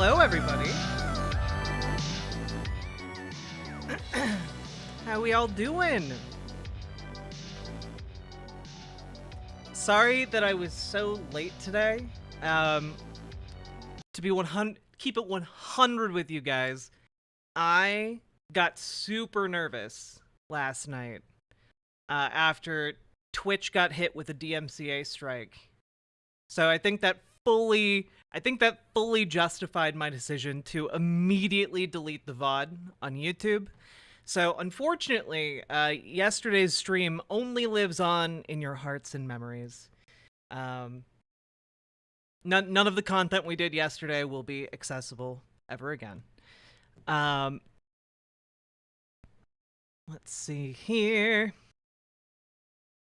Hello, everybody. How we all doing? Sorry that I was so late today. To be 100, keep it 100 with you guys. I got super nervous last night after Twitch got hit with a DMCA strike. So I think that fully justified my decision to immediately delete the VOD on YouTube. So unfortunately, yesterday's stream only lives on in your hearts and memories. None of the content we did yesterday will be accessible ever again. Let's see here.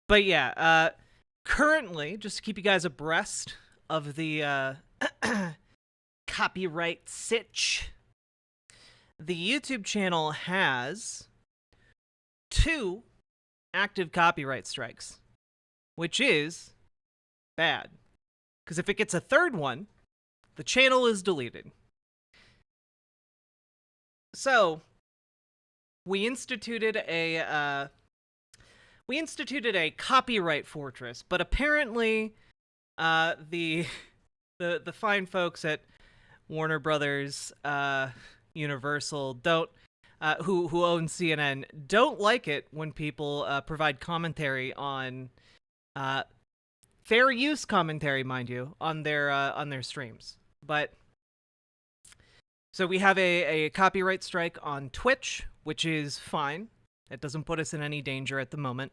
But yeah, currently, just to keep you guys abreast of the copyright sitch, the YouTube channel has 2 active copyright strikes, which is bad. Because if it gets a 3rd one, the channel is deleted. So, we instituted a copyright fortress, but apparently, the fine folks at Warner Brothers, Universal don't, who own CNN, don't like it when people provide commentary on, fair use commentary, mind you, on their streams. But so we have a copyright strike on Twitch, which is fine. It doesn't put us in any danger at the moment.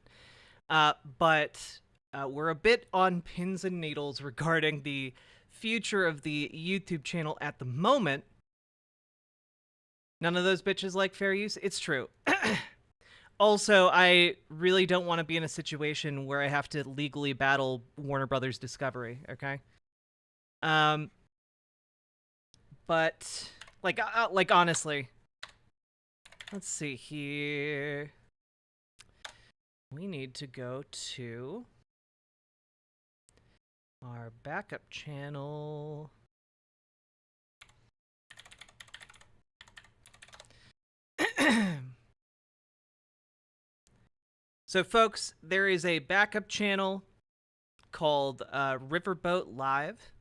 But we're a bit on pins and needles regarding the future of the YouTube channel at the moment. None of those bitches like fair use. It's true. Also, I really don't want to be in a situation where I have to legally battle Warner Brothers Discovery, okay? But like honestly, let's see here. We need to go to our backup channel. So, folks, there is a backup channel called Riverboat Live.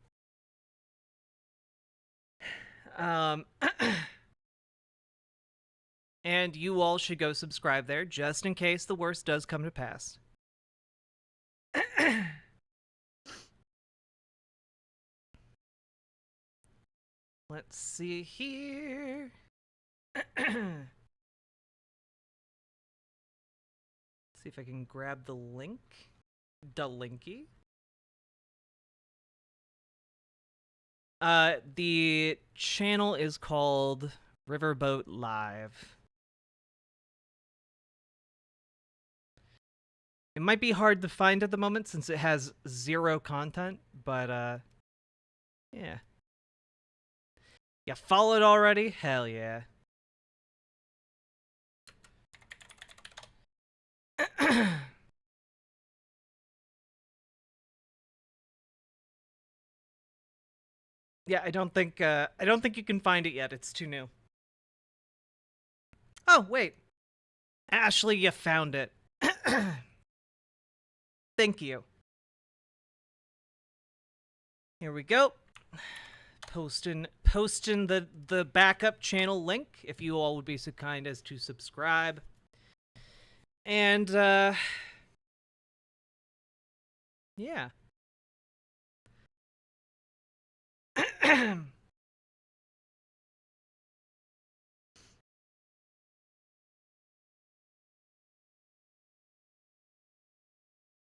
And you all should go subscribe there, just in case the worst does come to pass. Let's see here. See if I can grab the link. The linky. The channel is called Riverboat Live. It might be hard to find at the moment since it has 0 content, but yeah. You followed already? Hell yeah. Yeah, I don't think you can find it yet. It's too new. Oh, wait. Ashley, you found it. Thank you. Here we go. Posting the backup channel link if you all would be so kind as to subscribe. And yeah.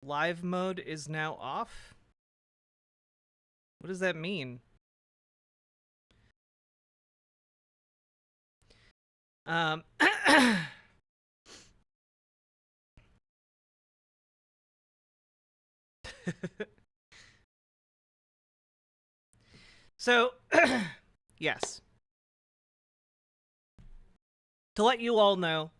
Live mode is now off? What does that mean? So, yes. To let you all know,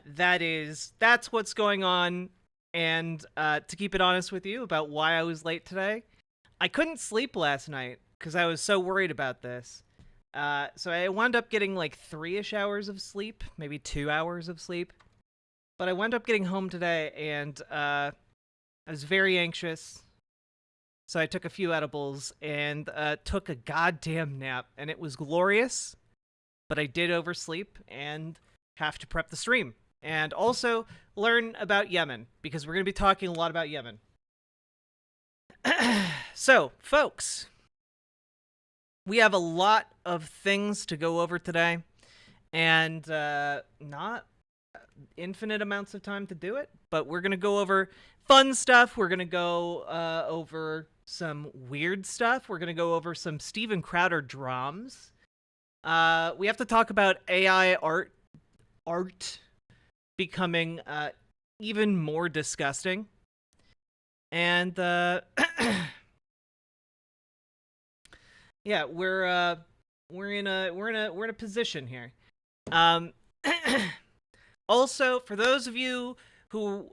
that's what's going on. And to keep it honest with you about why I was late today, I couldn't sleep last night because I was so worried about this. So I wound up getting like 3-ish hours of sleep, maybe 2 hours of sleep. But I wound up getting home today, and I was very anxious. So I took a few edibles and took a goddamn nap, and it was glorious. But I did oversleep and have to prep the stream. And also learn about Yemen, because we're going to be talking a lot about Yemen. So, folks, we have a lot of things to go over today, and not infinite amounts of time to do it, but we're going to go over fun stuff. We're going to go over some weird stuff. We're going to go over some Steven Crowder drams. We have to talk about AI art becoming even more disgusting. And yeah, we're in a position here. Also, for those of you who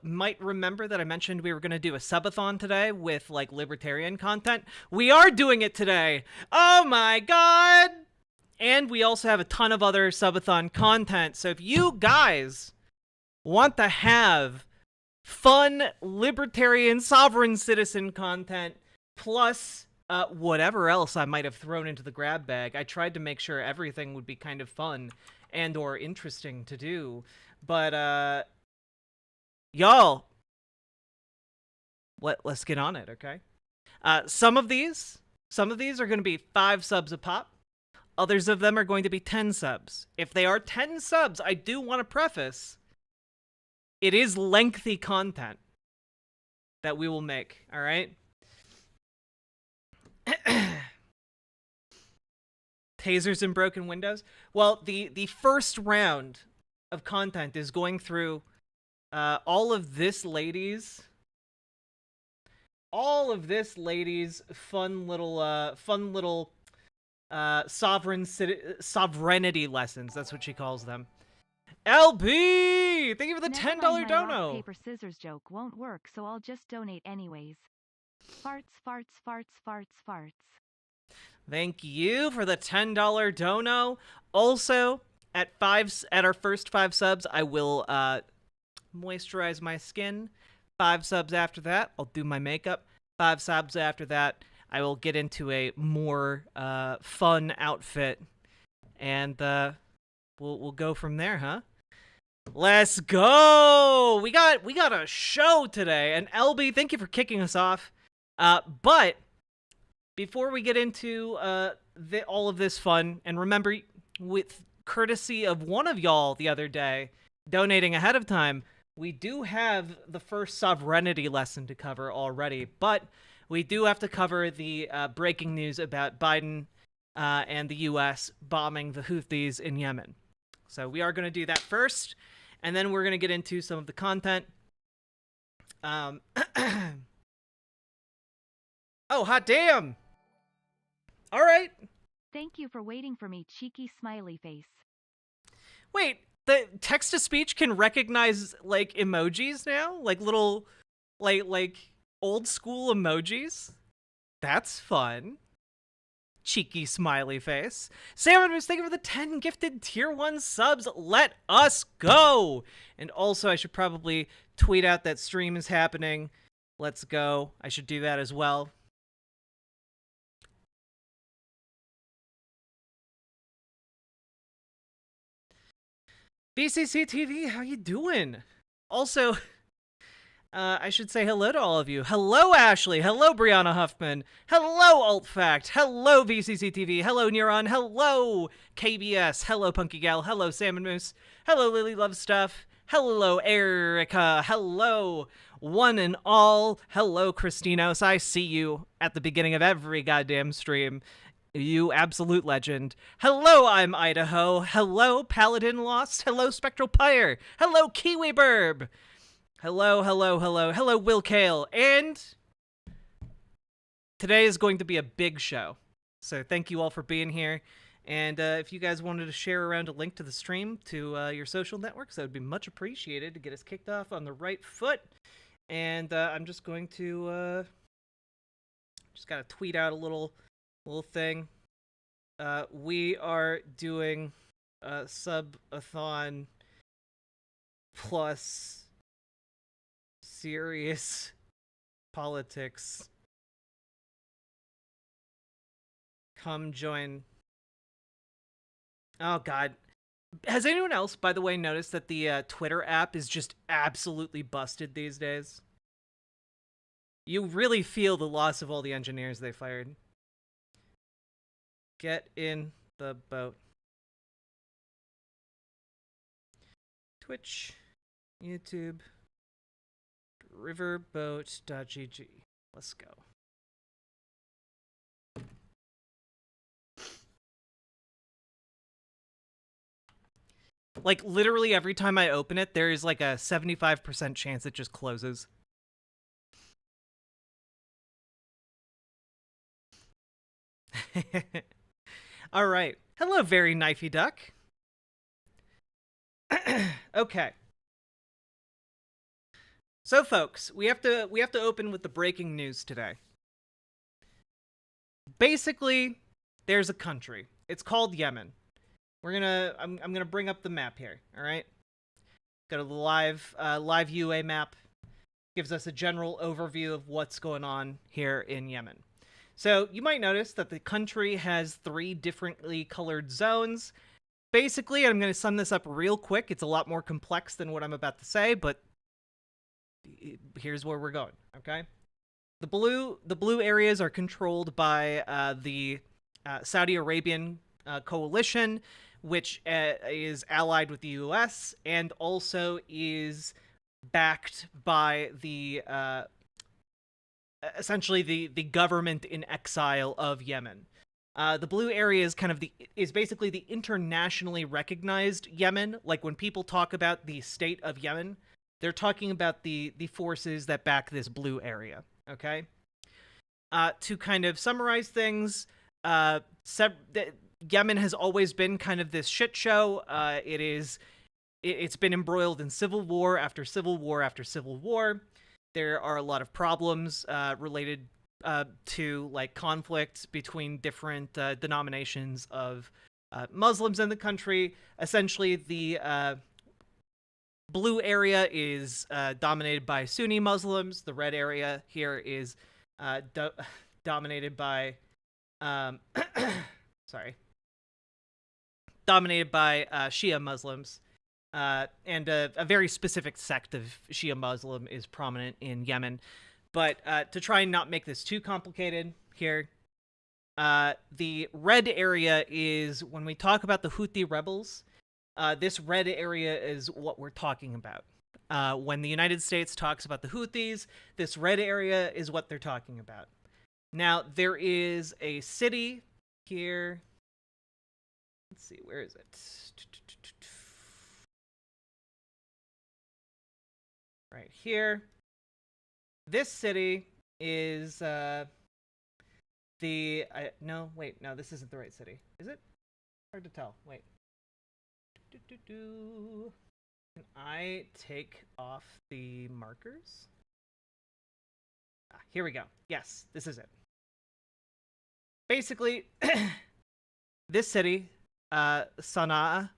might remember that I mentioned we were going to do a subathon today with like libertarian content, we are doing it today. Oh my god! And we also have a ton of other subathon content. So if you guys want to have fun libertarian sovereign citizen content plus whatever else I might have thrown into the grab bag, I tried to make sure everything would be kind of fun and or interesting to do. But y'all, let's get on it, okay? Some of these are going to be 5 subs a pop. Others of them are going to be 10 subs. If they are 10 subs, I do want to preface, it is lengthy content that we will make, all right? Tasers and broken windows. Well, the first round of content is going through all of this lady's fun little sovereignty lessons. That's what she calls them. LB, thank you for the $10 dono. Rock, paper, scissors joke won't work, so I'll just donate anyways. Farts, farts, farts, farts, farts. Thank you for the $10 dono. Also, at our first 5 subs, I will moisturize my skin. 5 subs after that, I'll do my makeup. 5 subs after that, I will get into a more fun outfit, and we'll go from there, huh? Let's go! We got a show today, and LB, thank you for kicking us off. But before we get into all of this fun, and remember, with courtesy of one of y'all the other day donating ahead of time, we do have the first sovereignty lesson to cover already, but we do have to cover the breaking news about Biden and the U.S. bombing the Houthis in Yemen. So we are going to do that first, and then we're going to get into some of the content. Oh, hot damn! All right. Thank you for waiting for me, cheeky smiley face. Wait, the text-to-speech can recognize, like, emojis now? Like, little, like old-school emojis? That's fun. Cheeky smiley face. Salmon was thank you for the 10 gifted tier 1 subs. Let us go! And also, I should probably tweet out that stream is happening. Let's go. I should do that as well. BCC TV, how you doing? Also, I should say hello to all of you. Hello, Ashley. Hello, Brianna Huffman. Hello, AltFact. Hello, VCC TV. Hello, Neuron. Hello, KBS. Hello, Punky Gal. Hello, Salmon Moose. Hello, Lily Love Stuff. Hello, Erica. Hello, one and all. Hello, Christinos. I see you at the beginning of every goddamn stream. You absolute legend. Hello, I'm Idaho. Hello, Paladin Lost. Hello, Spectral Pyre. Hello, Kiwi Burb. Hello, hello, hello. Hello, Will Kale. And today is going to be a big show. So thank you all for being here. And if you guys wanted to share around a link to the stream to your social networks, that would be much appreciated to get us kicked off on the right foot. And I'm just going to just gotta tweet out a little thing. we are doing a subathon plus serious politics. Come join. Oh, God. Has anyone else, by the way, noticed that the Twitter app is just absolutely busted these days? You really feel the loss of all the engineers they fired. Get in the boat. Twitch, YouTube, riverboat.gg. Let's go. Like, literally every time I open it, there is like a 75% chance it just closes. All right. Hello, very knifey duck. Okay. So, folks, we have to open with the breaking news today. Basically, there's a country. It's called Yemen. I'm gonna bring up the map here. All right. Go to the live UA map. Gives us a general overview of what's going on here in Yemen. So you might notice that the country has 3 differently colored zones. Basically, I'm going to sum this up real quick. It's a lot more complex than what I'm about to say, but here's where we're going, okay? The blue areas are controlled by the Saudi Arabian coalition, which is allied with the US and also is backed by the essentially the government in exile of Yemen. The blue area is basically the internationally recognized Yemen. Like when people talk about the state of Yemen, they're talking about the forces that back this blue area. Okay. To kind of summarize things, Yemen has always been kind of this shit show. It's been embroiled in civil war after civil war after civil war. There are a lot of problems related to like conflicts between different denominations of Muslims in the country. Essentially, the blue area is dominated by Sunni Muslims. The red area here is dominated by dominated by Shia Muslims. And a very specific sect of Shia Muslim is prominent in Yemen. But to try and not make this too complicated here, the red area is when we talk about the Houthi rebels, this red area is what we're talking about. When the United States talks about the Houthis, this red area is what they're talking about. Now, there is a city here. Let's see, where is it? Right here. This city is no, this isn't the right city. Is it? Hard to tell. Wait. Can I take off the markers? Here we go. Yes, this is it. Basically, this city, Sana'a,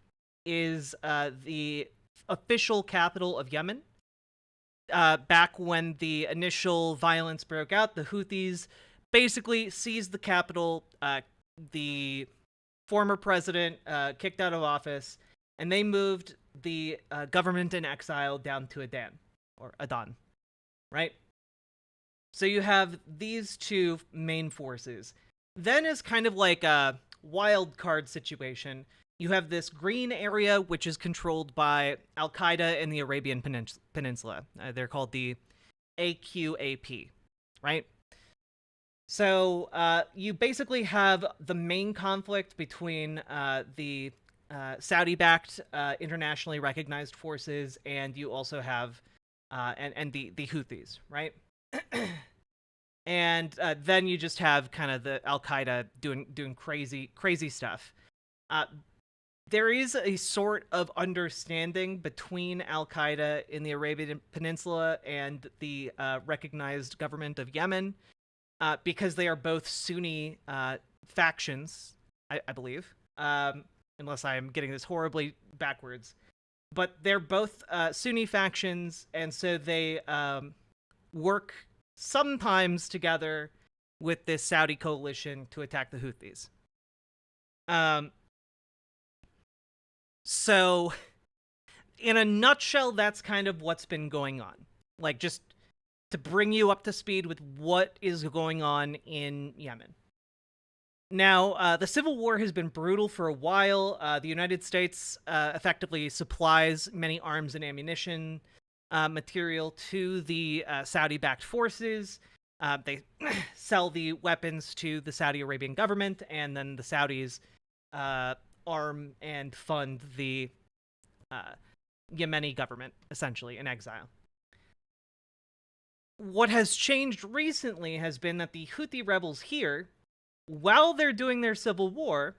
is the official capital of Yemen. Back when the initial violence broke out, the Houthis basically seized the capital. The former president kicked out of office, and they moved the government in exile down to Adan, right? So you have these two main forces. Then is kind of like a wild card situation. You have this green area, which is controlled by Al-Qaeda in the Arabian Peninsula. They're called the AQAP, right? So you basically have the main conflict between the Saudi-backed, internationally recognized forces, and you also have and the Houthis, right? And then you just have kind of the Al-Qaeda doing crazy stuff. There is a sort of understanding between Al-Qaeda in the Arabian Peninsula and the recognized government of Yemen, because they are both Sunni factions, I believe, unless I am getting this horribly backwards. But they're both Sunni factions, and so they work sometimes together with this Saudi coalition to attack the Houthis. So, in a nutshell, that's kind of what's been going on. Like, just to bring you up to speed with what is going on in Yemen. Now, the civil war has been brutal for a while. The United States effectively supplies many arms and ammunition material to the Saudi-backed forces. They sell the weapons to the Saudi Arabian government, and then the Saudis arm and fund the Yemeni government, essentially, in exile. What has changed recently has been that the Houthi rebels here, while they're doing their civil war,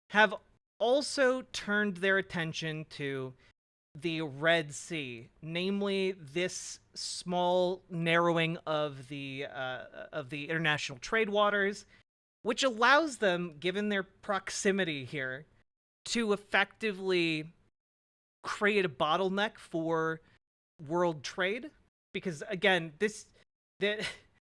have also turned their attention to the Red Sea, namely this small narrowing of the international trade waters, which allows them, given their proximity here, to effectively create a bottleneck for world trade. Because again, the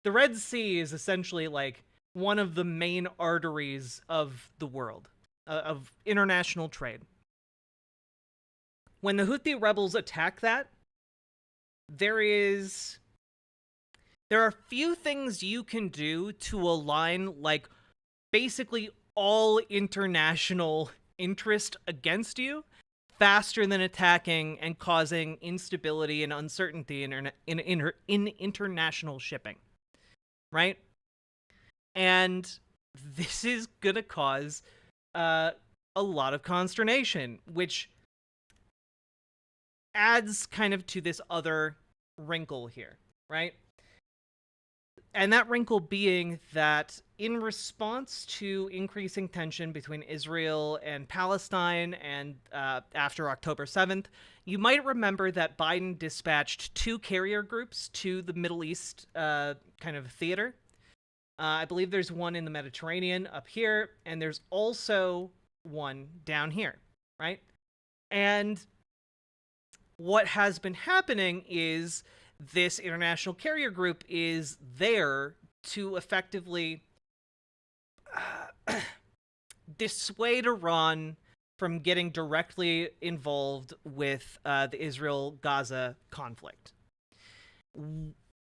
Red Sea is essentially like one of the main arteries of the world, of international trade. When the Houthi rebels attack that, there are few things you can do to align like basically all international interest against you faster than attacking and causing instability and uncertainty in international shipping, right? And this is gonna cause a lot of consternation, which adds kind of to this other wrinkle here, right? And that wrinkle being that in response to increasing tension between Israel and Palestine and after October 7th, you might remember that Biden dispatched 2 carrier groups to the Middle East kind of theater. I believe there's one in the Mediterranean up here, and there's also one down here, right? And what has been happening is this international carrier group is there to effectively dissuade Iran from getting directly involved with the Israel-Gaza conflict.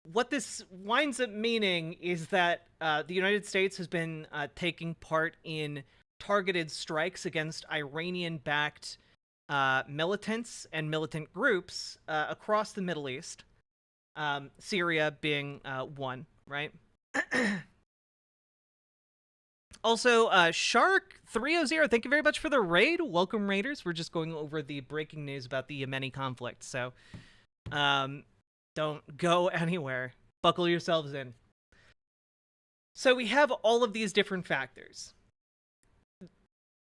What this winds up meaning is that the United States has been taking part in targeted strikes against Iranian-backed militants and militant groups across the Middle East. Syria being one, right? Also, Shark300, thank you very much for the raid. Welcome, Raiders. We're just going over the breaking news about the Yemeni conflict, so don't go anywhere. Buckle yourselves in. So we have all of these different factors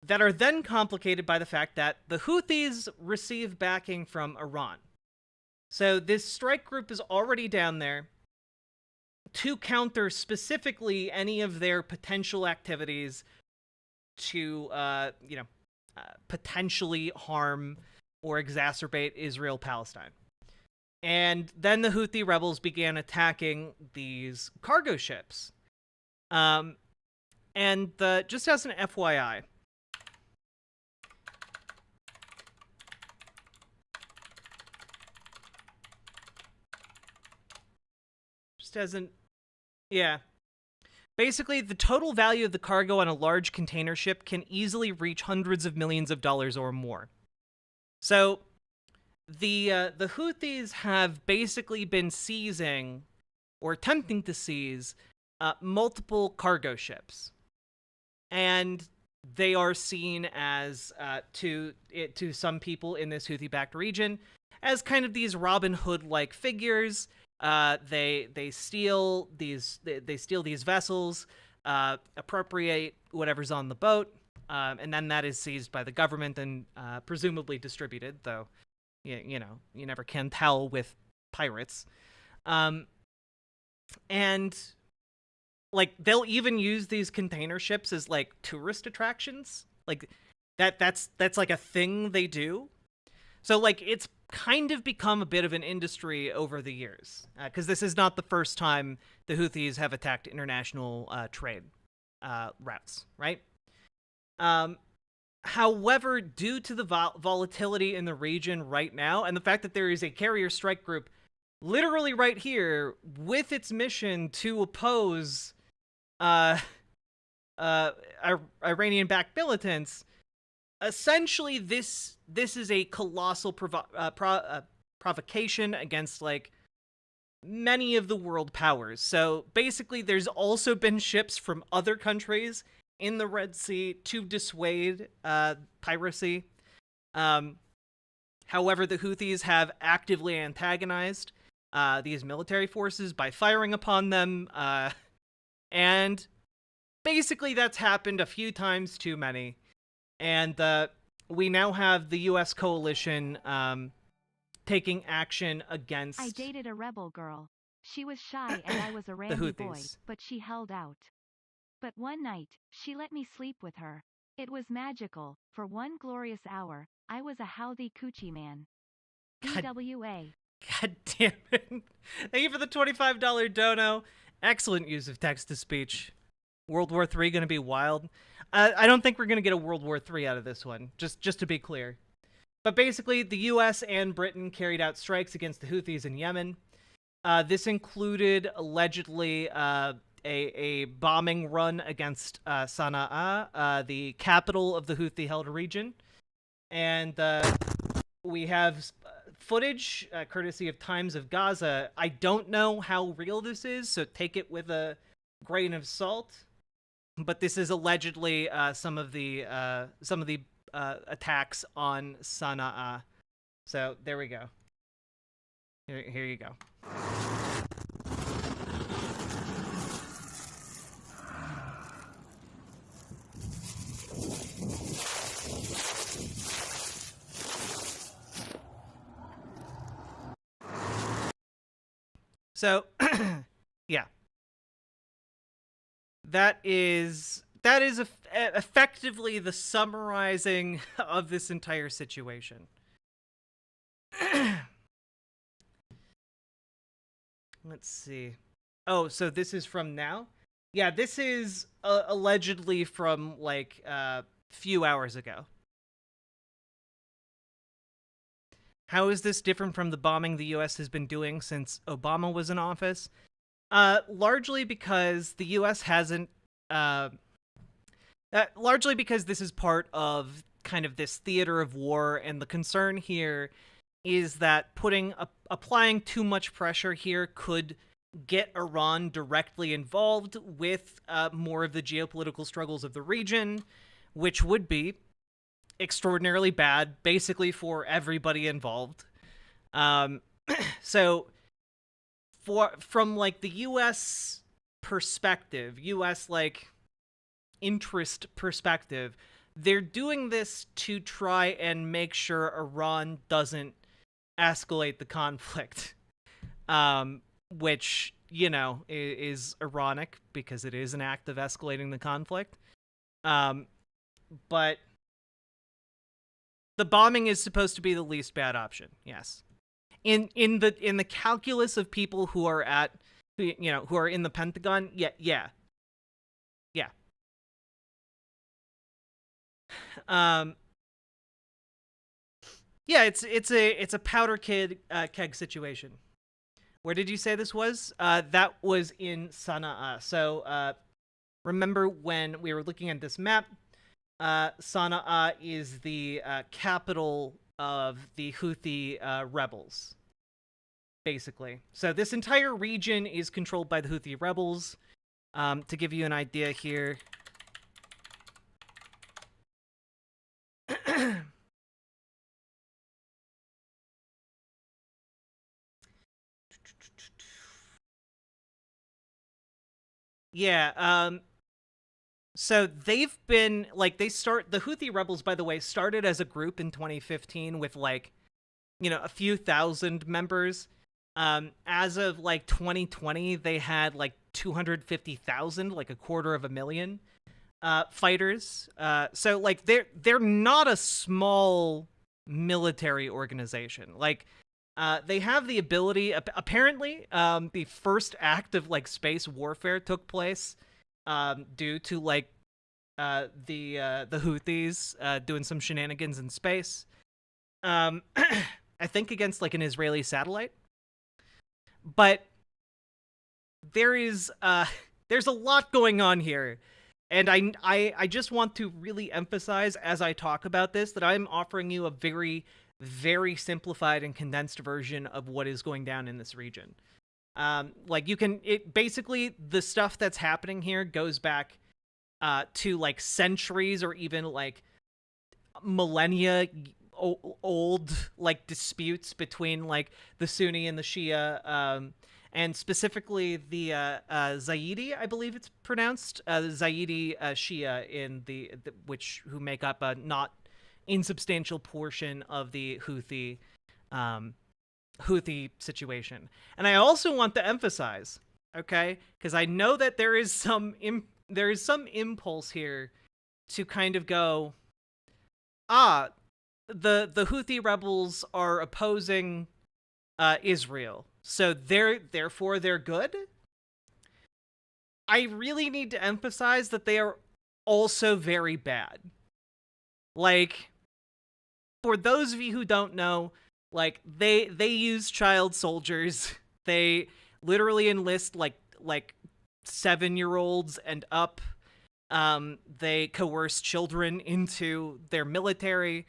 that are then complicated by the fact that the Houthis receive backing from Iran. So this strike group is already down there to counter specifically any of their potential activities to, potentially harm or exacerbate Israel-Palestine. And then the Houthi rebels began attacking these cargo ships. And just as an FYI, basically, the total value of the cargo on a large container ship can easily reach hundreds of millions of dollars or more. So, the Houthis have basically been seizing, or attempting to seize, multiple cargo ships. And they are seen as, to some people in this Houthi-backed region, as kind of these Robin Hood-like figures. They steal these vessels, appropriate whatever's on the boat, and then that is seized by the government and presumably distributed, though you never can tell with pirates. And like they'll even use these container ships as like tourist attractions. Like that's like a thing they do. So like it's kind of become a bit of an industry over the years, because this is not the first time the Houthis have attacked international trade routes, right? However, due to the volatility in the region right now, and the fact that there is a carrier strike group literally right here with its mission to oppose Iranian-backed militants, essentially this is a colossal provocation against like many of the world powers. So basically there's also been ships from other countries in the Red Sea to dissuade piracy. However, the Houthis have actively antagonized these military forces by firing upon them, and basically that's happened a few times too many. And we now have the U.S. coalition taking action against... I dated a rebel girl. She was shy and I was a randy boy, but she held out. But one night, she let me sleep with her. It was magical. For one glorious hour, I was a Houthi coochie man. BWA. God damn it. Thank you for the $25 dono. Excellent use of text-to-speech. World War III going to be wild. I don't think we're going to get a World War III out of this one, just to be clear. But basically, the U.S. and Britain carried out strikes against the Houthis in Yemen. This included, allegedly, a bombing run against Sana'a, the capital of the Houthi-held region. And we have footage, courtesy of Times of Gaza. I don't know how real this is, so take it with a grain of salt. But this is allegedly some of the attacks on Sana'a. So there we go. Here you go. So, yeah. That is effectively the summarizing of this entire situation. Let's see. Oh, so this is from now? Yeah, this is allegedly from like a few hours ago. How is this different from the bombing the U.S. has been doing since Obama was in office? Largely because the U.S. hasn't... largely because this is part of kind of this theater of war, and the concern here is that applying too much pressure here could get Iran directly involved with more of the geopolitical struggles of the region, which would be extraordinarily bad, basically for everybody involved. So, from like the U.S. perspective, U.S. like interest perspective, they're doing this to try and make sure Iran doesn't escalate the conflict, which, you know, is ironic because it is an act of escalating the conflict. But the bombing is supposed to be the least bad option. Yes. In the calculus of people who are who are in the Pentagon, yeah. Yeah, it's a powder keg situation. Where did you say this was? That was in Sana'a. So remember when we were looking at this map, Sana'a is the capital of the Houthi rebels, basically. So this entire region is controlled by the Houthi rebels. To give you an idea here, yeah, so they've been, like, the Houthi rebels, by the way, started as a group in 2015 with, like, you know, a few thousand members. As of, like, 2020, they had, like, 250,000, like 250,000 fighters. So like they're not a small military organization. Like they have the ability. Apparently, the first act of like space warfare took place due to like the Houthis doing some shenanigans in space. I think against like an Israeli satellite. But there's a lot going on here. And I just want to really emphasize as I talk about this that I'm offering you a very, very simplified and condensed version of what is going down in this region. Like basically the stuff that's happening here goes back to like centuries or even like millennia old like disputes between like the Sunni and the Shia, and specifically the Zaidi, I believe it's pronounced, Zaidi Shia in who make up a not insubstantial portion of the Houthi situation. And I also want to emphasize, okay, because I know that there is some impulse here to kind of go, the Houthi rebels are opposing Israel, so therefore they're good. I really need to emphasize that they are also very bad. Like, for those of you who don't know, like they use child soldiers. They literally enlist like 7-year-olds and up. They coerce children into their military.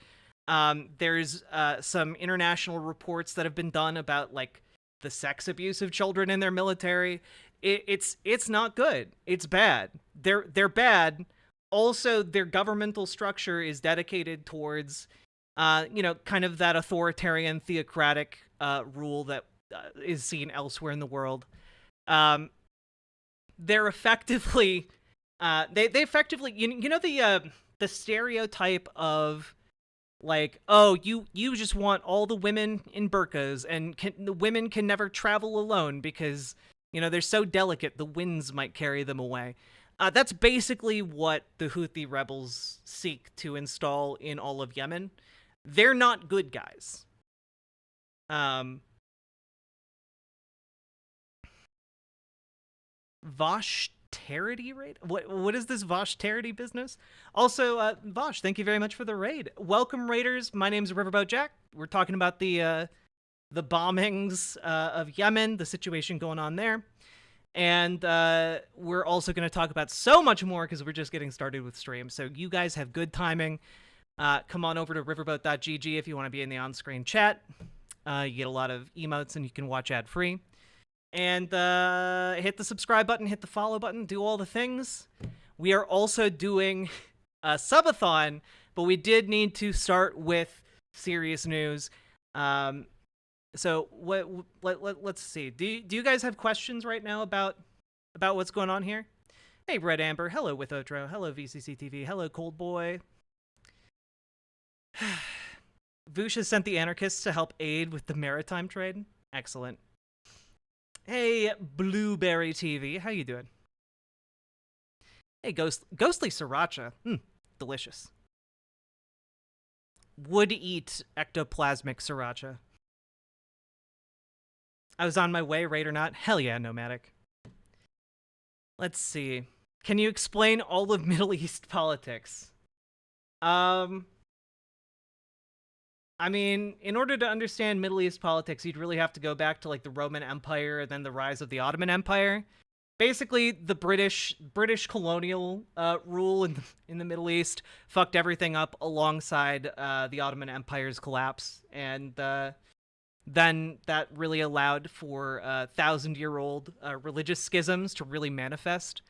There's some international reports that have been done about like the sex abuse of children in their military. It's not good. It's bad. They're bad. Also, their governmental structure is dedicated towards, kind of that authoritarian, theocratic rule that is seen elsewhere in the world. They're effectively, they effectively, the stereotype of like, oh, you just want all the women in burqas, and the women can never travel alone because, they're so delicate, the winds might carry them away. That's basically what the Houthi rebels seek to install in all of Yemen. They're not good guys. Voshterity raid? What is this Voshterity business? Also, Vosh, thank you very much for the raid. Welcome, raiders. My name's Riverboat Jack. We're talking about the bombings of Yemen, the situation going on there. And we're also going to talk about so much more because we're just getting started with stream. So you guys have good timing. Come on over to riverboat.gg if you want to be in the on-screen chat. You get a lot of emotes and you can watch ad-free. And hit the subscribe button, hit the follow button, do all the things. We are also doing a subathon, but we did need to start with serious news. So let's see. Do you guys have questions right now about what's going on here? Hey, Red Amber. Hello, with Otro. Hello, VCC TV. Hello, Cold Boy. Voosh has sent the anarchists to help aid with the maritime trade. Excellent. Hey, Blueberry TV. How you doing? Hey, Ghostly Sriracha. Delicious. Would eat ectoplasmic Sriracha. I was on my way, raid or not? Hell yeah, Nomadic. Let's see. Can you explain all of Middle East politics? I mean, in order to understand Middle East politics, you'd really have to go back to like the Roman Empire and then the rise of the Ottoman Empire. Basically, the British colonial rule in the Middle East fucked everything up alongside the Ottoman Empire's collapse, and then that really allowed for 1,000-year-old religious schisms to really manifest,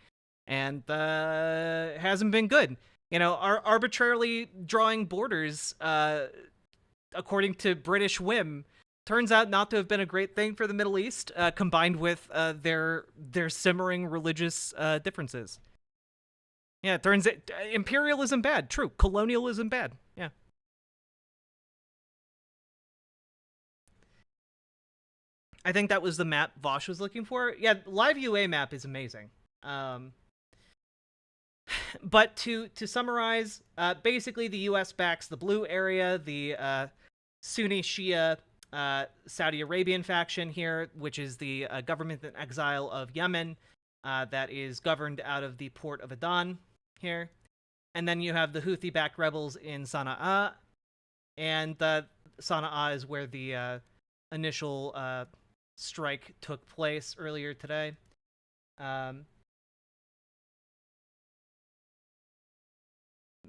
and hasn't been good. Arbitrarily drawing borders, according to British whim, turns out not to have been a great thing for the Middle East, combined with their simmering religious differences. Yeah, it turns it imperialism bad. True, colonialism bad. Yeah. I think that was the map Vosh was looking for. Yeah, live UA map is amazing. But to summarize, basically the U.S. backs the blue area, the Sunni Shia Saudi Arabian faction here, which is the government in exile of Yemen that is governed out of the port of Aden here. And then you have the Houthi-backed rebels in Sana'a, and Sana'a is where the initial strike took place earlier today.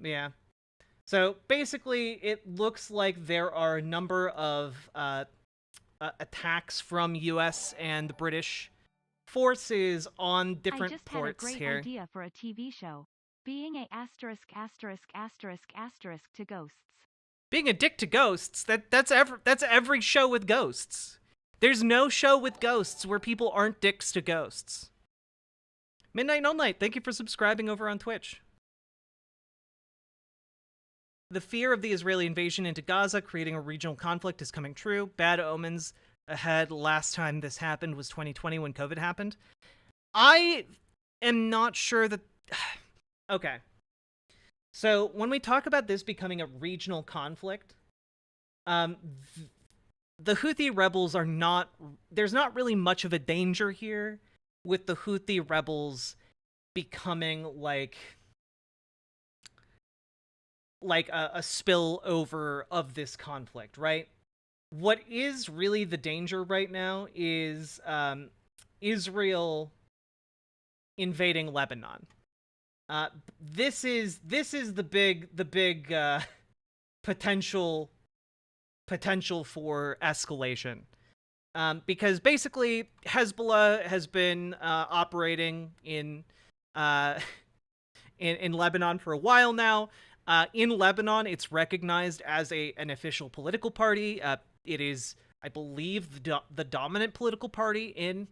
Yeah. So basically, it looks like there are a number of attacks from U.S. and British forces on different ports here. I just had a great idea for a TV show. Being a asterisk asterisk asterisk asterisk to ghosts. Being a dick to ghosts, that's every show with ghosts. There's no show with ghosts where people aren't dicks to ghosts. Midnight No Night, thank you for subscribing over on Twitch. The fear of the Israeli invasion into Gaza, creating a regional conflict, is coming true. Bad omens ahead. Last time this happened was 2020 when COVID happened. I am not sure that... Okay. So when we talk about this becoming a regional conflict, the Houthi rebels are not... There's not really much of a danger here with the Houthi rebels becoming like a spillover of this conflict, right? What is really the danger right now is Israel invading Lebanon. This is the big potential for escalation, because basically Hezbollah has been operating in Lebanon for a while now. In Lebanon, it's recognized as an official political party. It is, I believe, the dominant political party in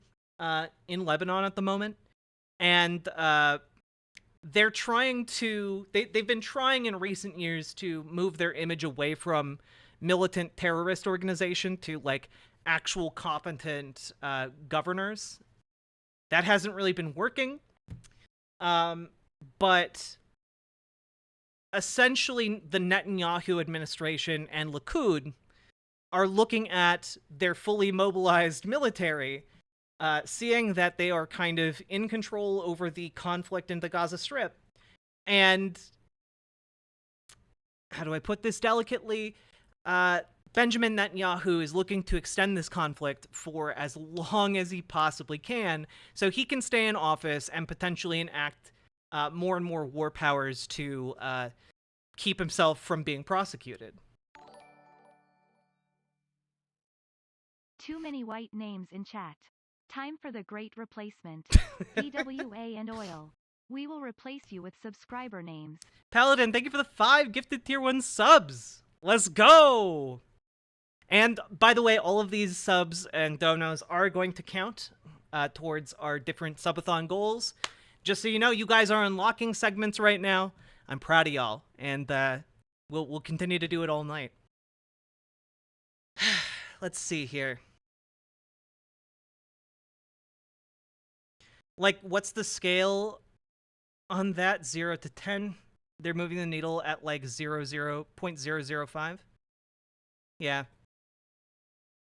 Lebanon at the moment, and they're trying to. They've been trying in recent years to move their image away from militant terrorist organization to like actual competent governors. That hasn't really been working, but essentially the Netanyahu administration and Likud are looking at their fully mobilized military, seeing that they are kind of in control over the conflict in the Gaza Strip. And how do I put this delicately? Benjamin Netanyahu is looking to extend this conflict for as long as he possibly can, so he can stay in office and potentially enact more and more war powers to keep himself from being prosecuted. Too many white names in chat. Time for the great replacement. DWA and oil. We will replace you with subscriber names. Paladin, thank you for the 5 gifted tier 1 subs. Let's go! And by the way, all of these subs and donos are going to count towards our different subathon goals. Just so you know, you guys are unlocking segments right now. I'm proud of y'all, and we'll continue to do it all night. Let's see here. Like, what's the scale on that? 0 to 10? They're moving the needle at like 0.005. Yeah.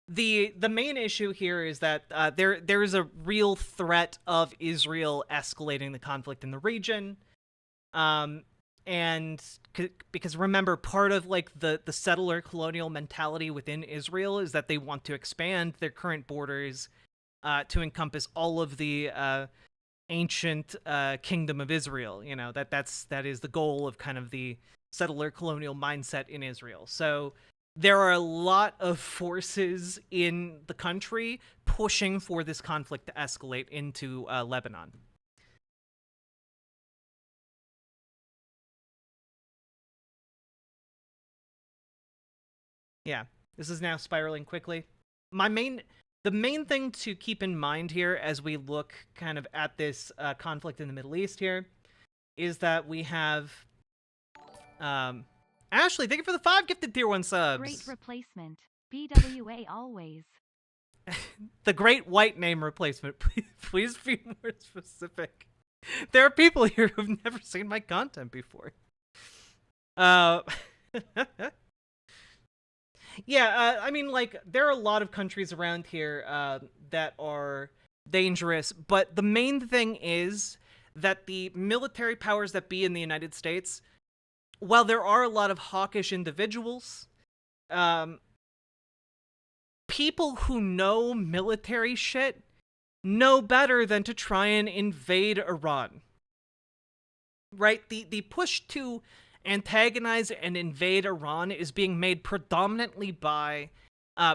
The main issue here is that there is a real threat of Israel escalating the conflict in the region. And because remember, part of like the settler colonial mentality within Israel is that they want to expand their current borders to encompass all of the ancient kingdom of Israel. You know, that is the goal of kind of the settler colonial mindset in Israel. So there are a lot of forces in the country pushing for this conflict to escalate into Lebanon. Yeah, this is now spiraling quickly. The main thing to keep in mind here as we look kind of at this conflict in the Middle East here is that we have Ashley, thank you for the 5 gifted tier 1 subs. Great replacement. BWA always. the great white name replacement. Please be more specific. There are people here who've never seen my content before. Yeah, I mean, like, there are a lot of countries around here that are dangerous, but the main thing is that the military powers that be in the United States, while there are a lot of hawkish individuals, people who know military shit know better than to try and invade Iran. Right? The push to antagonize and invade Iran is being made predominantly by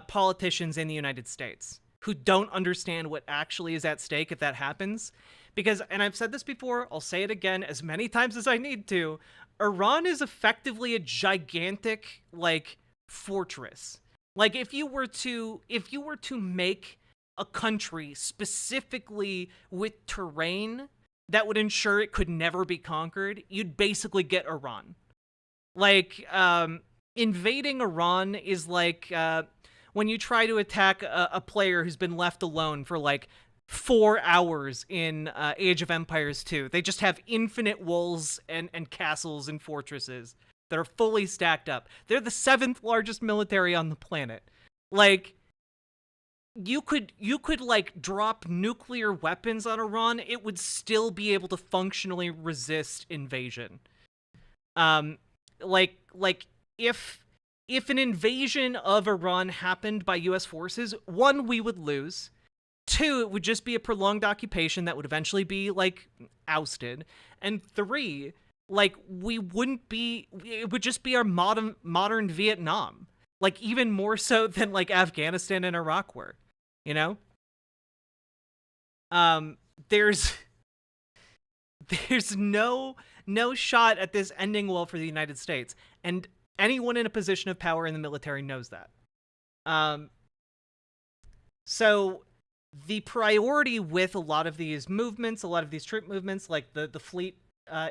politicians in the United States who don't understand what actually is at stake if that happens. Because, and I've said this before, I'll say it again as many times as I need to, Iran is effectively a gigantic, like, fortress. Like, if you were to make a country specifically with terrain that would ensure it could never be conquered, you'd basically get Iran. Like, invading Iran is like when you try to attack a player who's been left alone for like 4 hours in Age of Empires 2. They just have infinite walls and castles and fortresses that are fully stacked up. They're the 7th largest military on the planet. Like, you could like drop nuclear weapons on Iran, it would still be able to functionally resist invasion. Like if an invasion of Iran happened by US forces, 1, we would lose. 2, it would just be a prolonged occupation that would eventually be like ousted. And 3, like, it would just be our modern Vietnam. Like, even more so than like Afghanistan and Iraq were, you know? There's no shot at this ending well for the United States, and anyone in a position of power in the military knows that. So the priority with a lot of these movements, a lot of these troop movements, like the fleet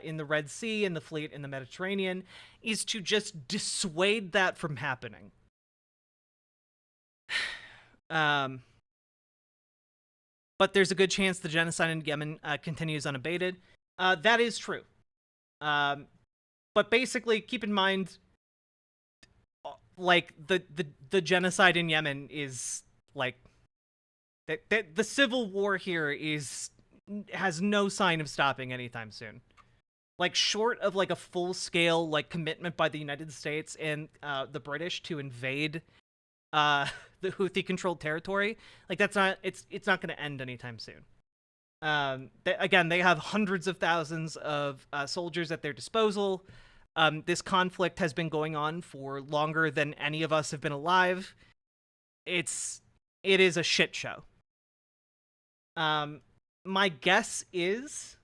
in the Red Sea and the fleet in the Mediterranean, is to just dissuade that from happening. But there's a good chance the genocide in Yemen continues unabated. That is true. But basically, keep in mind, like, the genocide in Yemen is, like, the civil war here has no sign of stopping anytime soon. Like, short of, like, a full-scale, like, commitment by the United States and the British to invade the Houthi-controlled territory, like, it's not going to end anytime soon. Again, they have hundreds of thousands of soldiers at their disposal. This conflict has been going on for longer than any of us have been alive. It is a shit show. My guess is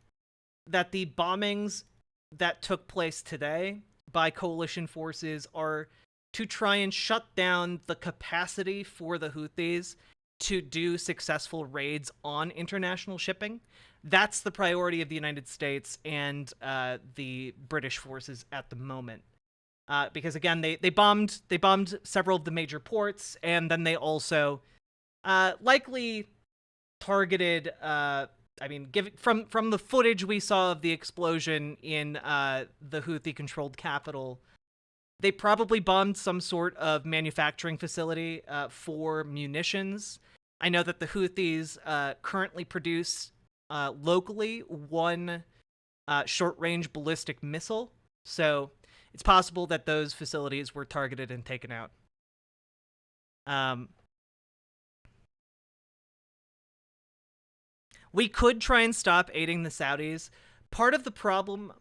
that the bombings that took place today by coalition forces are to try and shut down the capacity for the Houthis to do successful raids on international shipping. That's the priority of the United States and the British forces at the moment. Because again, they bombed several of the major ports, and then they also likely targeted. I mean, from the footage we saw of the explosion in the Houthi-controlled capital, they probably bombed some sort of manufacturing facility for munitions. I know that the Houthis currently produce locally one short-range ballistic missile, so it's possible that those facilities were targeted and taken out. We could try and stop aiding the Saudis. Part of the problem,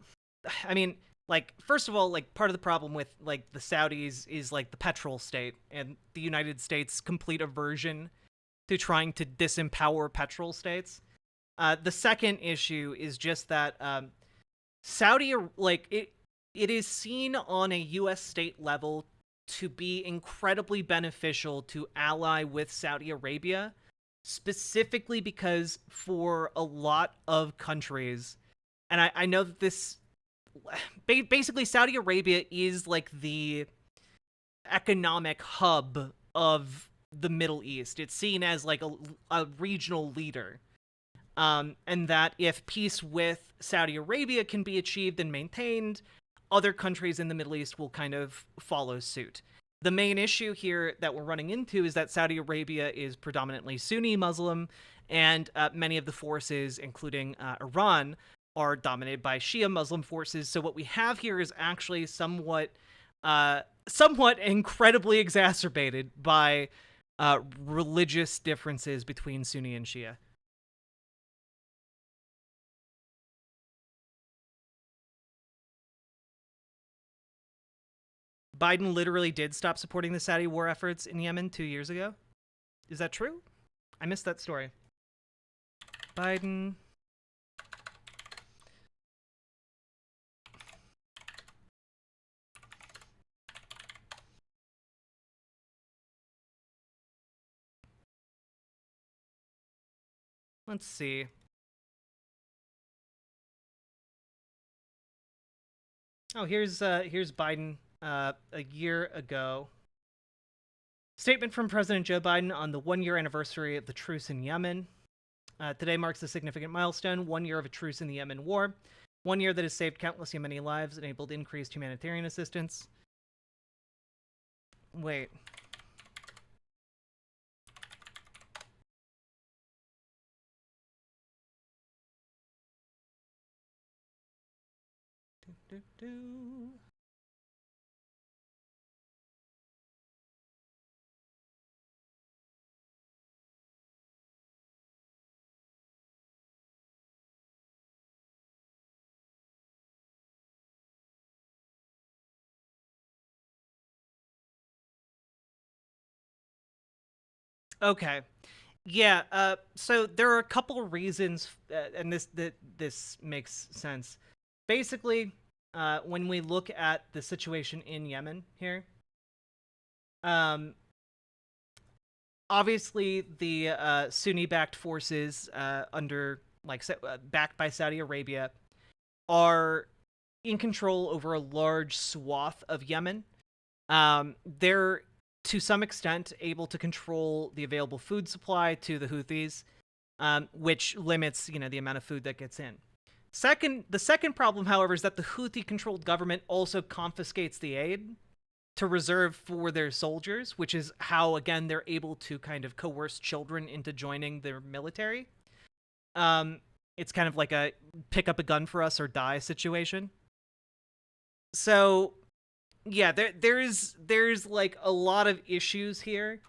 I mean, like, first of all, like, part of the problem with, like, the Saudis is, like, the petrol state and the United States' complete aversion to trying to disempower petrol states. The second issue is just that Saudi, like, it is seen on a U.S. state level to be incredibly beneficial to ally with Saudi Arabia, specifically because for a lot of countries, and I know that this, basically Saudi Arabia is like the economic hub of the Middle East. It's seen as like a regional leader. And that if peace with Saudi Arabia can be achieved and maintained, other countries in the Middle East will kind of follow suit. The main issue here that we're running into is that Saudi Arabia is predominantly Sunni Muslim, and many of the forces, including Iran, are dominated by Shia Muslim forces. So what we have here is actually somewhat incredibly exacerbated by religious differences between Sunni and Shia. Biden literally did stop supporting the Saudi war efforts in Yemen 2 years ago. Is that true? I missed that story. Biden. Let's see. Oh, here's Biden a year ago. Statement from President Joe Biden on the 1-year anniversary of the truce in Yemen. Today marks a significant milestone, 1 year of a truce in the Yemen war. 1 year that has saved countless Yemeni lives, enabled increased humanitarian assistance. Wait. Okay. Yeah, so there are a couple of reasons, and this makes sense. Basically, when we look at the situation in Yemen here, obviously the Sunni-backed forces backed by Saudi Arabia are in control over a large swath of Yemen. They're to some extent able to control the available food supply to the Houthis, which limits, the amount of food that gets in. The second problem, however, is that the Houthi-controlled government also confiscates the aid to reserve for their soldiers, which is how, again, they're able to kind of coerce children into joining their military. It's kind of like a pick up a gun for us or die situation. So, yeah, there's like a lot of issues here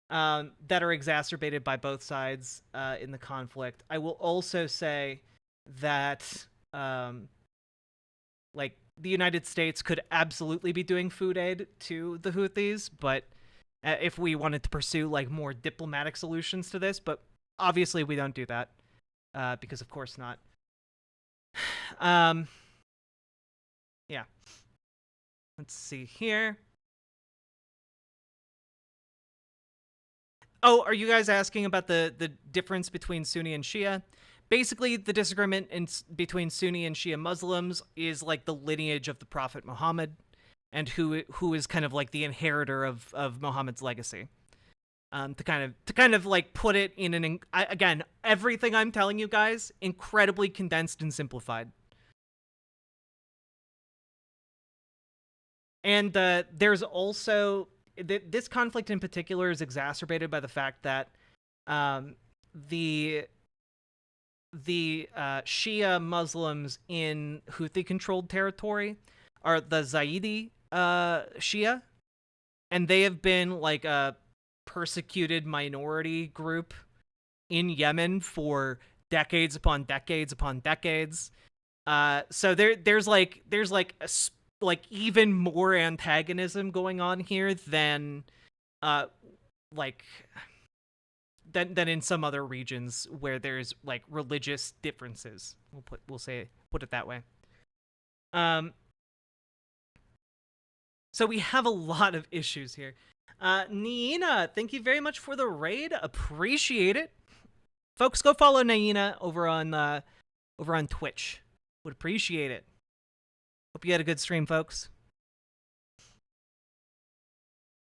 that are exacerbated by both sides in the conflict. I will also say that like the United States could absolutely be doing food aid to the Houthis, but if we wanted to pursue like more diplomatic solutions to this, but obviously we don't do that because of course not. Yeah. Let's see here. Oh, are you guys asking about the difference between Sunni and Shia? Basically, the disagreement between Sunni and Shia Muslims is like the lineage of the Prophet Muhammad and who is kind of like the inheritor of Muhammad's legacy. To kind of like put it in again, everything I'm telling you guys, incredibly condensed and simplified. And there's also this conflict in particular is exacerbated by the fact that the Shia Muslims in Houthi-controlled territory are the Zaidi Shia, and they have been like a persecuted minority group in Yemen for decades upon decades upon decades. So there's even more antagonism going on here than than in some other regions where there's like religious differences. Put it that way. So we have a lot of issues here. Nina, thank you very much for the raid. Appreciate it. Folks, go follow Naina over on Twitch. Would appreciate it. Hope you had a good stream, folks.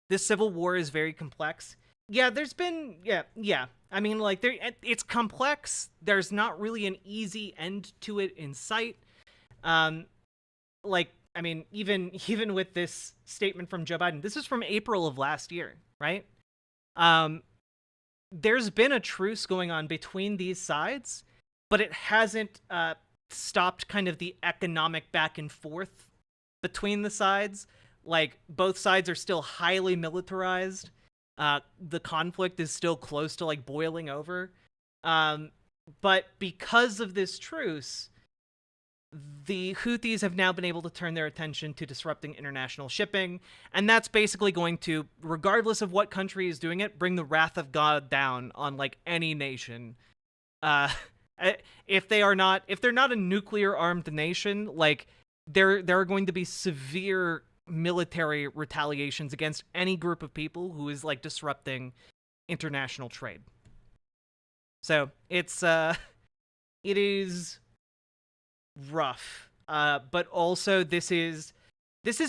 This civil war is very complex. Yeah, there's been yeah. I mean, like it's complex. There's not really an easy end to it in sight. Um, like I mean, even with this statement from Joe Biden, this is from April of last year, right? Um, there's been a truce going on between these sides, but it hasn't stopped kind of the economic back and forth between the sides. Like both sides are still highly militarized. The conflict is still close to like boiling over. But because of this truce, the Houthis have now been able to turn their attention to disrupting international shipping, and that's basically going to, regardless of what country is doing it, bring the wrath of God down on like any nation. Uh, if they're not a nuclear armed nation, like there are going to be severe military retaliations against any group of people who is like disrupting international trade. So it is rough. But also this is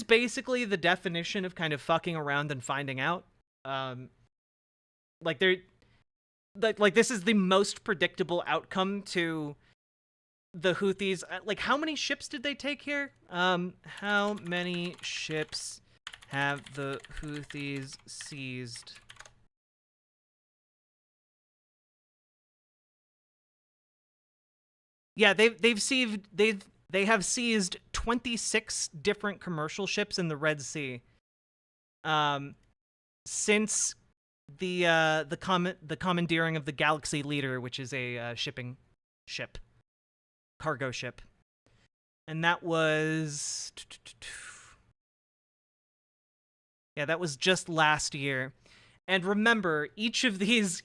basically the definition of kind of fucking around and finding out. Like this is the most predictable outcome to the Houthis. Like, how many ships did they take here? How many ships have the Houthis seized? Yeah, they have seized 26 different commercial ships in the Red Sea. Since the commandeering of the Galaxy Leader, which is a shipping ship, cargo ship, and that was that was just last year. And remember, each of these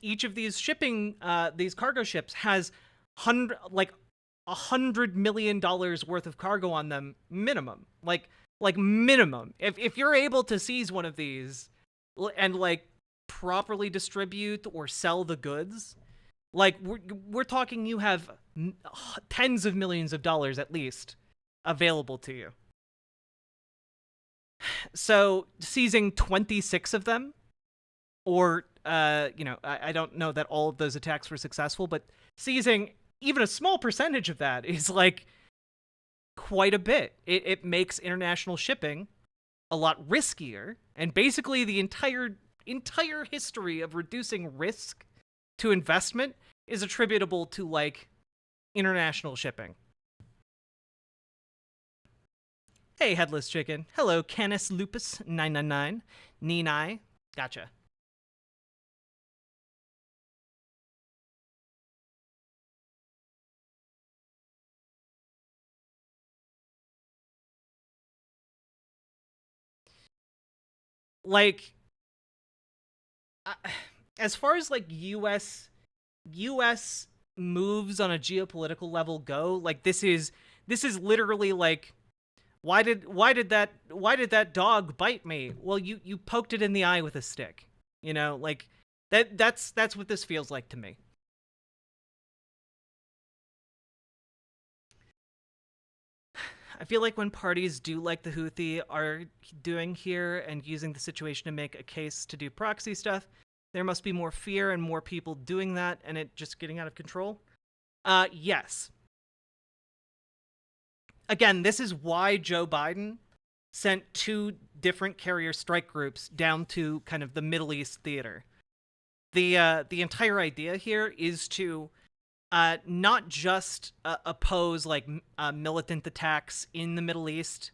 shipping these cargo ships has $100 million worth of cargo on them minimum. Like minimum. If you're able to seize one of these and like properly distribute or sell the goods, like we're talking you have tens of millions of dollars at least available to you. So seizing 26 of them, or I don't know that all of those attacks were successful, but seizing even a small percentage of that is like quite a bit. It makes international shipping a lot riskier, and basically the entire history of reducing risk to investment is attributable to like international shipping. Hey, Headless Chicken. Hello, Canis Lupus 999. Ninai. Gotcha. Like, as far as like US moves on a geopolitical level go, like this is literally like, why did that dog bite me? Well, you poked it in the eye with a stick. You know, like that's what this feels like to me. I feel like when parties do like the Houthi are doing here and using the situation to make a case to do proxy stuff, there must be more fear and more people doing that and it just getting out of control. Yes. Again, this is why Joe Biden sent 2 different carrier strike groups down to kind of the Middle East theater. The entire idea here is to not just oppose like militant attacks in the Middle East,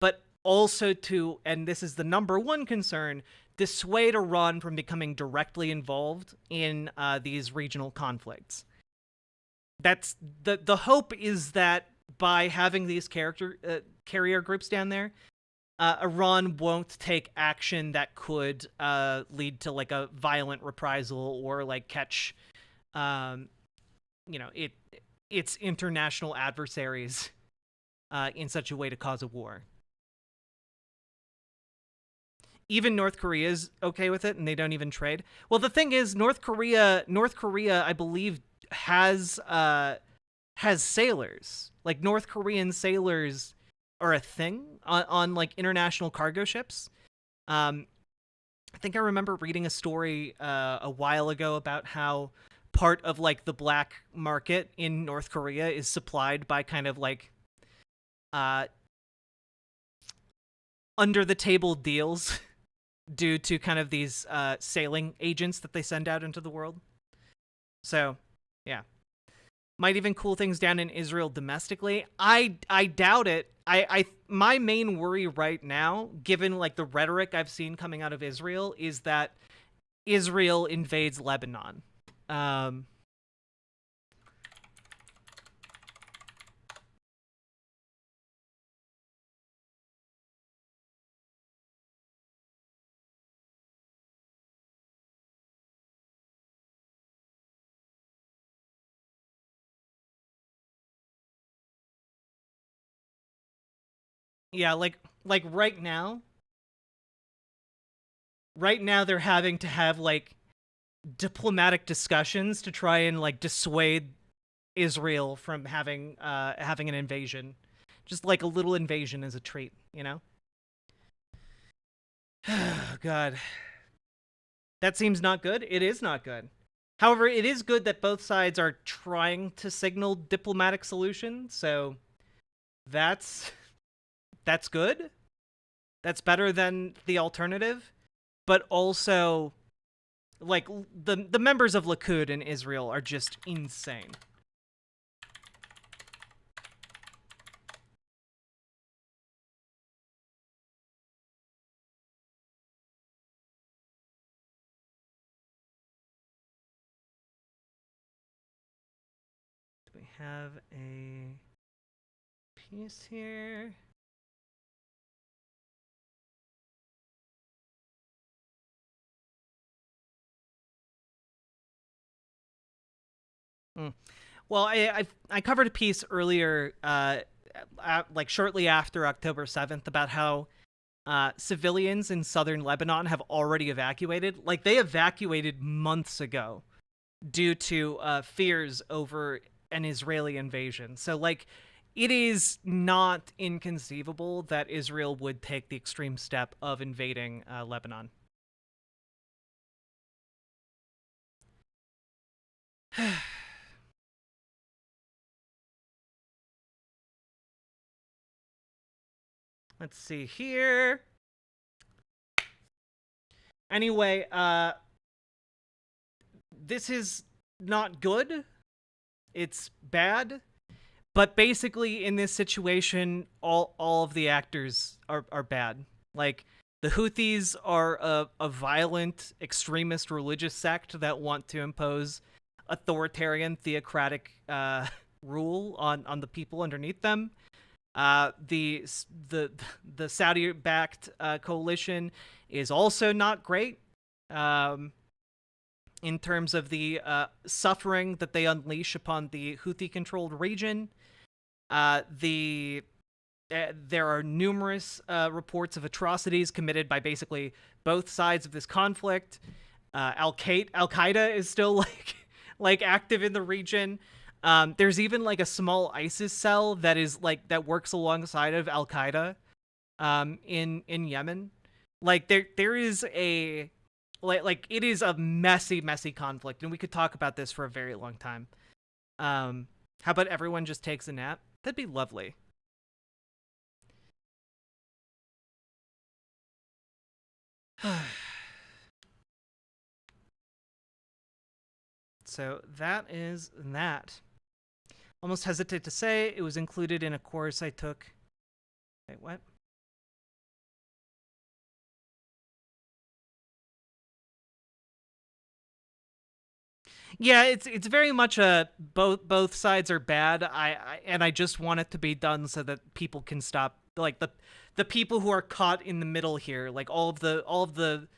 but also to, and this is the number one concern, dissuade Iran from becoming directly involved in these regional conflicts. That's the hope is that by having these carrier groups down there, Iran won't take action that could lead to like a violent reprisal or like catch its international adversaries in such a way to cause a war. Even North Korea is okay with it, and they don't even trade. Well, the thing is, North Korea, I believe, has sailors. Like North Korean sailors are a thing on like international cargo ships. I think I remember reading a story a while ago about how part of like the black market in North Korea is supplied by kind of like uh under the table deals due to kind of these sailing agents that they send out into the world. So, yeah. Might even cool things down in Israel domestically. I doubt it. I my main worry right now, given like the rhetoric I've seen coming out of Israel, is that Israel invades Lebanon. Um, yeah, like right now they're having to have like diplomatic discussions to try and like dissuade Israel from having an invasion. Just like a little invasion is a treat, you know? God. That seems not good. It is not good. However, it is good that both sides are trying to signal diplomatic solution, so that's good. That's better than the alternative. But also, like, the members of Likud in Israel are just insane. Do we have a piece here? Well, I covered a piece earlier, like shortly after October 7th, about how civilians in southern Lebanon have already evacuated. Like, they evacuated months ago due to fears over an Israeli invasion. So, like, it is not inconceivable that Israel would take the extreme step of invading Lebanon. Let's see here. Anyway, this is not good. It's bad. But basically, in this situation, all of the actors are bad. Like, the Houthis are a violent, extremist religious sect that want to impose authoritarian, theocratic rule on the people underneath them. The Saudi-backed coalition is also not great. In terms of the suffering that they unleash upon the Houthi-controlled region. There are numerous reports of atrocities committed by basically both sides of this conflict. Al-Qaeda is still like active in the region. There's even like a small ISIS cell that is like that works alongside of Al-Qaeda in Yemen. Like there is a like it is a messy conflict, and we could talk about this for a very long time. How about everyone just takes a nap? That'd be lovely. So that is that. Almost hesitate to say it was included in a course I took. Wait, what? Yeah, it's very much a both sides are bad. I just want it to be done so that people can stop, like the people who are caught in the middle here, like all of the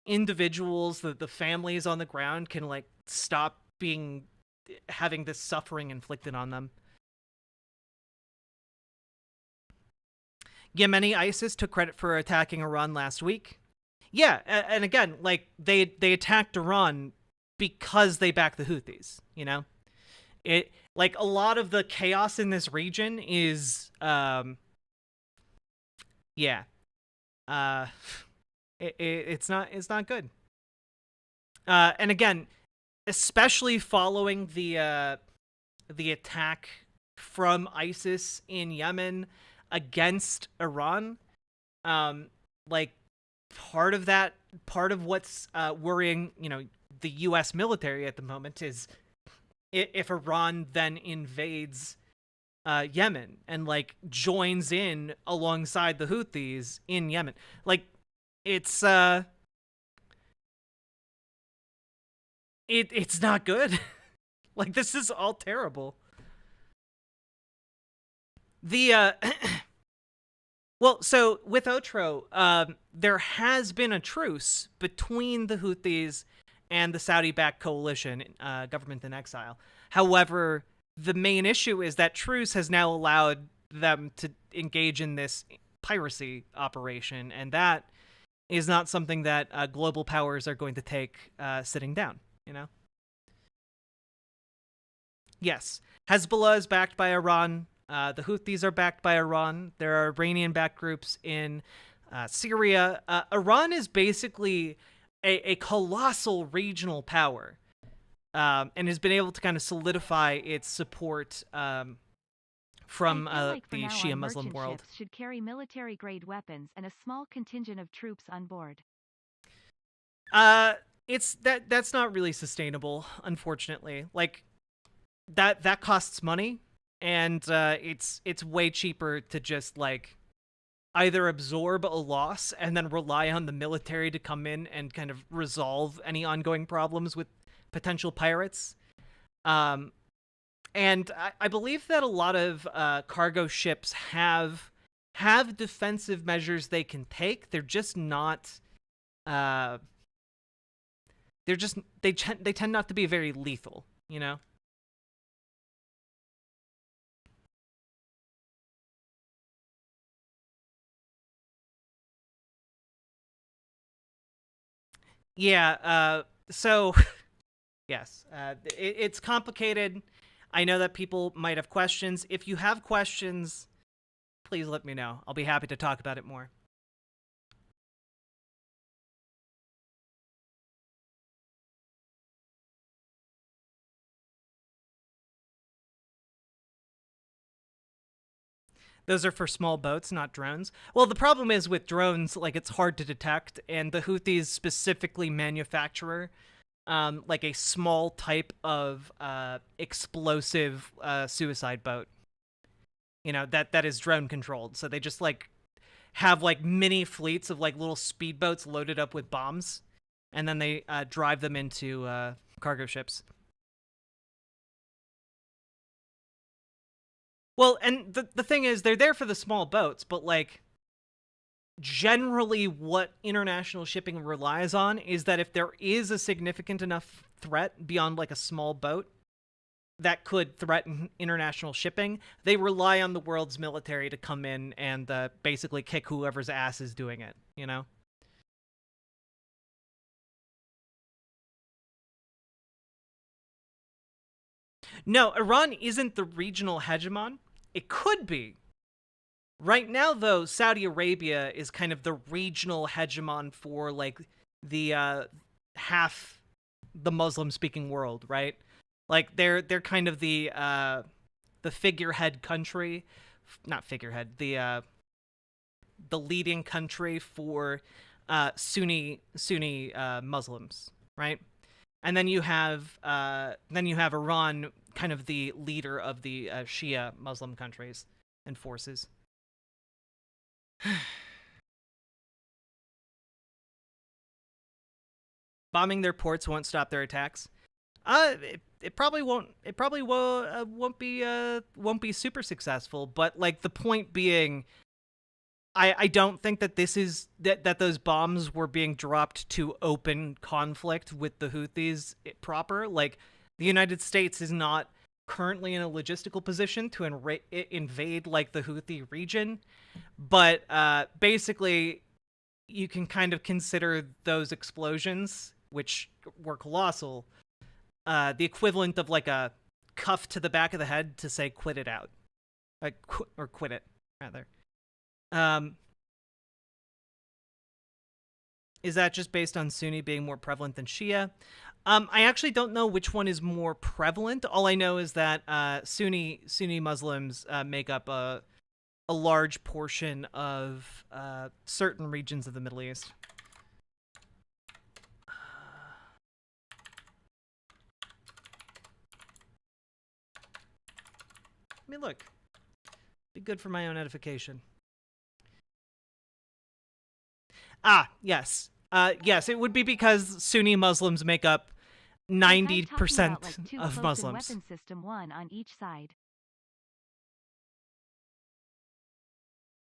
individuals, the families on the ground can like stop having this suffering inflicted on them. Yemeni ISIS took credit for attacking Iran last week. Yeah, and again, like they attacked Iran because they back the Houthis, you know? It like a lot of the chaos in this region is yeah. Uh It's not good. And again, especially following the attack from ISIS in Yemen against Iran, like part of what's worrying, the U.S. military at the moment is if Iran then invades Yemen and like joins in alongside the Houthis in Yemen. Like it's it's not good. Like this is all terrible. The well, so with Otro, there has been a truce between the Houthis and the Saudi-backed coalition, government in exile. However, the main issue is that truce has now allowed them to engage in this piracy operation, and that is not something that global powers are going to take sitting down, Yes, Hezbollah is backed by Iran. The Houthis are backed by Iran. There are Iranian-backed groups in Syria. Iran is basically a colossal regional power. And has been able to kind of solidify its support from the Shia Muslim world. Ships should carry military-grade weapons and a small contingent of troops on board. That's not really sustainable, unfortunately. Like that costs money, and it's way cheaper to just like either absorb a loss and then rely on the military to come in and kind of resolve any ongoing problems with potential pirates. And I believe that a lot of cargo ships have defensive measures they can take. They're just not they tend not to be very lethal, Yeah, so yes, it's complicated. I know that people might have questions. If you have questions, please let me know. I'll be happy to talk about it more. Those are for small boats, not drones. Well, the problem is with drones, like it's hard to detect, and the Houthis specifically manufacture like a small type of explosive suicide boat. That is drone controlled. So they just like have like mini fleets of like little speedboats loaded up with bombs, and then they drive them into cargo ships. Well, and the thing is, they're there for the small boats, but like generally what international shipping relies on is that if there is a significant enough threat beyond like a small boat that could threaten international shipping, they rely on the world's military to come in and basically kick whoever's ass is doing it, No, Iran isn't the regional hegemon. It could be. Right now, though, Saudi Arabia is kind of the regional hegemon for like the half the Muslim-speaking world, right? Like they're kind of the figurehead country, not figurehead, the leading country for Sunni Muslims, right? And then you have Iran, kind of the leader of the Shia Muslim countries and forces. Bombing their ports won't stop their attacks. It probably won't. It probably won't be super successful. But like the point being, I don't think that this is that those bombs were being dropped to open conflict with the Houthis proper. Like the United States is not currently in a logistical position to invade like the Houthi region, but basically you can kind of consider those explosions, which were colossal, the equivalent of like a cuff to the back of the head to say quit it out, or quit it rather. Is that just based on Sunni being more prevalent than Shia? I actually don't know which one is more prevalent. All I know is that Sunni Muslims make up a large portion of certain regions of the Middle East. I mean, look, be good for my own edification. Yes. Yes, it would be because Sunni Muslims make up 90% of Muslims. Weapon system, one on each side.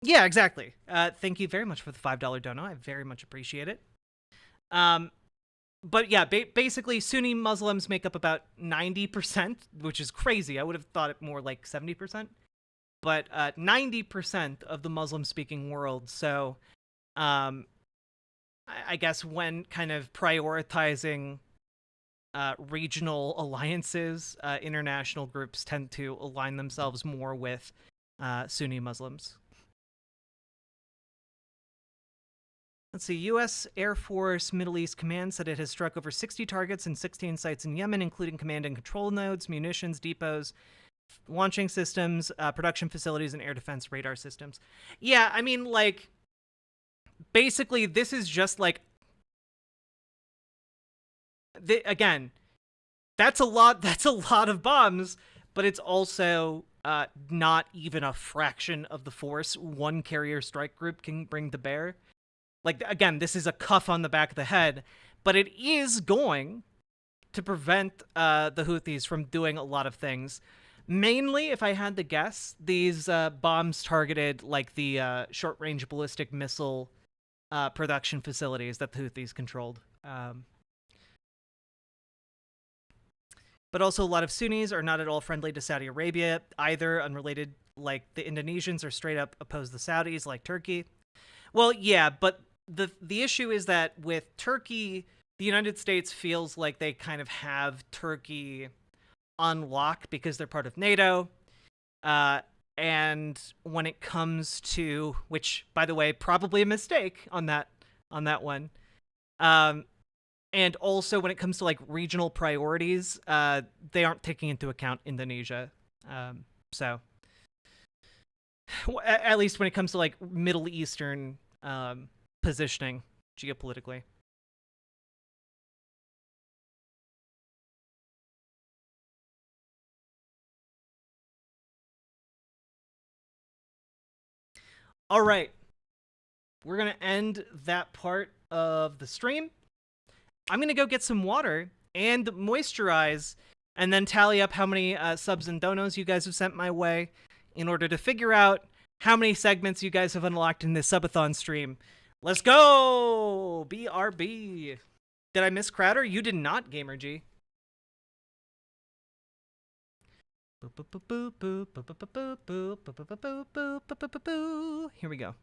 Yeah, exactly. Thank you very much for the $5 dono. I very much appreciate it. But yeah, basically, Sunni Muslims make up about 90%, which is crazy. I would have thought it more like 70%. But 90% of the Muslim-speaking world. So, I guess when kind of prioritizing regional alliances, international groups tend to align themselves more with Sunni Muslims. Let's see, U.S. Air Force Middle East Command said it has struck over 60 targets and 16 sites in Yemen, including command and control nodes, munitions depots, launching systems, production facilities, and air defense radar systems. Yeah, I mean, like, basically, this is just like, again, that's a lot of bombs, but it's also not even a fraction of the force one carrier strike group can bring to bear. Like, again, this is a cuff on the back of the head, but it is going to prevent the Houthis from doing a lot of things. Mainly, if I had to guess, these bombs targeted like the short-range ballistic missile production facilities that the Houthis controlled. But also, a lot of Sunnis are not at all friendly to Saudi Arabia, either unrelated, like the Indonesians are straight up opposed to the Saudis, like Turkey. Well, yeah, but the issue is that with Turkey, the United States feels like they kind of have Turkey on lock because they're part of NATO. And when it comes to, which, by the way, probably a mistake on that one. And also when it comes to like regional priorities, they aren't taking into account Indonesia. So at least when it comes to like Middle Eastern positioning geopolitically. All right. We're going to end that part of the stream. I'm going to go get some water and moisturize and then tally up how many subs and donos you guys have sent my way in order to figure out how many segments you guys have unlocked in this subathon stream. Let's go! BRB. Did I miss Crowder? You did not, GamerG. Here we go.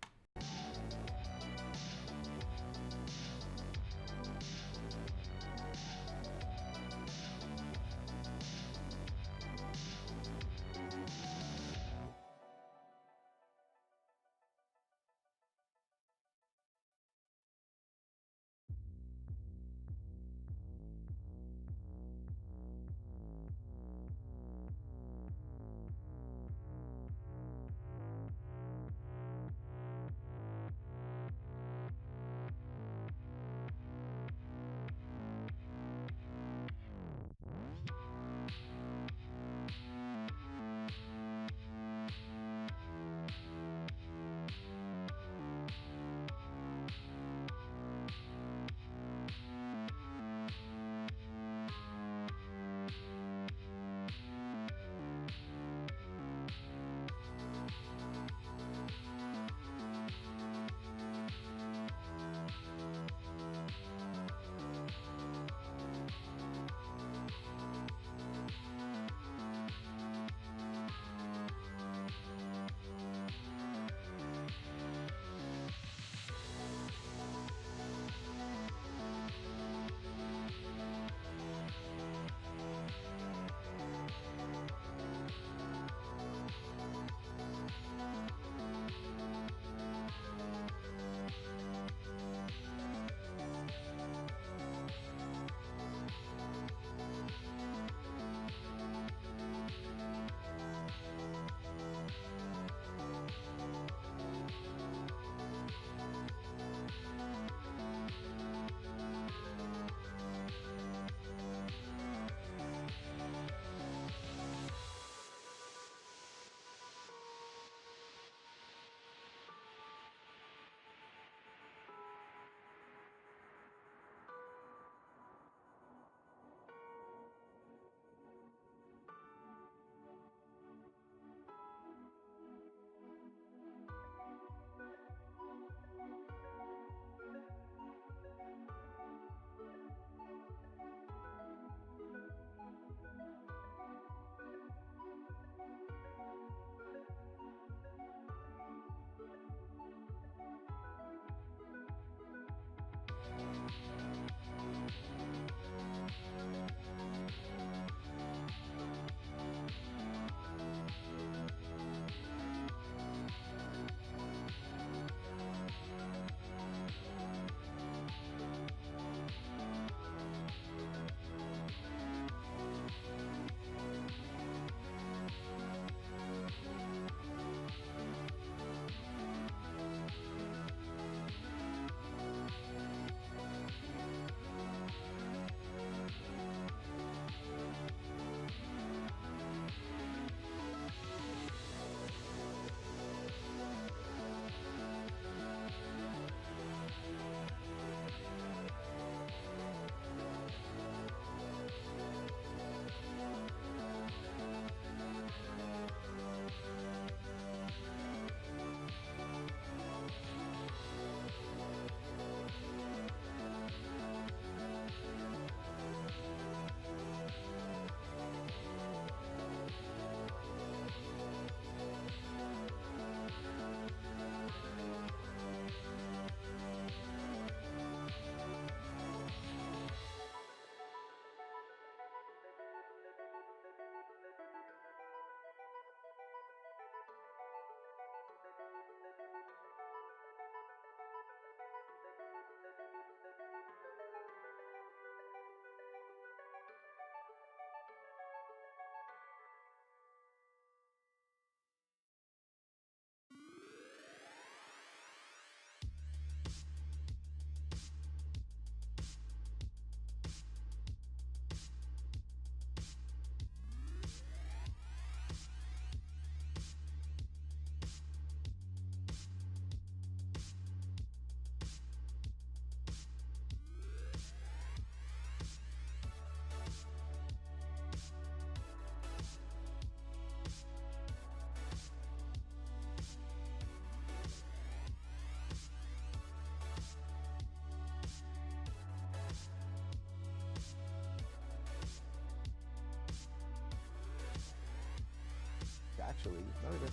we go.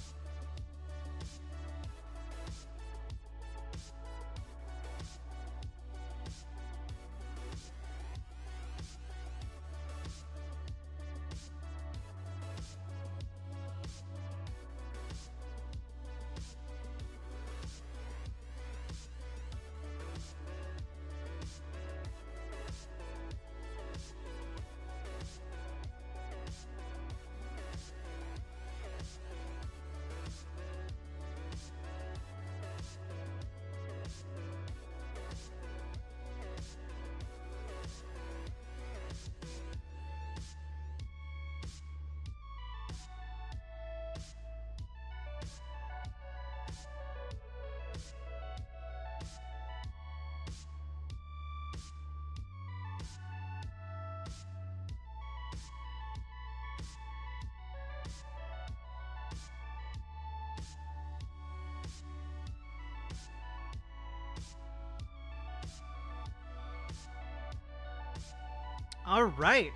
All right.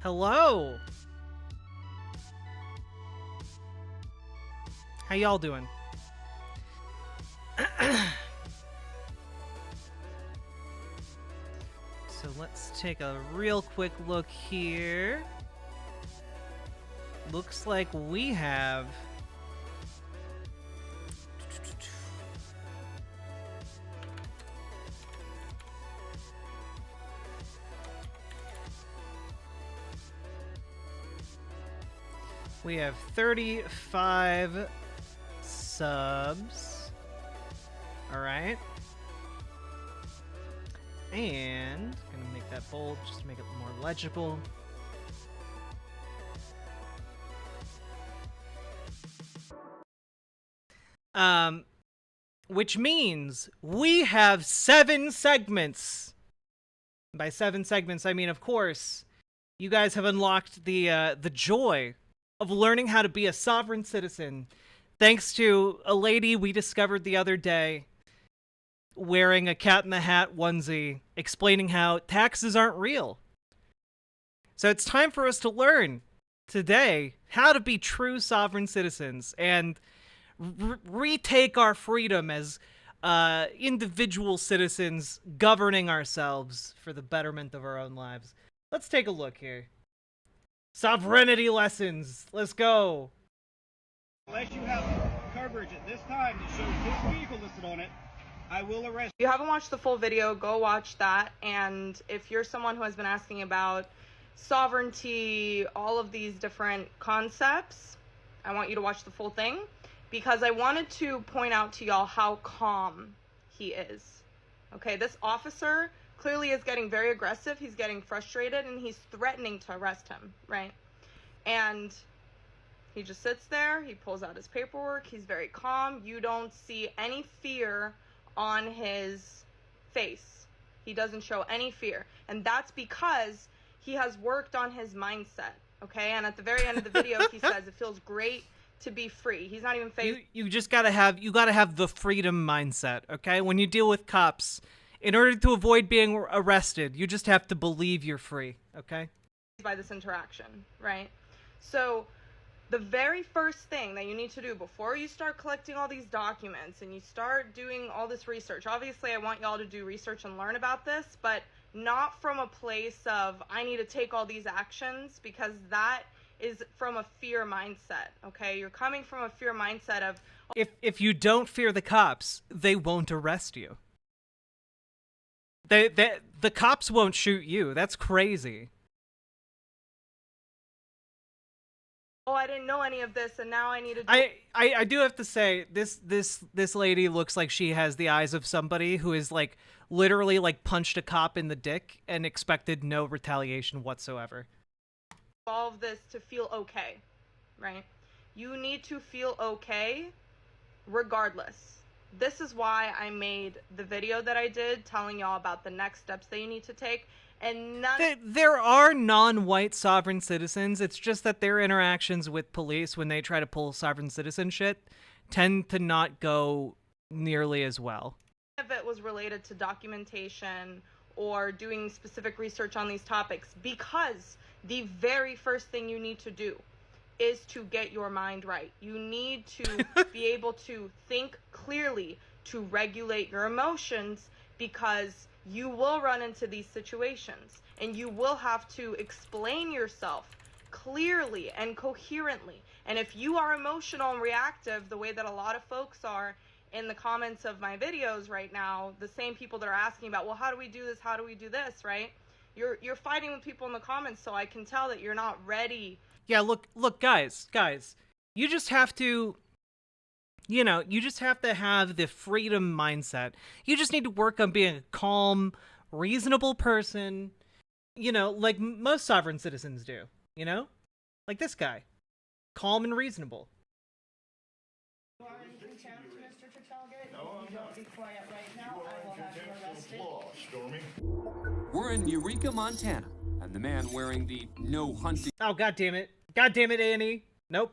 Hello. How y'all doing? So let's take a real quick look here. Looks like we have We have 35 subs. All right. And gonna make that bold just to make it more legible. Which means we have 7 segments. By 7 segments, I mean, of course, you guys have unlocked the joy of learning how to be a sovereign citizen, thanks to a lady we discovered the other day wearing a Cat in the Hat onesie, explaining how taxes aren't real. So it's time for us to learn today how to be true sovereign citizens and retake our freedom as individual citizens governing ourselves for the betterment of our own lives. Let's take a look here. Sovereignty lessons. Let's go. Unless you have coverage at this time that shows this vehicle listed on it, I will arrest you. If you haven't watched the full video, go watch that. And if you're someone who has been asking about sovereignty, all of these different concepts, I want you to watch the full thing, because I wanted to point out to y'all how calm he is. Okay, this officer clearly is getting very aggressive. He's getting frustrated and he's threatening to arrest him, right? And he just sits there. He pulls out his paperwork. He's very calm. You don't see any fear on his face. He doesn't show any fear. And that's because he has worked on his mindset, okay? And at the very end of the video, he says it feels great to be free. He's not even you just gotta have the freedom mindset, okay? When you deal with cops, in order to avoid being arrested, you just have to believe you're free, okay? By this interaction, right? So the very first thing that you need to do before you start collecting all these documents and you start doing all this research, obviously I want y'all to do research and learn about this, but not from a place of, I need to take all these actions, because that is from a fear mindset, okay? You're coming from a fear mindset of... If you don't fear the cops, they won't arrest you. The cops won't shoot you. That's crazy. Oh, I didn't know any of this, and now I need to... I do have to say, this lady looks like she has the eyes of somebody who is, like, literally, like, punched a cop in the dick and expected no retaliation whatsoever. All of this to feel okay, right? You need to feel okay regardless. This is why I made the video that I did telling y'all about the next steps that you need to take. And there are non-white sovereign citizens. It's just that their interactions with police when they try to pull sovereign citizen shit tend to not go nearly as well. None of it was related to documentation or doing specific research on these topics, because the very first thing you need to do is to get your mind right. You need to be able to think clearly, to regulate your emotions, because you will run into these situations and you will have to explain yourself clearly and coherently. And if you are emotional and reactive the way that a lot of folks are in the comments of my videos right now, the same people that are asking about, well, how do we do this? How do we do this? Right? You're fighting with people in the comments, so I can tell that you're not ready. Yeah, look, guys, you just have to, you just have to have the freedom mindset. You just need to work on being a calm, reasonable person, like most sovereign citizens do, like this guy, calm and reasonable. You are in contempt, Mr. Target. No, I'm not. Be quiet right now. I will have you arrested. Stormy. We're in Eureka, Montana, and the man wearing the no hunting. Oh, God damn it, Annie. Nope.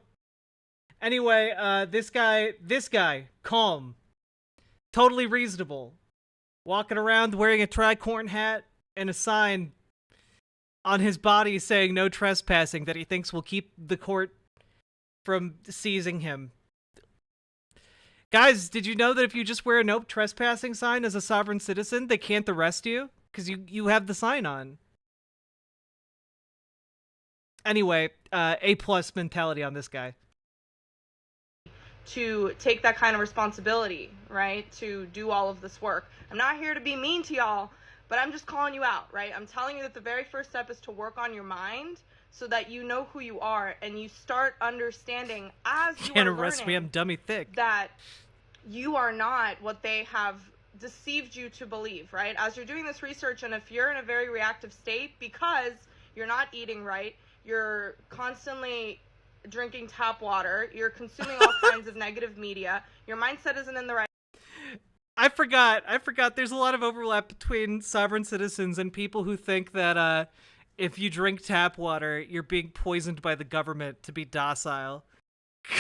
Anyway, this guy, calm, totally reasonable, walking around wearing a tricorn hat and a sign on his body saying no trespassing that he thinks will keep the court from seizing him. Guys, did you know that if you just wear a no trespassing sign as a sovereign citizen, they can't arrest you? Because you have the sign on. Anyway, A+ mentality on this guy. To take that kind of responsibility, right? To do all of this work. I'm not here to be mean to y'all, but I'm just calling you out, right? I'm telling you that the very first step is to work on your mind so that you know who you are and you start understanding as you Can't are arrest me, I'm dummy thick. that you are not what they have deceived you to believe, right? As you're doing this research, and if you're in a very reactive state because you're not eating right, you're constantly drinking tap water, you're consuming all kinds of negative media, your mindset isn't in the right. I forgot there's a lot of overlap between sovereign citizens and people who think that if you drink tap water, you're being poisoned by the government to be docile.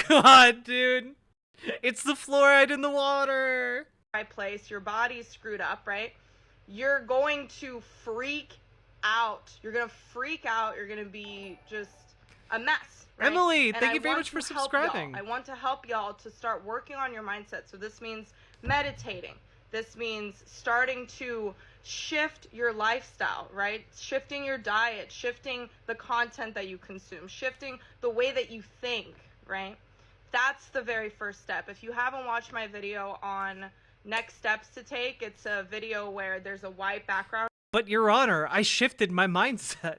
God, dude. It's the fluoride in the water. Right place, your body's screwed up, right? You're going to freak out. You're going to freak out. You're going to be just a mess. Right? Emily, and thank you very much for subscribing. I want to help y'all to start working on your mindset. So this means meditating. This means starting to shift your lifestyle, right? Shifting your diet, shifting the content that you consume, shifting the way that you think, right? That's the very first step. If you haven't watched my video on next steps to take, it's a video where there's a white background. But Your Honor, I shifted my mindset.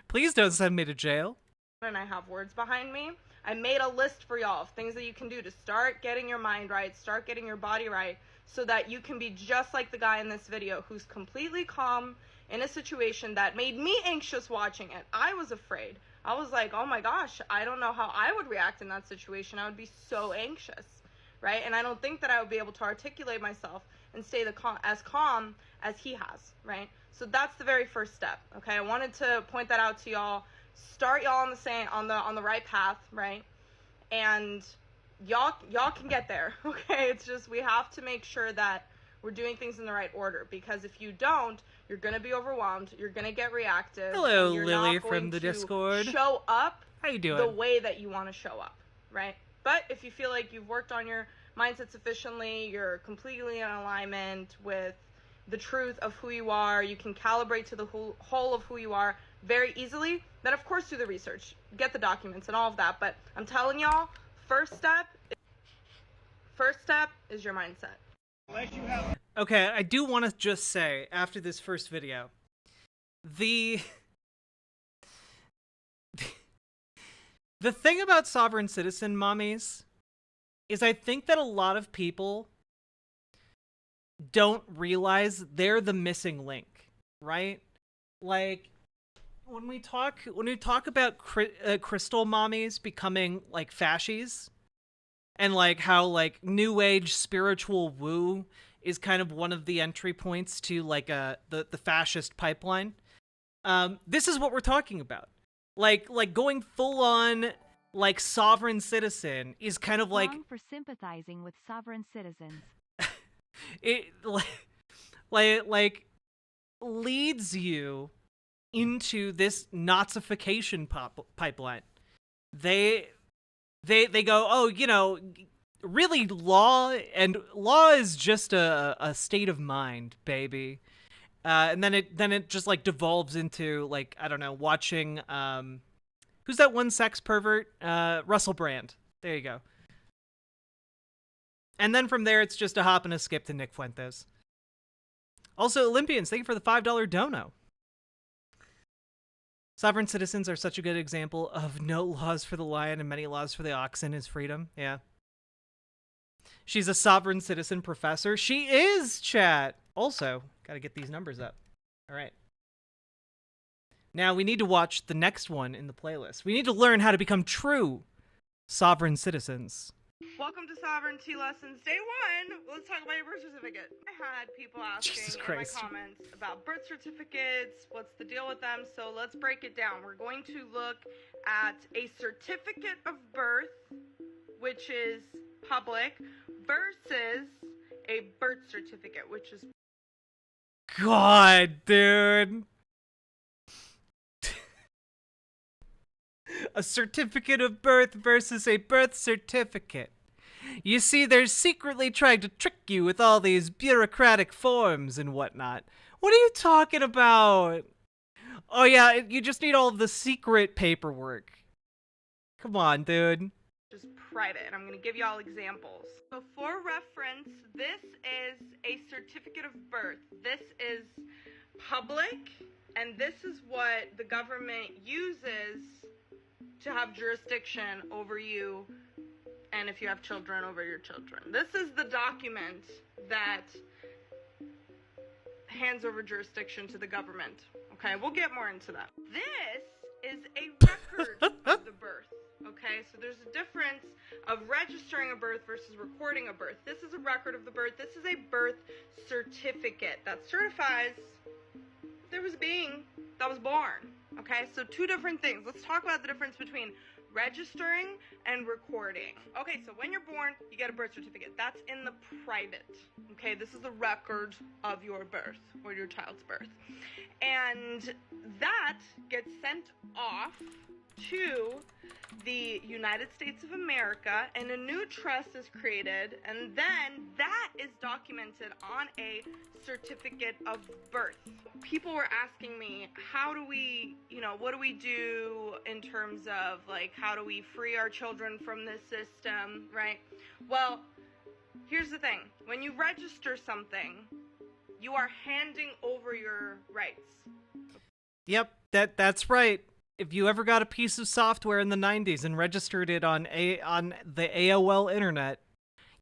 Please don't send me to jail. And I have words behind me. I made a list for y'all of things that you can do to start getting your mind right, start getting your body right, so that you can be just like the guy in this video who's completely calm in a situation that made me anxious watching it. I was afraid. I was like, oh my gosh, I don't know how I would react in that situation. I would be so anxious, right? And I don't think that I would be able to articulate myself and stay as calm as he has, right? So that's the very first step, okay? I wanted to point that out to y'all. Start y'all on the right path, right? And y'all can get there, okay? It's just we have to make sure that we're doing things in the right order, because if you don't, you're gonna be overwhelmed. You're gonna get reactive. Hello, you're Lily not going from the to Discord. Show up How you doing? the way that you want to show up, right? But if you feel like you've worked on your mindset sufficiently, you're completely in alignment with the truth of who you are, you can calibrate to the whole of who you are very easily, then of course do the research, get the documents and all of that. But I'm telling y'all, first step is your mindset. Okay, I do want to just say, after this first video, the thing about sovereign citizen mommies is I think that a lot of people don't realize they're the missing link, right? Like, when we talk about crystal mommies becoming like fascies, and like how like new age spiritual woo is kind of one of the entry points to like the fascist pipeline. This is what we're talking about. Like going full on like sovereign citizen is kind of like wrong for sympathizing with sovereign citizens. It like leads you into this Nazification pipeline they go, oh, you know, really law is just a state of mind, baby. And then it just like devolves into like, I don't know, watching who's that one sex pervert? Russell Brand. There you go. And then from there it's just a hop and a skip to Nick Fuentes. Also, Olympians, thank you for the $5 dono. Sovereign citizens are such a good example of no laws for the lion and many laws for the oxen is freedom. Yeah. She's a sovereign citizen professor. She is, chat. Also, gotta get these numbers up. All right. Now we need to watch the next one in the playlist. We need to learn how to become true sovereign citizens. Welcome to Sovereignty Lessons Day 1. Let's talk about your birth certificate. I had people asking in my comments about birth certificates, what's the deal with them, so let's break it down. We're going to look at a certificate of birth, which is public, versus a birth certificate, which is... God, dude. A certificate of birth versus a birth certificate. You see, they're secretly trying to trick you with all these bureaucratic forms and whatnot. What are you talking about? Oh yeah, you just need all of the secret paperwork. Come on, dude. Just private, and I'm going to give you all examples. So for reference, this is a certificate of birth. This is public, and this is what the government uses to have jurisdiction over you, and if you have children, over your children. This is the document that hands over jurisdiction to the government. Okay, we'll get more into that. This is a record of the birth. Okay, so there's a difference of registering a birth versus recording a birth. This is a record of the birth. This is a birth certificate that certifies there was a being that was born. Okay, so two different things. Let's talk about the difference between registering and recording. Okay, so when you're born, you get a birth certificate. That's in the private. Okay, this is the record of your birth or your child's birth. And that gets sent off to the United States of America, and a new trust is created, and then that is documented on a certificate of birth. People were asking me, how do we, what do we do in terms of, like, how do we free our children from this system, right? Well, here's the thing. When you register something, you are handing over your rights. Yep, that's right. If you ever got a piece of software in the 90s and registered it on the AOL internet,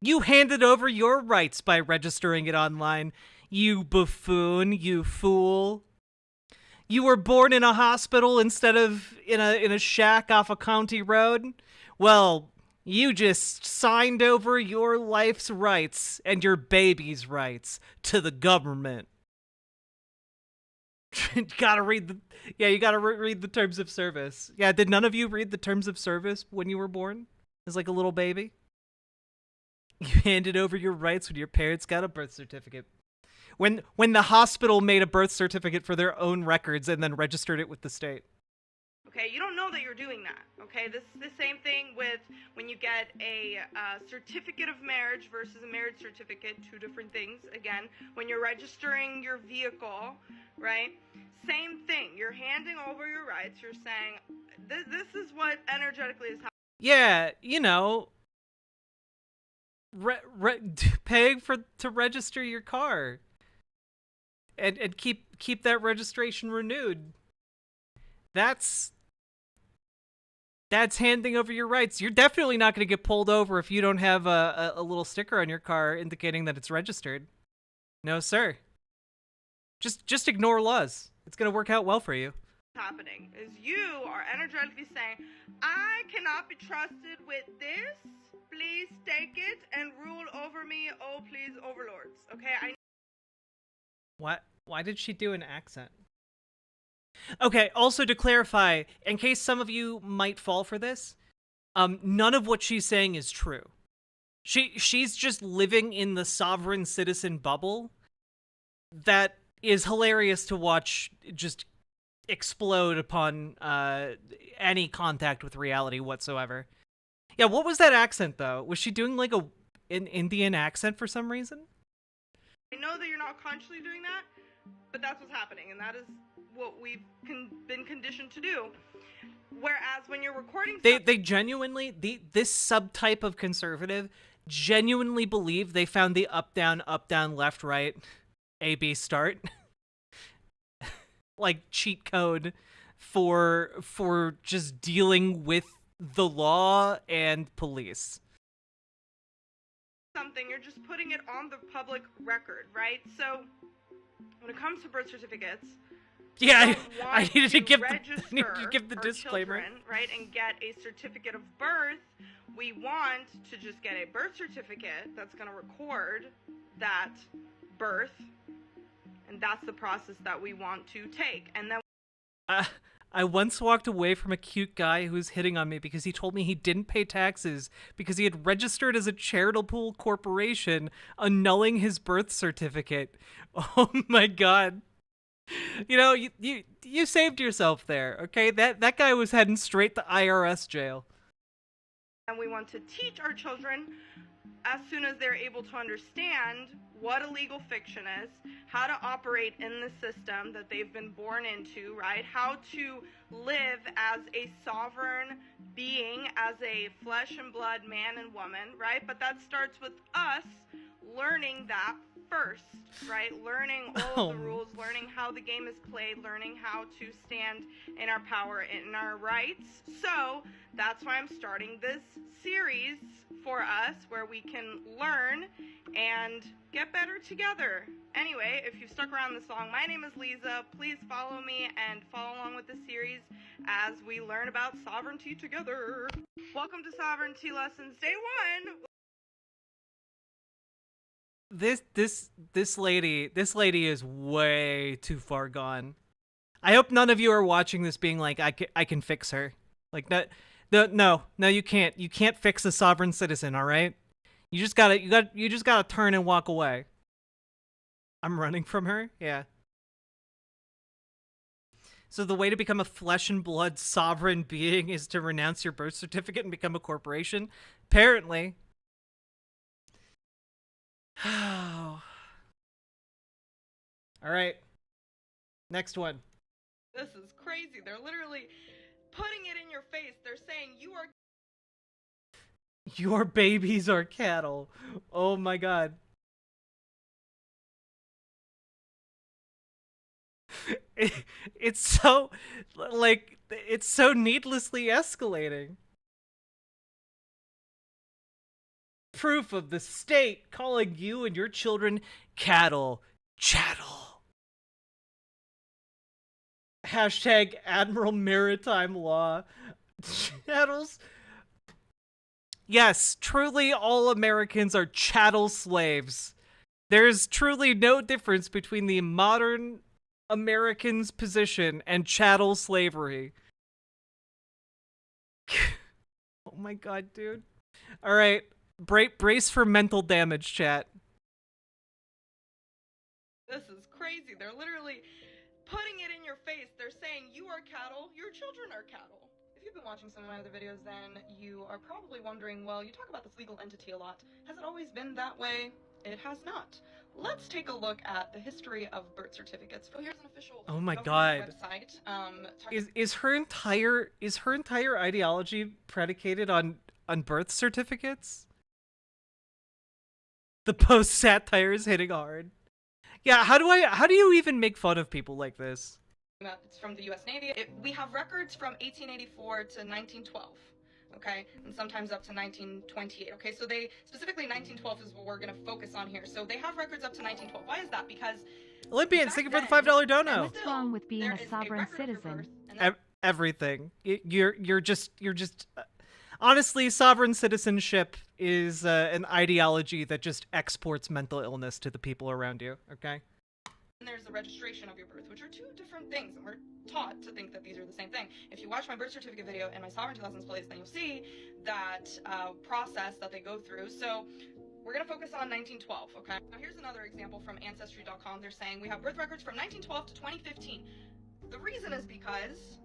you handed over your rights by registering it online. You buffoon, you fool. You were born in a hospital instead of in a shack off a county road? Well, you just signed over your life's rights and your baby's rights to the government. You gotta read the terms of service. Yeah, did none of you read the terms of service when you were born? As like a little baby? You handed over your rights when your parents got a birth certificate. When the hospital made a birth certificate for their own records and then registered it with the state. Okay, you don't know that you're doing that. Okay, this is the same thing with when you get a certificate of marriage versus a marriage certificate, two different things. Again, when you're registering your vehicle, right? Same thing. You're handing over your rights. You're saying, this is what energetically is happening. Yeah, paying to register your car, and keep that registration renewed. That's handing over your rights. You're definitely not going to get pulled over if you don't have a little sticker on your car indicating that it's registered. No, sir. Just ignore laws. It's going to work out well for you. Happening is you are energetically saying, I cannot be trusted with this. Please take it and rule over me. Oh, please, overlords. Okay, Why did she do an accent? Okay, also to clarify, in case some of you might fall for this, none of what she's saying is true. She's just living in the sovereign citizen bubble that is hilarious to watch just explode upon any contact with reality whatsoever. Yeah, what was that accent though? Was she doing like an Indian accent for some reason? I know that you're not consciously doing that, but that's what's happening, and that is what we've been conditioned to do. Whereas when you're recording, they genuinely, this subtype of conservative genuinely believe they found the up down left right A B start like cheat code for just dealing with the law and police. Something, you're just putting it on the public record, right? So when it comes to birth certificates, yeah, I needed to give the disclaimer, children, right, and get a certificate of birth. We want to just get a birth certificate that's going to record that birth, and that's the process that we want to take. And then I once walked away from a cute guy who was hitting on me because he told me he didn't pay taxes because he had registered as a charitable corporation, annulling his birth certificate. Oh my god. You know, you saved yourself there, okay? That guy was heading straight to IRS jail. And we want to teach our children as soon as they're able to understand what a legal fiction is, how to operate in the system that they've been born into, right? How to live as a sovereign being, as a flesh and blood man and woman, right? But that starts with us learning that first, right? Learning all of the rules, learning how the game is played, learning how to stand in our power and in our rights. So that's why I'm starting this series for us where we can learn and get better together. Anyway, if you've stuck around this long, my name is Lisa. Please follow me and follow along with this series as we learn about sovereignty together. Welcome to Sovereignty Lessons Day 1. This lady is way too far gone. I hope none of you are watching this being like, I can fix her. Like no, you can't. You can't fix a sovereign citizen, all right? You just gotta turn and walk away. I'm running from her? Yeah. So the way to become a flesh and blood sovereign being is to renounce your birth certificate and become a corporation? Apparently. All right. Next one. This is crazy. They're literally putting it in your face. They're saying your babies are cattle. Oh my god. It's so needlessly escalating. Proof of the state calling you and your children cattle. Chattel. Hashtag Admiral Maritime Law. Chattels. Yes, truly all Americans are chattel slaves. There's truly no difference between the modern American's position and chattel slavery. Oh my god, dude. Alright. Brace for mental damage, chat. This is crazy. They're literally putting it in your face. They're saying you are cattle, your children are cattle. If you've been watching some of my other videos, then you are probably wondering, well, you talk about this legal entity a lot. Has it always been that way? It has not. Let's take a look at the history of birth certificates. So here's an official website. Is her entire ideology predicated on birth certificates? The post satire is hitting hard. Yeah, how do you even make fun of people like this? It's from the U.S. Navy. We have records from 1884 to 1912, okay? And sometimes up to 1928, okay? So specifically 1912 is what we're going to focus on here. So they have records up to 1912. Why is that? Because Olympians, thank you for the $5 dono. What's wrong with being a sovereign citizen? Everything. You're just honestly, sovereign citizenship is an ideology that just exports mental illness to the people around you, okay? And there's the registration of your birth, which are two different things, and we're taught to think that these are the same thing. If you watch my birth certificate video and my sovereignty lessons playlist, then you'll see that process that they go through. So we're going to focus on 1912, okay? Now here's another example from Ancestry.com. They're saying we have birth records from 1912 to 2015. The reason is because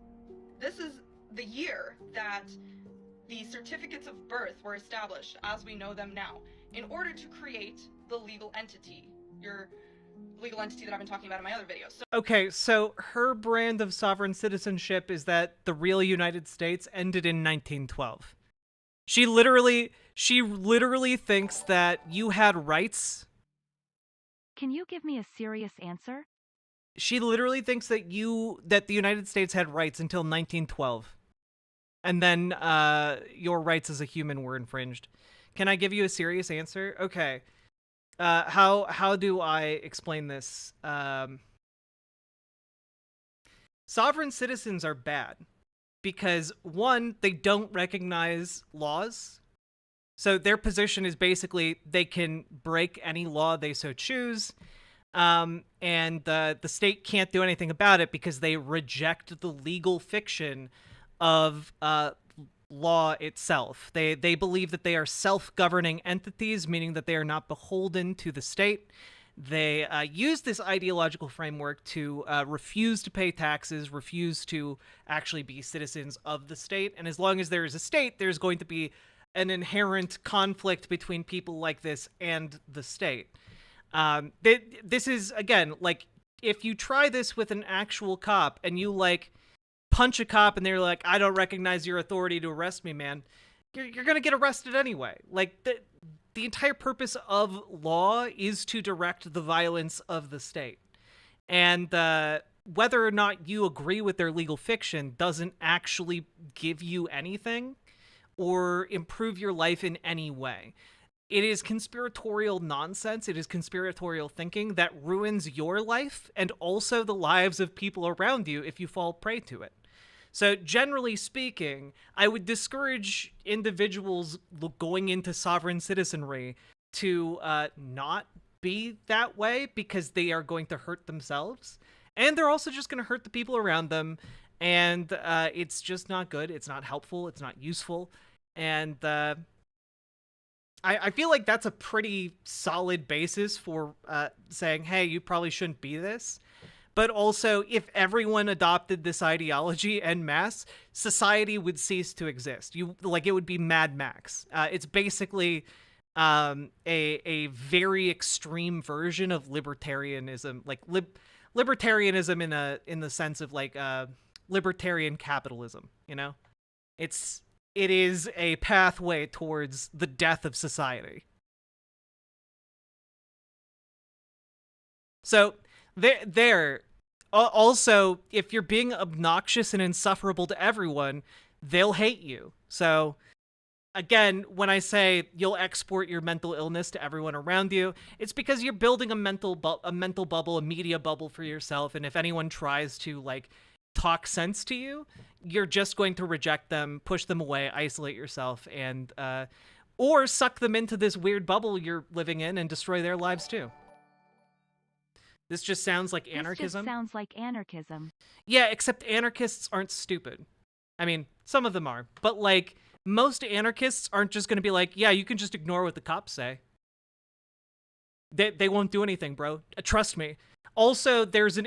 this is the year that the certificates of birth were established as we know them now, in order to create the legal entity, your legal entity that I've been talking about in my other videos. So okay, so her brand of sovereign citizenship is that the real United States ended in 1912. She literally thinks that you had rights. Can you give me a serious answer? She literally thinks that the United States had rights until 1912. And then your rights as a human were infringed. Can I give you a serious answer? Okay. How do I explain this? Sovereign citizens are bad because, one, they don't recognize laws. So their position is basically they can break any law they so choose. And the state can't do anything about it because they reject the legal fiction of law itself. They believe that they are self-governing entities, meaning that they are not beholden to the state. They use this ideological framework to refuse to pay taxes, refuse to actually be citizens of the state. And as long as there is a state, there's going to be an inherent conflict between people like this and the state. This is, again, like, if you try this with an actual cop and you, like, punch a cop and they're like, I don't recognize your authority to arrest me, man, you're gonna get arrested anyway. Like, the entire purpose of law is to direct the violence of the state. And whether or not you agree with their legal fiction doesn't actually give you anything or improve your life in any way. It is conspiratorial nonsense. It is conspiratorial thinking that ruins your life and also the lives of people around you if you fall prey to it. So generally speaking, I would discourage individuals going into sovereign citizenry to not be that way, because they are going to hurt themselves. And they're also just going to hurt the people around them. And it's just not good. It's not helpful. It's not useful. And I feel like that's a pretty solid basis for saying, hey, you probably shouldn't be this. But also, if everyone adopted this ideology en masse, society would cease to exist. It would be Mad Max. It's basically a very extreme version of libertarianism, like libertarianism in the sense of like libertarian capitalism. You know, it is a pathway towards the death of society. So there. Also, if you're being obnoxious and insufferable to everyone, they'll hate you. So, again, when I say you'll export your mental illness to everyone around you, it's because you're building a mental bubble, a media bubble for yourself. And if anyone tries to, like, talk sense to you, you're just going to reject them, push them away, isolate yourself, and or suck them into this weird bubble you're living in and destroy their lives too. This just sounds like anarchism. This just sounds like anarchism. Yeah, except anarchists aren't stupid. I mean, some of them are. But, like, most anarchists aren't just going to be like, yeah, you can just ignore what the cops say. They won't do anything, bro. Trust me. Also, there's an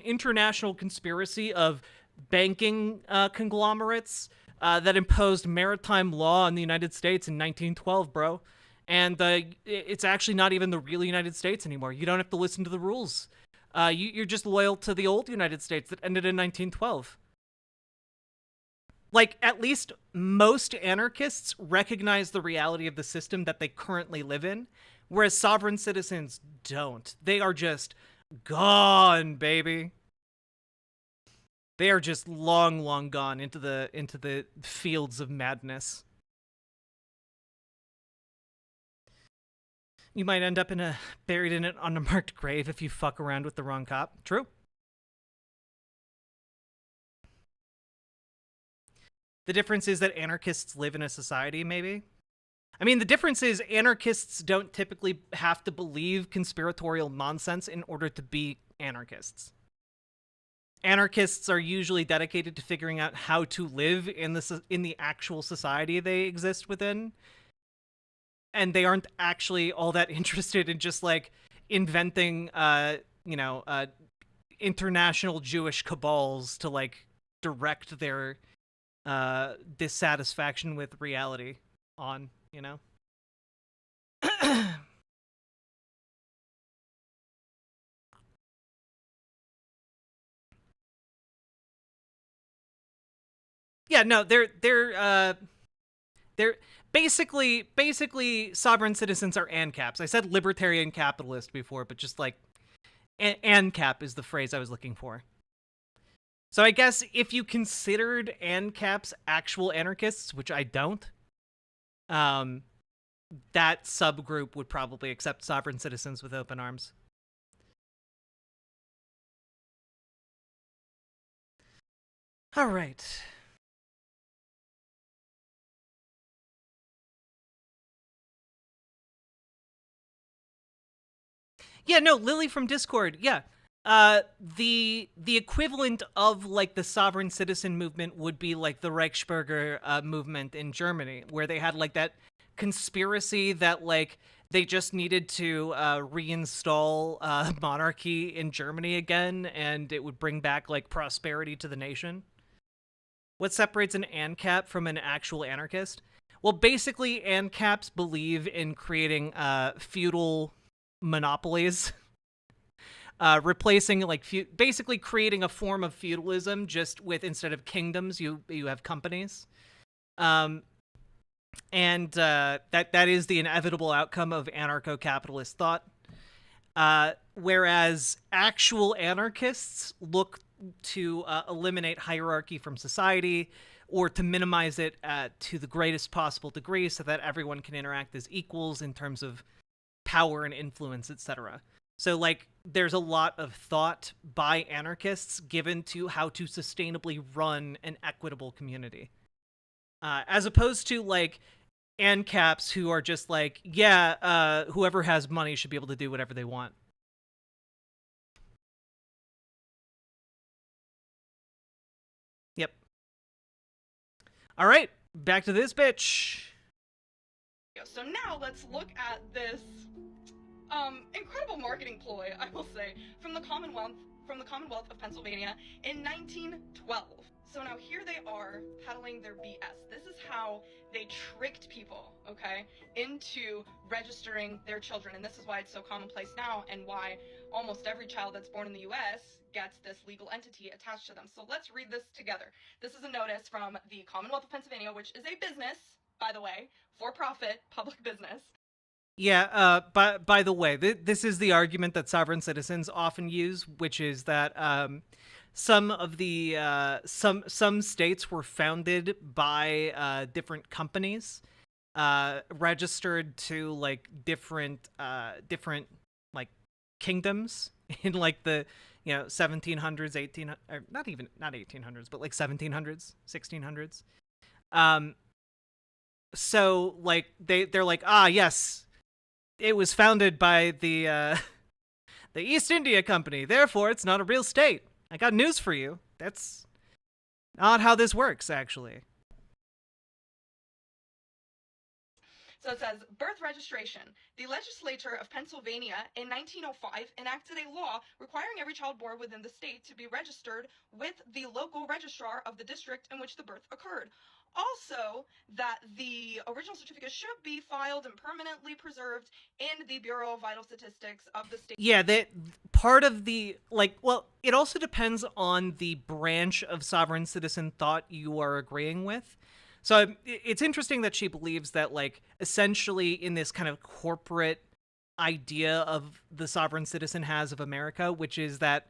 international conspiracy of banking conglomerates that imposed maritime law in the United States in 1912, bro. And it's actually not even the real United States anymore. You don't have to listen to the rules. You're just loyal to the old United States that ended in 1912. Like, at least most anarchists recognize the reality of the system that they currently live in, whereas sovereign citizens don't. They are just gone, baby. They are just long, long gone into the fields of madness. You might end up buried in an unmarked grave if you fuck around with the wrong cop. True. The difference is that anarchists live in a society, maybe? I mean, the difference is anarchists don't typically have to believe conspiratorial nonsense in order to be anarchists. Anarchists are usually dedicated to figuring out how to live in the actual society they exist within. And they aren't actually all that interested in just, like, inventing, international Jewish cabals to like direct their dissatisfaction with reality on, you know? Yeah, no, they're basically sovereign citizens are ANCAPs. I said libertarian capitalist before, but just like ANCAP is the phrase I was looking for. So I guess if you considered ANCAPs actual anarchists, which I don't, that subgroup would probably accept sovereign citizens with open arms. All right. Yeah, no, Lily from Discord. Yeah. The equivalent of like the sovereign citizen movement would be like the Reichsbürger movement in Germany, where they had like that conspiracy that like they just needed to reinstall monarchy in Germany again, and it would bring back like prosperity to the nation. What separates an ANCAP from an actual anarchist? Well, basically, ANCAPs believe in creating feudal monopolies. Replacing like basically creating a form of feudalism, just with instead of kingdoms, you have companies, and that is the inevitable outcome of anarcho-capitalist thought. Whereas actual anarchists look to eliminate hierarchy from society, or to minimize it to the greatest possible degree, so that everyone can interact as equals in terms of power and influence, etc. So, like, there's a lot of thought by anarchists given to how to sustainably run an equitable community. As opposed to, like, ANCAPs who are just like, yeah, whoever has money should be able to do whatever they want. Yep. All right, back to this bitch. So now let's look at this incredible marketing ploy, I will say, from the Commonwealth of Pennsylvania in 1912. So now here they are peddling their BS. This is how they tricked people, okay, into registering their children. And this is why it's so commonplace now, and why almost every child that's born in the US gets this legal entity attached to them. So let's read this together. This is a notice from the Commonwealth of Pennsylvania, which is a business, by the way, for-profit public business. Yeah, by the way, this is the argument that sovereign citizens often use, which is that some of the some states were founded by different companies, registered to like different like kingdoms in like the 1700s, 1800s, or not 1800s, but like 1700s, 1600s. So like they're like, yes, it was founded by the East India Company, therefore it's not a real state. I got news for you. That's not how this works, actually. So it says, birth registration. The legislature of Pennsylvania in 1905 enacted a law requiring every child born within the state to be registered with the local registrar of the district in which the birth occurred. Also, that the original certificate should be filed and permanently preserved in the Bureau of Vital Statistics of the state. Yeah, that part of the, well, it also depends on the branch of sovereign citizen thought you are agreeing with. So it's interesting that she believes that, like, essentially in this kind of corporate idea of the sovereign citizen has of America, which is that,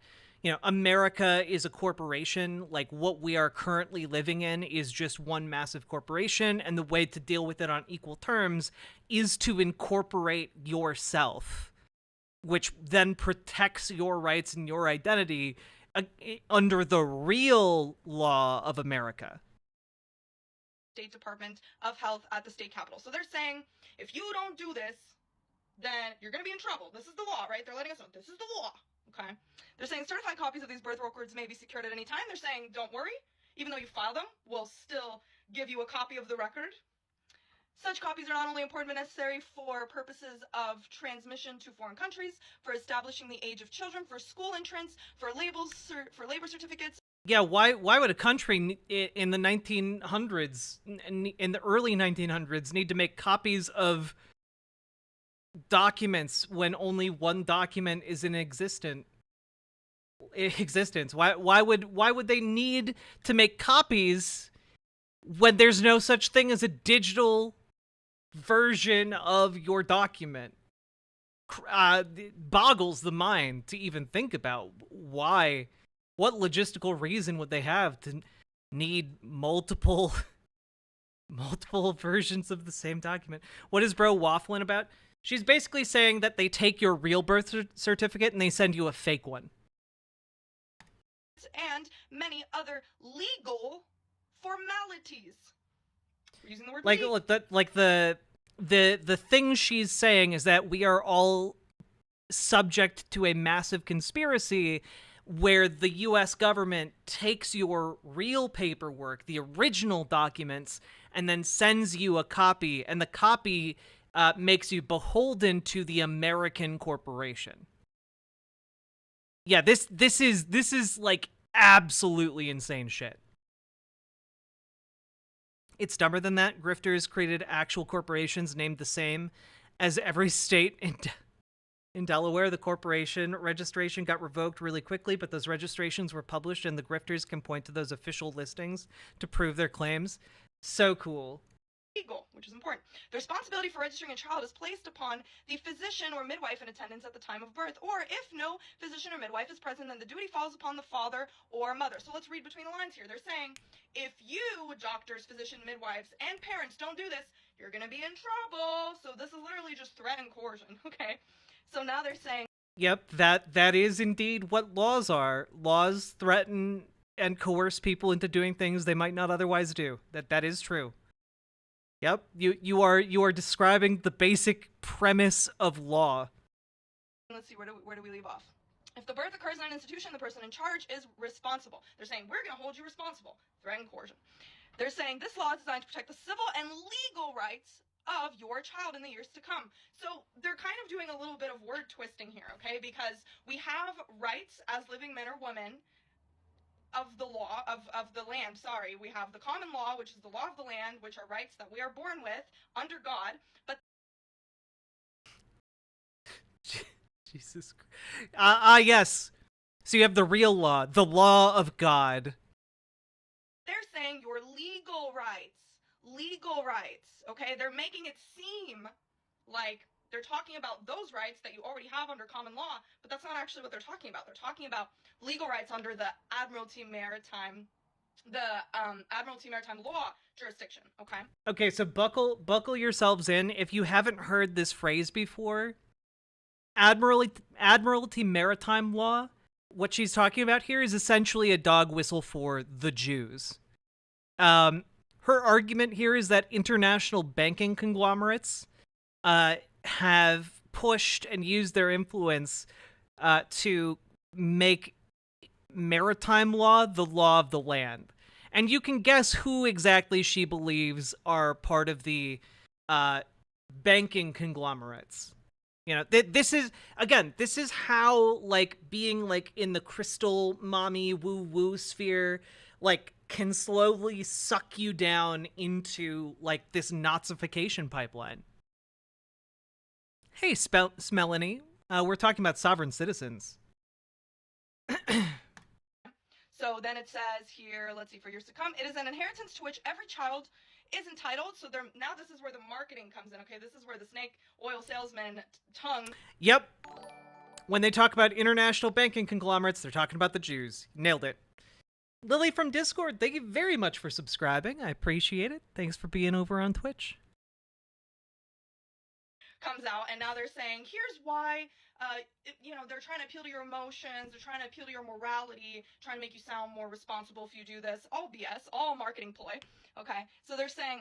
America is a corporation. Like, what we are currently living in is just one massive corporation, and the way to deal with it on equal terms is to incorporate yourself, which then protects your rights and your identity under the real law of America. State Department of Health at the state capitol. So they're saying, if you don't do this, then you're going to be in trouble. This is the law, right? They're letting us know this is the law, okay? They're saying certified copies of these birth records may be secured at any time. They're saying, don't worry. Even though you file them, we'll still give you a copy of the record. Such copies are not only important but necessary for purposes of transmission to foreign countries, for establishing the age of children, for school entrance, for labels, for labor certificates. Yeah, why would a country in the 1900s, in the early 1900s, need to make copies of documents when only one document is in existence? Why would they need to make copies when there's no such thing as a digital version of your document? It boggles the mind to even think about why. What logistical reason would they have to need multiple versions of the same document? What is bro waffling about? She's basically saying that they take your real birth certificate and they send you a fake one. And many other legal formalities. We're using the word the thing she's saying is that we are all subject to a massive conspiracy where the US government takes your real paperwork, the original documents, and then sends you a copy, and the copy makes you beholden to the American corporation. Yeah, this is like absolutely insane shit. It's dumber than that. Grifters created actual corporations named the same as every state in Delaware. The corporation registration got revoked really quickly, but those registrations were published and the grifters can point to those official listings to prove their claims. So cool. Legal, which is important. The responsibility for registering a child is placed upon the physician or midwife in attendance at the time of birth, or if no physician or midwife is present, then the duty falls upon the father or mother. So let's read between the lines here. They're saying, if you, doctors, physician, midwives, and parents don't do this, you're going to be in trouble. So this is literally just threat and coercion, okay? So now they're saying... Yep, that is indeed what laws are. Laws threaten and coerce people into doing things they might not otherwise do. That is true. Yep, you are describing the basic premise of law. Let's see, where do we leave off? If the birth occurs in an institution, the person in charge is responsible. They're saying, we're going to hold you responsible. Threat and coercion. They're saying this law is designed to protect the civil and legal rights of your child in the years to come. So they're kind of doing a little bit of word twisting here, okay? Because we have rights as living men or women of the law, of the land, sorry. We have the common law, which is the law of the land, which are rights that we are born with under God, but... Jesus Christ. Yes. So you have the real law, the law of God. They're saying your legal rights, okay? They're making it seem like they're talking about those rights that you already have under common law, but that's not actually what they're talking about. They're talking about legal rights under the Admiralty Maritime Law jurisdiction, okay? Okay, so buckle yourselves in. If you haven't heard this phrase before, Admiralty Maritime Law, what she's talking about here is essentially a dog whistle for the Jews. Her argument here is that international banking conglomerates have pushed and used their influence to make maritime law the law of the land. And you can guess who exactly she believes are part of the banking conglomerates. You know, this is how, like, being, like, in the crystal mommy woo-woo sphere, like, can slowly suck you down into, like, this Nazification pipeline. Hey, Smelanie, we're talking about sovereign citizens. So then it says here, let's see, for years to come, it is an inheritance to which every child is entitled. So now this is where the marketing comes in, okay? This is where the snake oil salesman tongue... Yep. When they talk about international banking conglomerates, they're talking about the Jews. Nailed it. Lily from Discord, thank you very much for subscribing. I appreciate it. Thanks for being over on Twitch. Comes out, and now they're saying, here's why, they're trying to appeal to your emotions, they're trying to appeal to your morality, trying to make you sound more responsible if you do this. All BS, all marketing ploy, okay? So they're saying...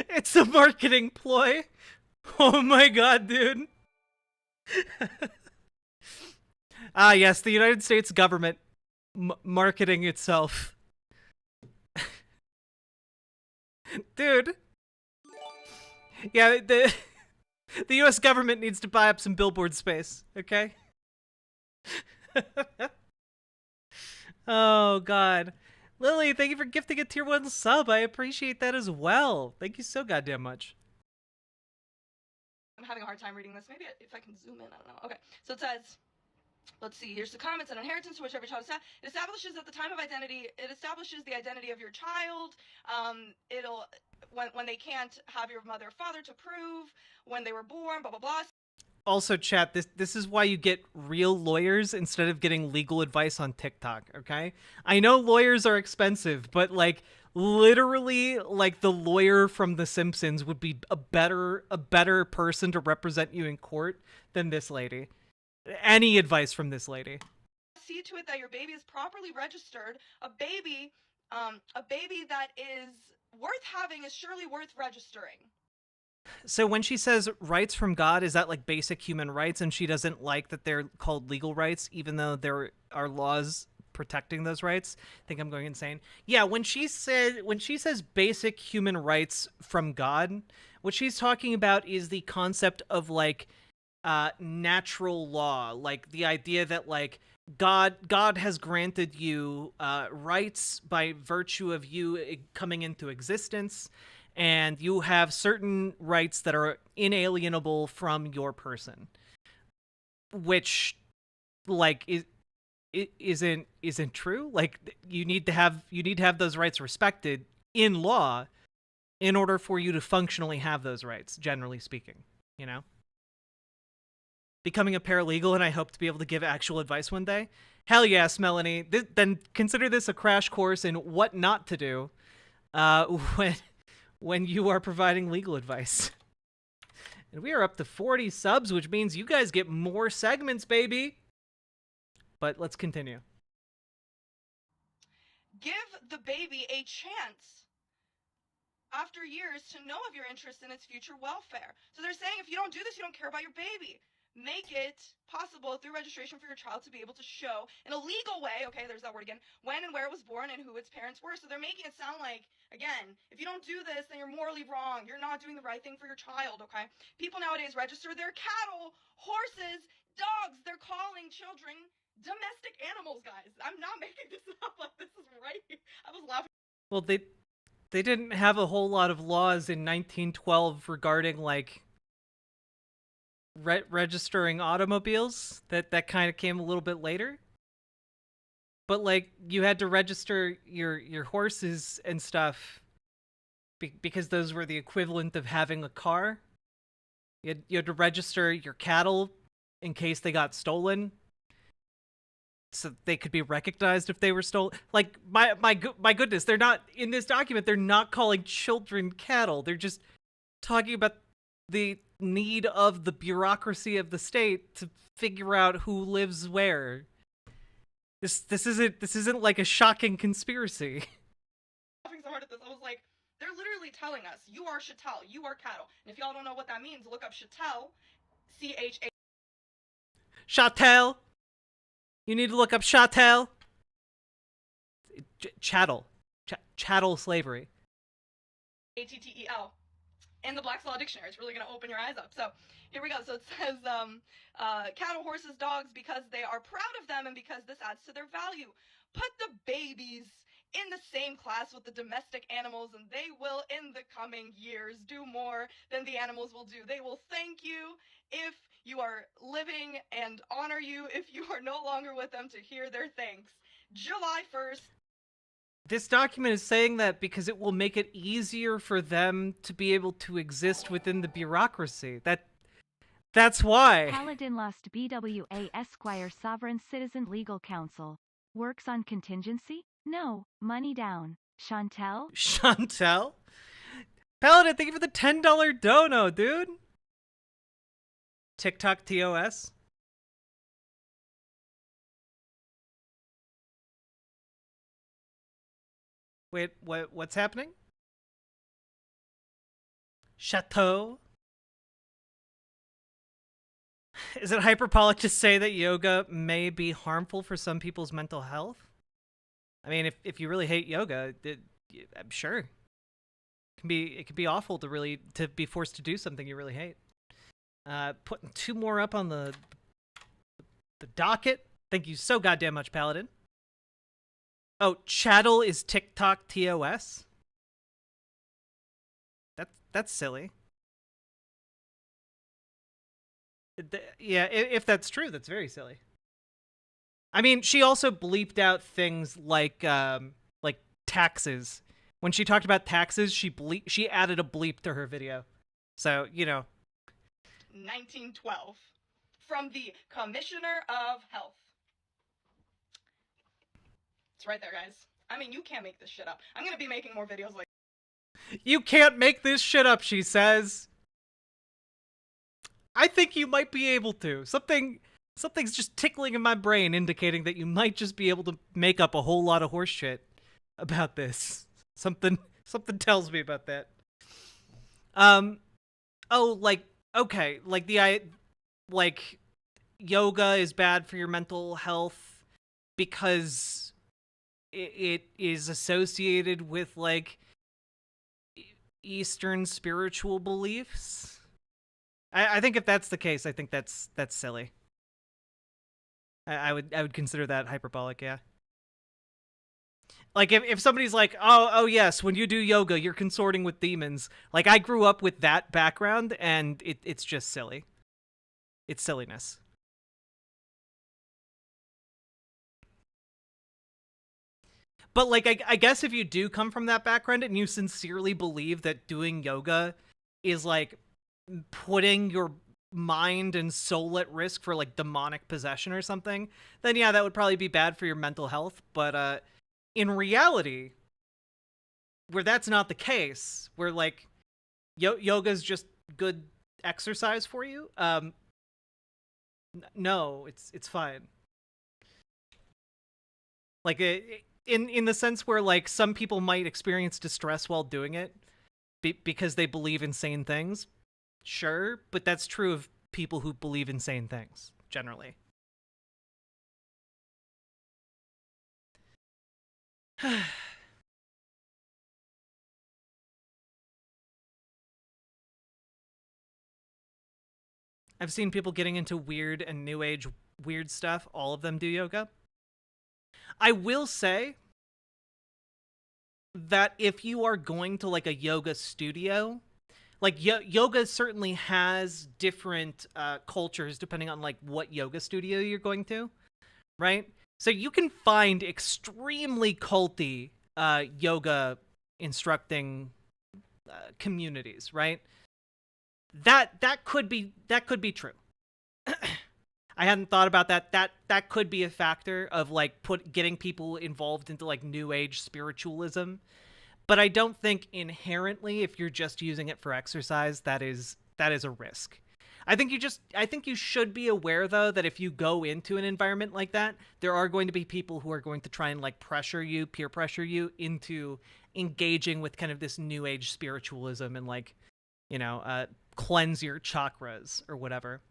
It's a marketing ploy? Oh my god, dude. Yes, the United States government marketing itself. Dude. Yeah, the U.S. government needs to buy up some billboard space, okay? Oh, God. Lily, thank you for gifting a tier 1 sub. I appreciate that as well. Thank you so goddamn much. I'm having a hard time reading this. Maybe if I can zoom in, I don't know. Okay, so it says, let's see, here's the comments. An inheritance to which every child is. It establishes at the time of identity, it establishes the identity of your child. It'll, when they can't have your mother or father to prove when they were born, blah, blah, blah. Also, chat, this is why you get real lawyers instead of getting legal advice on TikTok, okay? I know lawyers are expensive, but, like, literally, like, the lawyer from The Simpsons would be a better person to represent you in court than this lady. Any advice from this lady. See to it that your baby is properly registered. A baby that is worth having is surely worth registering. So when she says rights from God, is that like basic human rights, and she doesn't like that they're called legal rights, even though there are laws protecting those rights? I think I'm going insane. Yeah, when she says basic human rights from God, what she's talking about is the concept of like natural law, like the idea that like God has granted you rights by virtue of you coming into existence. And you have certain rights that are inalienable from your person, which, like, isn't true. Like, you need to have those rights respected in law in order for you to functionally have those rights. Generally speaking, you know. Becoming a paralegal, and I hope to be able to give actual advice one day. Hell yes, Melanie. Then consider this a crash course in what not to do when you are providing legal advice. And we are up to 40 subs, which means you guys get more segments, baby. But let's continue. Give the baby a chance after years to know of your interest in its future welfare. So they're saying if you don't do this, you don't care about your baby. Make it possible through registration for your child to be able to show in a legal way, okay, there's that word again, when and where it was born and who its parents were. So they're making it sound like, again, if you don't do this, then you're morally wrong. You're not doing the right thing for your child, okay? People nowadays register their cattle, horses, dogs. They're calling children domestic animals, guys. I'm not making this up. Like, this is right. I was laughing. Well, they didn't have a whole lot of laws in 1912 regarding, like, registering automobiles. That kind of came a little bit later, but like you had to register your horses and stuff because those were the equivalent of having a car. You had to register your cattle in case they got stolen, so they could be recognized if they were stolen. Like my goodness, they're not in this document. They're not calling children cattle. They're just talking about the need of the bureaucracy of the state to figure out who lives where. This isn't like a shocking conspiracy. Laughing so hard at this, I was like, they're literally telling us, you are chattel, you are cattle. And if y'all don't know what that means, look up chattel, C-H-A. Chattel. You need to look up chattel. Chattel. Chattel slavery. A-T-T-E-L. In the Black's Law Dictionary. It's really going to open your eyes up. So here we go. So it says cattle, horses, dogs, because they are proud of them and because this adds to their value. Put the babies in the same class with the domestic animals and they will in the coming years do more than the animals will do. They will thank you if you are living and honor you if you are no longer with them to hear their thanks. July 1st. This document is saying that because it will make it easier for them to be able to exist within the bureaucracy. That's why. Paladin lost BWA Esquire Sovereign Citizen Legal Counsel. Works on contingency? No. Money down. Chantel? Chantel? Paladin, thank you for the $10 dono, dude. TikTok TOS. Wait, what's happening? Chateau? Is it hyperbolic to say that yoga may be harmful for some people's mental health? I mean, if you really hate yoga, I'm sure. can be awful to be forced to do something you really hate. Putting 2 more up on the docket. Thank you so goddamn much, Paladin. Oh, chattel is TikTok TOS. That's silly. Yeah, if that's true, that's very silly. I mean, she also bleeped out things like taxes. When she talked about taxes, she added a bleep to her video. So, 1912 from the Commissioner of Health. It's right there, guys. I mean, you can't make this shit up. I'm gonna be making more videos like... You can't make this shit up, she says. I think you might be able to. Something's just tickling in my brain, indicating that you might just be able to make up a whole lot of horse shit about this. Something tells me about that. Okay, like yoga is bad for your mental health because it is associated with like Eastern spiritual beliefs. I think if that's the case, I think that's silly. I would consider that hyperbolic, yeah. Like if somebody's like, oh yes, when you do yoga, you're consorting with demons. Like I grew up with that background, and it's just silly. It's silliness. But like I guess if you do come from that background and you sincerely believe that doing yoga is like putting your mind and soul at risk for like demonic possession or something, then yeah, that would probably be bad for your mental health. But in reality, where that's not the case, where like yoga's just good exercise for you, no, it's fine. Like in the sense where like some people might experience distress while doing it because they believe insane things. Sure, but that's true of people who believe insane things, generally. I've seen people getting into weird and new age weird stuff. All of them do yoga. I will say that if you are going to like a yoga studio, like yoga certainly has different cultures depending on like what yoga studio you're going to, right? So you can find extremely culty yoga instructing communities, right? That could be true. I hadn't thought about that. That could be a factor of like getting people involved into like new age spiritualism. But I don't think inherently, if you're just using it for exercise, that is a risk. I think you should be aware though that if you go into an environment like that, there are going to be people who are going to try and like peer pressure you into engaging with kind of this new age spiritualism and like, cleanse your chakras or whatever.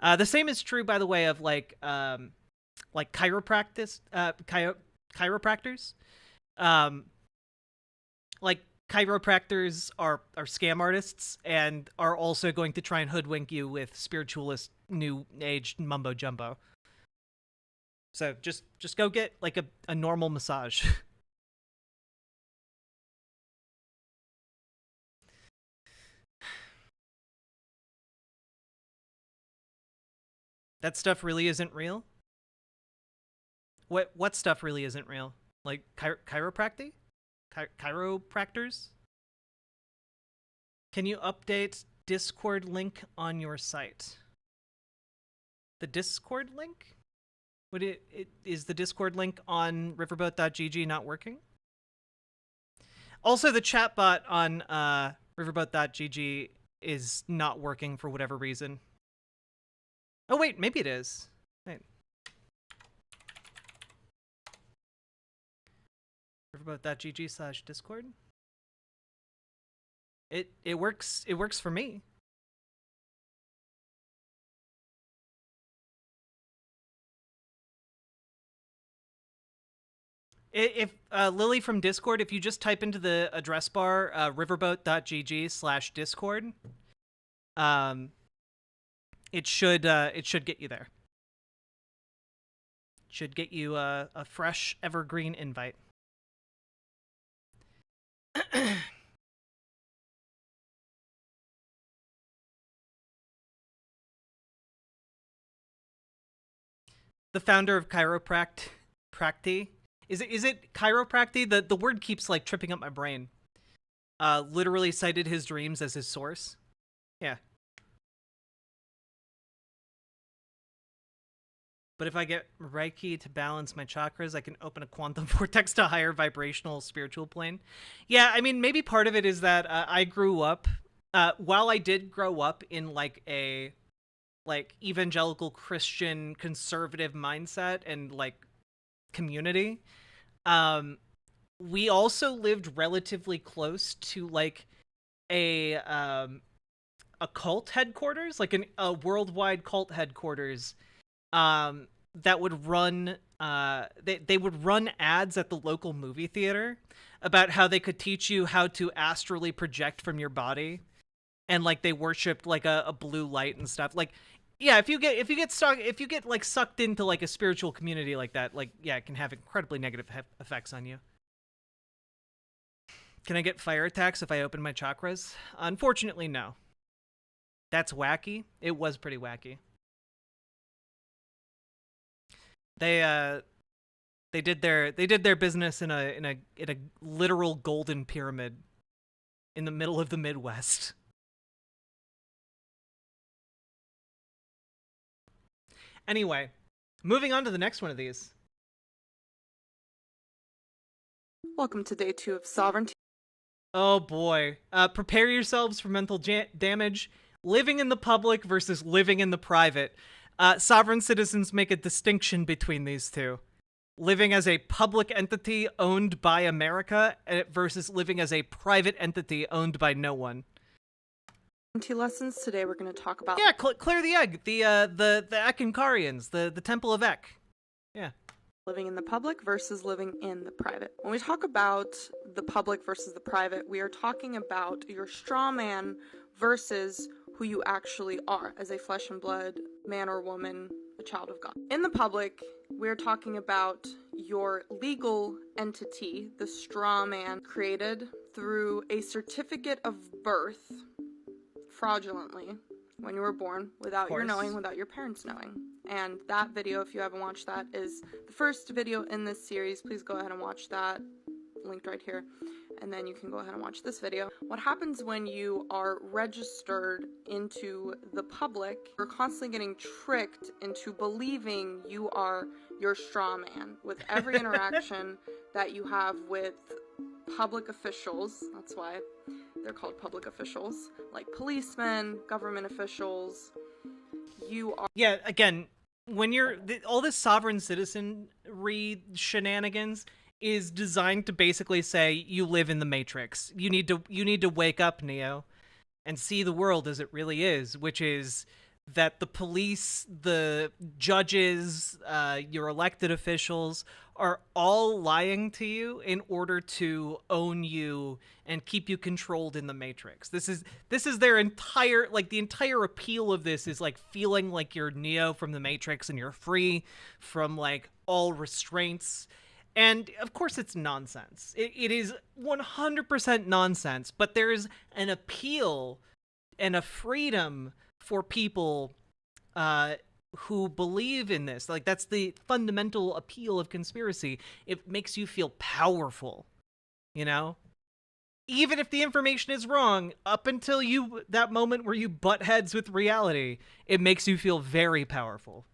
The same is true, by the way, of like chiropractors. Like chiropractors are scam artists and are also going to try and hoodwink you with spiritualist new age mumbo jumbo. So just go get like a normal massage. That stuff really isn't real? What stuff really isn't real? Like chiropractic? Chiropractors? Can you update Discord link on your site? The Discord link? Is the Discord link on riverboat.gg not working? Also, the chatbot on riverboat.gg is not working for whatever reason. Oh wait, maybe it is. Wait. riverboat.gg/discord. It works for me. If Lily from Discord, if you just type into the address bar riverboat.gg/discord, it should get you there. Should get you a fresh evergreen invite. The founder of Chiropractic. Is it chiropractic? The word keeps like tripping up my brain. Literally cited his dreams as his source. Yeah. But if I get Reiki to balance my chakras, I can open a quantum vortex to higher vibrational spiritual plane. Yeah, I mean, maybe part of it is that I grew up, while I did grow up in like a evangelical Christian conservative mindset and like community, we also lived relatively close to like a cult headquarters, like a worldwide cult headquarters, that would run they would run ads at the local movie theater about how they could teach you how to astrally project from your body, and like they worshipped like a blue light and stuff. Like, yeah, if you get like sucked into like a spiritual community like that, like, yeah, it can have incredibly negative effects on you. Can I get fire attacks if I open my chakras? Unfortunately, no. That's wacky. It was pretty wacky. They did their business in a literal golden pyramid in the middle of the Midwest. Anyway, moving on to the next one of these. Welcome to day 2 of Sovereignty. Oh boy. Prepare yourselves for mental damage. Living in the public versus living in the private. Sovereign citizens make a distinction between these two. Living as a public entity owned by America versus living as a private entity owned by no one. Lessons today we're going to talk about. Yeah, clear the egg. The Ekankarians, the Temple of Ek. Yeah. Living in the public versus living in the private. When we talk about the public versus the private, we are talking about your straw man versus who you actually are as a flesh and blood man or woman, a child of God. In the public, we're talking about your legal entity, the straw man, created through a certificate of birth fraudulently when you were born, without your knowing, without your parents knowing. And that video, if you haven't watched that, is the first video in this series. Please go ahead and watch that, linked right here. And then you can go ahead and watch this video. What happens when you are registered into the public, you're constantly getting tricked into believing you are your straw man with every interaction that you have with public officials. That's why they're called public officials, like policemen, government officials. You are... Yeah, again, when you're... all this sovereign citizenry shenanigans is designed to basically say you live in the Matrix. You need to wake up, Neo, and see the world as it really is, which is that the police, the judges, your elected officials are all lying to you in order to own you and keep you controlled in the Matrix. This is their entire, like, the entire appeal of this is like feeling like you're Neo from the Matrix and you're free from like all restraints. And of course it's nonsense. It is 100% nonsense, but there's an appeal and a freedom for people who believe in this. Like, that's the fundamental appeal of conspiracy. It makes you feel powerful, you know? Even if the information is wrong, up until that moment where you butt heads with reality, it makes you feel very powerful.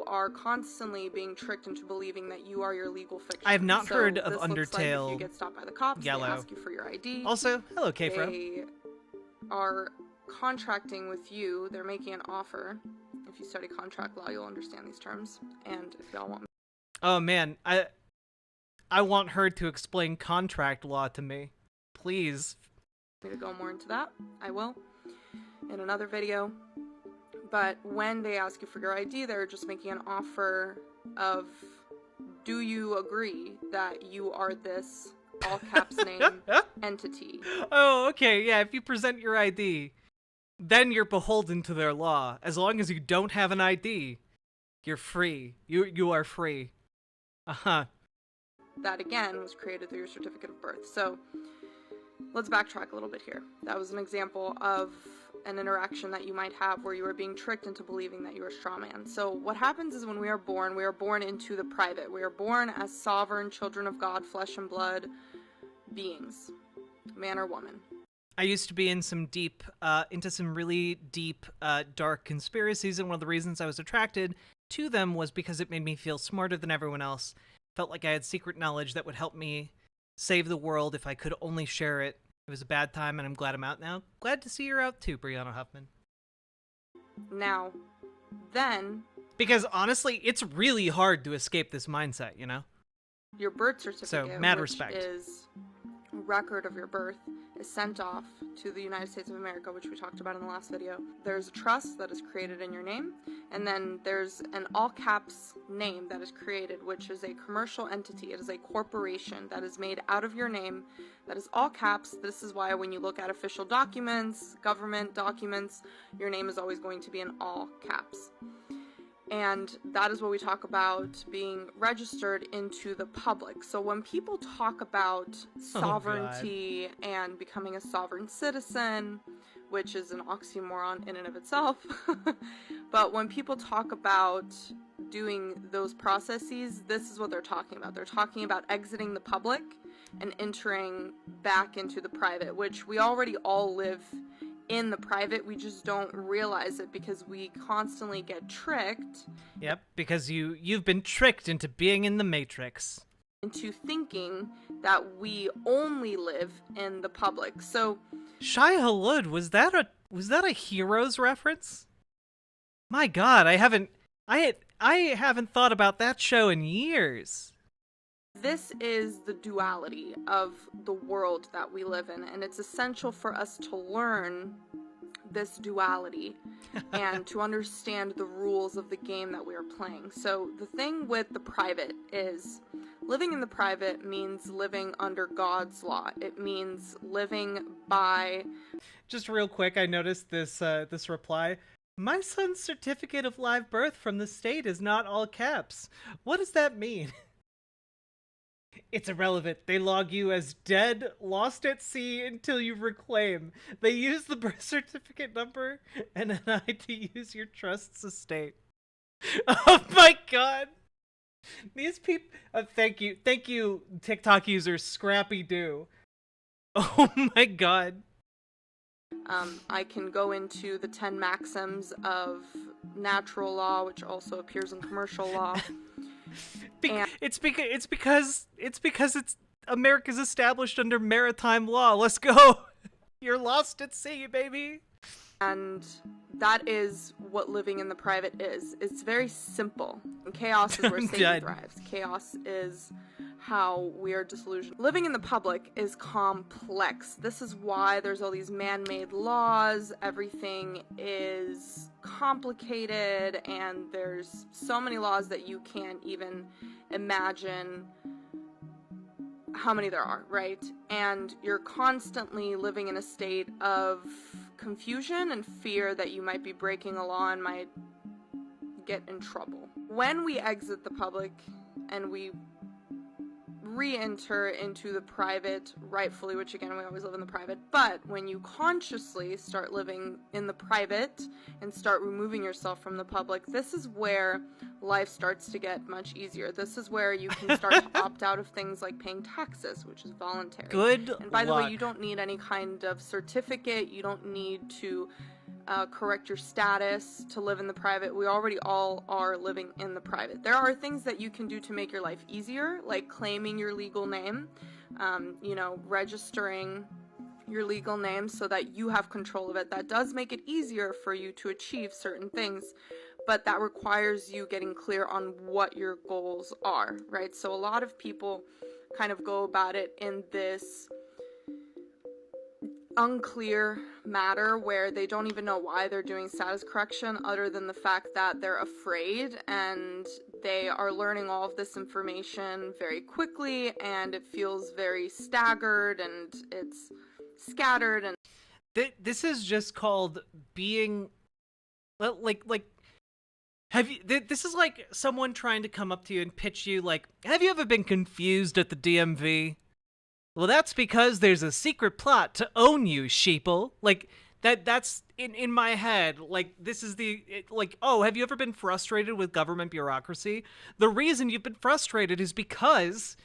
Are constantly being tricked into believing that you are your legal fiction. I have not heard of Undertale. Like if you get stopped by the cops, Yellow. They ask you for your ID. Also, hello, K-Fro. They are contracting with you. They're making an offer. If you study contract law, you'll understand these terms. And if y'all want me... Oh man, I want her to explain contract law to me. Please. Me to go more into that, I will. In another video. But when they ask you for your ID, they're just making an offer of, do you agree that you are this all caps name entity? Oh, okay, yeah, if you present your ID, then you're beholden to their law. As long as you don't have an ID, you're free. You are free. Uh-huh. That, again, was created through your certificate of birth. So, let's backtrack a little bit here. That was an example of an interaction that you might have where you are being tricked into believing that you are a straw man. So what happens is when we are born into the private. We are born as sovereign children of God, flesh and blood beings, man or woman. I used to be in into some really deep, dark conspiracies, and one of the reasons I was attracted to them was because it made me feel smarter than everyone else. Felt like I had secret knowledge that would help me save the world if I could only share it. It was a bad time, and I'm glad I'm out now. Glad to see you're out too, Brianna Huffman. Now, then... Because honestly, it's really hard to escape this mindset, you know? Your birth certificate, so, mad which respect. is a record of your birth, is sent off to the United States of America, which we talked about in the last video. There's a trust that is created in your name, and then there's an all-caps name that is created, which is a commercial entity. It is a corporation that is made out of your name, that is all caps. This is why when you look at official documents, government documents, your name is always going to be in all caps. And that is what we talk about being registered into the public. So when people talk about sovereignty and becoming a sovereign citizen, which is an oxymoron in and of itself, but when people talk about doing those processes, this is what they're talking about. They're talking about exiting the public and entering back into the private, which we already all live in the private. We just don't realize it because we constantly get tricked. Yep, because you've been tricked into being in the Matrix. Into thinking that we only live in the public. So Shai Hulud, was that a Heroes reference? My God, I haven't thought about that show in years. This is the duality of the world that we live in, and it's essential for us to learn this duality and to understand the rules of the game that we are playing. So the thing with the private is living in the private means living under God's law. It means living by... Just real quick, I noticed this reply. My son's certificate of live birth from the state is not all caps. What does that mean? It's irrelevant. They log you as dead, lost at sea until you reclaim. They use the birth certificate number and an NI to use your trust's estate. Oh my God. These people... thank you, TikTok user Scrappy Doo. Oh my God. I can go into the 10 maxims of natural law, which also appears in commercial law. It's because it's America's established under maritime law. Let's go. You're lost at sea, baby. And that is what living in the private is. It's very simple. And chaos is where Satan thrives. Chaos is how we are disillusioned. Living in the public is complex. This is why there's all these man-made laws. Everything is complicated, and there's so many laws that you can't even imagine how many there are, right? And you're constantly living in a state of confusion and fear that you might be breaking a law and might get in trouble. When we exit the public and we re-enter into the private rightfully, which again, we always live in the private, but when you consciously start living in the private and start removing yourself from the public, this is where life starts to get much easier. This is where you can start to opt out of things like paying taxes, which is voluntary. Good And by the luck. way, you don't need any kind of certificate. You don't need to correct your status to live in the private. We already all are living in the private. There are things that you can do to make your life easier, like claiming your legal name, registering your legal name so that you have control of it. That does make it easier for you to achieve certain things, but that requires you getting clear on what your goals are, right? So a lot of people kind of go about it in this unclear matter where they don't even know why they're doing status correction other than the fact that they're afraid, and they are learning all of this information very quickly, and it feels very staggered and it's scattered. And this is just called being like have you this is like someone trying to come up to you and pitch you like, have you ever been confused at the DMV? Well, that's because there's a secret plot to own you, sheeple. Like, that's in my head. Like, this is oh, have you ever been frustrated with government bureaucracy? The reason you've been frustrated is because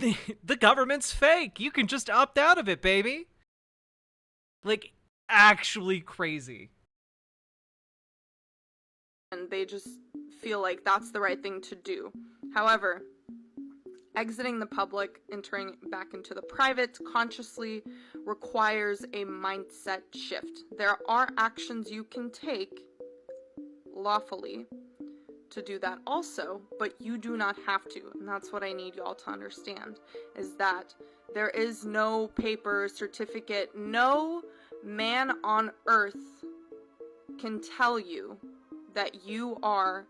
the government's fake. You can just opt out of it, baby. Like, actually crazy. And they just feel like that's the right thing to do. However, exiting the public, entering back into the private consciously requires a mindset shift. There are actions you can take lawfully to do that also, but you do not have to. And that's what I need y'all to understand, is that there is no paper, certificate, no man on earth can tell you that you are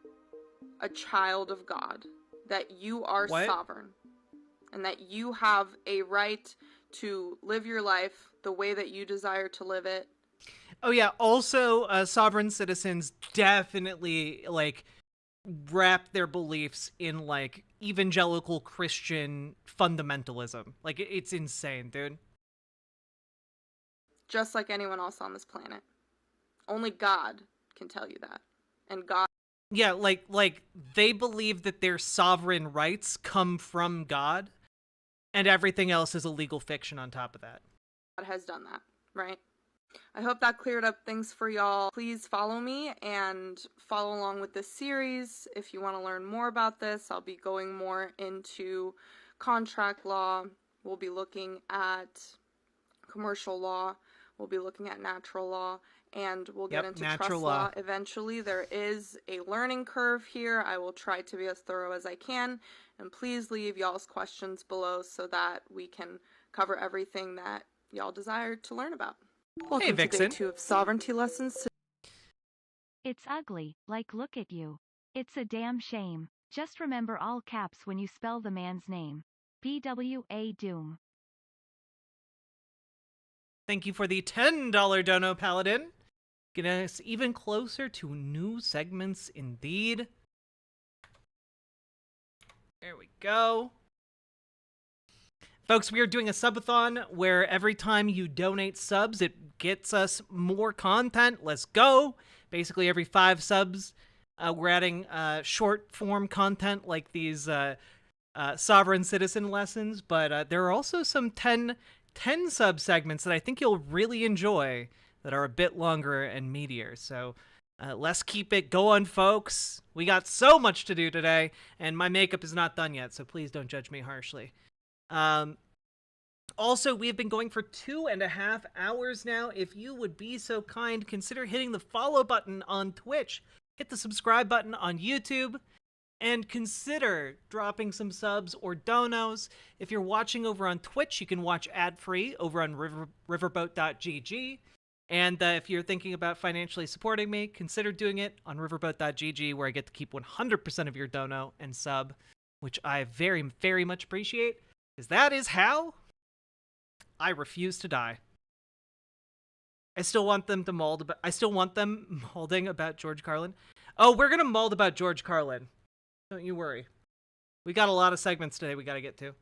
a child of God, that you are sovereign, and that you have a right to live your life the way that you desire to live it. Oh yeah, also sovereign citizens definitely like wrap their beliefs in like evangelical Christian fundamentalism. Like it's insane, dude. Just like anyone else on this planet. Only God can tell you that. And God... Yeah, like they believe that their sovereign rights come from God, and everything else is a legal fiction on top of that. God has done that, right? I hope that cleared up things for y'all. Please follow me and follow along with this series. If you want to learn more about this, I'll be going more into contract law. We'll be looking at commercial law. We'll be looking at natural law. And we'll get into trust law eventually. There is a learning curve here. I will try to be as thorough as I can. And please leave y'all's questions below so that we can cover everything that y'all desire to learn about. Welcome to day 2 of sovereignty lessons. It's ugly, like look at you. It's a damn shame. Just remember all caps when you spell the man's name. BWA Doom. Thank you for the $10 dono, Paladin. Getting us even closer to new segments indeed. There we go. Folks, we are doing a subathon where every time you donate subs, it gets us more content. Let's go. Basically, every 5 subs, we're adding short form content like these sovereign citizen lessons. But there are also some 10 sub segments that I think you'll really enjoy that are a bit longer and meatier. So let's keep it going, folks. We got so much to do today, and my makeup is not done yet, so please don't judge me harshly. Also, we have been going for 2.5 hours now. If you would be so kind, consider hitting the follow button on Twitch, hit the subscribe button on YouTube, and consider dropping some subs or donos. If you're watching over on Twitch, you can watch ad-free over on riverboat.gg. And if you're thinking about financially supporting me, consider doing it on riverboat.gg, where I get to keep 100% of your dono and sub, which I very, very much appreciate, because that is how I refuse to die. I still want them to mold about... I still want them molding about George Carlin. Oh, we're going to mold about George Carlin. Don't you worry. We got a lot of segments today we got to get to.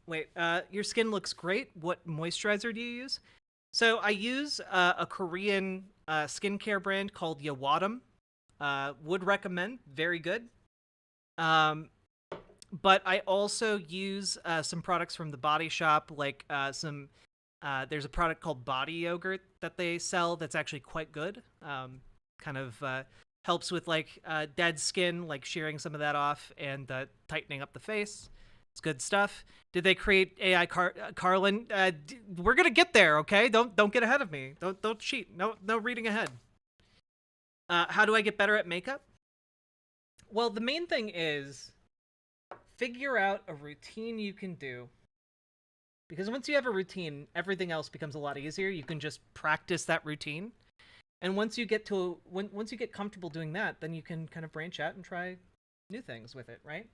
Wait, your skin looks great. What moisturizer do you use? So I use a Korean skincare brand called Yawadam. Would recommend. Very good. But I also use some products from the Body Shop, like there's a product called Body Yogurt that they sell that's actually quite good. Kind of helps with like dead skin, like shearing some of that off and tightening up the face. It's good stuff. Did they create AI Carlin? We're gonna get there, okay? Don't get ahead of me. Don't cheat. No reading ahead. How do I get better at makeup? Well, the main thing is figure out a routine you can do. Because once you have a routine, everything else becomes a lot easier. You can just practice that routine. And once you get comfortable doing that, then you can kind of branch out and try new things with it, right?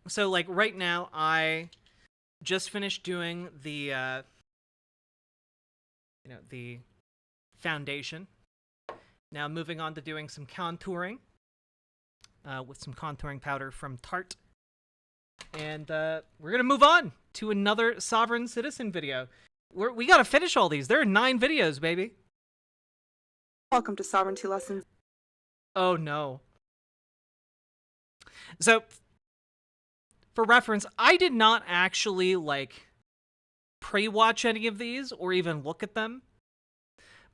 So like right now, I just finished doing the the foundation. Now moving on to doing some contouring with some contouring powder from Tarte. And we're going to move on to another Sovereign Citizen video. We got to finish all these. There are 9 videos, baby. Welcome to Sovereignty Lessons. Oh, no. So, for reference, I did not actually, like, pre-watch any of these or even look at them.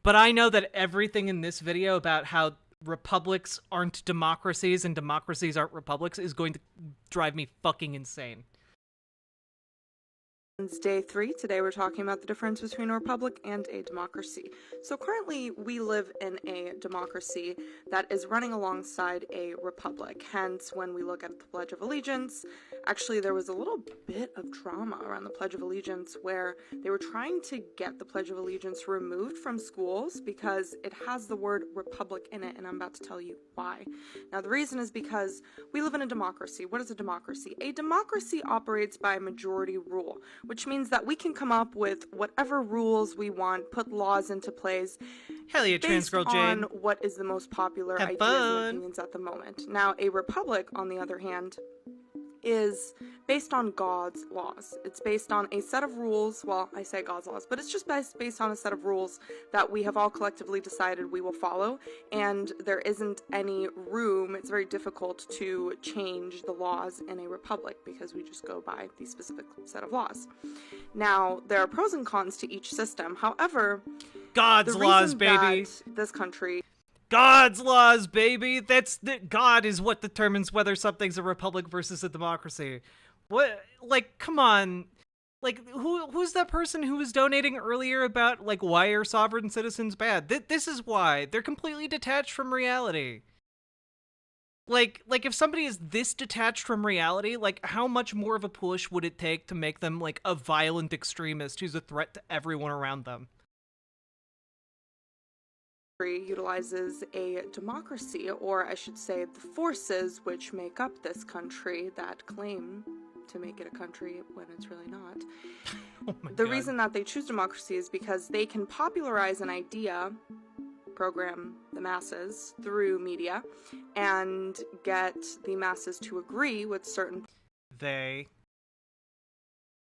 But I know that everything in this video about how republics aren't democracies and democracies aren't republics is going to drive me fucking insane. It's day 3. Today we're talking about the difference between a republic and a democracy. So currently we live in a democracy that is running alongside a republic. Hence, when we look at the Pledge of Allegiance, actually there was a little bit of drama around the Pledge of Allegiance where they were trying to get the Pledge of Allegiance removed from schools because it has the word republic in it, and I'm about to tell you why. Now the reason is because we live in a democracy. What is a democracy? A democracy operates by majority rule, which means that we can come up with whatever rules we want, put laws into place. Hell yeah, trans girl Jane. Based on what is the most popular ideas and opinions at the moment. Now, a republic, on the other hand, is based on God's laws. It's based on a set of rules. Well, I say God's laws, but it's just based on a set of rules that we have all collectively decided we will follow, and there isn't any room. It's very difficult to change the laws in a republic because we just go by the specific set of laws. Now, there are pros and cons to each system. However, God's laws, baby. This country. God's laws, baby. God is what determines whether something's a republic versus a democracy. What? Like, come on. Like, who's that person who was donating earlier about, like, why are sovereign citizens bad? This is why. They're completely detached from reality. Like, if somebody is this detached from reality, like, how much more of a push would it take to make them, like, a violent extremist who's a threat to everyone around them? Utilizes a democracy, or I should say the forces which make up this country that claim to make it a country when it's really not. Oh my the God. reason that they choose democracy is because they can popularize an idea, program the masses through media, and get the masses to agree with certain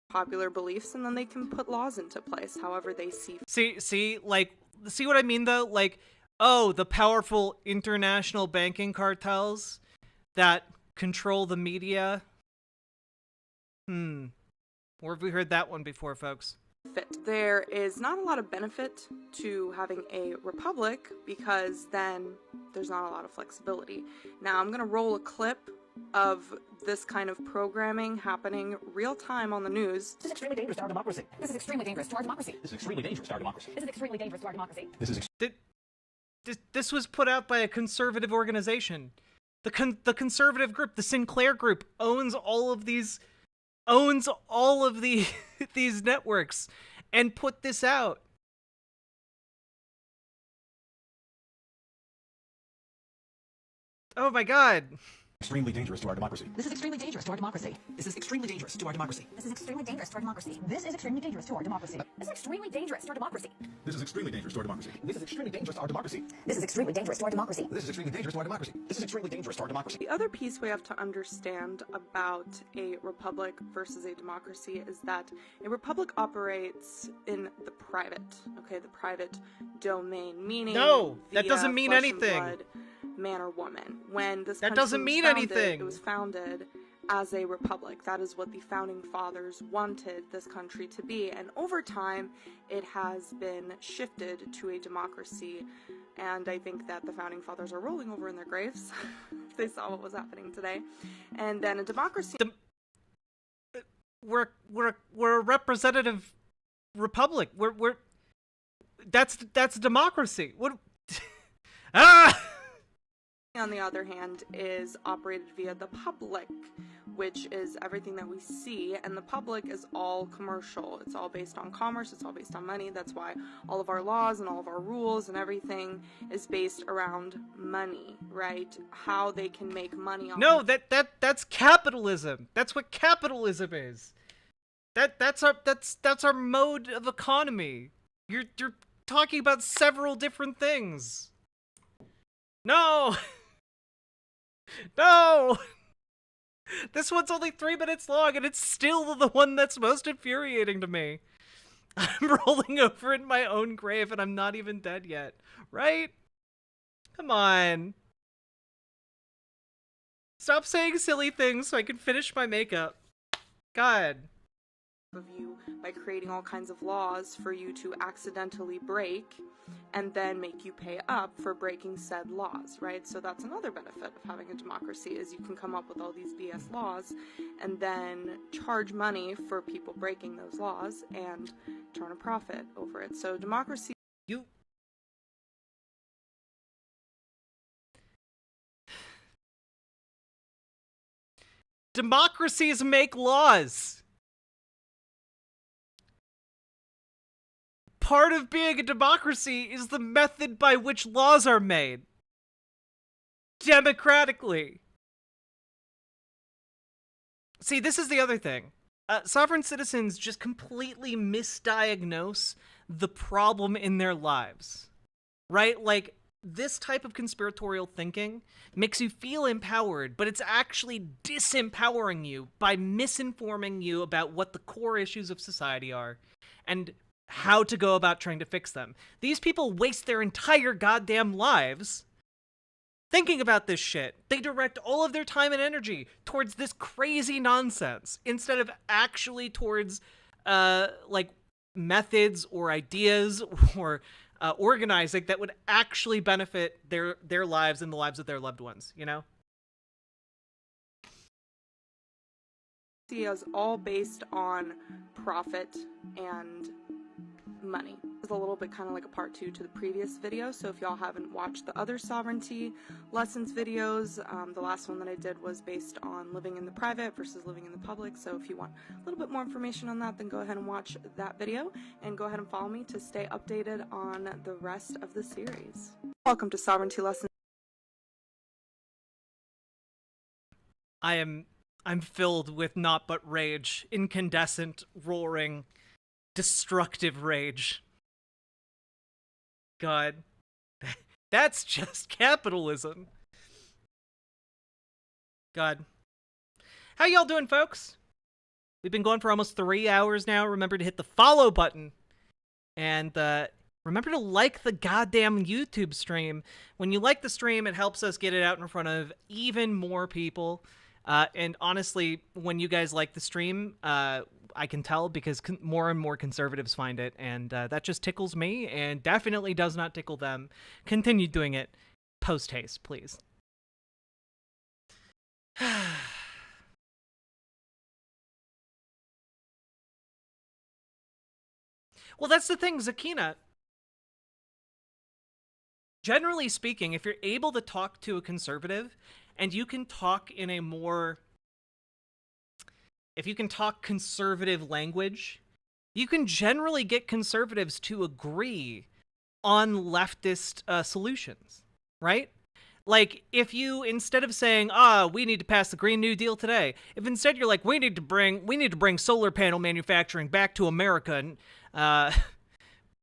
popular beliefs, and then they can put laws into place however they see. See what I mean, though? Like, oh, the powerful international banking cartels that control the media. Where have we heard that one before, folks? There is not a lot of benefit to having a republic because then there's not a lot of flexibility. Now, I'm going to roll a clip of this kind of programming happening real time on the news. This is extremely dangerous to our democracy. This is extremely dangerous to our democracy. This is extremely dangerous to our democracy. This is extremely dangerous to our democracy. This was put out by a conservative organization. The conservative group, the Sinclair Group, owns all of these these networks and put this out. Oh my God. Extremely dangerous to our democracy. This is extremely dangerous to our democracy. This is extremely dangerous to our democracy. This is extremely dangerous to our democracy. This is extremely dangerous to our democracy. This is extremely dangerous to our democracy. This is extremely dangerous to our democracy. This is extremely dangerous to our democracy. This is extremely dangerous to our democracy. This is extremely dangerous to our democracy. This is extremely dangerous to our democracy. The other piece we have to understand about a republic versus a democracy is that a republic operates in the private, okay, the private domain, meaning that doesn't mean anything. Blood, man or woman. When this that country doesn't was mean founded, anything. It was founded as a republic. That is what the founding fathers wanted this country to be, and over time it has been shifted to a democracy, and I think that the founding fathers are rolling over in their graves. They saw what was happening today. And then a democracy we're a representative republic. That's democracy. What on the other hand, is operated via the public, which is everything that we see, and the public is all commercial. It's all based on commerce, it's all based on money. That's why all of our laws and all of our rules and everything is based around money, right? How they can make money on No, that's capitalism. That's what capitalism is. That's our mode of economy. You're talking about several different things. No! No! This one's only 3 minutes long, and it's still the one that's most infuriating to me. I'm rolling over in my own grave, and I'm not even dead yet. Right? Come on. Stop saying silly things so I can finish my makeup. God. Of you by creating all kinds of laws for you to accidentally break and then make you pay up for breaking said laws, right? So that's another benefit of having a democracy, is you can come up with all these BS laws and then charge money for people breaking those laws and turn a profit over it. So democracy... Democracies make laws. Part of being a democracy is the method by which laws are made. Democratically. See, this is the other thing. Sovereign citizens just completely misdiagnose the problem in their lives. Right? Like, this type of conspiratorial thinking makes you feel empowered, but it's actually disempowering you by misinforming you about what the core issues of society are and how to go about trying to fix them. These people waste their entire goddamn lives thinking about this shit. They direct all of their time and energy towards this crazy nonsense instead of actually towards, like, methods or ideas or organizing that would actually benefit their lives and the lives of their loved ones, you know? Is all based on profit and money. It's a little bit kind of like a part 2 to the previous video, so if y'all haven't watched the other sovereignty lessons videos, the last one that I did was based on living in the private versus living in the public, so if you want a little bit more information on that, then go ahead and watch that video, and go ahead and follow me to stay updated on the rest of the series. Welcome to Sovereignty Lessons. I'm filled with naught but rage, incandescent, roaring, destructive rage. God. That's just capitalism. God. How y'all doing, folks? We've been going for almost 3 hours now. Remember to hit the follow button. And remember to like the goddamn YouTube stream. When you like the stream, it helps us get it out in front of even more people. And honestly, when you guys like the stream, I can tell because more and more conservatives find it, and that just tickles me and definitely does not tickle them. Continue doing it post-haste, please. Well, that's the thing, Zakina. Generally speaking, if you're able to talk to a conservative, and you can talk in a more... If you can talk conservative language, you can generally get conservatives to agree on leftist solutions, right? Like, if you, instead of saying, we need to pass the Green New Deal today, if instead you're like, we need to bring solar panel manufacturing back to America, and,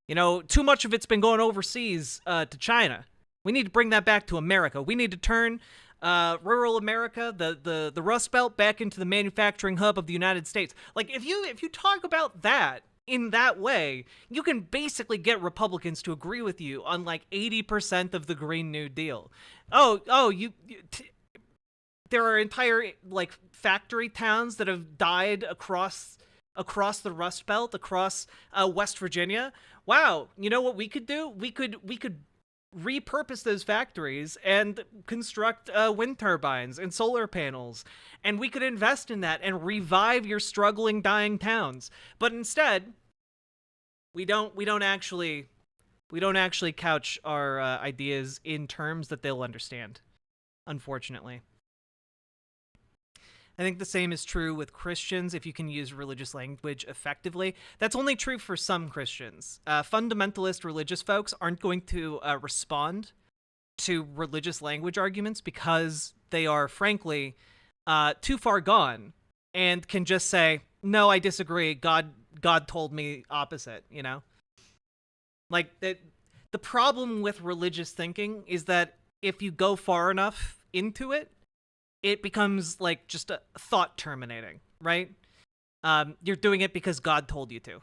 you know, too much of it's been going overseas to China. We need to bring that back to America. We need to turn rural America, the Rust Belt, back into the manufacturing hub of the United States. Like, if you talk about that in that way, you can basically get Republicans to agree with you on like 80% of the Green New Deal. There are entire like factory towns that have died across the Rust Belt, across West Virginia. Wow, you know what we could do? We could repurpose those factories and construct wind turbines and solar panels, and we could invest in that and revive your struggling, dying towns. But instead, we don't actually couch our ideas in terms that they'll understand. unfortunately. I think the same is true with Christians if you can use religious language effectively. That's only true for some Christians. Fundamentalist religious folks aren't going to respond to religious language arguments because they are, frankly, too far gone and can just say, no, I disagree. God told me opposite, you know? Like, the problem with religious thinking is that if you go far enough into it, it becomes like just a thought terminating, right? You're doing it because God told you to.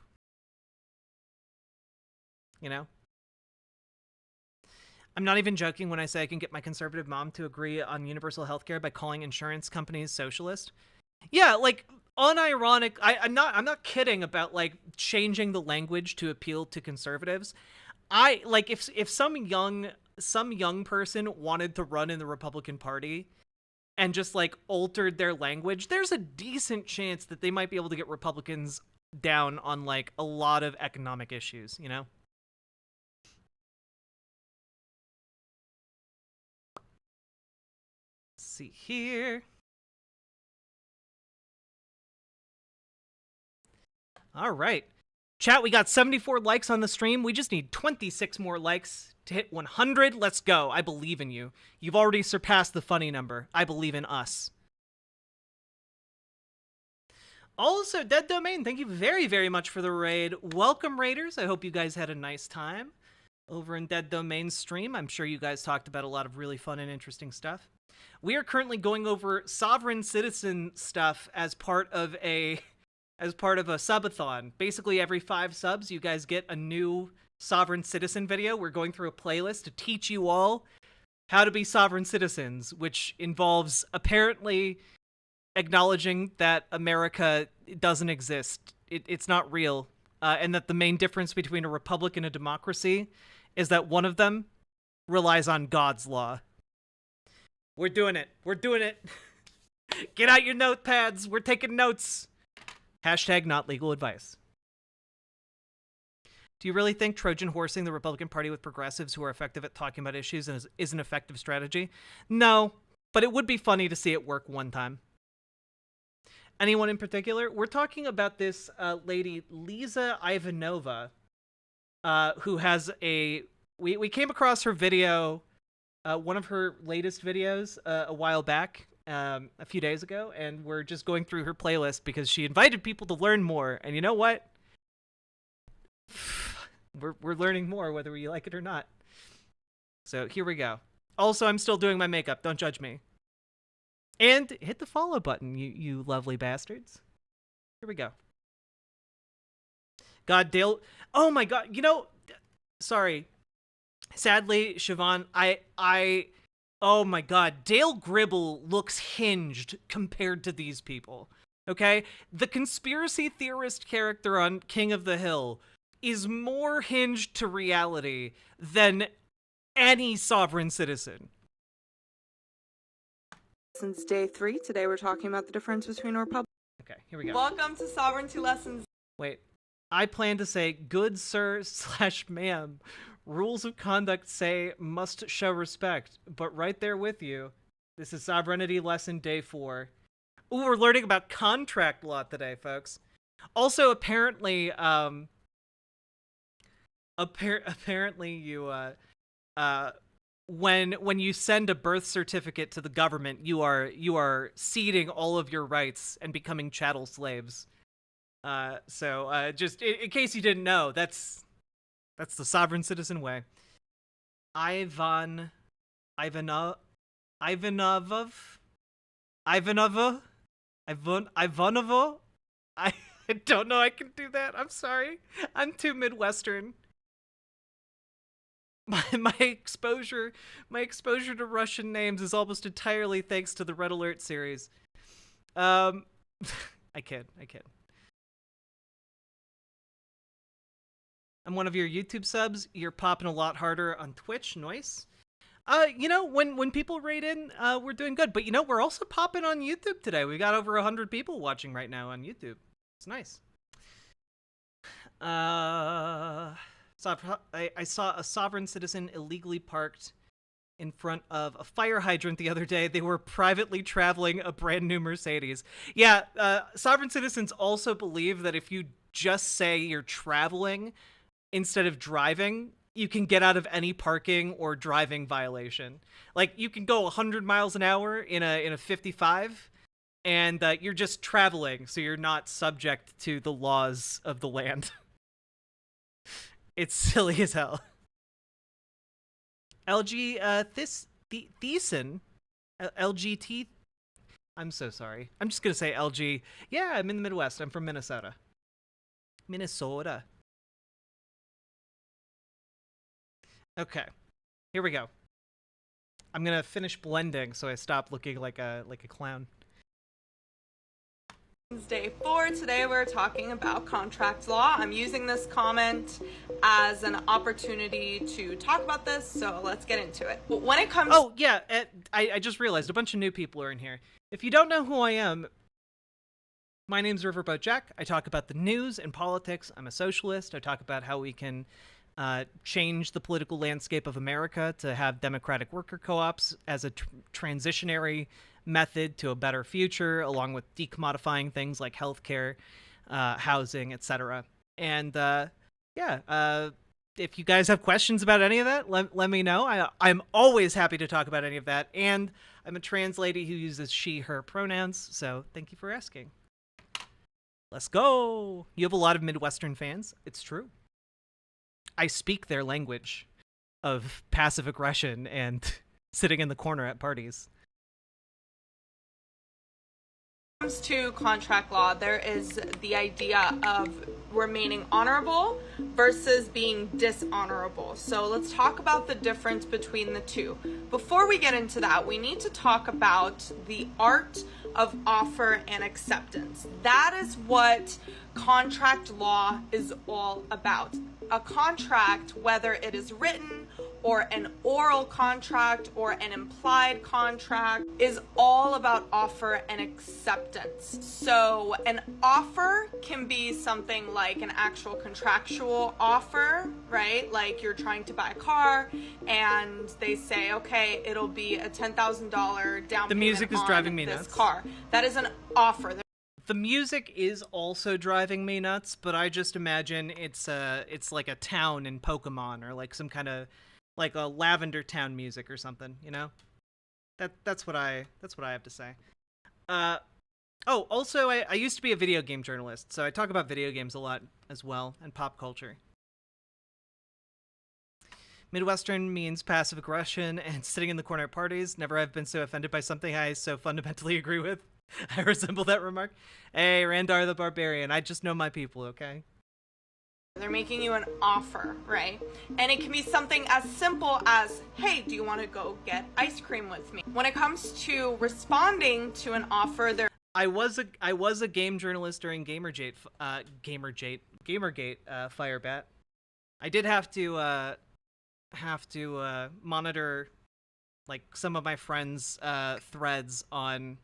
You know? I'm not even joking when I say I can get my conservative mom to agree on universal healthcare by calling insurance companies socialist. Yeah, like unironic. I'm not kidding about like changing the language to appeal to conservatives. I like if some young person wanted to run in the Republican Party and just like altered their language, there's a decent chance that they might be able to get Republicans down on like a lot of economic issues, you know? Let's see here. All right. Chat, we got 74 likes on the stream. We just need 26 more likes to hit 100. Let's go. I believe in you. You've already surpassed the funny number. I believe in us. Also, Dead Domain, thank you very, very much for the raid. Welcome, Raiders. I hope you guys had a nice time over in Dead Domain's stream. I'm sure you guys talked about a lot of really fun and interesting stuff. We are currently going over sovereign citizen stuff as part of a subathon. Basically, every 5 subs, you guys get a new sovereign citizen video. We're going through a playlist to teach you all how to be sovereign citizens, which involves apparently acknowledging that America doesn't exist. It's not real. And that the main difference between a republic and a democracy is that one of them relies on God's law. We're doing it. We're doing it. Get out your notepads. We're taking notes. Hashtag not legal advice. Do you really think Trojan horsing the Republican Party with progressives who are effective at talking about issues is an effective strategy? No, but it would be funny to see it work one time. Anyone in particular? We're talking about this lady, Lisa Ivanova, who has we came across her video, one of her latest videos a while back, a few days ago, and we're just going through her playlist because she invited people to learn more. And you know what? We're learning more whether we like it or not. So here we go. Also, I'm still doing my makeup. Don't judge me. And hit the follow button, you lovely bastards. Here we go. God, Dale. Oh my God. You know, sorry. Sadly, Siobhan, oh my God, Dale Gribble looks hinged compared to these people, okay? The conspiracy theorist character on King of the Hill is more hinged to reality than any sovereign citizen. Since day 3, today we're talking about the difference between a republic. Okay, here we go. Welcome to Sovereignty Lessons. Wait, I plan to say, good sir / ma'am. Rules of conduct say must show respect, but right there with you. This is Sovereignty Lesson Day 4. Ooh, we're learning about contract law today, folks. Also, apparently, apparently you, when you send a birth certificate to the government, you are ceding all of your rights and becoming chattel slaves. So just in case you didn't know, that's the sovereign citizen way. Ivanova. I don't know I can do that. I'm sorry. I'm too Midwestern. My exposure to Russian names is almost entirely thanks to the Red Alert series. I kid. I'm one of your YouTube subs. You're popping a lot harder on Twitch. Nice. You know, when people raid in, we're doing good. But you know, we're also popping on YouTube today. We got over 100 people watching right now on YouTube. It's nice. I saw a sovereign citizen illegally parked in front of a fire hydrant the other day. They were privately traveling a brand new Mercedes. Yeah, sovereign citizens also believe that if you just say you're traveling instead of driving, you can get out of any parking or driving violation. Like, you can go 100 miles an hour in a 55, and you're just traveling, so you're not subject to the laws of the land. It's silly as hell. Thiessen, LGT. I'm so sorry. I'm just gonna say LG. Yeah, I'm in the Midwest. I'm from Minnesota. Minnesota. Okay, here we go. I'm gonna finish blending so I stop looking like a clown. Day 4. Today we're talking about contract law. I'm using this comment as an opportunity to talk about this, so let's get into it. But when it comes... Oh, yeah, I just realized a bunch of new people are in here. If you don't know who I am, my name's Riverboat Jack. I talk about the news and politics. I'm a socialist. I talk about how we can change the political landscape of America to have democratic worker co-ops as a transitionary method to a better future, along with decommodifying things like healthcare, housing, etc. And if you guys have questions about any of that, let me know. I'm always happy to talk about any of that. And I'm a trans lady who uses she, her pronouns, so thank you for asking. Let's go! You have a lot of Midwestern fans. It's true. I speak their language of passive aggression and sitting in the corner at parties. When it comes to contract law, there is the idea of remaining honorable versus being dishonorable. So let's talk about the difference between the two. Before we get into that, we need to talk about the art of offer and acceptance. That is what contract law is all about. A contract, whether it is written or an oral contract or an implied contract, is all about offer and acceptance. So an offer can be something like an actual contractual offer, right? Like you're trying to buy a car and they say, okay, it'll be a $10,000 down payment. The music is driving me nuts. Car. That is an offer. The music is also driving me nuts, but I just imagine it's like a town in Pokemon, or like some kind of like a Lavender Town music or something, you know? That's what I have to say. Also I used to be a video game journalist, so I talk about video games a lot as well, and pop culture. Midwestern means passive aggression and sitting in the corner at parties. Never have been so offended by something I so fundamentally agree with. I resemble that remark. Hey, Randar the Barbarian, I just know my people, okay? They're making you an offer, right? And it can be something as simple as, hey, do you want to go get ice cream with me? When it comes to responding to an offer, there... I was a game journalist during Gamergate Firebat. I did have to monitor like some of my friends' threads on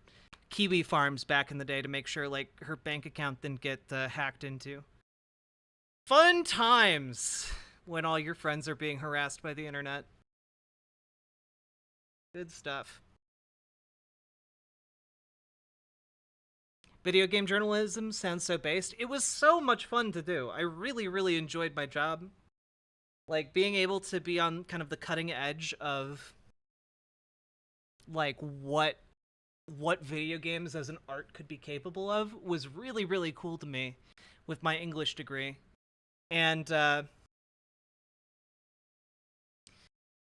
Kiwi Farms back in the day to make sure like her bank account didn't get hacked into. Fun times when all your friends are being harassed by the internet. Good stuff. Video game journalism sounds so based. It was so much fun to do. I really, really enjoyed my job. Like, being able to be on kind of the cutting edge of like what video games as an art could be capable of was really, really cool to me with my English degree. And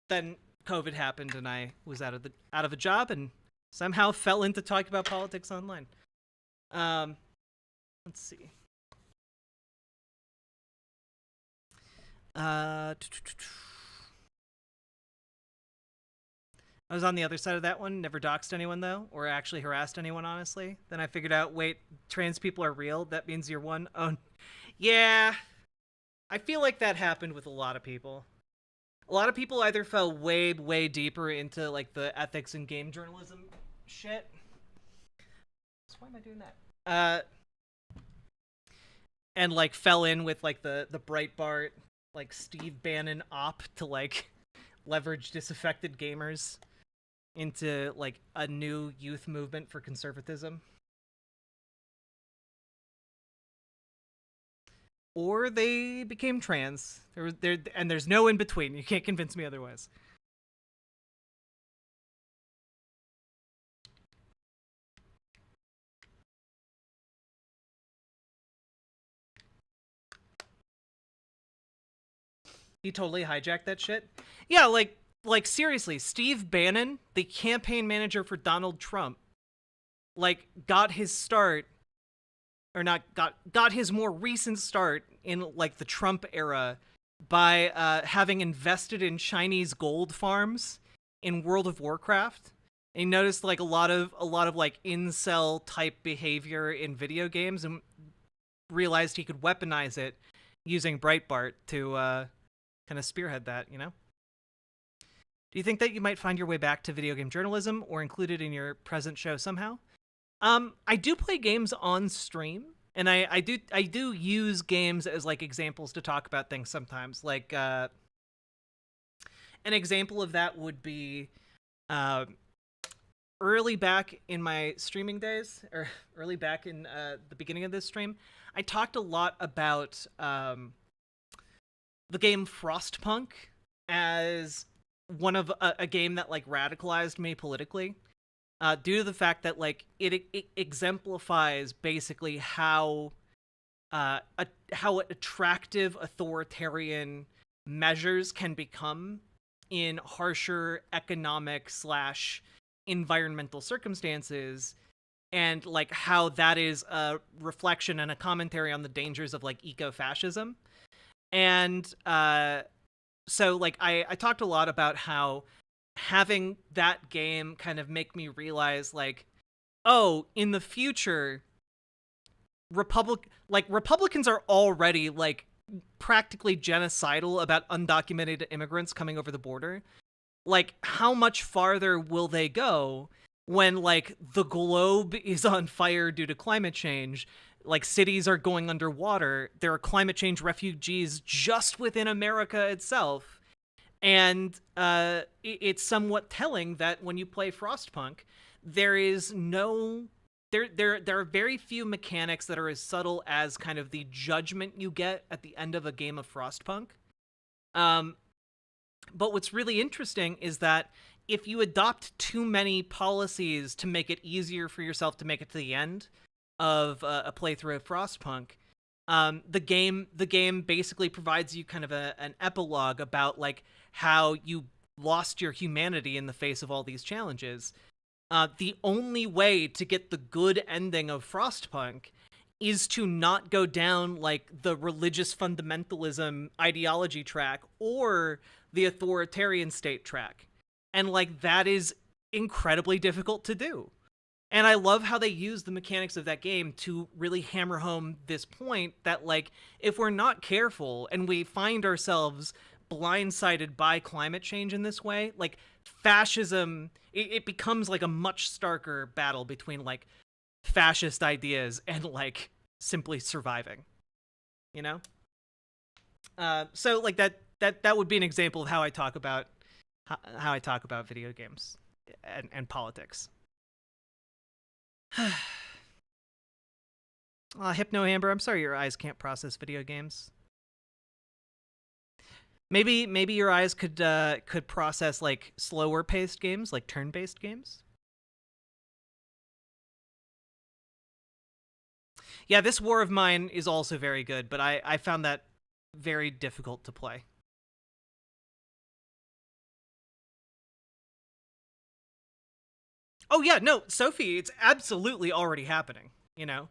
then COVID happened and I was out of a job and somehow fell into talking about politics online. Let's see. I was on the other side of that one, never doxed anyone though, or actually harassed anyone, honestly. Then I figured out, wait, trans people are real? That means you're one? Oh, yeah. I feel like that happened with a lot of people. A lot of people either fell way, way deeper into, like, the ethics and game journalism shit. So why am I doing that? And, like, fell in with, like, the Breitbart, like, Steve Bannon op to, like leverage disaffected gamers into like a new youth movement for conservatism. Or they became trans. There's no in between. You can't convince me otherwise. He totally hijacked that shit. Yeah, like seriously, Steve Bannon, the campaign manager for Donald Trump, like got his start, or not got his more recent start in like the Trump era by having invested in Chinese gold farms in World of Warcraft. And he noticed like a lot of like incel type behavior in video games, and realized he could weaponize it using Breitbart to kind of spearhead that, you know? Do you think that you might find your way back to video game journalism or include it in your present show somehow? I do play games on stream, and I do use games as like examples to talk about things sometimes. Like an example of that would be early back in my streaming days, or early back in the beginning of this stream, I talked a lot about the game Frostpunk as one of a game that like radicalized me politically, due to the fact that like it exemplifies basically how attractive authoritarian measures can become in harsher economic / environmental circumstances, and like how that is a reflection and a commentary on the dangers of like eco-fascism. And so like I talked a lot about how having that game kind of make me realize like, oh, in the future, Republicans are already like practically genocidal about undocumented immigrants coming over the border. Like, how much farther will they go when like the globe is on fire due to climate change? Like, cities are going underwater. There are climate change refugees just within America itself. And it's somewhat telling that when you play Frostpunk, there is no... There are very few mechanics that are as subtle as kind of the judgment you get at the end of a game of Frostpunk. But what's really interesting is that if you adopt too many policies to make it easier for yourself to make it to the end of a playthrough of Frostpunk, the game basically provides you kind of an epilogue about like how you lost your humanity in the face of all these challenges. The only way to get the good ending of Frostpunk is to not go down like the religious fundamentalism ideology track or the authoritarian state track. And like that is incredibly difficult to do. And I love how they use the mechanics of that game to really hammer home this point that like if we're not careful and we find ourselves blindsided by climate change in this way, like fascism, it becomes like a much starker battle between like fascist ideas and like simply surviving, you know? So like that would be an example of how I talk about video games and politics. Hypno Amber, I'm sorry your eyes can't process video games. Maybe your eyes could process like slower paced games, like turn-based games. Yeah, this War of Mine is also very good, but I found that very difficult to play. Oh yeah, no, Sophie, it's absolutely already happening, you know?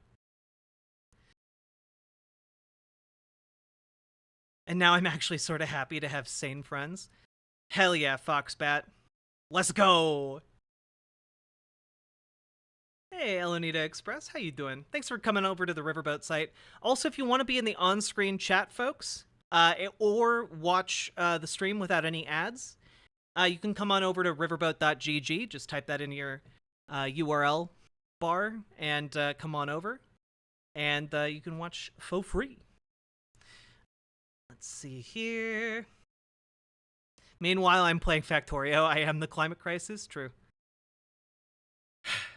And now I'm actually sort of happy to have sane friends. Hell yeah, Foxbat. Let's go! Hey, Elenita Express, how you doing? Thanks for coming over to the Riverboat site. Also, if you want to be in the on-screen chat, folks, or watch the stream without any ads, you can come on over to riverboat.gg. Just type that in your URL bar and come on over. And you can watch for free. Let's see here. Meanwhile, I'm playing Factorio. I am the climate crisis. True.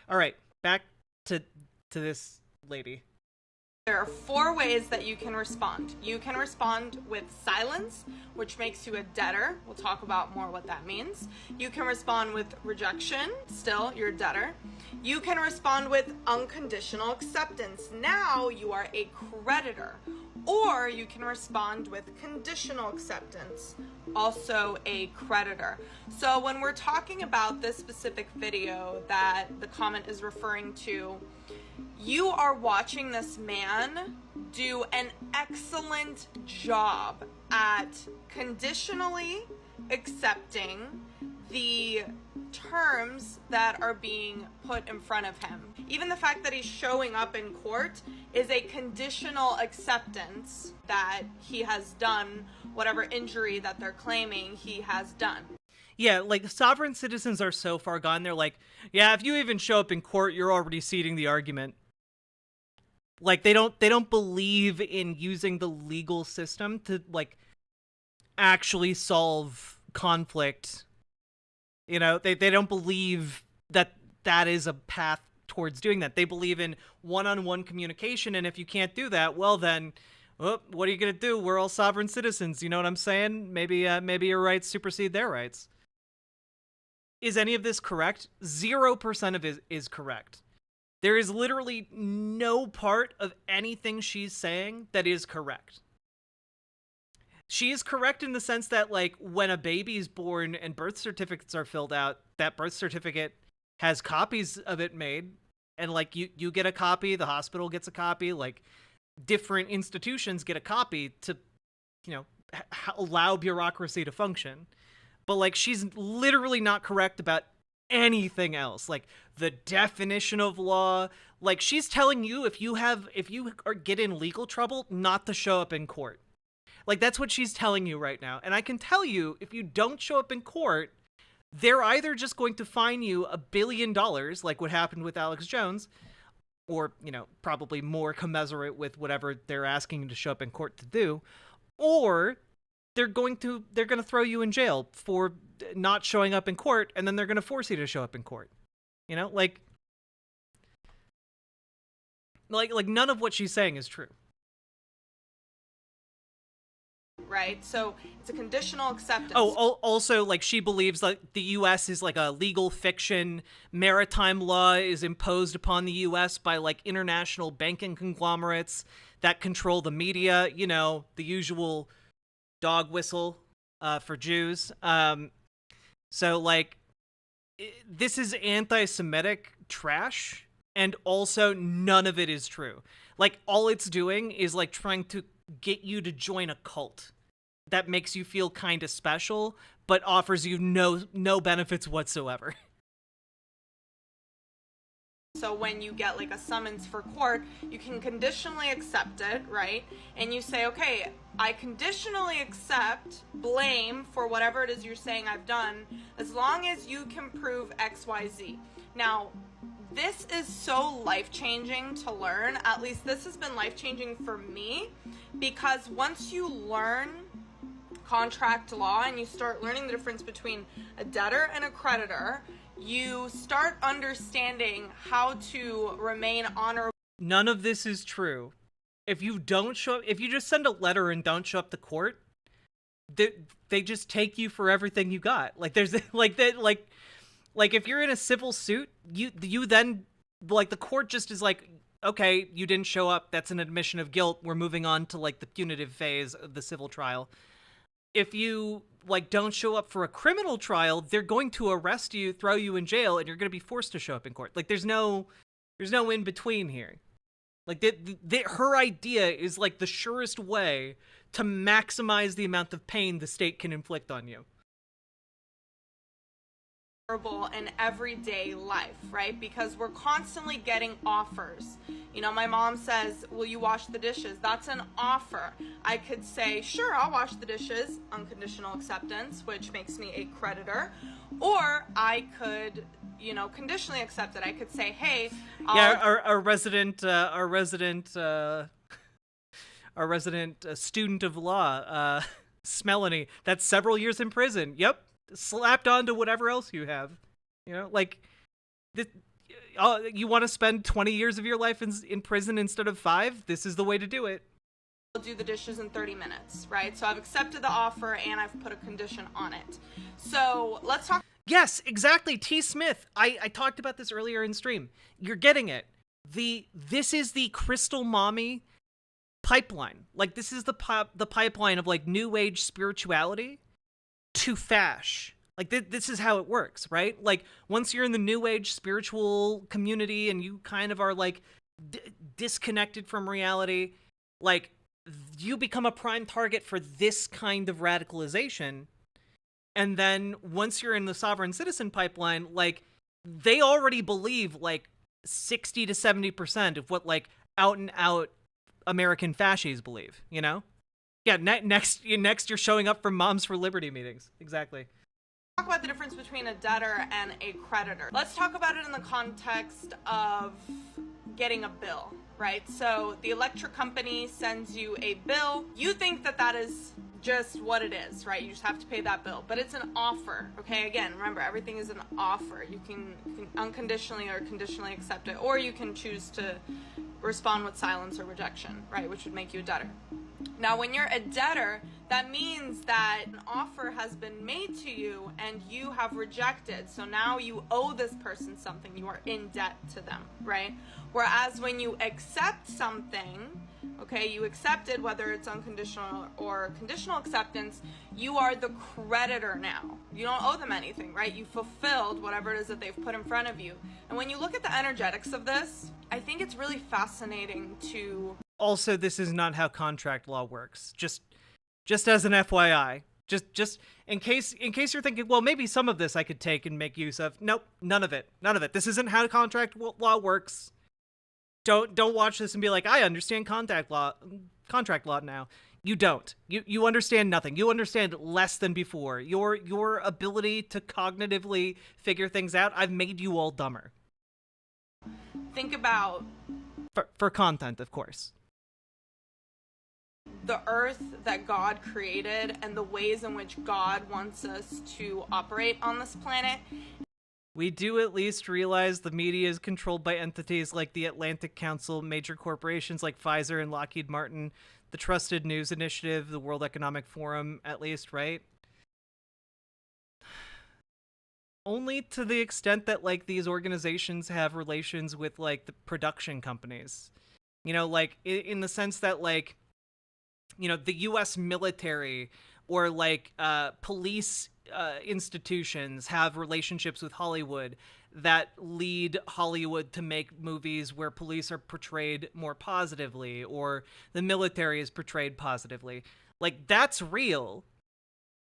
All right, back to this lady. There are 4 ways that you can respond. You can respond with silence, which makes you a debtor. We'll talk about more what that means. You can respond with rejection. Still, you're a debtor. You can respond with unconditional acceptance. Now you are a creditor. Or you can respond with conditional acceptance, also a creditor. So when we're talking about this specific video that the comment is referring to, you are watching this man do an excellent job at conditionally accepting the terms that are being put in front of him. Even the fact that he's showing up in court is a conditional acceptance that he has done whatever injury that they're claiming he has done. Yeah, like, sovereign citizens are so far gone, they're like, yeah, if you even show up in court, you're already ceding the argument. Like, they don't believe in using the legal system to, like, actually solve conflict. You know, they don't believe that is a path towards doing that. They believe in one-on-one communication, and if you can't do that, well then, what are you gonna do? We're all sovereign citizens, you know what I'm saying? Maybe your rights supersede their rights. Is any of this correct? 0% of it is correct. There is literally no part of anything she's saying that is correct. She is correct in the sense that, like, when a baby is born and birth certificates are filled out, that birth certificate has copies of it made, and, like, you get a copy, the hospital gets a copy, like, different institutions get a copy to, you know, allow bureaucracy to function. But, like, she's literally not correct about anything else. Like, the definition of law. Like, she's telling you if you get in legal trouble, not to show up in court. Like, that's what she's telling you right now. And I can tell you, if you don't show up in court, they're either just going to fine you $1 billion, like what happened with Alex Jones, or, you know, probably more commensurate with whatever they're asking you to show up in court to do, or they're going to throw you in jail for not showing up in court, and then they're going to force you to show up in court. You know, like none of what she's saying is true. Right? So it's a conditional acceptance. Oh, also, like, she believes like the U.S. is like a legal fiction. Maritime law is imposed upon the U.S. by, like, international banking conglomerates that control the media. You know, the usual dog whistle for Jews. So, like, this is anti-Semitic trash, and also none of it is true. Like, all it's doing is, like, trying to get you to join a cult that makes you feel kind of special, but offers you no benefits whatsoever. So when you get, like, a summons for court, you can conditionally accept it, right? And you say, okay, I conditionally accept blame for whatever it is you're saying I've done, as long as you can prove X, Y, Z. Now, this is so life-changing to learn. At least this has been life-changing for me, because once you learn contract law and you start learning the difference between a debtor and a creditor, you start understanding how to remain honorable. None of this is true. If you just send a letter and don't show up to court, they just take you for everything you got. Like, there's like that, like if you're in a civil suit, you then, like, the court just is like, okay, you didn't show up, that's an admission of guilt, we're moving on to, like, the punitive phase of the civil trial. If you, like, don't show up for a criminal trial, they're going to arrest you, throw you in jail, and you're going to be forced to show up in court. Like, there's no in between here. Like, her idea is, like, the surest way to maximize the amount of pain the state can inflict on you. In everyday life, right? Because we're constantly getting offers. You know, my mom says, will you wash the dishes? That's an offer. I could say, sure, I'll wash the dishes, unconditional acceptance, which makes me a creditor. Or I could, you know, conditionally accept it. I could say, hey, our resident student of law Smelony. That's several years in prison. Yep. Slapped onto whatever else you have. You know, like, this, you want to spend 20 years of your life in prison instead of 5? This is the way to do it. I'll do the dishes in 30 minutes, right? So I've accepted the offer and I've put a condition on it. So let's talk. Yes, exactly. T. Smith. I talked about this earlier in stream. You're getting it. This is the Crystal Mommy pipeline. Like, this is the pipeline of, like, new age spirituality to fash. Like, this is how it works, right? Like, once you're in the new age spiritual community and you kind of are, like, disconnected from reality, like, you become a prime target for this kind of radicalization. And then once you're in the sovereign citizen pipeline, like, they already believe, like, 60 to 70% of what, like, out and out American fascists believe, you know? Yeah, next you're showing up for Moms for Liberty meetings. Exactly. Talk about the difference between a debtor and a creditor. Let's talk about it in the context of getting a bill, right? So the electric company sends you a bill. You think that is just what it is, right? You just have to pay that bill, but it's an offer, okay? Again, remember, everything is an offer. You can unconditionally or conditionally accept it, or you can choose to respond with silence or rejection, right? Which would make you a debtor. Now, when you're a debtor, that means that an offer has been made to you and you have rejected. So now you owe this person something. You are in debt to them, right? Whereas when you accept something, okay, you accepted, whether it's unconditional or conditional acceptance, you are the creditor now. You don't owe them anything, right? You fulfilled whatever it is that they've put in front of you. And when you look at the energetics of this, I think it's really fascinating to... Also, this is not how contract law works. Just as an FYI. Just in case you're thinking, well, maybe some of this I could take and make use of. Nope, none of it. None of it. This isn't how contract law works. Don't watch this and be like, I understand contract law now. You don't. You understand nothing. You understand less than before. Your ability to cognitively figure things out, I've made you all dumber. Think about... For content, of course. The earth that God created and the ways in which God wants us to operate on this planet. We do at least realize the media is controlled by entities like the Atlantic Council, major corporations like Pfizer and Lockheed Martin, the Trusted News Initiative, the World Economic Forum, at least, right? Only to the extent that, like, these organizations have relations with, like, the production companies. You know, like, in the sense that, like, you know, the U.S. military or, like, police institutions have relationships with Hollywood that lead Hollywood to make movies where police are portrayed more positively or the military is portrayed positively. Like, that's real.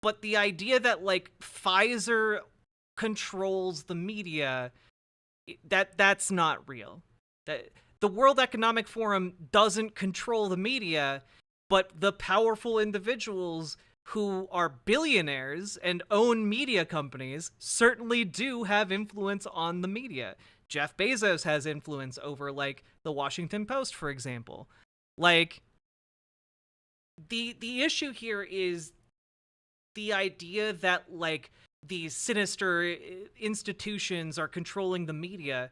But the idea that, like, Pfizer controls the media, that's not real. The World Economic Forum doesn't control the media, but the powerful individuals who are billionaires and own media companies certainly do have influence on the media. Jeff Bezos has influence over, like, the Washington Post, for example. Like, the issue here is the idea that, like, these sinister institutions are controlling the media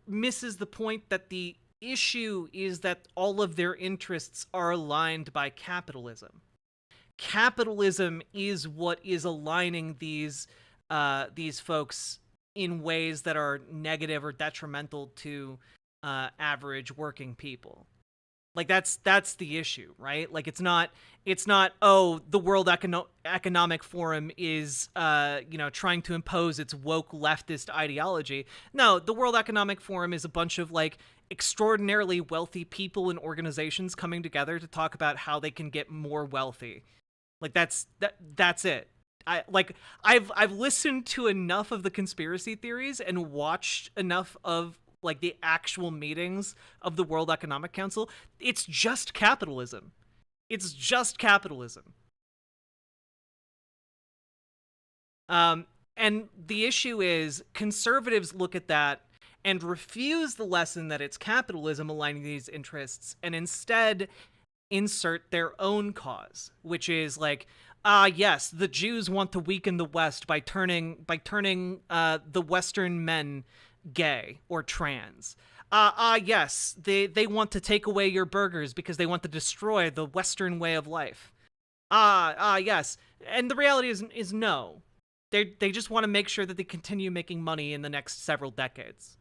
misses the point that the issue is that all of their interests are aligned by capitalism. Capitalism is what is aligning these folks in ways that are negative or detrimental to average working people. Like, that's the issue, right? Like, it's not oh, the World Economic Forum is trying to impose its woke leftist ideology. No, the World Economic Forum is a bunch of, like, extraordinarily wealthy people and organizations coming together to talk about how they can get more wealthy. Like, that's it. I've listened to enough of the conspiracy theories and watched enough of, like, the actual meetings of the World Economic Council. It's just capitalism. It's just capitalism. And the issue is conservatives look at that and refuse the lesson that it's capitalism aligning these interests, and instead insert their own cause, which is like, yes, the Jews want to weaken the West by turning the Western men gay or trans. Yes, they want to take away your burgers because they want to destroy the Western way of life. Yes. And the reality is no. They just want to make sure that they continue making money in the next several decades.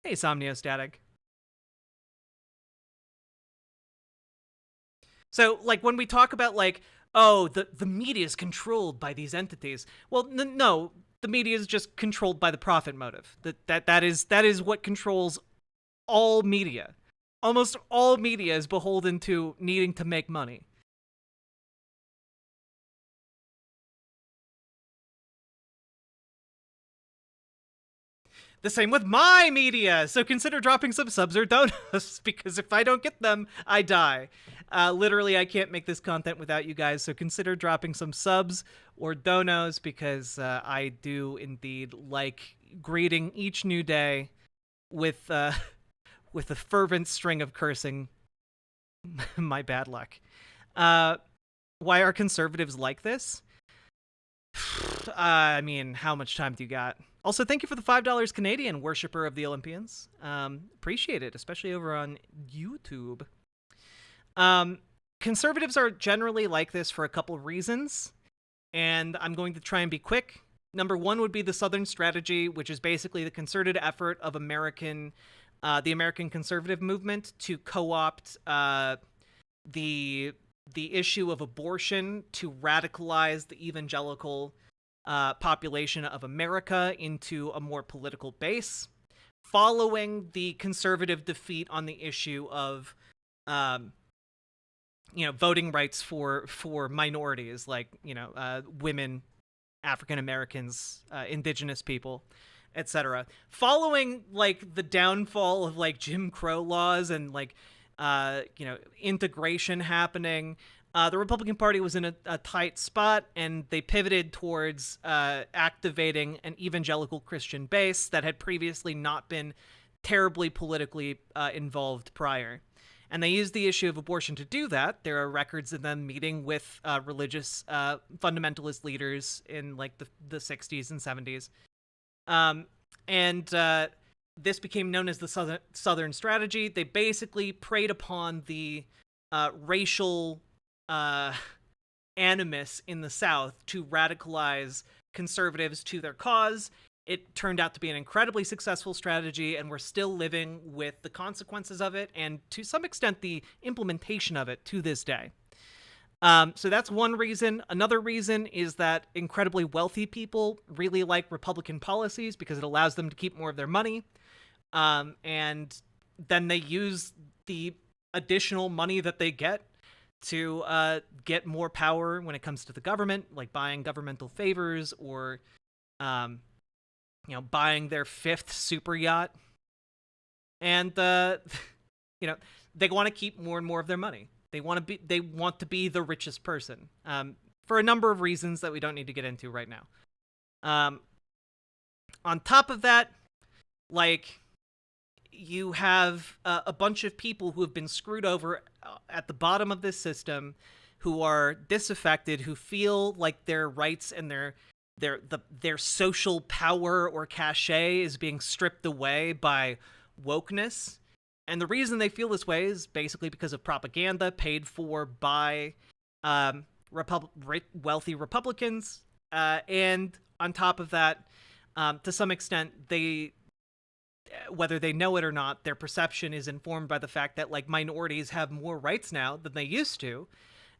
Hey, Somniostatic. So, like, when we talk about, like, oh, the media is controlled by these entities, well, no, the media is just controlled by the profit motive. That is what controls all media. Almost all media is beholden to needing to make money. The same with my media, so consider dropping some subs or donos, because if I don't get them, I die. Literally, I can't make this content without you guys, so consider dropping some subs or donos, because I do indeed like greeting each new day with a fervent string of cursing my bad luck. Why are conservatives like this? I mean, how much time do you got? Also, thank you for the $5 Canadian, worshiper of the Olympians. Appreciate it, especially over on YouTube. Conservatives are generally like this for a couple of reasons, and I'm going to try and be quick. Number one would be the Southern strategy, which is basically the concerted effort of the American conservative movement to co-opt the issue of abortion to radicalize the evangelical population of America into a more political base, following the conservative defeat on the issue of, voting rights for minorities like, women, African Americans, indigenous people, etc. Following, like, the downfall of, like, Jim Crow laws and, like, integration happening, the Republican Party was in a tight spot, and they pivoted towards activating an evangelical Christian base that had previously not been terribly politically involved prior. And they used the issue of abortion to do that. There are records of them meeting with religious fundamentalist leaders in, like, the 60s and 70s. This became known as the Southern strategy. They basically preyed upon the racial animus in the South to radicalize conservatives to their cause. It turned out to be an incredibly successful strategy, and we're still living with the consequences of it, and to some extent the implementation of it to this day. So that's one reason. Another reason is that incredibly wealthy people really like Republican policies because it allows them to keep more of their money. And then they use the additional money that they get to get more power when it comes to the government, like buying governmental favors or, buying their 5th super yacht. And, they want to keep more and more of their money. They want to be the richest person, for a number of reasons that we don't need to get into right now. On top of that, like, you have a bunch of people who have been screwed over at the bottom of this system, who are disaffected, who feel like their rights and their social power or cachet is being stripped away by wokeness. And the reason they feel this way is basically because of propaganda paid for by wealthy Republicans. And on top of that, to some extent, whether they know it or not, their perception is informed by the fact that, like, minorities have more rights now than they used to.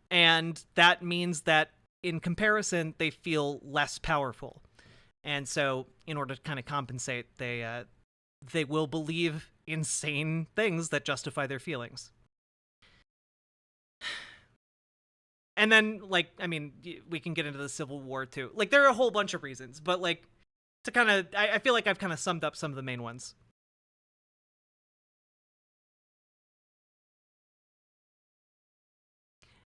And that means that in comparison, they feel less powerful. And so in order to kind of compensate, they will believe insane things that justify their feelings. And then, like, I mean, we can get into the Civil War too. Like, there are a whole bunch of reasons, but, like, to kind of, I feel like I've kind of summed up some of the main ones.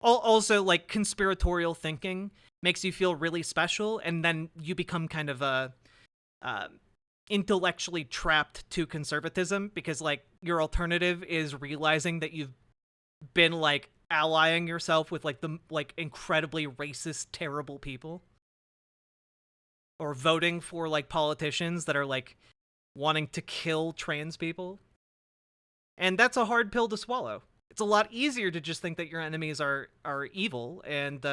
Also, like, conspiratorial thinking makes you feel really special, and then you become kind of a intellectually trapped to conservatism, because, like, your alternative is realizing that you've been like allying yourself with like the like incredibly racist, terrible people, or voting for like politicians that are like wanting to kill trans people. And that's a hard pill to swallow. It's a lot easier to just think that your enemies are evil and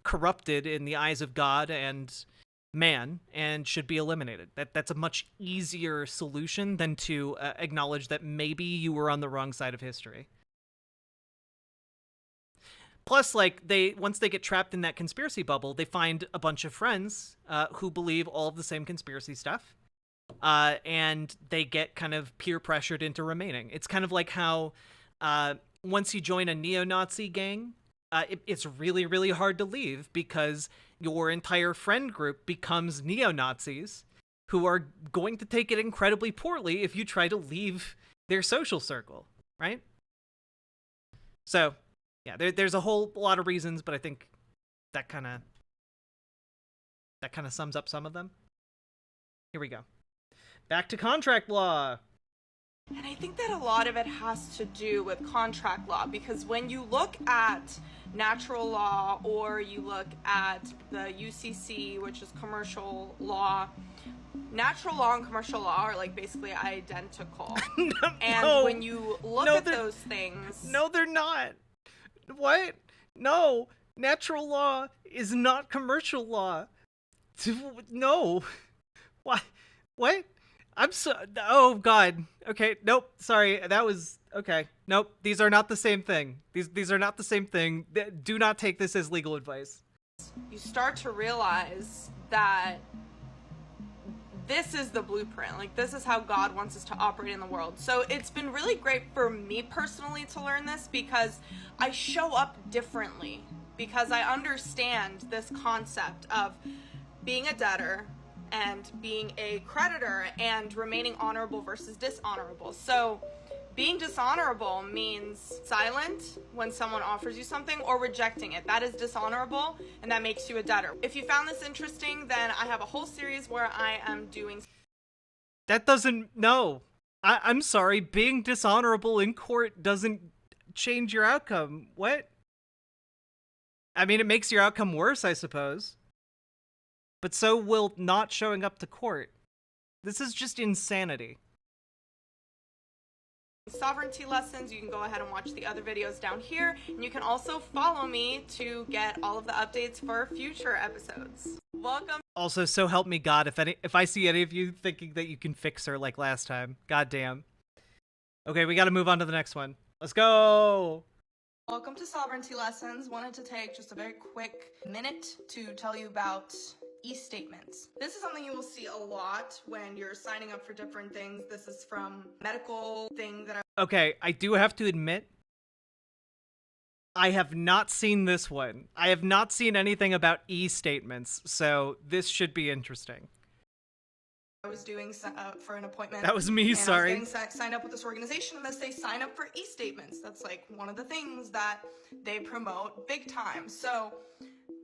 corrupted in the eyes of God and man and should be eliminated. That's a much easier solution than to acknowledge that maybe you were on the wrong side of history. Plus, like, once they get trapped in that conspiracy bubble, they find a bunch of friends who believe all of the same conspiracy stuff. And they get kind of peer pressured into remaining. It's kind of like how once you join a neo-Nazi gang, it's really, really hard to leave because your entire friend group becomes neo-Nazis who are going to take it incredibly poorly if you try to leave their social circle, right? So, yeah, there's a whole lot of reasons, but I think that kind of sums up some of them. Here we go. Back to contract law. And I think that a lot of it has to do with contract law, because when you look at natural law or you look at the UCC, which is commercial law, natural law and commercial law are like basically identical. When you look at those things... No, they're not. What? No. Natural law is not commercial law. No. Why? What? Oh God. Okay. Nope. Sorry. That was okay. Nope. These are not the same thing. These are not the same thing. Do not take this as legal advice. You start to realize that this is the blueprint. Like, this is how God wants us to operate in the world. So it's been really great for me personally to learn this, because I show up differently, because I understand this concept of being a debtor and being a creditor and remaining honorable versus dishonorable. So being dishonorable means silent when someone offers you something or rejecting it. That is dishonorable, and that makes you a debtor. If you found this interesting, then I have a whole series where I am doing... That doesn't... No. I'm sorry. Being dishonorable in court doesn't change your outcome. What? I mean, it makes your outcome worse, I suppose. But so will not showing up to court. This is just insanity. Sovereignty lessons. You can go ahead and watch the other videos down here, and you can also follow me to get all of the updates for future episodes. Welcome. Also, so help me God, if I see any of you thinking that you can fix her like last time, goddamn. Okay, we got to move on to the next one. Let's go. Welcome to Sovereignty Lessons. Wanted to take just a very quick minute to tell you about e-statements. This is something you will see a lot when you're signing up for different things. This is from medical thing that Okay, I do have to admit, I have not seen this one. I have not seen anything about e-statements, so this should be interesting. I was doing for an appointment. That was me, sorry. I was getting signed up with this organization, and they sign up for e-statements. That's like one of the things that they promote big time. So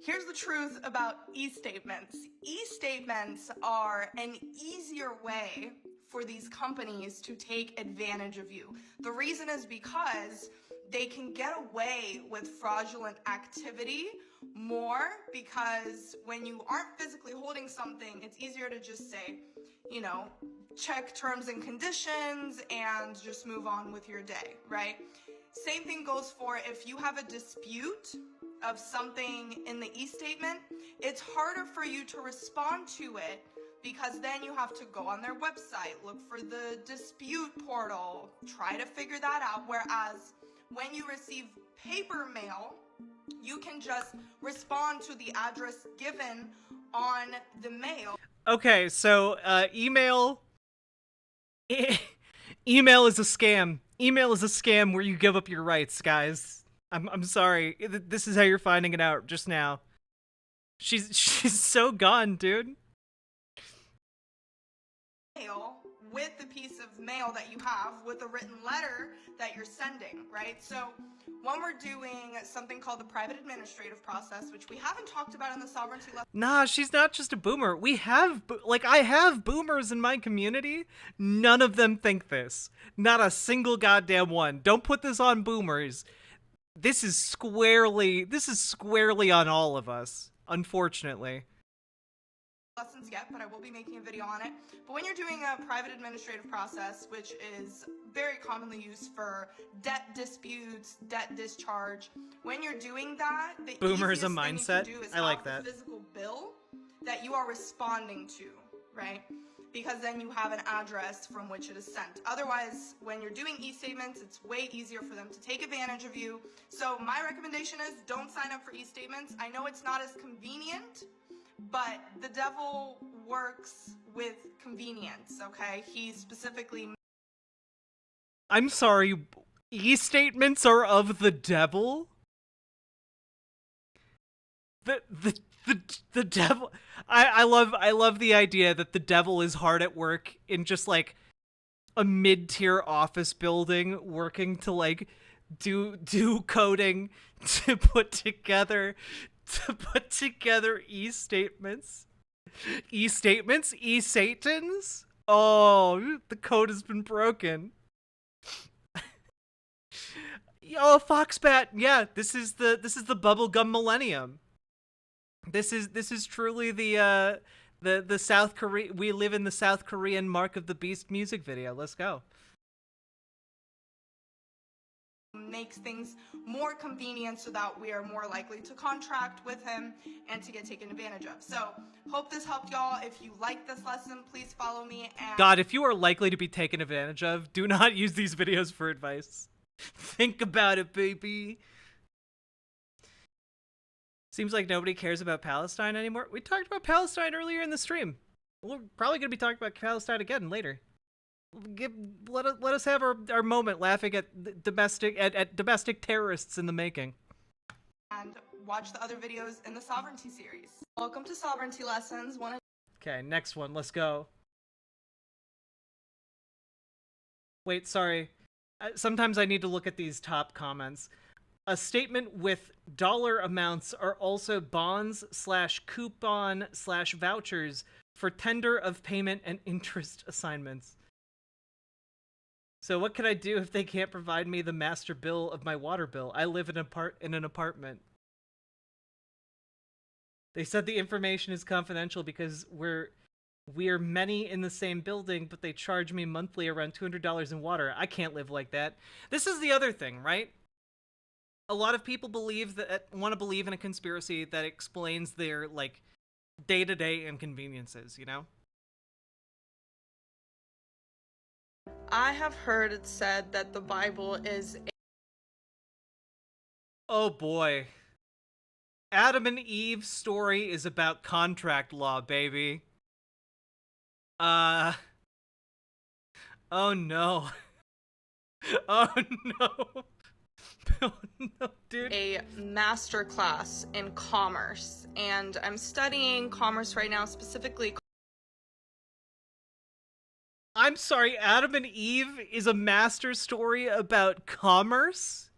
here's the truth about e-statements. E-statements are an easier way for these companies to take advantage of you. The reason is because they can get away with fraudulent activity more, because when you aren't physically holding something, it's easier to just say, you know, check terms and conditions and just move on with your day, right? Same thing goes for if you have a dispute of something in the e-statement, it's harder for you to respond to it, because then you have to go on their website, look for the dispute portal, try to figure that out. Whereas when you receive paper mail, you can just respond to the address given on the mail. Okay, so email email is a scam. Email is a scam where you give up your rights, guys. I'm sorry. This is how you're finding it out just now. She's so gone, dude. With the piece of mail that you have, with a written letter that you're sending, right? So when we're doing something called the private administrative process, which we haven't talked about in the sovereignty lesson. Nah, she's not just a boomer. We have, like, I have boomers in my community. None of them think this. Not a single goddamn one. Don't put this on boomers. this is squarely on all of us, unfortunately. Lessons yet, but I will be making a video on it. But when you're doing a private administrative process, which is very commonly used for debt disputes, debt discharge, when you're doing that, the Boomer's a easiest thing mindset. you can do is I like have that. the physical bill that you are responding to, right? Because then you have an address from which it is sent. Otherwise, when you're doing e-statements, it's way easier for them to take advantage of you. So my recommendation is don't sign up for e-statements. I know it's not as convenient, but the devil works with convenience, okay? He specifically... I'm sorry, e-statements are of the devil? The devil... I love the idea that the devil is hard at work in just, like, a mid-tier office building working to, like, do coding to put together e-statements. E-statements? E-satans? Oh, the code has been broken. Oh, Foxbat, yeah, this is the bubblegum millennium. This is truly the South Korea. We live in the South Korean Mark of the Beast music video. Let's go. Makes things more convenient so that we are more likely to contract with him and to get taken advantage of. So, hope this helped y'all. If you like this lesson, please follow me. And God, if you are likely to be taken advantage of, do not use these videos for advice. Think about it, baby. Seems like nobody cares about Palestine anymore. We talked about Palestine earlier in the stream. We're probably going to be talking about Palestine again later. Let us have our moment laughing at domestic terrorists in the making. And watch the other videos in the Sovereignty series. Welcome to Sovereignty Lessons. Okay, next one. Let's go. Wait, sorry. Sometimes I need to look at these top comments. A statement with dollar amounts are also bonds/coupon/vouchers for tender of payment and interest assignments. So what can I do if they can't provide me the master bill of my water bill? I live in an apartment. They said the information is confidential because we are many in the same building, but they charge me monthly around $200 in water. I can't live like that. This is the other thing, right? A lot of people want to believe in a conspiracy that explains their, like, day-to-day inconveniences, you know? I have heard it said that the Bible is Oh boy. Adam and Eve's story is about contract law, baby. Oh no. Oh no. Oh no, dude. a master class in commerce, and I'm studying commerce right now, specifically. I'm sorry, Adam and Eve is a master story about commerce?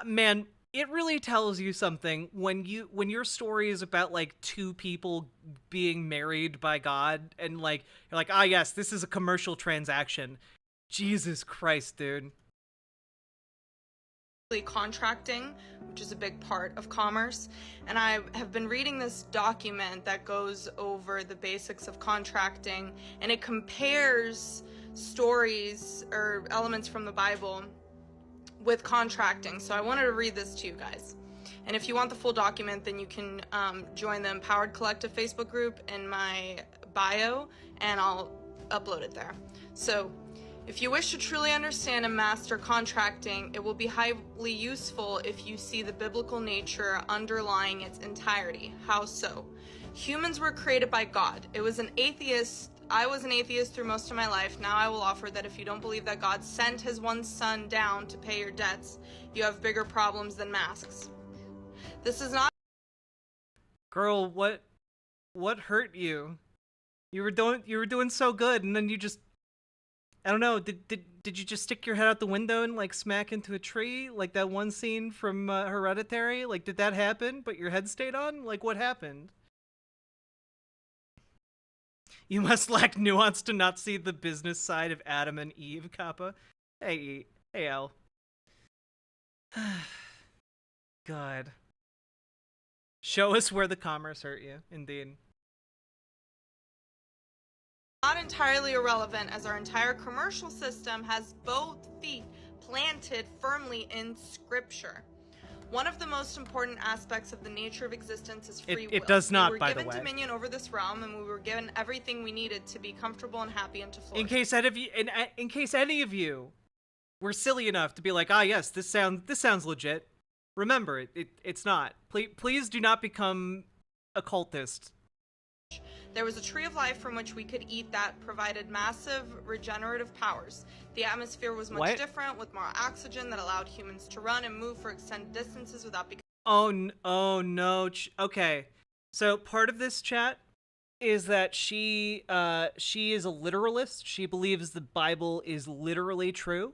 Man, it really tells you something when your story is about, like, two people being married by God, and, like, you're like, ah, yes, this is a commercial transaction. Jesus Christ, dude. Contracting, which is a big part of commerce, and I have been reading this document that goes over the basics of contracting, and it compares stories or elements from the Bible with contracting. So I wanted to read this to you guys, and if you want the full document, then you can join the Empowered Collective Facebook group in my bio, and I'll upload it there. So, if you wish to truly understand and master contracting, it will be highly useful if you see the biblical nature underlying its entirety. How so? Humans were created by God. I was an atheist through most of my life. Now I will offer that if you don't believe that God sent his one son down to pay your debts, you have bigger problems than masks. This is not... Girl, what hurt you? You were doing so good, and then you just, I don't know, did you just stick your head out the window and, like, smack into a tree? Like that one scene from Hereditary? Like, did that happen, but your head stayed on? Like, what happened? You must lack nuance to not see the business side of Adam and Eve, Kappa. Hey Al. God. Show us where the commerce hurt you, indeed. Not entirely irrelevant, as our entire commercial system has both feet planted firmly in Scripture. One of the most important aspects of the nature of existence is free will. It does not, by the way. We were given dominion over this realm, and we were given everything we needed to be comfortable and happy and to flourish. In case any of you were silly enough to be like, ah, yes, this sounds legit. Remember, it's not. Please do not become a cultist. There was a tree of life from which we could eat that provided massive regenerative powers. The atmosphere was much different, with more oxygen that allowed humans to run and move for extended distances without becoming... Oh no. Okay. So part of this chat is that she is a literalist. She believes the Bible is literally true.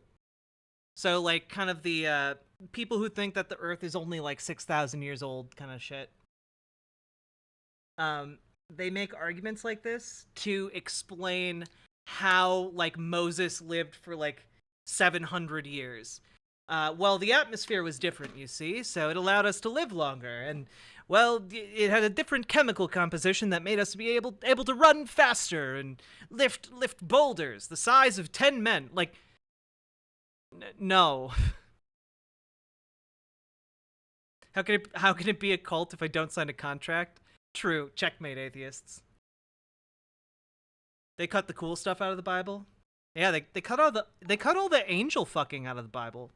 So, like, kind of the people who think that the Earth is only like 6,000 years old kind of shit. They make arguments like this to explain how, like, Moses lived for, like, 700 years. Well, the atmosphere was different, you see, so it allowed us to live longer, and, well, it had a different chemical composition that made us be able to run faster and lift boulders the size of 10 men. Like, no. How can it be a cult if I don't sign a contract? True. Checkmate, atheists. They cut the cool stuff out of the Bible. Yeah, they cut all the angel fucking out of the Bible.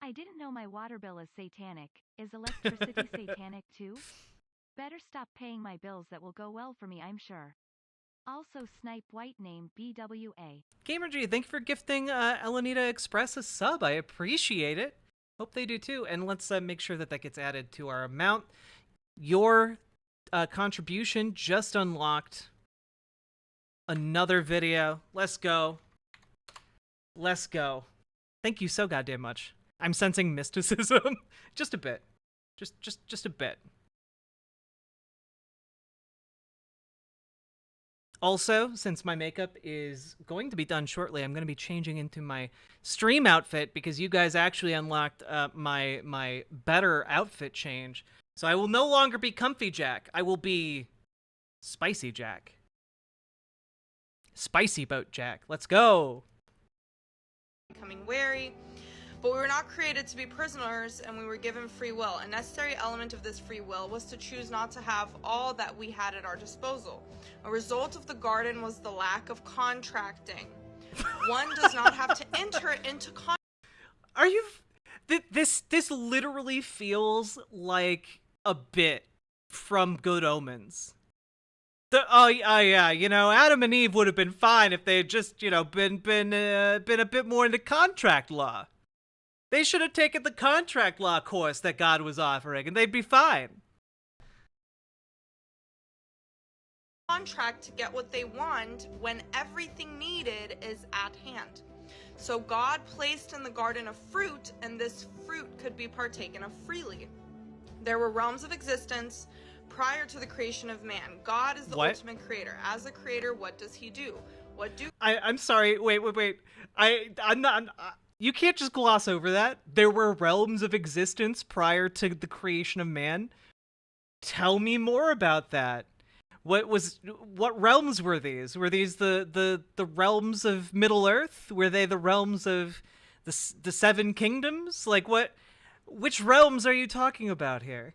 I didn't know my water bill is satanic. Is electricity satanic too? Better stop paying my bills. That will go well for me, I'm sure. Also, snipe white name BWA. GamerG, thank you for gifting Elenita Express a sub. I appreciate it. Hope they do too. And let's make sure that gets added to our amount. Your contribution just unlocked another video. Let's go. Let's go. Thank you so goddamn much. I'm sensing mysticism. Just a bit. Just a bit. Also, since my makeup is going to be done shortly, I'm going to be changing into my stream outfit because you guys actually unlocked my better outfit change. So I will no longer be Comfy Jack. I will be Spicy Jack. Spicy Boat Jack. Let's go. Becoming wary. But we were not created to be prisoners, and we were given free will. A necessary element of this free will was to choose not to have all that we had at our disposal. A result of the garden was the lack of contracting. One does not have to enter into contract. Are you... This literally feels like a bit from Good Omens. Oh yeah, you know, Adam and Eve would have been fine if they had just, you know, been a bit more into contract law. They should have taken the contract law course that God was offering, and they'd be fine. Contract to get what they want when everything needed is at hand. So God placed in the garden a fruit, and this fruit could be partaken of freely. There were realms of existence prior to the creation of man. God is the ultimate creator. As a creator, what does he do? I'm sorry. Wait. I'm not. You can't just gloss over that. There were realms of existence prior to the creation of man. Tell me more about that. What realms were these? Were these the realms of Middle Earth? Were they the realms of the Seven Kingdoms? Like which realms are you talking about here?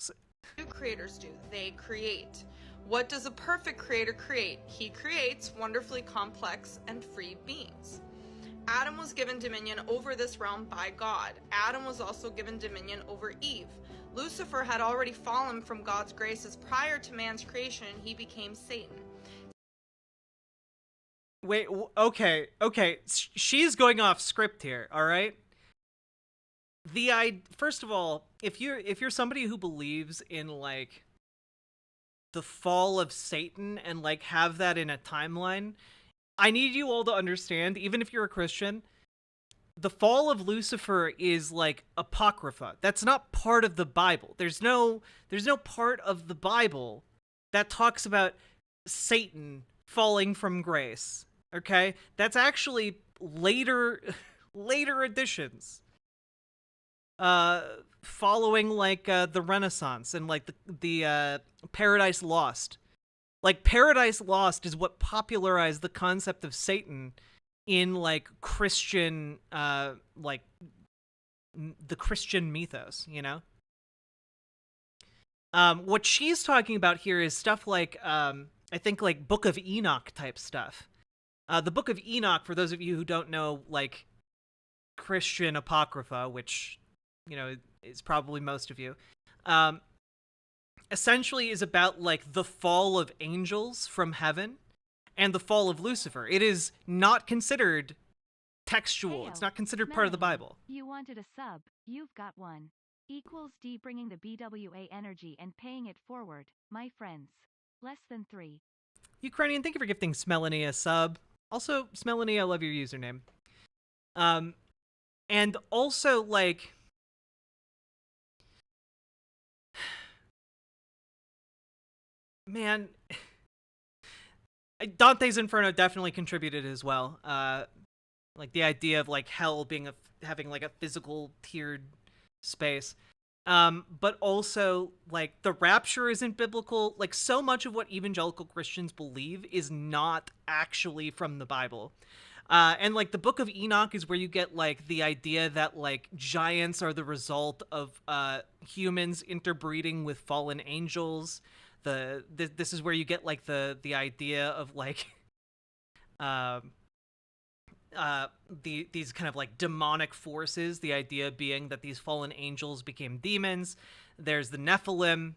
What do creators do? They create. What does a perfect creator create? He creates wonderfully complex and free beings. Adam was given dominion over this realm by God. Adam was also given dominion over Eve. Lucifer had already fallen from God's graces prior to man's creation, and he became Satan. Wait, okay. She's going off script here, all right? First of all, if you're somebody who believes in, like, the fall of Satan and, like, have that in a timeline, I need you all to understand, even if you're a Christian, the fall of Lucifer is like apocrypha. That's not part of the Bible. There's no part of the Bible that talks about Satan falling from grace. Okay? That's actually later later editions. Following like the Renaissance and like the Paradise Lost. Like Paradise Lost is what popularized the concept of Satan in like Christian like the Christian mythos, you know? What she's talking about here is stuff like I think like Book of Enoch type stuff. The Book of Enoch, for those of you who don't know, like Christian Apocrypha, which, you know, is probably most of you, essentially is about like the fall of angels from heaven and the fall of Lucifer. It is not considered textual. It's not considered part of the Bible. You wanted a sub. You've got one. Equals D bringing the BWA energy and paying it forward, my friends. Less than 3. Ukrainian, thank you for gifting Smelanie a sub. Also, Smelanie, I love your username. And also, like, man, Dante's Inferno definitely contributed as well. Like the idea of like hell being having like a physical tiered space. But also like the rapture isn't biblical. Like so much of what evangelical Christians believe is not actually from the Bible. And like the Book of Enoch is where you get like the idea that like giants are the result of humans interbreeding with fallen angels. This is where you get like the idea of like these kind of like demonic forces, the idea being that these fallen angels became demons. There's the Nephilim.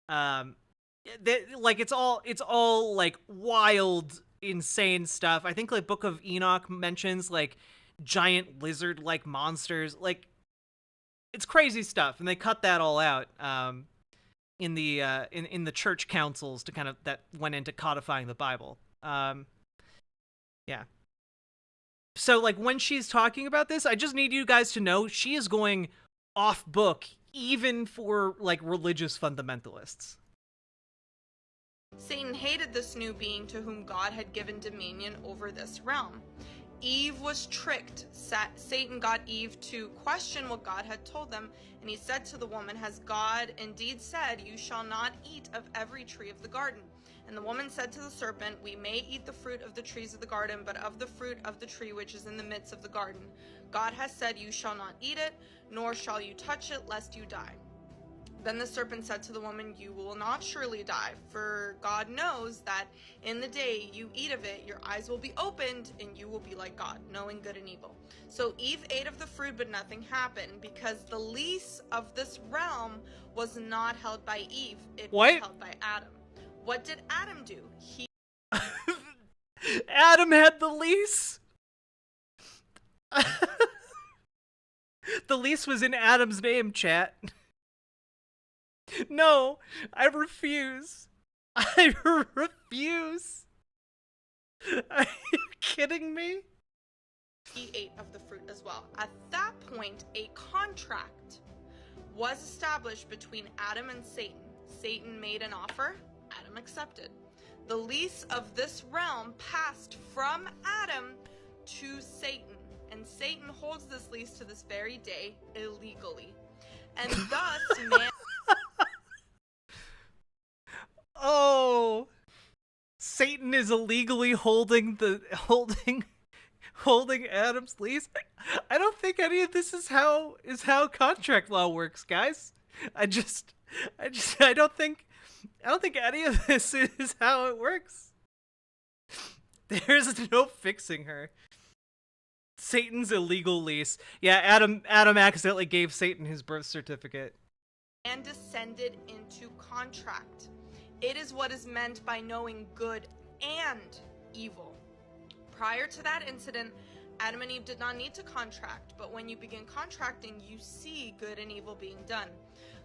Like it's all like wild, insane stuff. I think like Book of Enoch mentions like giant lizard like monsters. Like it's crazy stuff, and they cut that all out in the church councils to kind of that went into codifying the Bible. Yeah. So, like, when she's talking about this, I just need you guys to know she is going off book, even for, like, religious fundamentalists. Satan hated this new being to whom God had given dominion over this realm. Eve was tricked. Satan got Eve to question what God had told them, and he said to the woman, "Has God indeed said, you shall not eat of every tree of the garden?" And the woman said to the serpent, "We may eat the fruit of the trees of the garden, but of the fruit of the tree which is in the midst of the garden, God has said, you shall not eat it, nor shall you touch it, lest you die." Then the serpent said to the woman, "You will not surely die, for God knows that in the day you eat of it, your eyes will be opened, and you will be like God, knowing good and evil." So Eve ate of the fruit, but nothing happened, because the lease of this realm was not held by Eve, it was held by Adam. What did Adam do? Adam had the lease? The lease was in Adam's name, chat. No, I refuse. I refuse. Are you kidding me? He ate of the fruit as well. At that point, a contract was established between Adam and Satan. Satan made an offer, Adam accepted. The lease of this realm passed from Adam to Satan, and Satan holds this lease to this very day illegally. And thus, man... Oh, Satan is illegally holding Adam's lease. I don't think any of this is how contract law works, guys. I don't think any of this is how it works. There's no fixing her. Satan's illegal lease. Yeah, Adam accidentally gave Satan his birth certificate. And descended into contract. It is what is meant by knowing good and evil. Prior to that incident, Adam and Eve did not need to contract, but when you begin contracting, you see good and evil being done.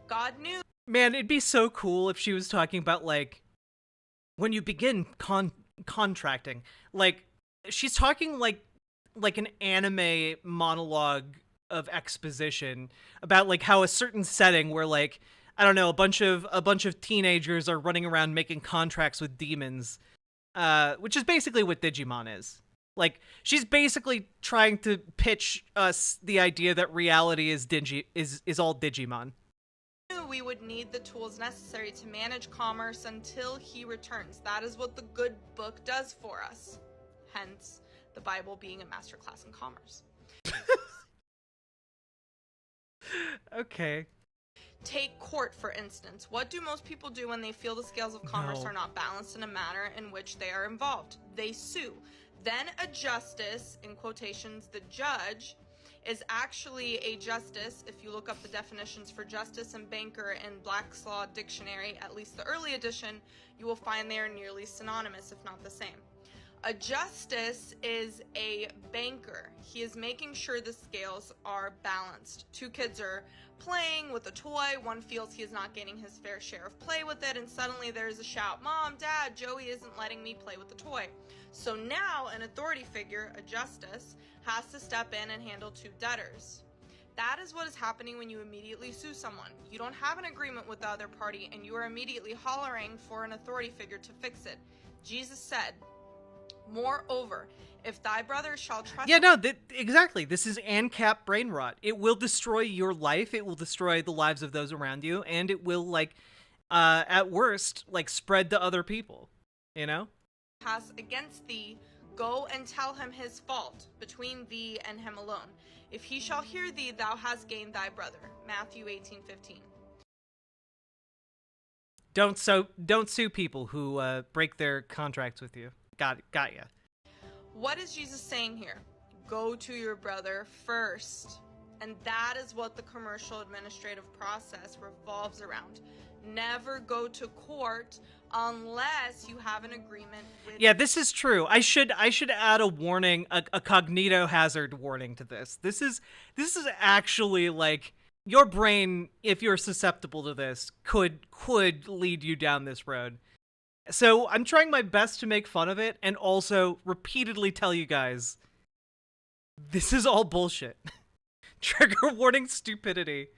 God knew. Man, it'd be so cool if she was talking about, like, when you begin contracting. Like, she's talking like an anime monologue of exposition about, like, how a certain setting where, like, I don't know, a bunch of teenagers are running around making contracts with demons, which is basically what Digimon is. Like, she's basically trying to pitch us the idea that reality is all Digimon. We would need the tools necessary to manage commerce until he returns. That is what the good book does for us. Hence, the Bible being a masterclass in commerce. Okay. Take court, for instance. What do most people do when they feel the scales of commerce are not balanced in a manner in which they are involved? They sue. Then a justice, in quotations, the judge, is actually a justice. If you look up the definitions for justice and banker in Black's Law Dictionary, at least the early edition, you will find they are nearly synonymous, if not the same. A justice is a banker. He is making sure the scales are balanced. Two kids are playing with a toy. One feels he is not getting his fair share of play with it, and suddenly there's a shout, "Mom, Dad, Joey isn't letting me play with the toy." So now an authority figure, a justice, has to step in and handle two debtors. That is what is happening when you immediately sue someone. You don't have an agreement with the other party, and you are immediately hollering for an authority figure to fix it. Jesus said, "Moreover, if thy brother shall trust..." Yeah, no, exactly. This is ANCAP brain rot. It will destroy your life. It will destroy the lives of those around you, and it will, like, at worst, like, spread to other people, you know? "Pass against thee, go and tell him his fault between thee and him alone. If he shall hear thee, thou hast gained thy brother." Matthew 18:15. Don't sue people who break their contracts with you. Got ya. What is Jesus saying here? Go to your brother first. And that is what the commercial administrative process revolves around. Never go to court unless you have an agreement with... Yeah, this is true. I should add a warning, a cognito hazard warning to this. This is actually, like, your brain, if you're susceptible to this, could lead you down this road. So I'm trying my best to make fun of it and also repeatedly tell you guys, this is all bullshit. Trigger warning stupidity.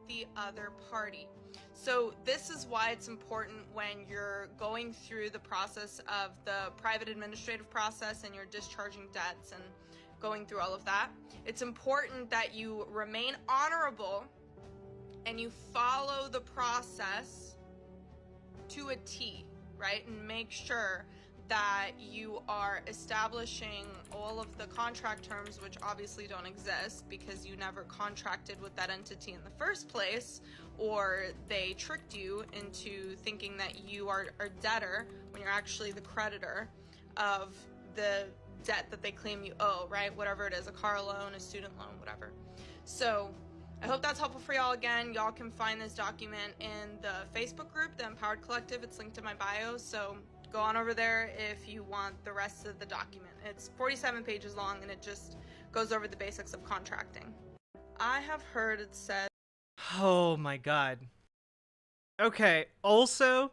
The other party. So this is why it's important when you're going through the process of the private administrative process and you're discharging debts and going through all of that. It's important that you remain honorable and you follow the process to a T, right? And make sure that you are establishing all of the contract terms, which obviously don't exist because you never contracted with that entity in the first place, or they tricked you into thinking that you are a debtor when you're actually the creditor of the debt that they claim you owe, right? Whatever it is, a car loan, a student loan, whatever. So I hope that's helpful for y'all. Again, y'all can find this document in the Facebook group, the Empowered Collective. It's linked in my bio, so go on over there if you want the rest of the document. It's 47 pages long, and it just goes over the basics of contracting. I have heard it said... Oh my god. Okay, also,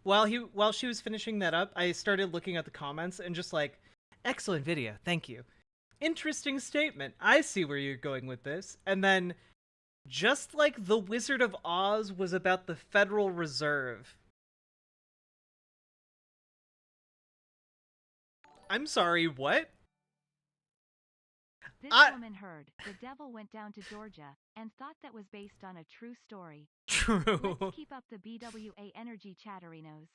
while she was finishing that up, I started looking at the comments and just like, excellent video, thank you. Interesting statement. I see where you're going with this. And then, just like The Wizard of Oz was about the Federal Reserve. I'm sorry, what? This woman heard the devil went down to Georgia and thought that was based on a true story. True. Let's keep up the BWA energy, Chatterinos.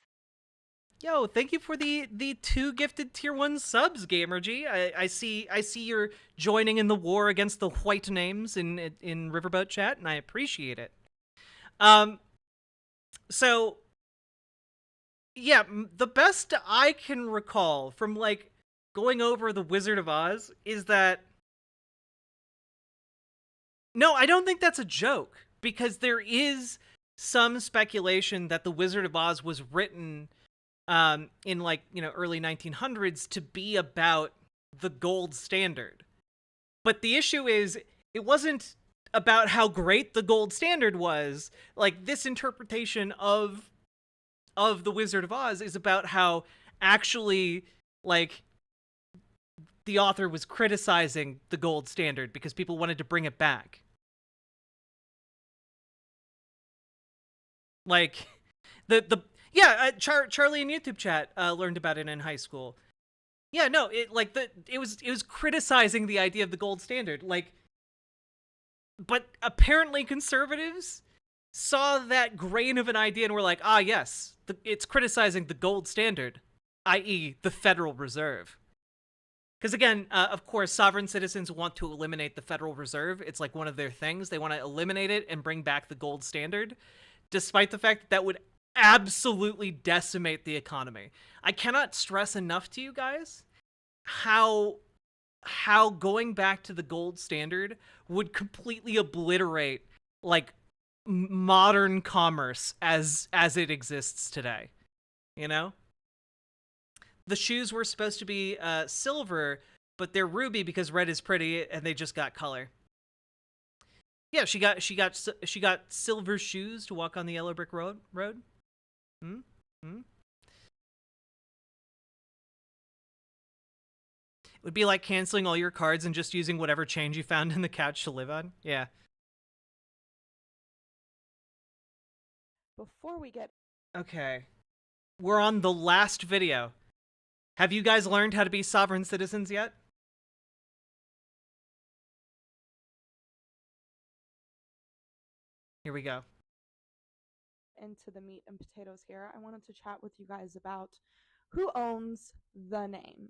Yo, thank you for the 2 gifted tier 1 subs, Gamergy. I see you're joining in the war against the white names in Riverboat chat, and I appreciate it. So yeah, the best I can recall from like going over The Wizard of Oz is that no, I don't think that's a joke, because there is some speculation that The Wizard of Oz was written in like, you know, early 1900s to be about the gold standard. But the issue is, it wasn't about how great the gold standard was. Like, this interpretation of The Wizard of Oz is about how actually, like, the author was criticizing the gold standard because people wanted to bring it back. Like, Charlie in YouTube chat learned about it in high school. Yeah, no, it was criticizing the idea of the gold standard, like, but apparently conservatives saw that grain of an idea and were like, ah, yes, it's criticizing the gold standard, i.e. the Federal Reserve. Because again, of course, sovereign citizens want to eliminate the Federal Reserve. It's like one of their things. They want to eliminate it and bring back the gold standard, despite the fact that that would absolutely decimate the economy. I cannot stress enough to you guys how going back to the gold standard would completely obliterate like modern commerce as it exists today. You know? The shoes were supposed to be silver, but they're ruby because red is pretty and they just got color. Yeah, she got silver shoes to walk on the yellow brick road. Hmm? Hmm? It would be like canceling all your cards and just using whatever change you found in the couch to live on. Yeah. Before we get... Okay. We're on the last video. Have you guys learned how to be sovereign citizens yet? Here we go. Into the meat and potatoes here, I wanted to chat with you guys about who owns the name.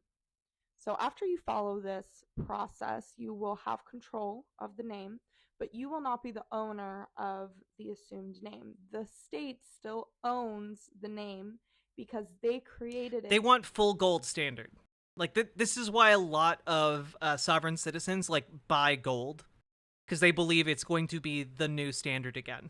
So after you follow this process, you will have control of the name, but you will not be the owner of the assumed name. The state still owns the name because they created it. They want full gold standard. Like, this is why a lot of sovereign citizens, like, buy gold. Because they believe it's going to be the new standard again.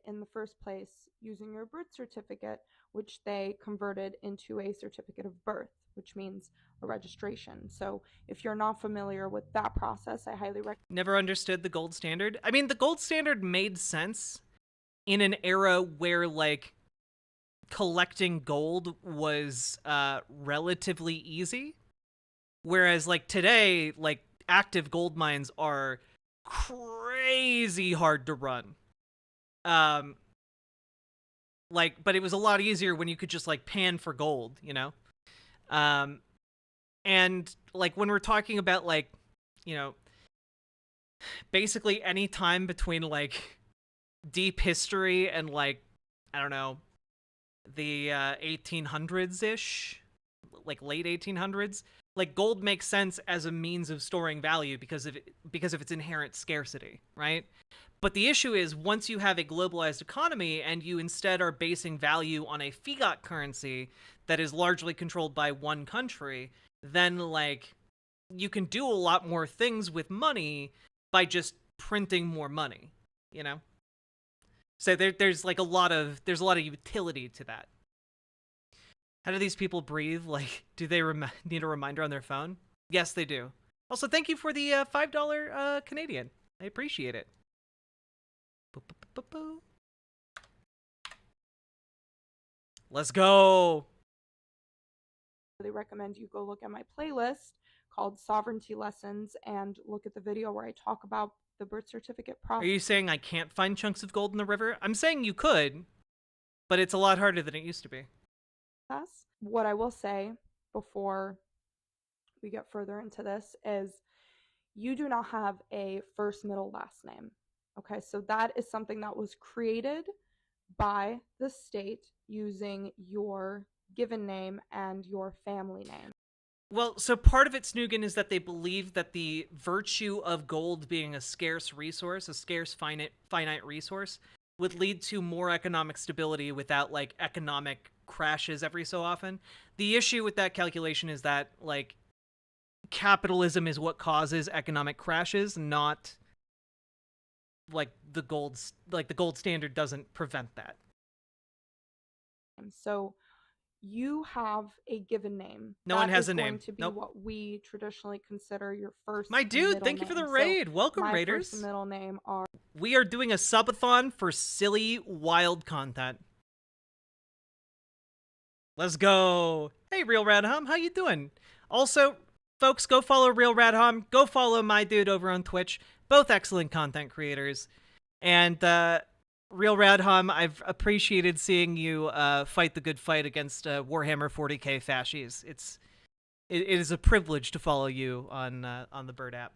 In the first place, using your birth certificate, which they converted into a certificate of birth, which means a registration. So if you're not familiar with that process, I highly recommend. Never understood the gold standard. I mean, the gold standard made sense in an era where, like, collecting gold was relatively easy. Whereas, like, today, like, active gold mines are crazy hard to run. Like, but it was a lot easier when you could just, like, pan for gold, you know? And, like, when we're talking about, like, you know, basically any time between, like, deep history and, like, I don't know, the 1800s-ish, like, late 1800s, like, gold makes sense as a means of storing value because of its inherent scarcity, right? But the issue is, once you have a globalized economy and you instead are basing value on a fiat currency that is largely controlled by one country, then, like, you can do a lot more things with money by just printing more money, you know? So there's a lot of utility to that. How do these people breathe? Like, do they need a reminder on their phone? Yes, they do. Also, thank you for the $5 Canadian. I appreciate it. Let's go. I really recommend you go look at my playlist called Sovereignty Lessons and look at the video where I talk about the birth certificate process. Are you saying I can't find chunks of gold in the river? I'm saying you could, but it's a lot harder than it used to be. What I will say before we get further into this is you do not have a first, middle, last name. Okay, so that is something that was created by the state using your given name and your family name. Well, so part of its Snugan is that they believe that the virtue of gold being a scarce resource, a scarce finite resource, would lead to more economic stability without, like, economic crashes every so often. The issue with that calculation is that, like, capitalism is what causes economic crashes, not, like, the gold standard doesn't prevent that. So you have a given name. No one has a name. Going to be nope. What we traditionally consider your first. My dude, thank you for the raid. So welcome, Raiders. My first and middle name are. We are doing a subathon for silly, wild content. Let's go. Hey, Real Radham, how you doing? Also, folks, go follow Real Radham. Go follow my dude over on Twitch. Both excellent content creators. And Real Radham, I've appreciated seeing you fight the good fight against Warhammer 40k fascies. it is a privilege to follow you on the Bird app.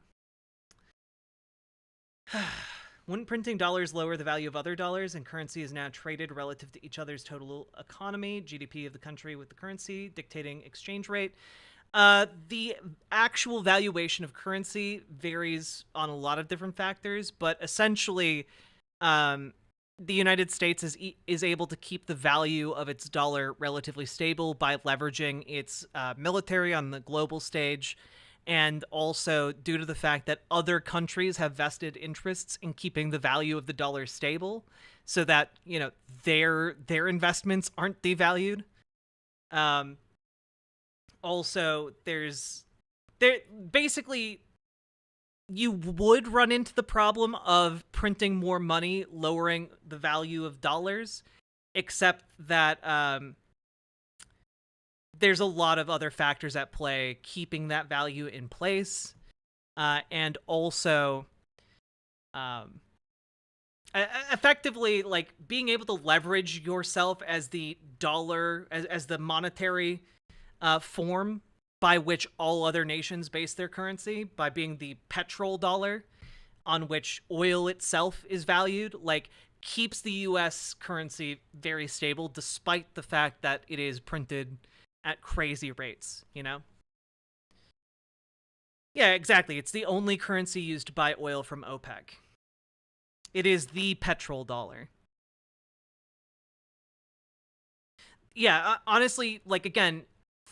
Wouldn't printing dollars lower the value of other dollars, and currency is now traded relative to each other's total economy, GDP of the country with the currency, dictating exchange rate? The actual valuation of currency varies on a lot of different factors, but essentially, the United States is able to keep the value of its dollar relatively stable by leveraging its military on the global stage, and also due to the fact that other countries have vested interests in keeping the value of the dollar stable, so that their investments aren't devalued. Also, basically, you would run into the problem of printing more money, lowering the value of dollars, except that there's a lot of other factors at play keeping that value in place, and also effectively, like, being able to leverage yourself as the dollar, as the monetary form by which all other nations base their currency, by being the petrol dollar on which oil itself is valued, like, keeps the US currency very stable despite the fact that it is printed at crazy rates, you know? Yeah, exactly. It's the only currency used to buy oil from OPEC. It is the petrol dollar. Yeah, honestly, like, again,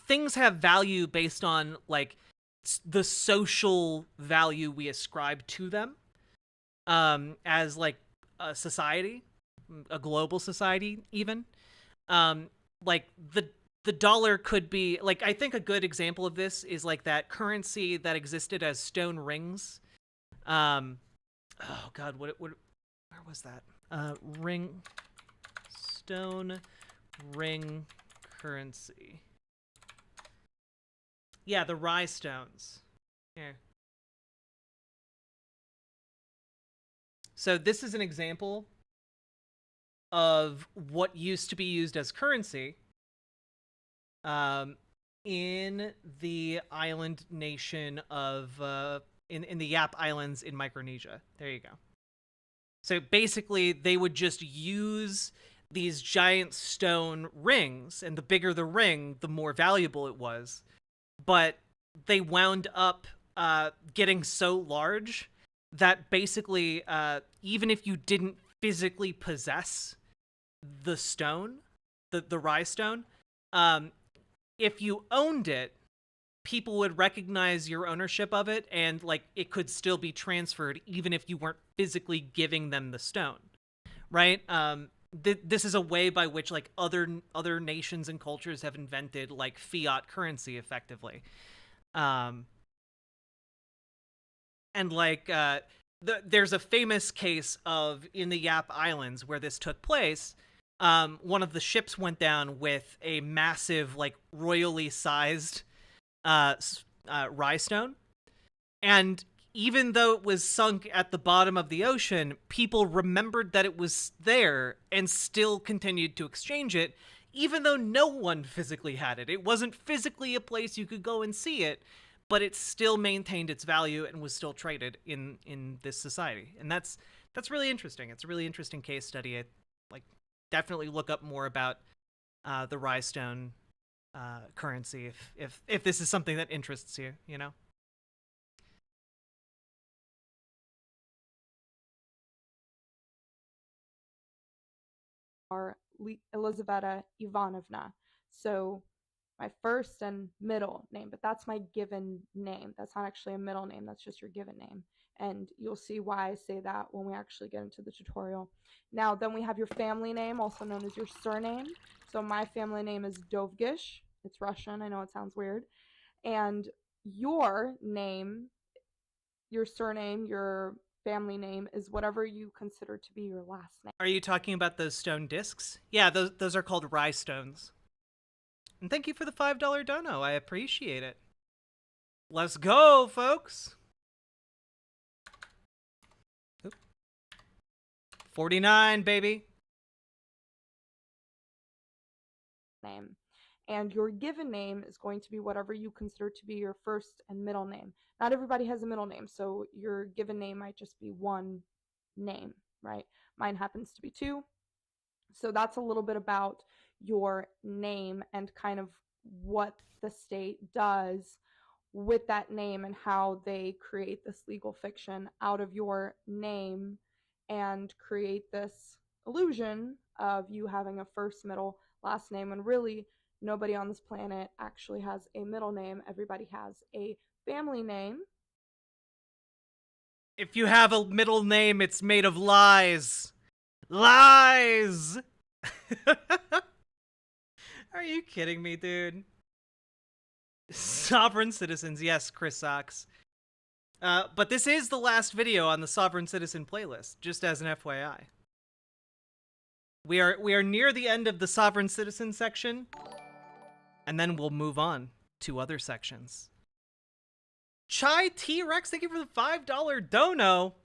things have value based on, like, the social value we ascribe to them, as, like, a society, a global society, even. Like, the dollar could be, like, I think a good example of this is, like, that currency that existed as stone rings. Oh god, where was that? Stone ring currency. Yeah, the rye stones. Here. So this is an example of what used to be used as currency in the island nation of in the Yap Islands in Micronesia. There you go. So basically, they would just use these giant stone rings, and the bigger the ring, the more valuable it was. But they wound up getting so large that basically, even if you didn't physically possess the stone, the rye stone, if you owned it, people would recognize your ownership of it, and, like, it could still be transferred even if you weren't physically giving them the stone, right? This is a way by which, like, other nations and cultures have invented, like, fiat currency effectively. And, like, there's a famous case of, in the Yap Islands where this took place, one of the ships went down with a massive, like, royally sized rye stone, and even though it was sunk at the bottom of the ocean, people remembered that it was there and still continued to exchange it, even though no one physically had it. It wasn't physically a place you could go and see it, but it still maintained its value and was still traded in this society. And that's really interesting. It's a really interesting case study. Like, definitely look up more about the rye stone currency if this is something that interests you, you know? Are Elizaveta Ivanovna. So my first and middle name, but that's my given name. That's not actually a middle name. That's just your given name. And you'll see why I say that when we actually get into the tutorial. Now, then we have your family name, also known as your surname. So my family name is Dovgish. It's Russian. I know it sounds weird. And your name, your surname, your family name is whatever you consider to be your last name. Are you talking about those stone discs? Yeah, those are called rye stones. And thank you for the $5 dono. I appreciate it. Let's go, folks. Oop. 49, baby. Name. And your given name is going to be whatever you consider to be your first and middle name. Not everybody has a middle name, so your given name might just be one name, right? Mine happens to be two. So that's a little bit about your name and kind of what the state does with that name and how they create this legal fiction out of your name and create this illusion of you having a first, middle, last name, when really nobody on this planet actually has a middle name. Everybody has a family name. If you have a middle name, it's made of lies. Lies! Are you kidding me, dude? Sovereign citizens, yes, Chris Socks. But this is the last video on the Sovereign Citizen playlist, just as an FYI. We are near the end of the Sovereign Citizen section, and then we'll move on to other sections. Chai T-Rex, thank you for the $5 dono.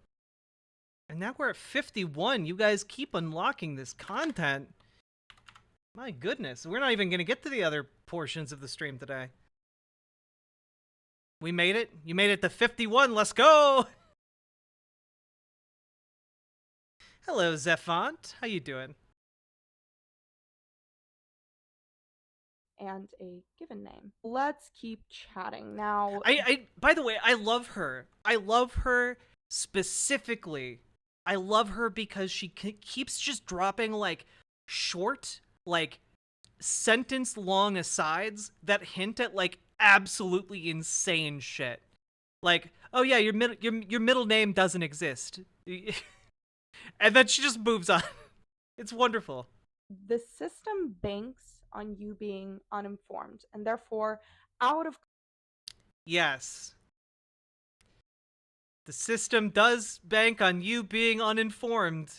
And now we're at 51. You guys keep unlocking this content. My goodness, we're not even going to get to the other portions of the stream today. We made it. You made it to 51. Let's go. Hello, Zephont. How you doing? And a given name. Let's keep chatting. Now, by the way, I love her. I love her specifically. I love her because she keeps just dropping, like, short, like, sentence-long asides that hint at, like, absolutely insane shit. Like, oh yeah, your middle name doesn't exist. And then she just moves on. It's wonderful. The system banks on you being uninformed, and therefore out of... Yes. The system does bank on you being uninformed.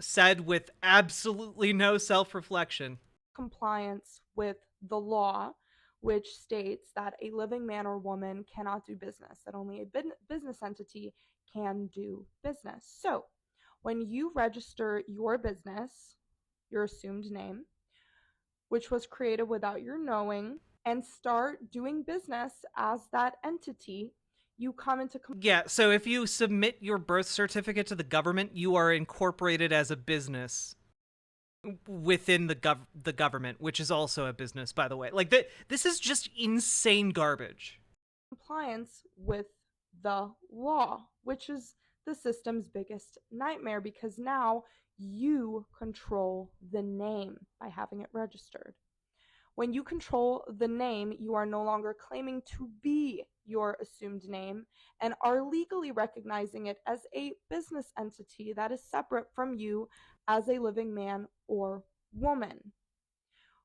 Said with absolutely no self-reflection. Compliance with the law, which states that a living man or woman cannot do business, that only a business entity can do business. So, when you register your business, your assumed name, which was created without your knowing, and start doing business as that entity, you come into... Yeah, so if you submit your birth certificate to the government, you are incorporated as a business within the government, which is also a business, by the way. Like, this is just insane garbage. Compliance with the law, which is the system's biggest nightmare, because now you control the name by having it registered. When you control the name, you are no longer claiming to be your assumed name and are legally recognizing it as a business entity that is separate from you as a living man or woman.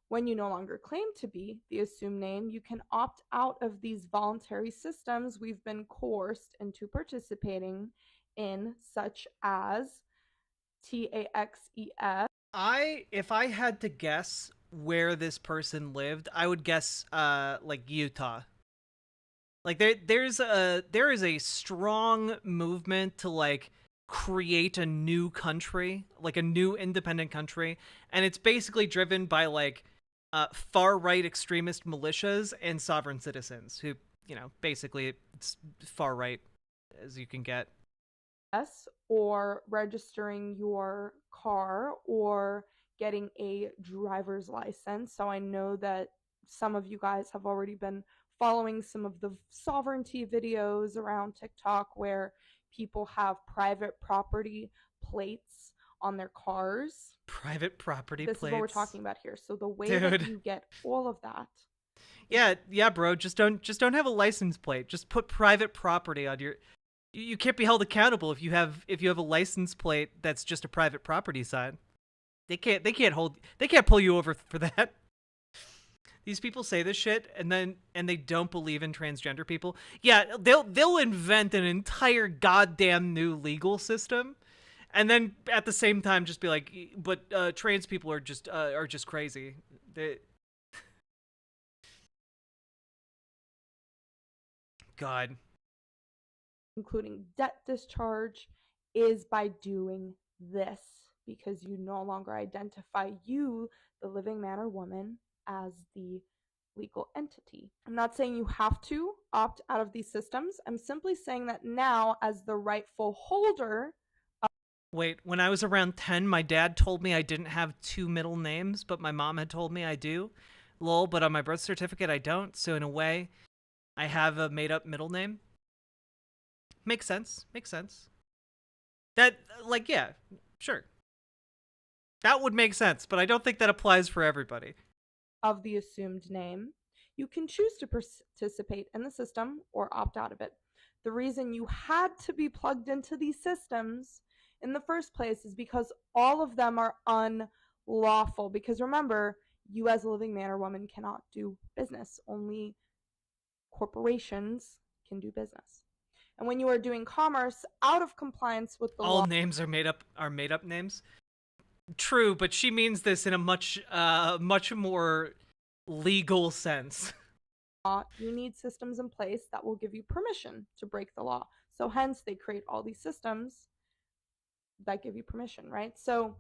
When you no longer claim to be the assumed name, you can opt out of these voluntary systems we've been coerced into participating in, such as TAXES. If I had to guess where this person lived, I would guess like Utah. Like there is a strong movement to like create a new country, like a new independent country, and it's basically driven by like far-right extremist militias and sovereign citizens who, you know, basically it's far-right as you can get. Or registering your car or getting a driver's license. So I know that some of you guys have already been following some of the sovereignty videos around TikTok where people have private property plates on their cars. Private property plates? This is what we're talking about here. So the way that you get all of that. Yeah, bro. Just don't have a license plate. Just put private property on your... You can't be held accountable if you have a license plate that's just a private property sign. They can't pull you over for that. These people say this shit and they don't believe in transgender people. Yeah, they'll invent an entire goddamn new legal system, and then at the same time just be like, but trans people are just crazy. God. Including debt discharge, is by doing this. because you no longer identify you, the living man or woman, as the legal entity. I'm not saying you have to opt out of these systems. I'm simply saying that now, as the rightful holder. Wait, when I was around 10, my dad told me I didn't have 2 middle names, but my mom had told me I do. Lol, but on my birth certificate I don't, so in a way, I have a made-up middle name. Makes sense. Makes sense. That, like, yeah, sure. That would make sense, but I don't think that applies for everybody. Of the assumed name, you can choose to participate in the system or opt out of it. The reason you had to be plugged into these systems in the first place is because all of them are unlawful. Because remember, you as a living man or woman cannot do business. Only corporations can do business. And when you are doing commerce out of compliance with the law, all names are made up names. True, but she means this in a much more legal sense. You need systems in place that will give you permission to break the law. So hence they create all these systems that give you permission, right? So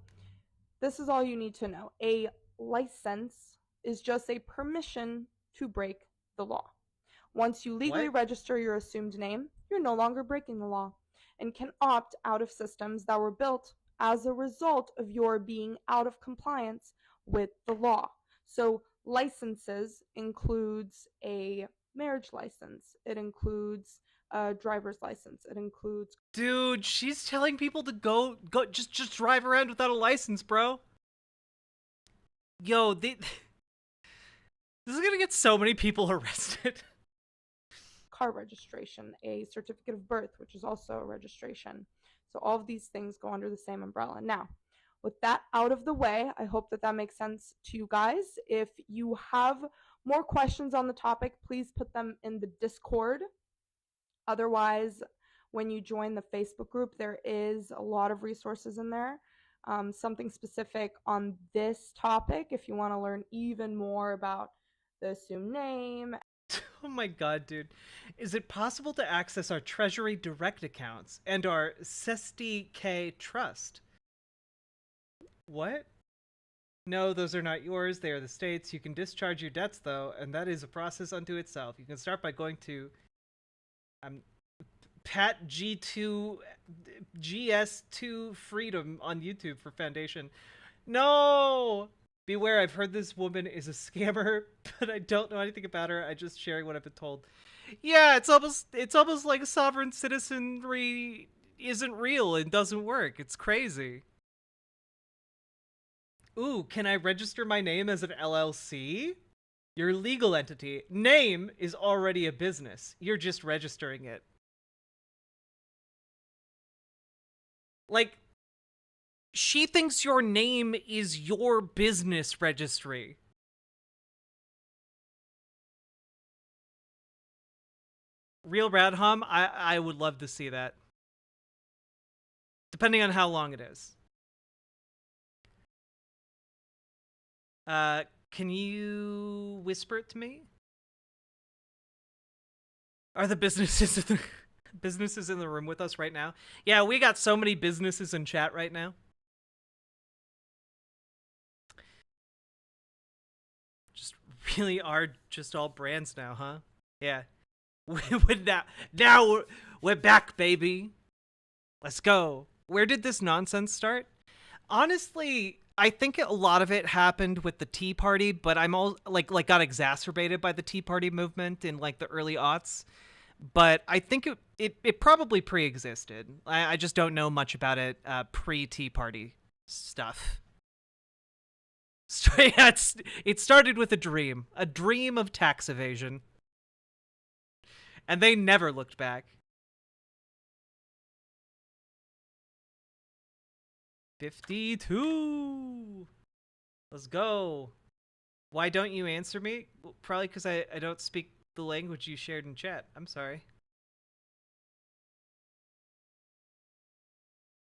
this is all you need to know. A license is just a permission to break the law. Once you legally register your assumed name, you're no longer breaking the law and can opt out of systems that were built as a result of your being out of compliance with the law. So licenses includes a marriage license. It includes a driver's license. It includes... Dude, she's telling people to go just drive around without a license, bro. Yo, this is gonna get so many people arrested. Car registration, a certificate of birth, which is also a registration. So all of these things go under the same umbrella. Now, with that out of the way, I hope that that makes sense to you guys. If you have more questions on the topic, please put them in the Discord. Otherwise, when you join the Facebook group, there is a lot of resources in there. Something specific on this topic if you want to learn even more about the assumed name. Oh my god, dude. Is it possible to access our Treasury Direct accounts and our SESTI-K Trust? What? No, those are not yours. They are the state's. You can discharge your debts, though, and that is a process unto itself. You can start by going to Pat G2 GS2 Freedom on YouTube for Foundation. No! Beware, I've heard this woman is a scammer, but I don't know anything about her. I'm just sharing what I've been told. Yeah, it's almost like sovereign citizenry isn't real and doesn't work. It's crazy. Ooh, can I register my name as an LLC? Your legal entity. Name is already a business. You're just registering it. Like, she thinks your name is your business registry. Real Radham, I would love to see that. Depending on how long it is. Can you whisper it to me? Are the businesses in the room with us right now? Yeah, we got so many businesses in chat right now. Just really are just all brands now, huh? Yeah. Now we're back, baby. Let's go. Where did this nonsense start? Honestly, I think a lot of it happened with the Tea Party, but I'm all like got exacerbated by the Tea Party movement in like the early aughts. But I think it probably pre-existed. I just don't know much about it pre-Tea Party stuff. It started with a dream of tax evasion. And they never looked back. 52. Let's go. Why don't you answer me? Well, probably because I don't speak the language you shared in chat. I'm sorry.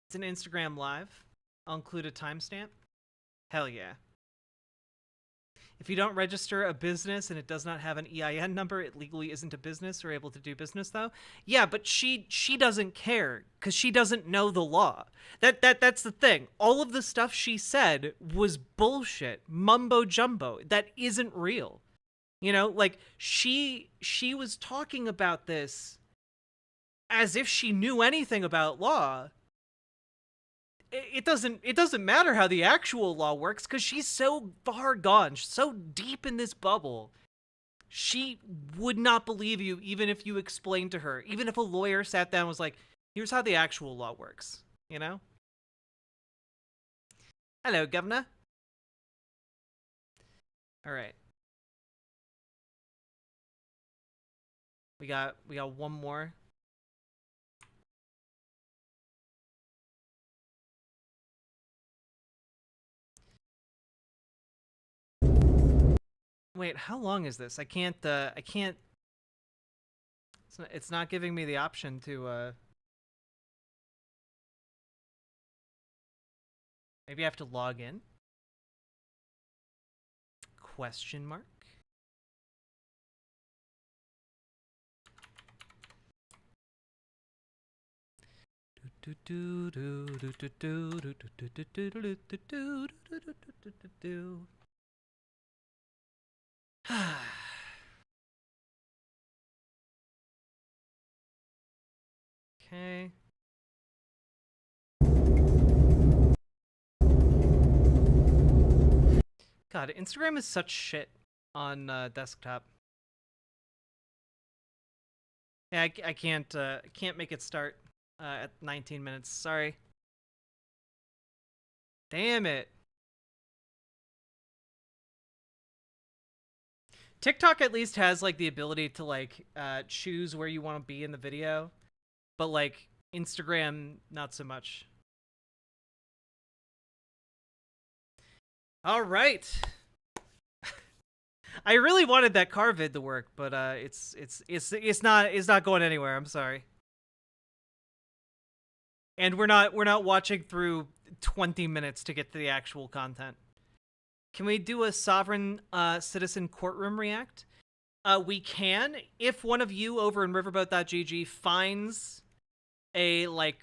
It's an Instagram live. I'll include a timestamp. Hell yeah. If you don't register a business and it does not have an EIN number, it legally isn't a business or able to do business, though. Yeah, but she doesn't care because she doesn't know the law. That's the thing. All of the stuff she said was bullshit, mumbo jumbo. That isn't real. You know, like she was talking about this as if she knew anything about law. It doesn't matter how the actual law works because she's so far gone, so deep in this bubble. She would not believe you even if you explained to her, even if a lawyer sat down and was like, here's how the actual law works, you know? Hello, Governor. All right. We got one more. Wait, how long is this? I can't, it's not giving me the option to, maybe I have to log in? Question mark? Okay. God, Instagram is such shit on desktop. Yeah, I can't make it start at 19 minutes. Sorry. Damn it. TikTok at least has like the ability to like choose where you want to be in the video, but like Instagram not so much. All right. I really wanted that car vid to work, but it's not going anywhere. I'm sorry. And we're not watching through 20 minutes to get to the actual content. Can we do a sovereign citizen courtroom react? We can if one of you over in riverboat.gg finds a like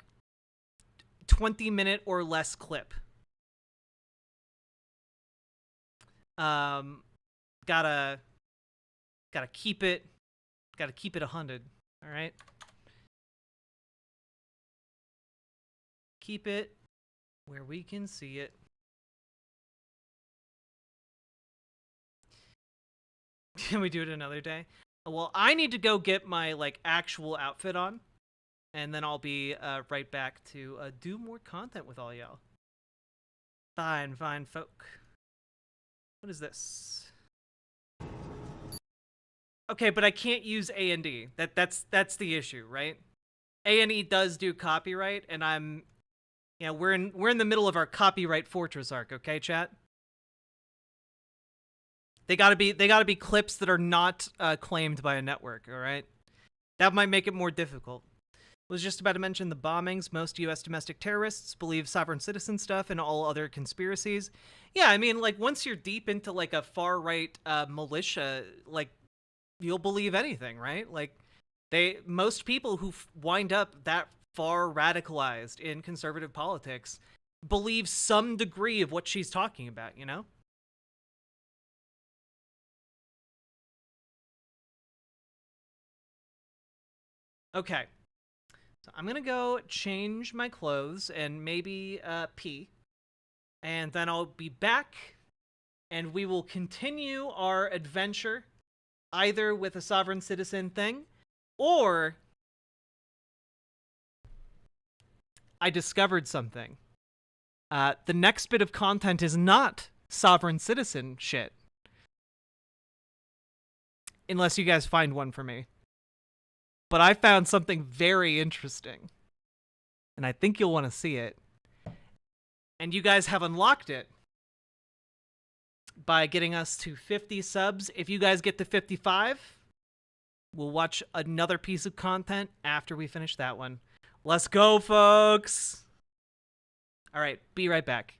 20-minute or less clip. Gotta keep it 100. All right. Keep it where we can see it. Can we do it another day? Well, I need to go get my like actual outfit on, and then I'll be right back to do more content with all y'all. Fine folk. What is this? Okay, but I can't use A&E. That's the issue, right? A&E does do copyright, and I'm, we're in the middle of our copyright fortress arc. Okay, chat. They gotta be clips that are not claimed by a network. All right, that might make it more difficult. Was just about to mention the bombings. Most U.S. domestic terrorists believe sovereign citizen stuff and all other conspiracies. Yeah, I mean, like once you're deep into like a far right militia, like you'll believe anything, right? Like most people who wind up that far radicalized in conservative politics believe some degree of what she's talking about, you know? Okay. So I'm gonna go change my clothes and maybe pee. And then I'll be back and we will continue our adventure either with a sovereign citizen thing or I discovered something. The next bit of content is not sovereign citizen shit. Unless you guys find one for me. But I found something very interesting. And I think you'll want to see it. And you guys have unlocked it by getting us to 50 subs. If you guys get to 55, we'll watch another piece of content after we finish that one. Let's go, folks! All right, be right back.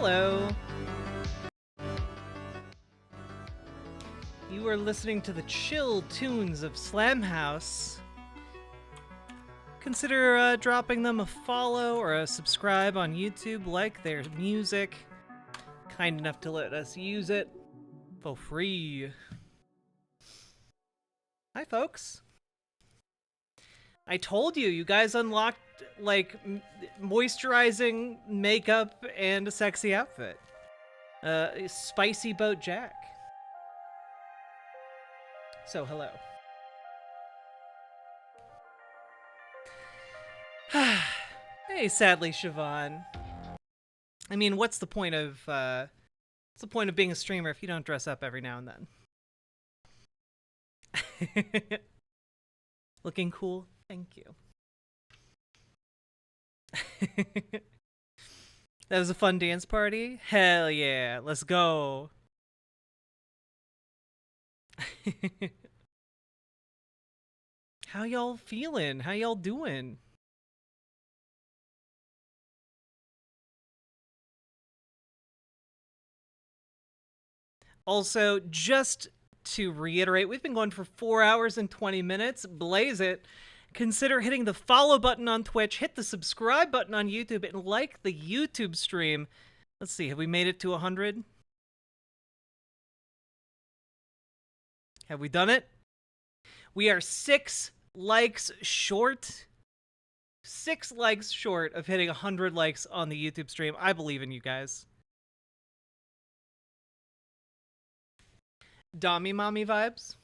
Hello. You are listening to the chill tunes of Slam House. Consider dropping them a follow or a subscribe on YouTube, like their music. Kind enough to let us use it for free. Hi, folks. I told you, you guys unlocked, like, moisturizing makeup and a sexy outfit. Spicy Boat Jack. So, hello. Hey, sadly, Siobhan. I mean, what's the point of being a streamer if you don't dress up every now and then? Looking cool? Thank you. That was a fun dance party? Hell yeah, let's go. How y'all feeling? How y'all doing? Also, just to reiterate, we've been going for 4 hours and 20 minutes. Blaze it. Consider hitting the follow button on Twitch, hit the subscribe button on YouTube, and like the YouTube stream. Let's see, have we made it to 100? Have we done it? We are 6 likes short. 6 likes short of hitting 100 likes on the YouTube stream. I believe in you guys. Dommy mommy vibes?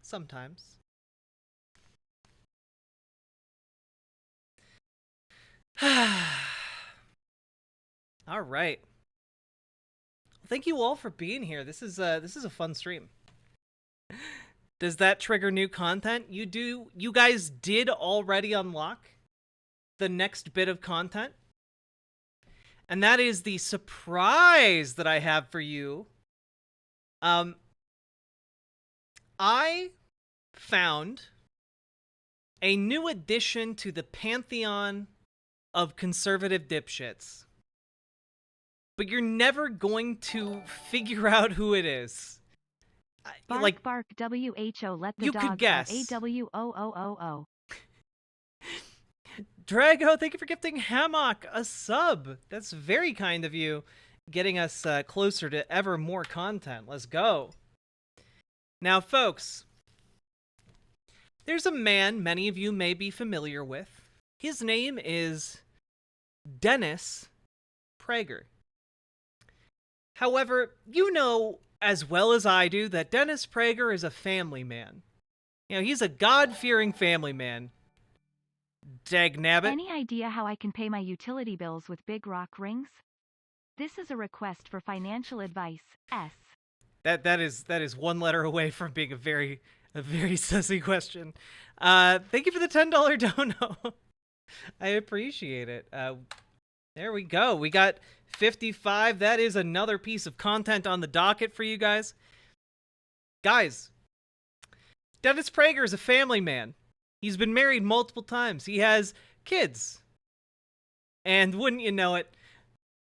Sometimes. All right. Thank you all for being here. This is a fun stream. Does that trigger new content? You guys did already unlock the next bit of content. And that is the surprise that I have for you. I found a new addition to the pantheon of conservative dipshits. But you're never going to figure out who it is. Bark, like, bark, WHO, let the you dog could guess. AWOOOO. Drago, thank you for gifting Hammock a sub. That's very kind of you, getting us closer to ever more content. Let's go. Now, folks, there's a man many of you may be familiar with. His name is Dennis Prager. However, you know as well as I do that Dennis Prager is a family man. You know, he's a God-fearing family man. Dagnabbit. Any idea how I can pay my utility bills with big rock rings? This is a request for financial advice. S. That is one letter away from being a very sussy question. Thank you for the $10 dono. I appreciate it. There we go. We got 55. That is another piece of content on the docket for you guys. Guys, Dennis Prager is a family man. He's been married multiple times. He has kids. And wouldn't you know it,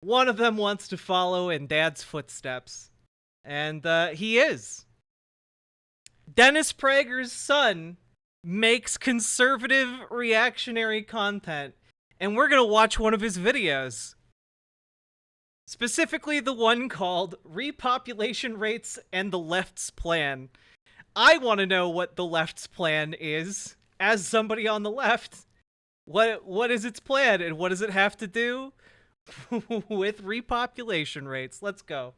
one of them wants to follow in Dad's footsteps. And he is. Dennis Prager's son makes conservative reactionary content. And we're going to watch one of his videos. Specifically the one called Repopulation Rates and the Left's Plan. I want to know what the left's plan is. As somebody on the left, what is its plan and what does it have to do with repopulation rates? Let's go.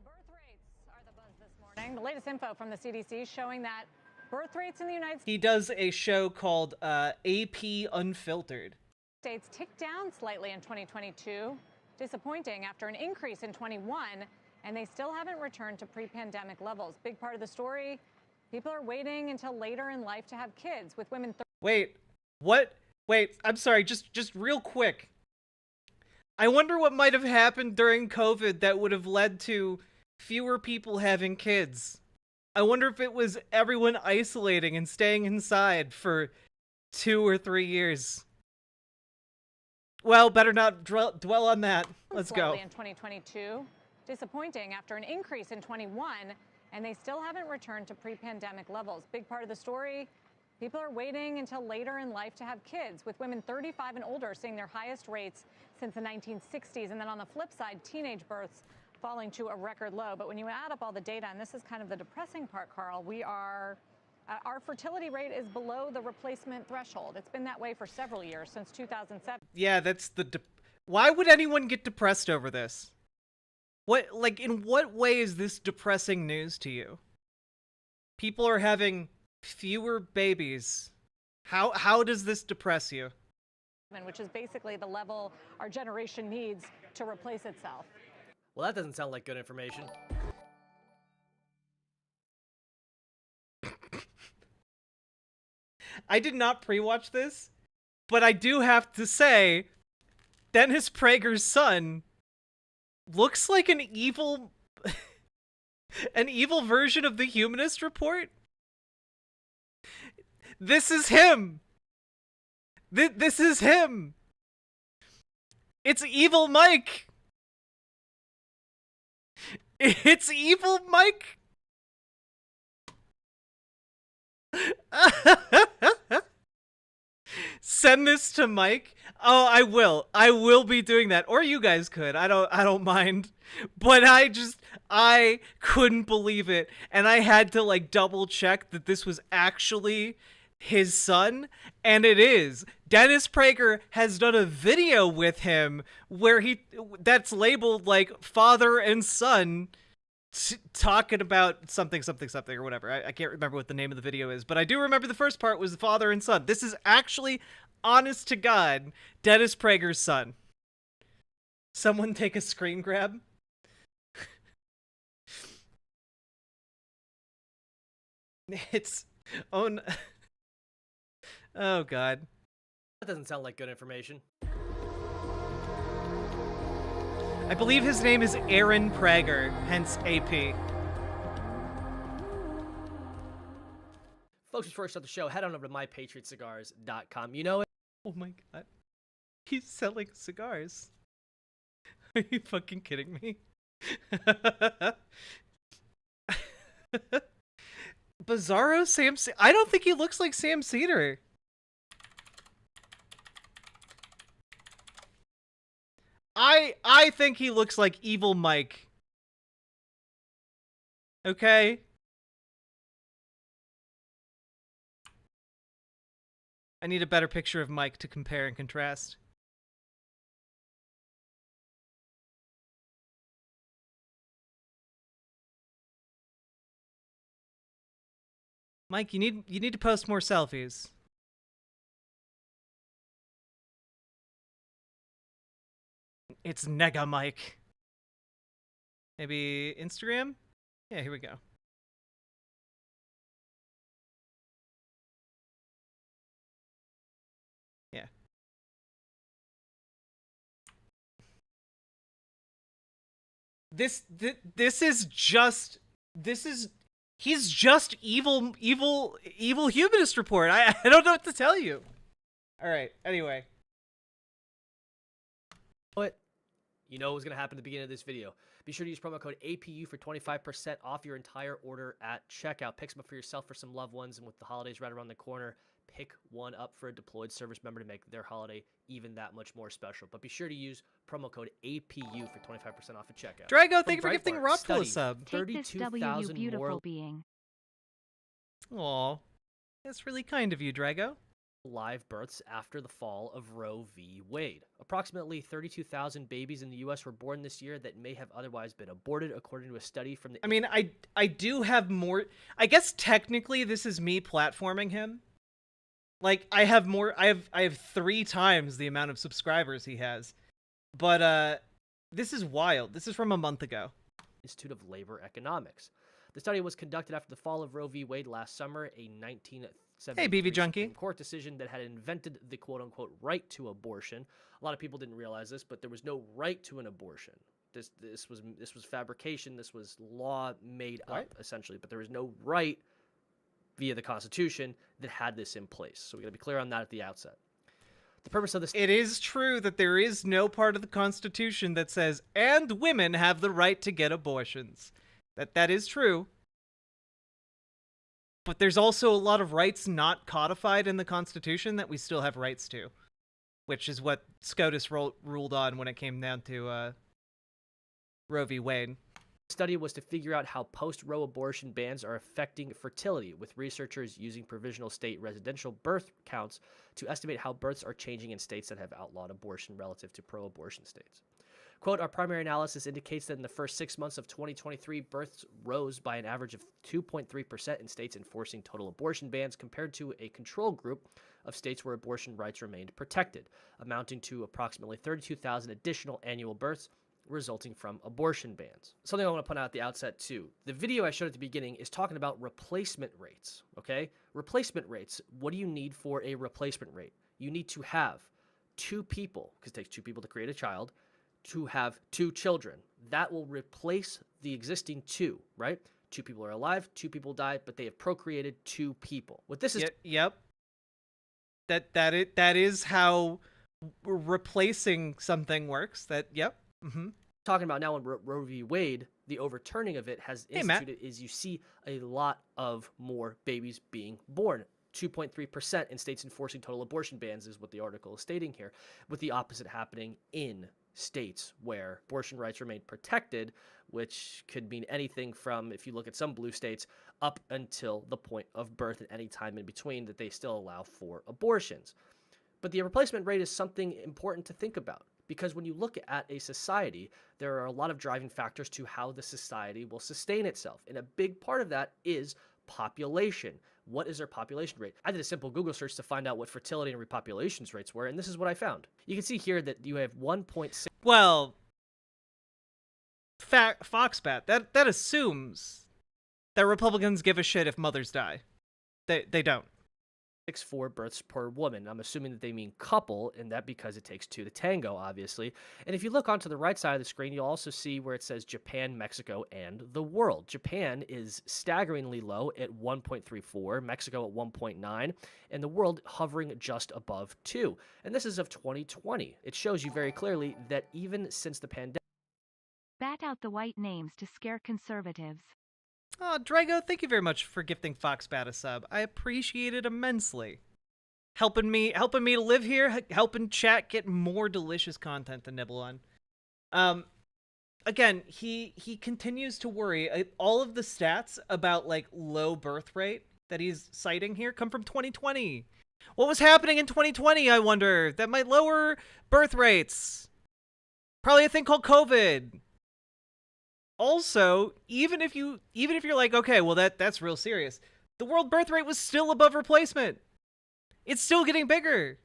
Birth rates are the buzz this morning. The latest info from the CDC showing that birth rates in the United States. He does a show called AP Unfiltered. States ticked down slightly in 2022. Disappointing after an increase in 21, and they still haven't returned to pre-pandemic levels. Big part of the story. People are waiting until later in life to have kids, with women. Wait, what? Wait, I'm sorry, just real quick. I wonder what might have happened during COVID that would have led to fewer people having kids. I wonder if it was everyone isolating and staying inside for 2 or 3 years. Well, better not dwell on that. Let's go. In 2022, disappointing after an increase in 21, and they still haven't returned to pre-pandemic levels. Big part of the story, people are waiting until later in life to have kids, with women 35 and older seeing their highest rates since the 1960s. And then on the flip side, teenage births falling to a record low. But when you add up all the data, and this is kind of the depressing part, Carl, our fertility rate is below the replacement threshold. It's been that way for several years, since 2007. Yeah, that's why would anyone get depressed over this? In what way is this depressing news to you? People are having fewer babies. How does this depress you? Which is basically the level our generation needs to replace itself. Well, that doesn't sound like good information. I did not pre-watch this, but I do have to say, Dennis Prager's son looks like an evil version of the Humanist Report. This is him. This is him. It's Evil Mike. It's Evil Mike. Send this to Mike. Oh, I will. I will be doing that. Or you guys could. I don't mind. But I couldn't believe it. And I had to double check that this was actually his son, and it is. Dennis Prager has done a video with him where that's labeled father and son talking about something or whatever. I can't remember what the name of the video is, but I do remember the first part was the father and son. This is actually, honest to God, Dennis Prager's son. Someone take a screen grab. It's oh God. That doesn't sound like good information. I believe his name is Aaron Prager, hence AP. Folks, before I start the show, head on over to mypatriotcigars.com. You know it. Oh my God. He's selling cigars. Are you fucking kidding me? Bizarro Sam I don't think he looks like Sam Cedar. I think he looks like Evil Mike. Okay? I need a better picture of Mike to compare and contrast. Mike, you need to post more selfies. It's Nega Mike. Maybe Instagram? Yeah, here we go. Yeah. He's just evil Humanist Report. I don't know what to tell you. All right. Anyway. But you know what's going to happen at the beginning of this video. Be sure to use promo code APU for 25% off your entire order at checkout. Pick some up for yourself, for some loved ones, and with the holidays right around the corner, pick one up for a deployed service member to make their holiday even that much more special. But be sure to use promo code APU for 25% off at checkout. Drago, thank you for gifting Rockpool a sub. 32,000 more being. Aw, that's really kind of you, Drago. Live births after the fall of Roe v. Wade. Approximately 32,000 babies in the U.S. were born this year that may have otherwise been aborted, according to a study from the... I mean, I do have more... I guess technically this is me platforming him. I have more... I have 3 times the amount of subscribers he has. But, this is wild. This is from a month ago. Institute of Labor Economics. The study was conducted after the fall of Roe v. Wade last summer, a 1973 Supreme Court decision that had invented the quote-unquote right to abortion. A lot of people didn't realize this, but there was no right to an abortion. This was fabrication. This was law made up, essentially. But there was no right via the Constitution that had this in place. So we got to be clear on that at the outset. The purpose of this... It is true that there is no part of the Constitution that says, and women have the right to get abortions. That is true. But there's also a lot of rights not codified in the Constitution that we still have rights to, which is what SCOTUS ruled on when it came down to Roe v. Wade. Study was to figure out how post-Roe abortion bans are affecting fertility, with researchers using provisional state residential birth counts to estimate how births are changing in states that have outlawed abortion relative to pro-abortion states. Quote, our primary analysis indicates that in the first 6 months of 2023, births rose by an average of 2.3% in states enforcing total abortion bans compared to a control group of states where abortion rights remained protected, amounting to approximately 32,000 additional annual births resulting from abortion bans. Something I want to point out at the outset too. The video I showed at the beginning is talking about replacement rates, okay? Replacement rates. What do you need for a replacement rate? You need to have 2 people, because it takes 2 people to create a child, to have 2 children. That will replace the existing 2, right? 2 people are alive, 2 people die, but they have procreated 2 people. What this is... Yep. That is how replacing something works. Yep. Mm-hmm. Talking about now in Roe v. Wade, the overturning of it has instituted is you see a lot of more babies being born. 2.3% in states enforcing total abortion bans is what the article is stating here, with the opposite happening in states where abortion rights remain protected, which could mean anything from, if you look at some blue states, up until the point of birth and any time in between that they still allow for abortions. But the replacement rate is something important to think about. Because when you look at a society, there are a lot of driving factors to how the society will sustain itself. And a big part of that is population. What is their population rate? I did a simple Google search to find out what fertility and repopulation rates were, and this is what I found. You can see here that you have 1.6... Well, Foxbat, that assumes that Republicans give a shit if mothers die. They don't. 6.4 births per woman. I'm assuming that they mean couple, and that because it takes 2 to tango, obviously. And if you look onto the right side of the screen, you'll also see where it says Japan, Mexico, and the world. Japan is staggeringly low at 1.34, Mexico at 1.9, and the world hovering just above 2. And this is of 2020. It shows you very clearly that even since the pandemic... Bat out the white names to scare conservatives. Oh, Drago, thank you very much for gifting Foxbat a sub. I appreciate it immensely. Helping me to live here, helping chat get more delicious content to nibble on. Again, he continues to worry. All of the stats about like low birth rate that he's citing here come from 2020. What was happening in 2020, I wonder, that might lower birth rates? Probably a thing called COVID. Also, even if you're like, okay, well that's real serious, the world birth rate was still above replacement. It's still getting bigger.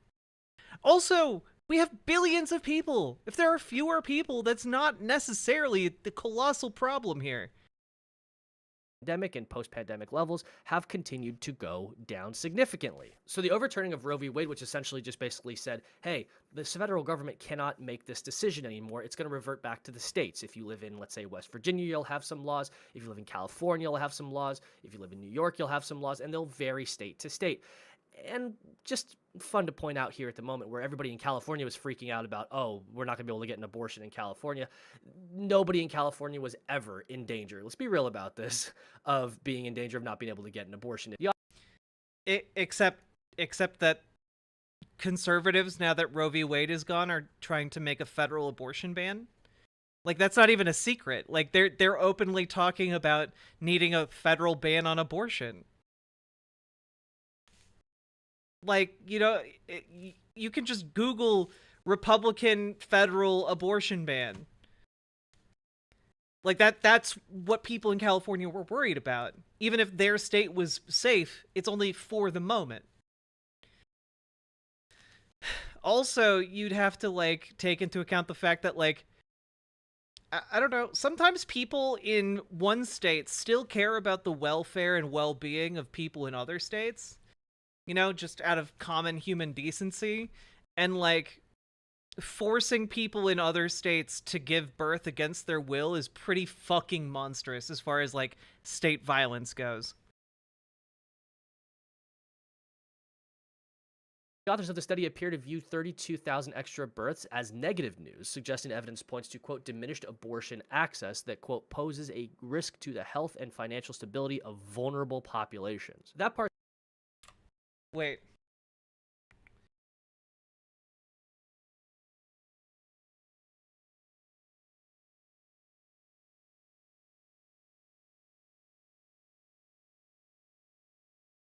Also, we have billions of people. If there are fewer people, that's not necessarily the colossal problem here. Pandemic and post-pandemic levels have continued to go down significantly. So the overturning of Roe v. Wade, which essentially just basically said, hey, the federal government cannot make this decision anymore. It's going to revert back to the states. If you live in, let's say, West Virginia, you'll have some laws. If you live in California, you'll have some laws. If you live in New York, you'll have some laws, and they'll vary state to state. And just fun to point out here at the moment where everybody in California was freaking out about, oh, we're not going to be able to get an abortion in California. Nobody in California was ever in danger. Let's be real about this, of being in danger of not being able to get an abortion. Except that conservatives, now that Roe v. Wade is gone, are trying to make a federal abortion ban. Like, that's not even a secret. Like, they're openly talking about needing a federal ban on abortion. Like, you know, you can just Google Republican federal abortion ban. Like, that's what people in California were worried about. Even if their state was safe, it's only for the moment. Also, you'd have to, like, take into account the fact that, like, I don't know, sometimes people in one state still care about the welfare and well-being of people in other states. You know, just out of common human decency. And, like, forcing people in other states to give birth against their will is pretty fucking monstrous as far as, like, state violence goes. The authors of the study appear to view 32,000 extra births as negative news, suggesting evidence points to, quote, diminished abortion access that, quote, poses a risk to the health and financial stability of vulnerable populations. That part... Wait.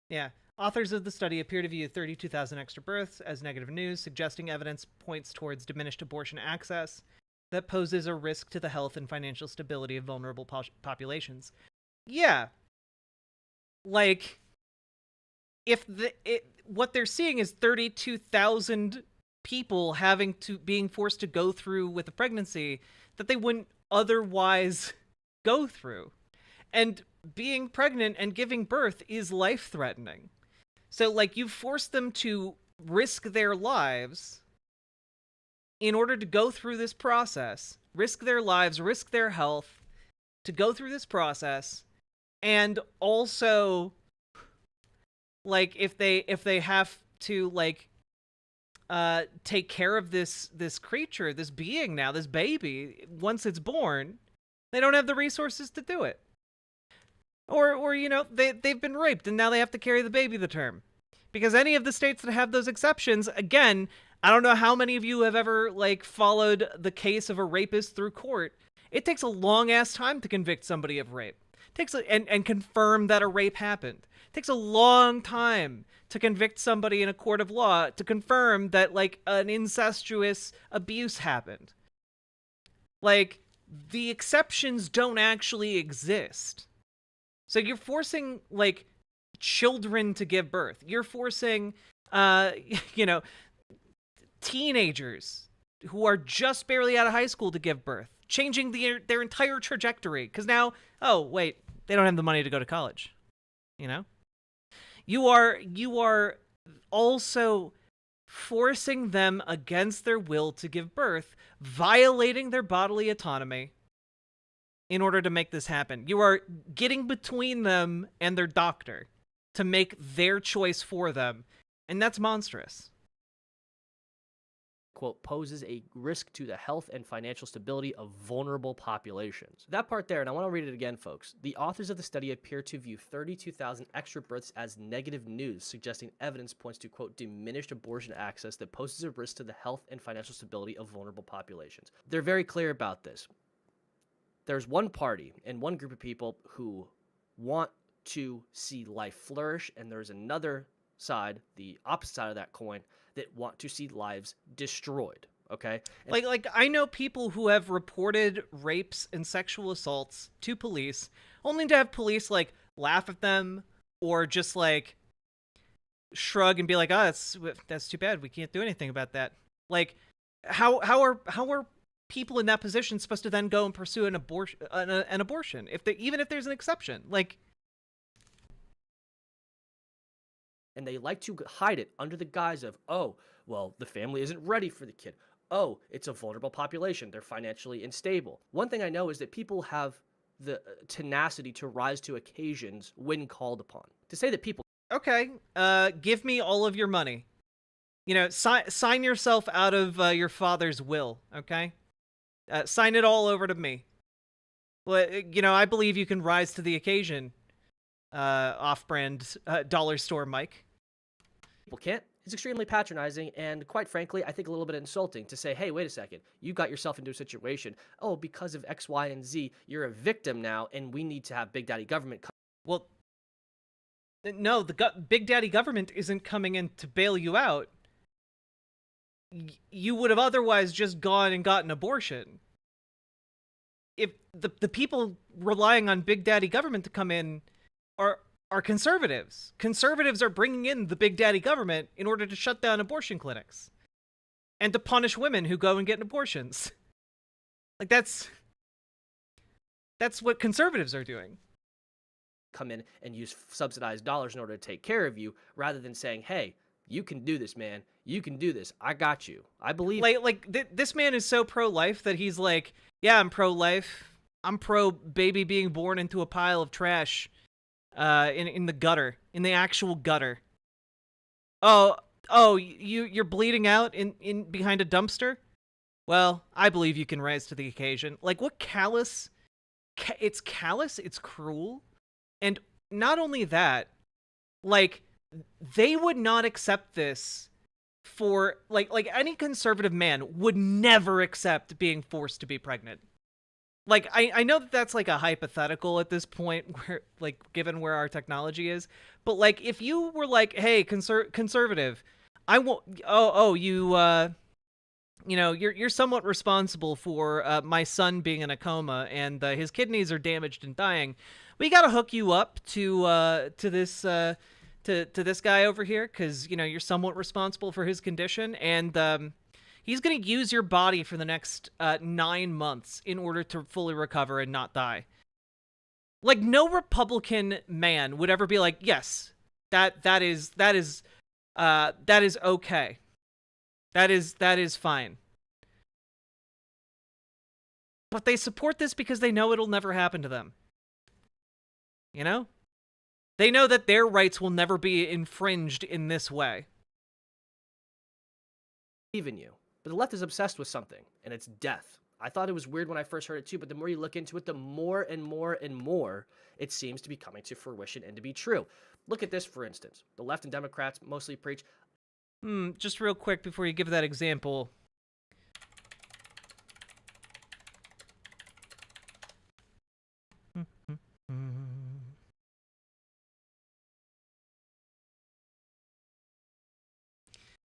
Yeah. Authors of the study appear to view 32,000 extra births as negative news, suggesting evidence points towards diminished abortion access that poses a risk to the health and financial stability of vulnerable populations. Yeah. Like, if what they're seeing is 32,000 people being forced to go through with a pregnancy that they wouldn't otherwise go through. And being pregnant and giving birth is life-threatening. So, like, you force them to risk their lives in order to go through this process, risk their lives, risk their health, to go through this process, and also, like, if they have to, like, take care of this creature, this being now, this baby, once it's born, they don't have the resources to do it. Or you know, they've been raped and now they have to carry the baby to term. Because any of the states that have those exceptions, again, I don't know how many of you have ever, like, followed the case of a rapist through court. It takes a long-ass time to convict somebody of rape. It takes and confirm that a rape happened. It takes a long time to convict somebody in a court of law to confirm that, like, an incestuous abuse happened. Like, the exceptions don't actually exist. So you're forcing, like, children to give birth. You're forcing, you know, teenagers who are just barely out of high school to give birth, changing their entire trajectory. Because now, oh, wait, they don't have the money to go to college. You know? You are also forcing them against their will to give birth, violating their bodily autonomy, in order to make this happen. You are getting between them and their doctor to make their choice for them, and that's monstrous. Quote, poses a risk to the health and financial stability of vulnerable populations. That part there, and I want to read it again, folks. The authors of the study appear to view 32,000 extra births as negative news, suggesting evidence points to, quote, diminished abortion access that poses a risk to the health and financial stability of vulnerable populations. They're very clear about this. There's one party and one group of people who want to see life flourish, and there's another side, the opposite side of that coin, that want to see lives destroyed, okay? And like I know people who have reported rapes and sexual assaults to police, only to have police, like, laugh at them or just, like, shrug and be like, oh, that's too bad, we can't do anything about that. Like, how are people in that position supposed to then go and pursue an abortion even if there's an exception? Like, and they like to hide it under the guise of, oh, well, the family isn't ready for the kid. Oh, it's a vulnerable population. They're financially unstable. One thing I know is that people have the tenacity to rise to occasions when called upon. To say that people... Okay, give me all of your money. You know, sign yourself out of your father's will, okay? Sign it all over to me. Well, you know, I believe you can rise to the occasion, off-brand dollar store Mike. People can't. It's extremely patronizing and, quite frankly, I think a little bit insulting to say, hey, wait a second, you got yourself into a situation. Oh, because of X, Y, and Z, you're a victim now, and we need to have Big Daddy Government come. Well, no, the Big Daddy Government isn't coming in to bail you out. You would have otherwise just gone and gotten an abortion. If the people relying on Big Daddy Government to come in are conservatives. Conservatives are bringing in the Big Daddy Government in order to shut down abortion clinics and to punish women who go and get abortions. Like, that's what conservatives are doing. Come in and use subsidized dollars in order to take care of you, rather than saying, hey, you can do this, man. You can do this. I got you. I believe... This man is so pro-life that he's like, yeah, I'm pro-life. I'm pro-baby being born into a pile of trash in the gutter. In the actual gutter. Oh, oh, you're bleeding out in behind a dumpster? Well, I believe you can rise to the occasion. Like, what callous? It's callous, it's cruel. And not only that, like, they would not accept this for, like any conservative man would never accept being forced to be pregnant. Like, I know that that's, like, a hypothetical at this point, where, like, given where our technology is, but, like, if you were like, hey, conservative, I won't, you know, you're somewhat responsible for my son being in a coma and his kidneys are damaged and dying. We gotta hook you up to this guy over here, because, you know, you're somewhat responsible for his condition, and he's gonna use your body for the next 9 months in order to fully recover and not die. Like, no Republican man would ever be like, yes, that is okay. That is fine. But they support this because they know it'll never happen to them. You know? They know that their rights will never be infringed in this way. Even you. But the left is obsessed with something, and it's death. I thought it was weird when I first heard it too, but the more you look into it, the more and more and more it seems to be coming to fruition and to be true. Look at this, for instance. The left and Democrats mostly preach... Just real quick before you give that example.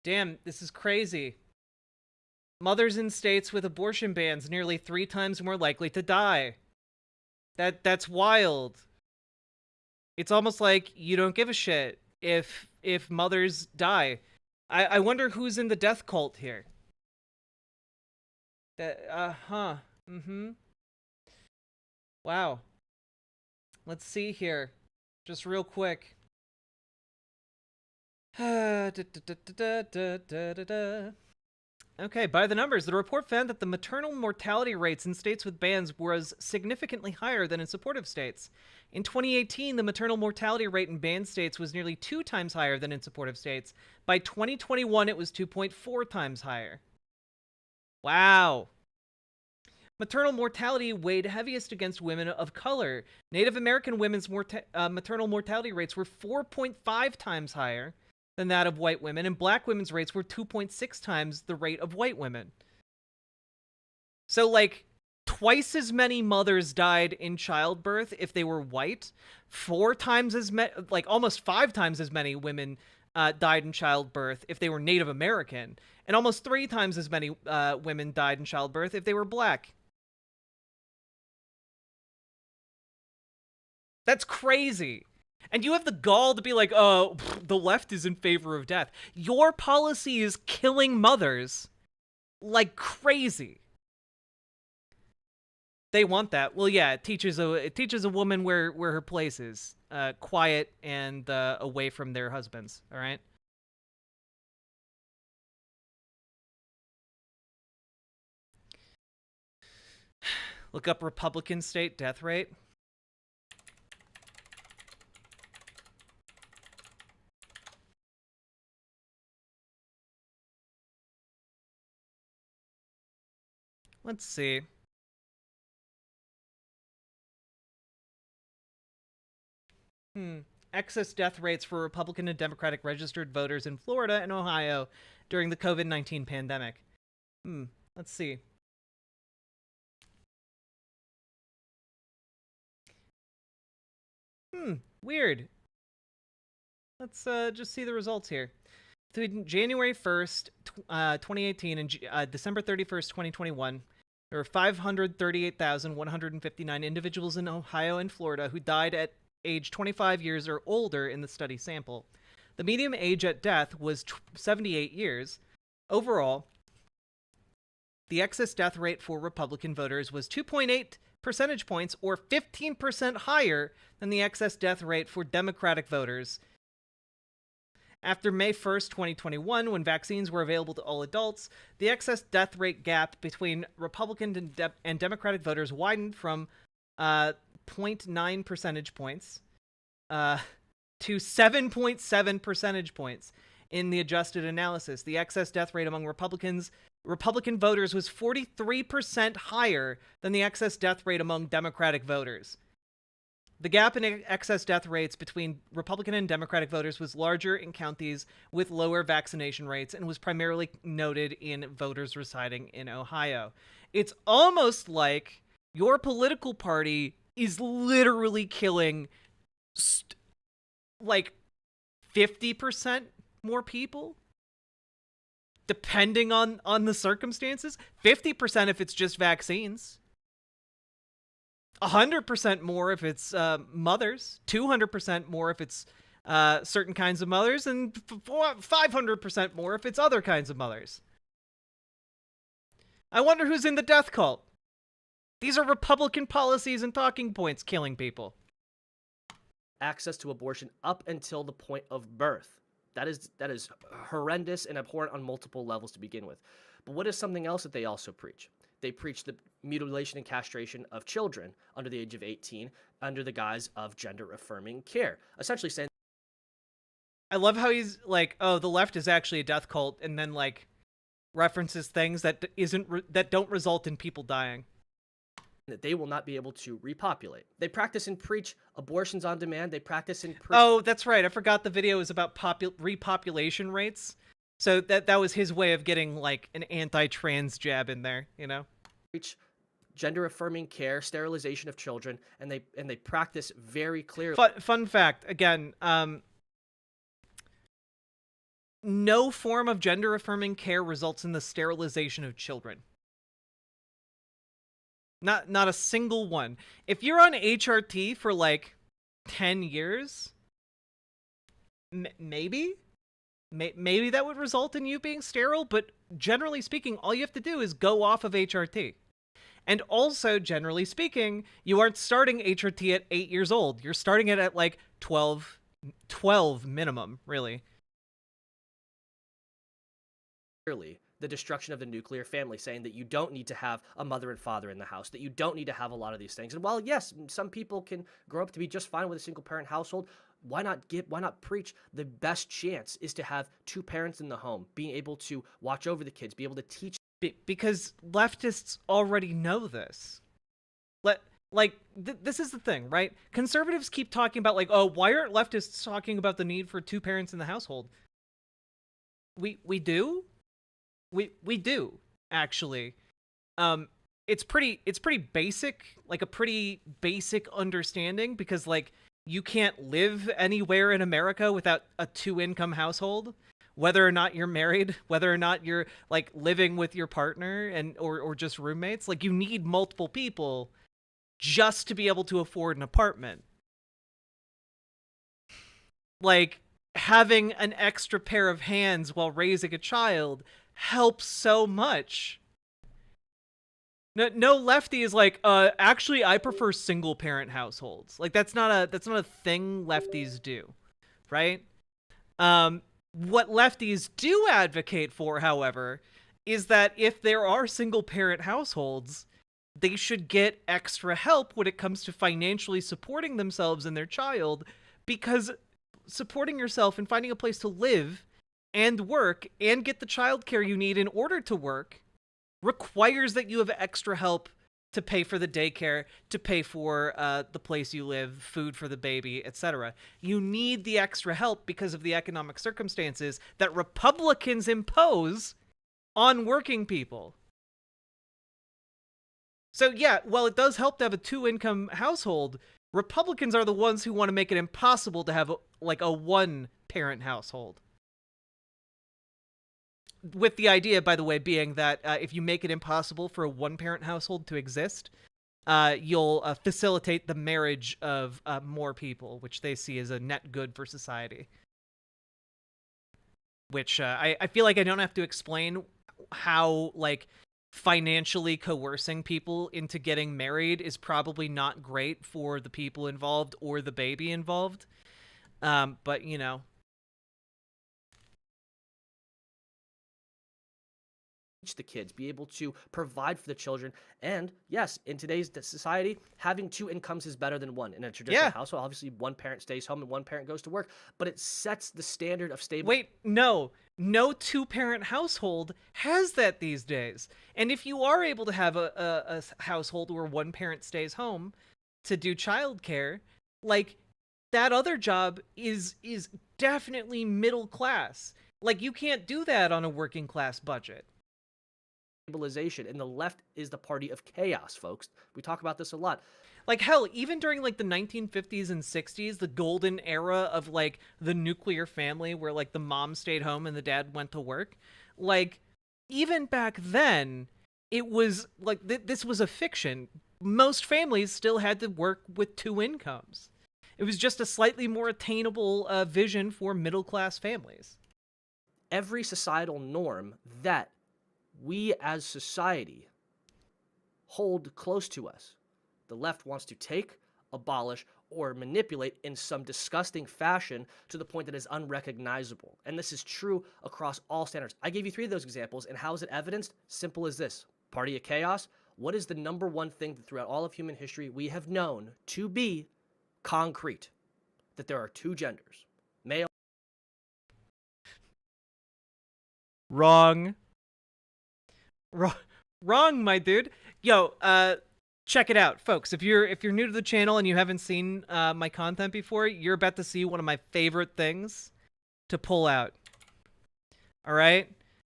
Damn, this is crazy. Mothers in states with abortion bans nearly 3 times more likely to die. That's wild. It's almost like you don't give a shit if mothers die. I wonder who's in the death cult here. Wow. Let's see here. Just real quick. Okay, by the numbers, the report found that the maternal mortality rates in states with bans was significantly higher than in supportive states. In 2018, the maternal mortality rate in banned states was nearly 2 times higher than in supportive states. By 2021, it was 2.4 times higher. Wow. Maternal mortality weighed heaviest against women of color. Native American women's maternal mortality rates were 4.5 times higher than that of white women, and black women's rates were 2.6 times the rate of white women. So, like, twice as many mothers died in childbirth if they were white, 4 times as many, like, almost 5 times as many women died in childbirth if they were Native American, and almost 3 times as many women died in childbirth if they were black. That's crazy. And you have the gall to be like, oh, the left is in favor of death. Your policy is killing mothers like crazy. They want that. Well, yeah, it teaches a woman where her place is. Quiet and away from their husbands, all right? Look up Republican state death rate. Let's see. Excess death rates for Republican and Democratic registered voters in Florida and Ohio during the COVID-19 pandemic. Let's see. Weird. Let's just see the results here. Between January 1st, 2018 and December 31st, 2021, there were 538,159 individuals in Ohio and Florida who died at age 25 years or older in the study sample. The median age at death was 78 years. Overall, the excess death rate for Republican voters was 2.8 percentage points, or 15% higher than the excess death rate for Democratic voters. After May 1st, 2021, when vaccines were available to all adults, the excess death rate gap between Republican and Democratic voters widened from 0.9 percentage points to 7.7 percentage points. in the adjusted analysis. The excess death rate among Republican voters was 43% higher than the excess death rate among Democratic voters. The gap in excess death rates between Republican and Democratic voters was larger in counties with lower vaccination rates and was primarily noted in voters residing in Ohio. It's almost like your political party is literally killing like 50% more people, depending on the circumstances. 50% if it's just vaccines. 100% more if it's mothers, 200% more if it's certain kinds of mothers, and 500% more if it's other kinds of mothers. I wonder who's in the death cult. These are Republican policies and talking points killing people. Access to abortion up until the point of birth. That is horrendous and abhorrent on multiple levels to begin with. But what is something else that they also preach? They preach the mutilation and castration of children under the age of 18 under the guise of gender-affirming care. Essentially saying... I love how he's like, oh, the left is actually a death cult, and then like references things that don't result in people dying. That they will not be able to repopulate. They practice and preach abortions on demand. They practice and preach... Oh, that's right. I forgot the video was about repopulation rates. So that was his way of getting like an anti-trans jab in there, you know? Preach gender-affirming care, sterilization of children, and they practice very clearly. Fun fact, again, no form of gender-affirming care results in the sterilization of children. Not a single one. If you're on HRT for like 10 years, maybe that would result in you being sterile, but generally speaking, all you have to do is go off of HRT. And also, generally speaking, you aren't starting HRT at 8 years old. You're starting it at like 12 minimum, really. Clearly, the destruction of the nuclear family, saying that you don't need to have a mother and father in the house, that you don't need to have a lot of these things. And while, yes, some people can grow up to be just fine with a single-parent household, why not preach the best chance is to have two parents in the home, being able to watch over the kids, be able to teach. Because leftists already know this. This is the thing, right? Conservatives keep talking about like, oh, why aren't leftists talking about the need for two parents in the household? We do. We do, actually. It's pretty basic, like a pretty basic understanding, because like you can't live anywhere in America without a two-income household, whether or not you're married, whether or not you're like living with your partner or just roommates. Like you need multiple people just to be able to afford an apartment. Like having an extra pair of hands while raising a child helps so much. No lefty is like, actually I prefer single parent households. Like that's not a thing lefties do, right? What lefties do advocate for, however, is that if there are single parent households, they should get extra help when it comes to financially supporting themselves and their child, because supporting yourself and finding a place to live and work and get the childcare you need in order to work requires that you have extra help to pay for the daycare, to pay for the place you live, food for the baby, etc. You need the extra help because of the economic circumstances that Republicans impose on working people. So yeah, while it does help to have a two-income household, Republicans are the ones who want to make it impossible to have like a one-parent household. With the idea, by the way, being that if you make it impossible for a one-parent household to exist, you'll facilitate the marriage of more people, which they see as a net good for society. Which I feel like I don't have to explain how, like, financially coercing people into getting married is probably not great for the people involved or the baby involved. But, you know. the kids, be able to provide for the children. And yes, in today's society, having two incomes is better than one. In a traditional household, obviously one parent stays home and one parent goes to work, but it sets the standard of stable. Wait, no two-parent household has that these days. And if you are able to have a household where one parent stays home to do childcare, like, that other job is definitely middle class. Like, you can't do that on a working class budget. Stabilization, and the left is the party of chaos, folks. We talk about this a lot. Like, hell, even during like the 1950s and 60s, the golden era of like the nuclear family where like the mom stayed home and the dad went to work, like, even back then it was like this was a fiction. Most families still had to work with two incomes. It was just a slightly more attainable vision for middle class families. Every societal norm that we as society hold close to us, the left wants to take, abolish, or manipulate in some disgusting fashion to the point that is unrecognizable. And this is true across all standards. I gave you 3 of those examples, and how is it evidenced? Simple as this. Party of chaos. What is the number one thing that throughout all of human history we have known to be concrete? That there are 2 genders. Male. Wrong, my dude. Yo, check it out, folks. If you're new to the channel and you haven't seen my content before, you're about to see one of my favorite things to pull out. All right?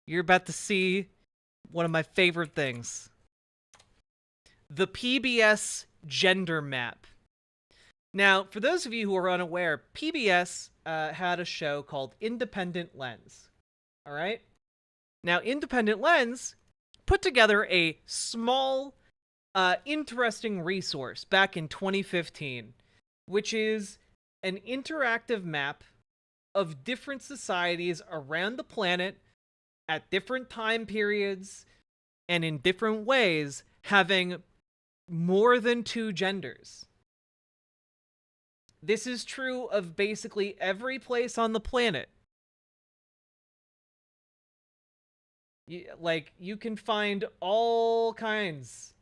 You're about to see one of my favorite things. The PBS gender map. Now, for those of you who are unaware, PBS had a show called Independent Lens. All right? Now, Independent Lens put together a small, interesting resource back in 2015, which is an interactive map of different societies around the planet at different time periods and in different ways having more than 2 genders. This is true of basically every place on the planet. You can find all kinds.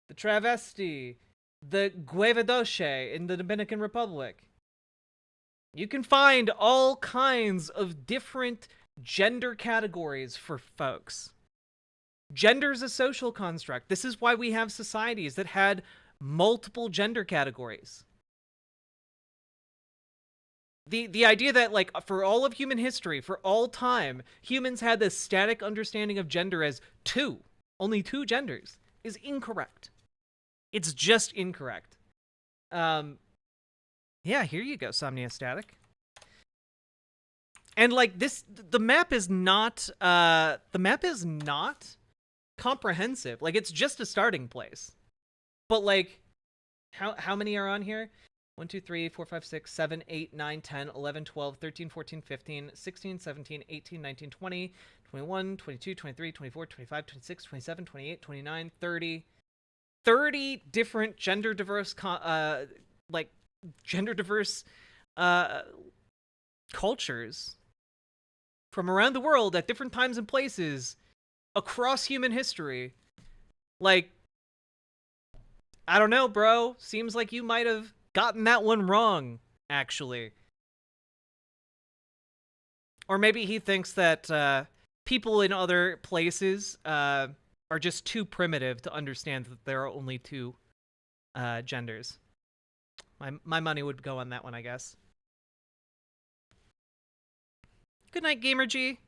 The travesti, the guevedoche in the Dominican Republic. You can find all kinds of different gender categories for folks. Gender's a social construct. This is why we have societies that had multiple gender categories. The idea that, like, for all of human history, for all time, humans had this static understanding of gender as 2, only 2 genders, is incorrect. It's just incorrect. Yeah, here you go, Somnia Static. And like this, the map is not comprehensive. Like, it's just a starting place. But like, how many are on here? 1, 2, 3, 4, 5, 6, 7, 8, 9, 10, 11, 12, 13, 14, 15, 16, 17, 18, 19, 20, 21, 22, 23, 24, 25, 26, 27, 28, 29, 30. 30 different gender diverse cultures from around the world at different times and places across human history. Like, I don't know, bro. Seems like you might have gotten that one wrong, actually. Or maybe he thinks that people in other places are just too primitive to understand that there are only 2 genders. My money would go on that one, I guess. Good night, Gamer G.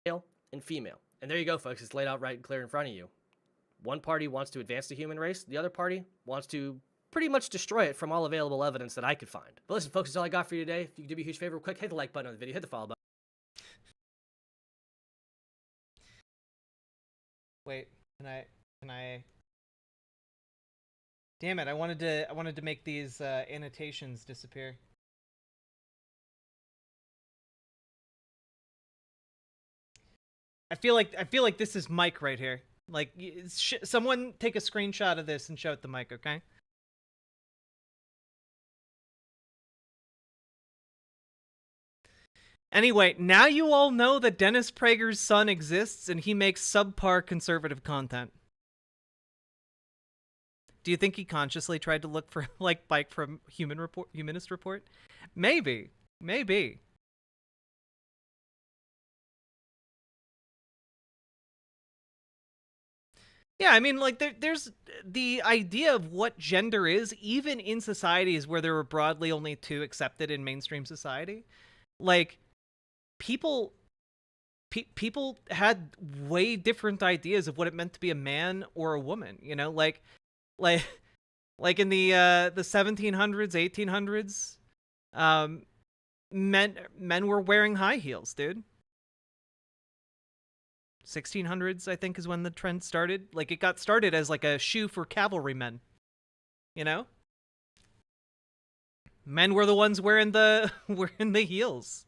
Male and female. And there you go, folks. It's laid out right and clear in front of you. One party wants to advance the human race. The other party wants to pretty much destroy it from all available evidence that I could find. But listen, folks, that's all I got for you today. If you could do me a huge favor real quick, hit the like button on the video, hit the follow button. Wait, can I... Damn it, I wanted to make these annotations disappear. I feel like this is Mike right here. Like, someone take a screenshot of this and show it to Mike, okay? Anyway, now you all know that Dennis Prager's son exists and he makes subpar conservative content. Do you think he consciously tried to look for, like, Mike from Humanist Report? Maybe. Maybe. Yeah, I mean, like, there's the idea of what gender is, even in societies where there were broadly only two accepted in mainstream society. Like, people had way different ideas of what it meant to be a man or a woman, you know? Like in the 1700s, 1800s, men were wearing high heels, dude. 1600s, I think, is when the trend started. Like, it got started as like a shoe for cavalrymen, you know? Men were the ones wearing the heels.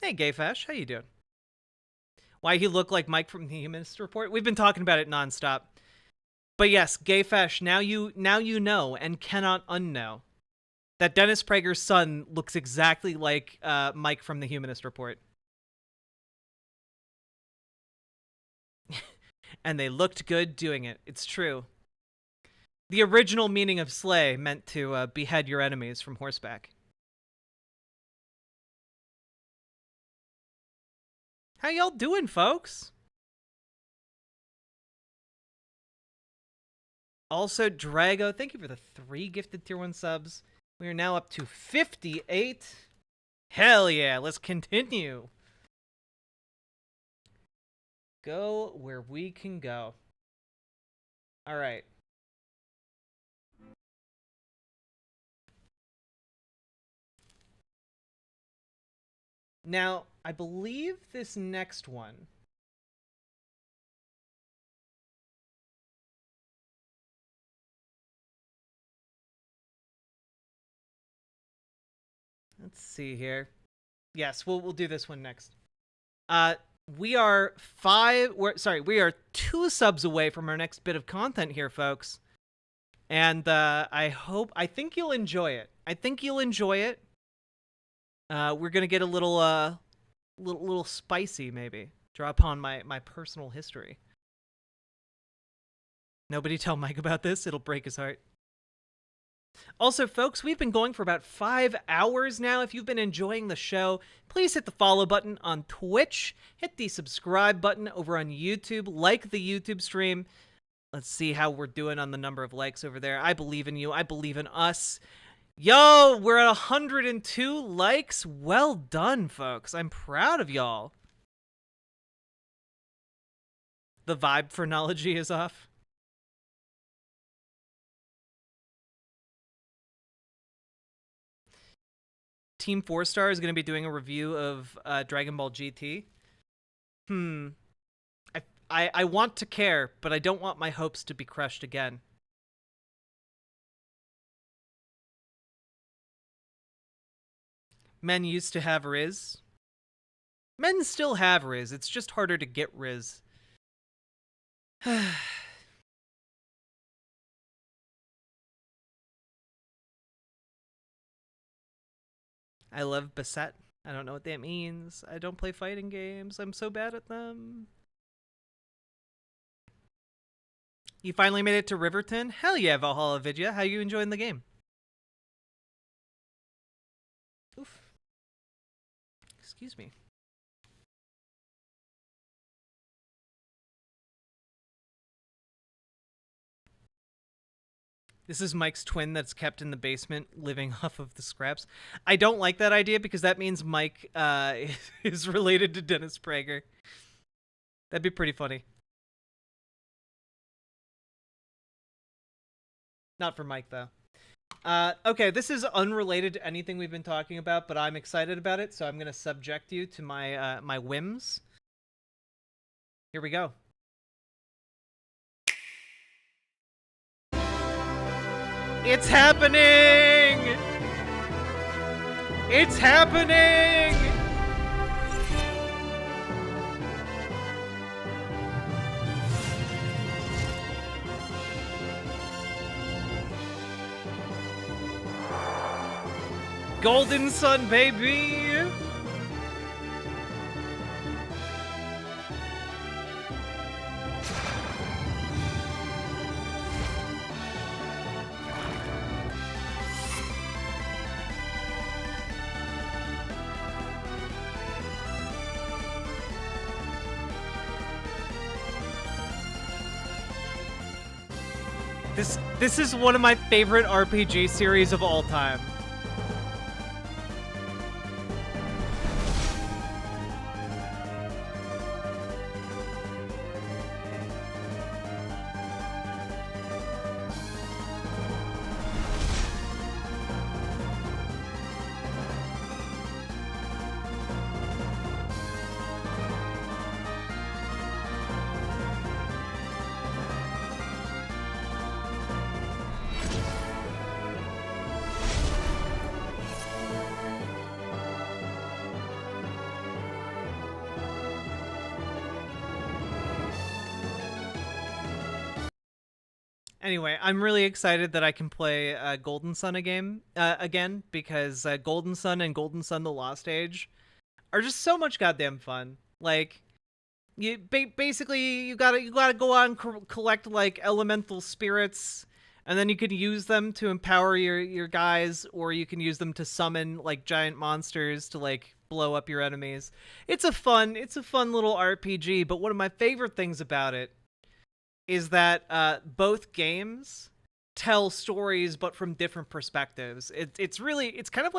Hey, Gayfesh, how you doing? Why he looked like Mike from the Humanist Report? We've been talking about it nonstop. But yes, Gayfesh, now you know and cannot unknow that Dennis Prager's son looks exactly like Mike from the Humanist Report. And they looked good doing it. It's true. The original meaning of slay meant to behead your enemies from horseback. How y'all doing, folks? Also, Drago, thank you for the 3 gifted tier 1 subs. We are now up to 58. Hell yeah, let's continue. Go where we can go. All right. Now, I believe this next one. Let's see here. Yes, we'll do this one next. We are 2 subs away from our next bit of content here, folks. And I think you'll enjoy it. We're gonna get a little spicy, maybe. Draw upon my personal history. Nobody tell Mike about this, it'll break his heart. Also, folks, we've been going for about 5 hours now. If you've been enjoying the show, please hit the follow button on Twitch. Hit the subscribe button over on YouTube. Like the YouTube stream. Let's see how we're doing on the number of likes over there. I believe in you. I believe in us. Yo, we're at 102 likes. Well done, folks. I'm proud of y'all. The vibe phrenology is off. Team 4-Star is going to be doing a review of Dragon Ball GT. I want to care, but I don't want my hopes to be crushed again. Men used to have Riz. Men still have Riz. It's just harder to get Riz. I love Beset. I don't know what that means. I don't play fighting games. I'm so bad at them. You finally made it to Riverton? Hell yeah, Valhalla Vidya. How you enjoying the game? Oof. Excuse me. This is Mike's twin that's kept in the basement, living off of the scraps. I don't like that idea because that means Mike is related to Dennis Prager. That'd be pretty funny. Not for Mike, though. Okay, this is unrelated to anything we've been talking about, but I'm excited about it, so I'm going to subject you to my my whims. Here we go. It's happening! It's happening! Golden Sun, baby! This is one of my favorite RPG series of all time. Anyway, I'm really excited that I can play Golden Sun again because Golden Sun and Golden Sun: The Lost Age are just so much goddamn fun. Like, you basically you gotta go out and collect like elemental spirits, and then you can use them to empower your guys, or you can use them to summon like giant monsters to like blow up your enemies. It's a fun little RPG. But one of my favorite things about it is that both games tell stories, but from different perspectives. It's kind of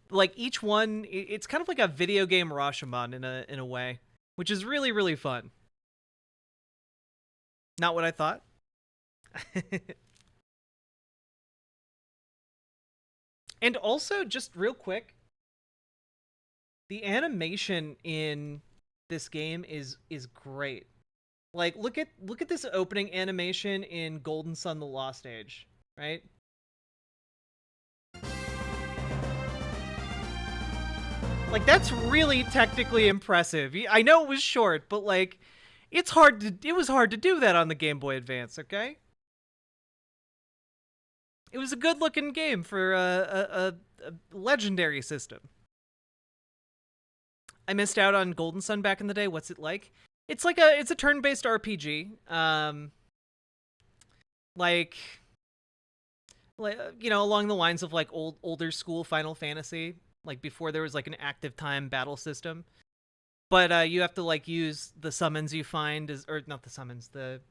like each one. It's kind of like a video game Rashomon in a way, which is really, really fun. Not what I thought. And also, just real quick, the animation in this game is great. Like, look at this opening animation in Golden Sun: The Lost Age, right? Like, that's really technically impressive. I know it was short, but like, it was hard to do that on the Game Boy Advance, okay? It was a good-looking game for a legendary system. I missed out on Golden Sun back in the day. What's it like? It's a turn-based RPG. Like you know, along the lines of like older school Final Fantasy, like before there was like an active time battle system. But you have to like use the summons you find or not the summons, the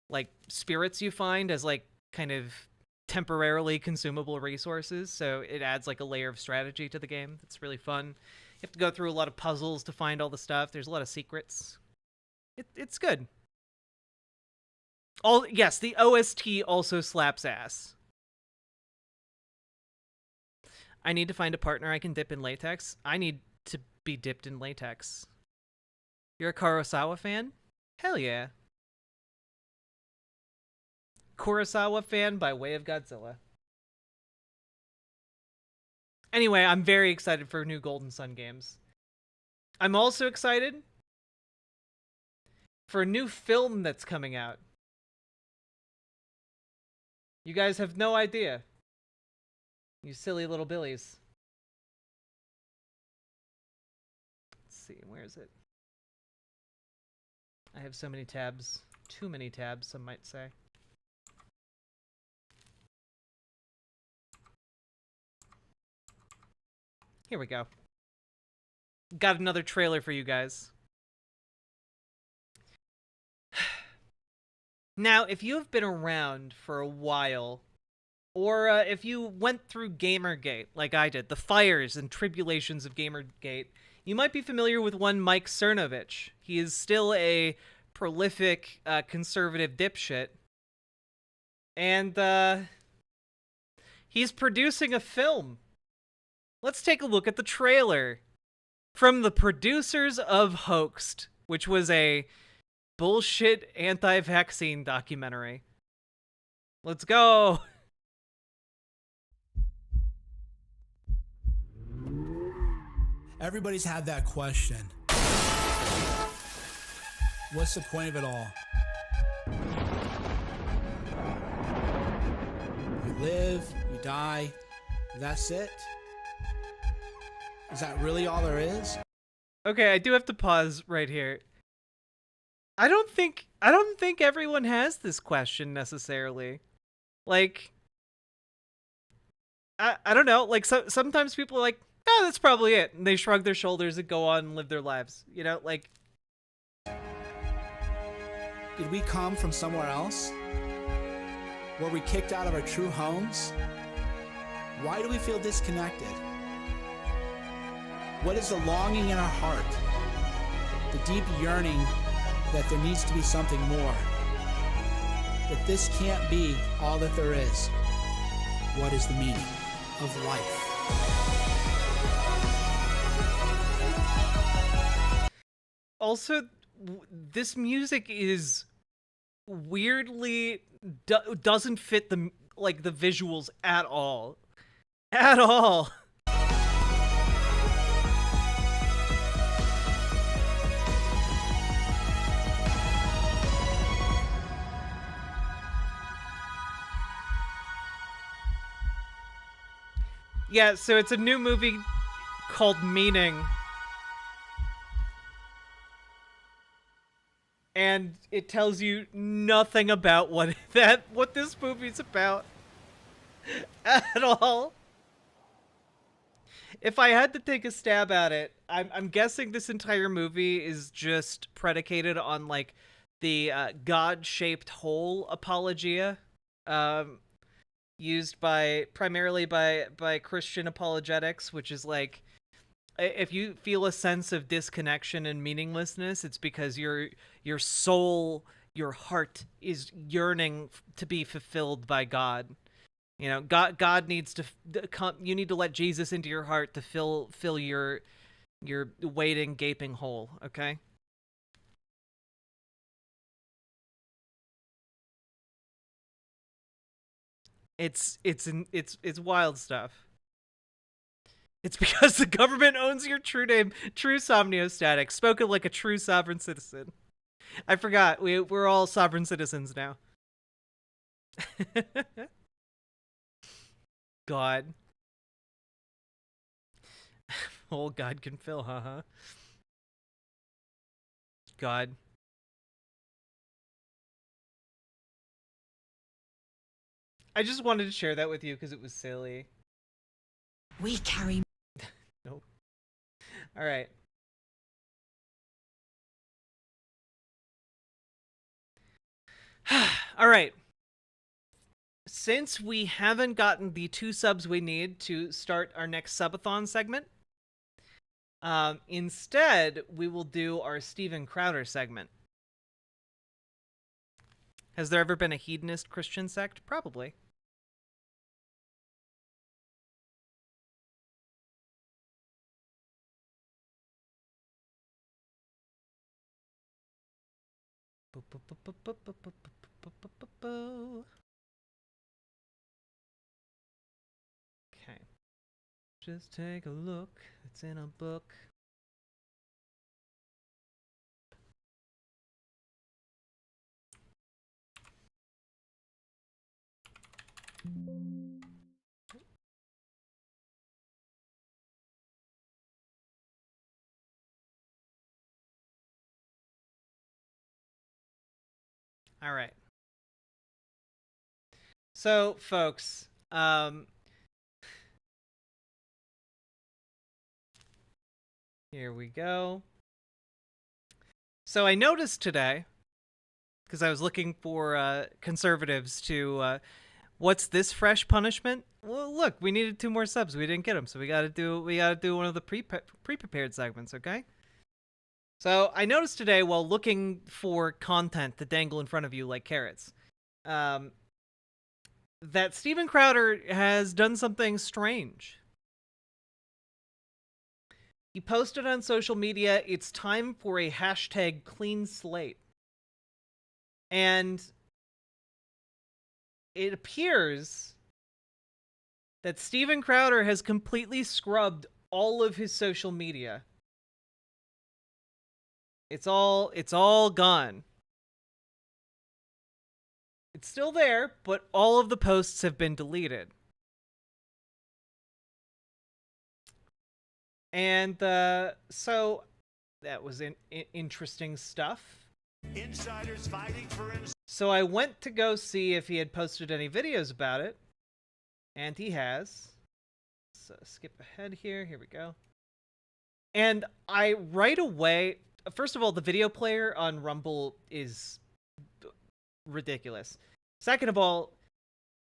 like spirits you find as like kind of temporarily consumable resources, so it adds like a layer of strategy to the game. It's really fun. You have to go through a lot of puzzles to find all the stuff. There's a lot of secrets. It's good. Yes, the OST also slaps ass. I need to find a partner I can dip in latex. I need to be dipped in latex. You're a Kurosawa fan? Hell yeah. Kurosawa fan by way of Godzilla. Anyway, I'm very excited for new Golden Sun games. I'm also excited for a new film that's coming out. You guys have no idea. You silly little billies. Let's see, where is it? I have so many tabs. Too many tabs, some might say. Here we go. Got another trailer for you guys. Now, if you have been around for a while, or if you went through Gamergate like I did, the fires and tribulations of Gamergate, you might be familiar with one Mike Cernovich. He is still a prolific conservative dipshit. And he's producing a film. Let's take a look at the trailer from the producers of Hoaxed, which was a bullshit anti-vaccine documentary. Let's go. Everybody's had that question. What's the point of it all? You live, you die, that's it? Is that really all there is? Okay, I do have to pause right here. I don't think everyone has this question necessarily. Like, I don't know. Like, sometimes people are like, "Oh, that's probably it," and they shrug their shoulders and go on and live their lives. You know, like. Did we come from somewhere else? Were we kicked out of our true homes? Why do we feel disconnected? What is the longing in our heart? The deep yearning that there needs to be something more. That this can't be all that there is. What is the meaning of life? Also, this music is weirdly doesn't fit the visuals at all. At all. Yeah, so it's a new movie called Meaning. And it tells you nothing about what this movie's about at all. If I had to take a stab at it, I'm guessing this entire movie is just predicated on like the God-shaped hole apologia, used primarily by Christian apologetics, which is like, if you feel a sense of disconnection and meaninglessness, it's because your soul, your heart is yearning to be fulfilled by God. You know, God needs to come. You need to let Jesus into your heart to fill your waiting, gaping hole. Okay. It's wild stuff. It's because the government owns your true name, true somniostatic, spoken like a true sovereign citizen. I forgot. We're all sovereign citizens now. God. Oh, God can fill, huh? God. I just wanted to share that with you because it was silly. We carry... Nope. All right. All right. Since we haven't gotten the 2 subs we need to start our next subathon segment, instead we will do our Steven Crowder segment. Has there ever been a hedonist Christian sect? Probably. Okay. Just take a look. It's in a book. All right. So, folks, here we go. So I noticed today, because I was looking for conservatives to, what's this fresh punishment? Well, look, we needed 2 more subs. We didn't get them, so we gotta do one of the pre-prepared segments, okay? So I noticed today, while looking for content to dangle in front of you like carrots, that Steven Crowder has done something strange. He posted on social media, "It's time for a hashtag clean slate." And it appears that Steven Crowder has completely scrubbed all of his social media. It's all gone. It's still there, but all of the posts have been deleted. And so that was interesting stuff. Insiders fighting for him. So I went to go see if he had posted any videos about it, and he has. So skip ahead here. Here we go. And I right away, first of all, the video player on Rumble is ridiculous. Second of all,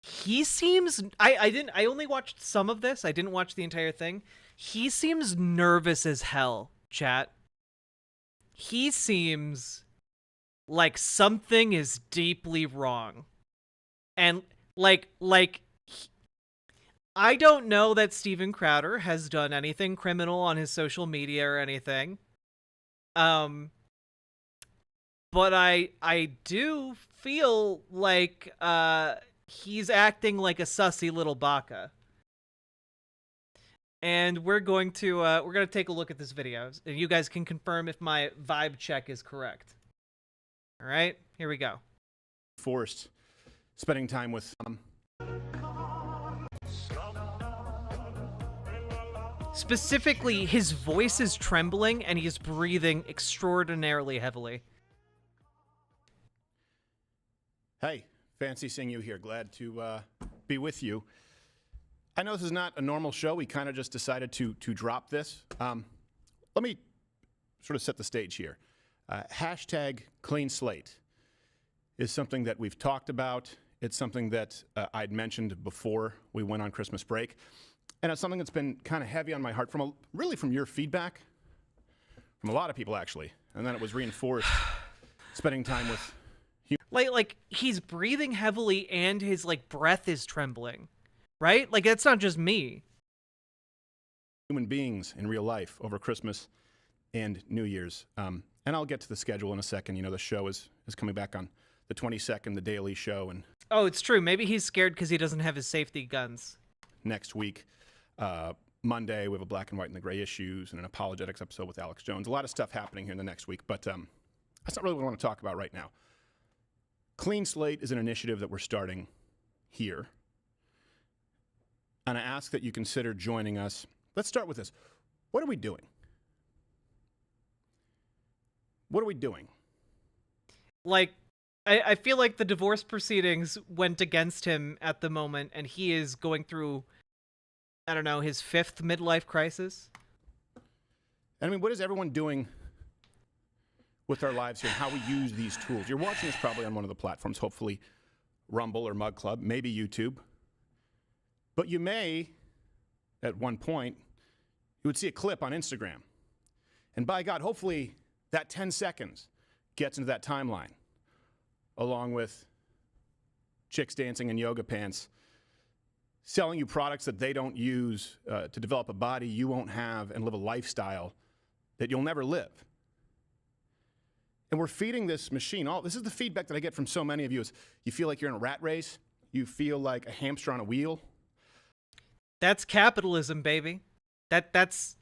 he seems I only watched some of this. I didn't watch the entire thing. He seems nervous as hell, chat. He seems like something is deeply wrong. And like I don't know that Steven Crowder has done anything criminal on his social media or anything. But I do feel like he's acting like a sussy little baka. And we're going to take a look at this video, and you guys can confirm if my vibe check is correct. All right, here we go. Forced spending time with Specifically, his voice is trembling and he's breathing extraordinarily heavily. Hey, fancy seeing you here. Glad to be with you. I know this is not a normal show. We kind of just decided to drop this. Let me sort of set the stage here. Hashtag clean slate is something that we've talked about. It's something that I'd mentioned before we went on Christmas break. And it's something that's been kind of heavy on my heart from your feedback, from a lot of people actually. And then it was reinforced spending time with like he's breathing heavily and his like breath is trembling, right? Like that's not just me. Human beings in real life over Christmas and New Year's. And I'll get to the schedule in a second. You know, the show is coming back on the 22nd, the Daily Show. And oh, it's true. Maybe he's scared because he doesn't have his safety guns. Next week. Monday, we have a Black and White and the Gray issues and an apologetics episode with Alex Jones. A lot of stuff happening here in the next week, but that's not really what I want to talk about right now. Clean Slate is an initiative that we're starting here. And I ask that you consider joining us. Let's start with this. What are we doing? What are we doing? Like, I feel like the divorce proceedings went against him at the moment, and he is going through, I don't know, his 5th midlife crisis. I mean, what is everyone doing with our lives here and how we use these tools? You're watching this probably on one of the platforms, hopefully Rumble or Mug Club, maybe YouTube. But you may, at one point, you would see a clip on Instagram. And by God, hopefully that 10 seconds gets into that timeline, along with chicks dancing in yoga pants, selling you products that they don't use to develop a body you won't have and live a lifestyle that you'll never live. And we're feeding this machine. This is the feedback that I get from so many of you is you feel like you're in a rat race. You feel like a hamster on a wheel. That's capitalism, baby. That's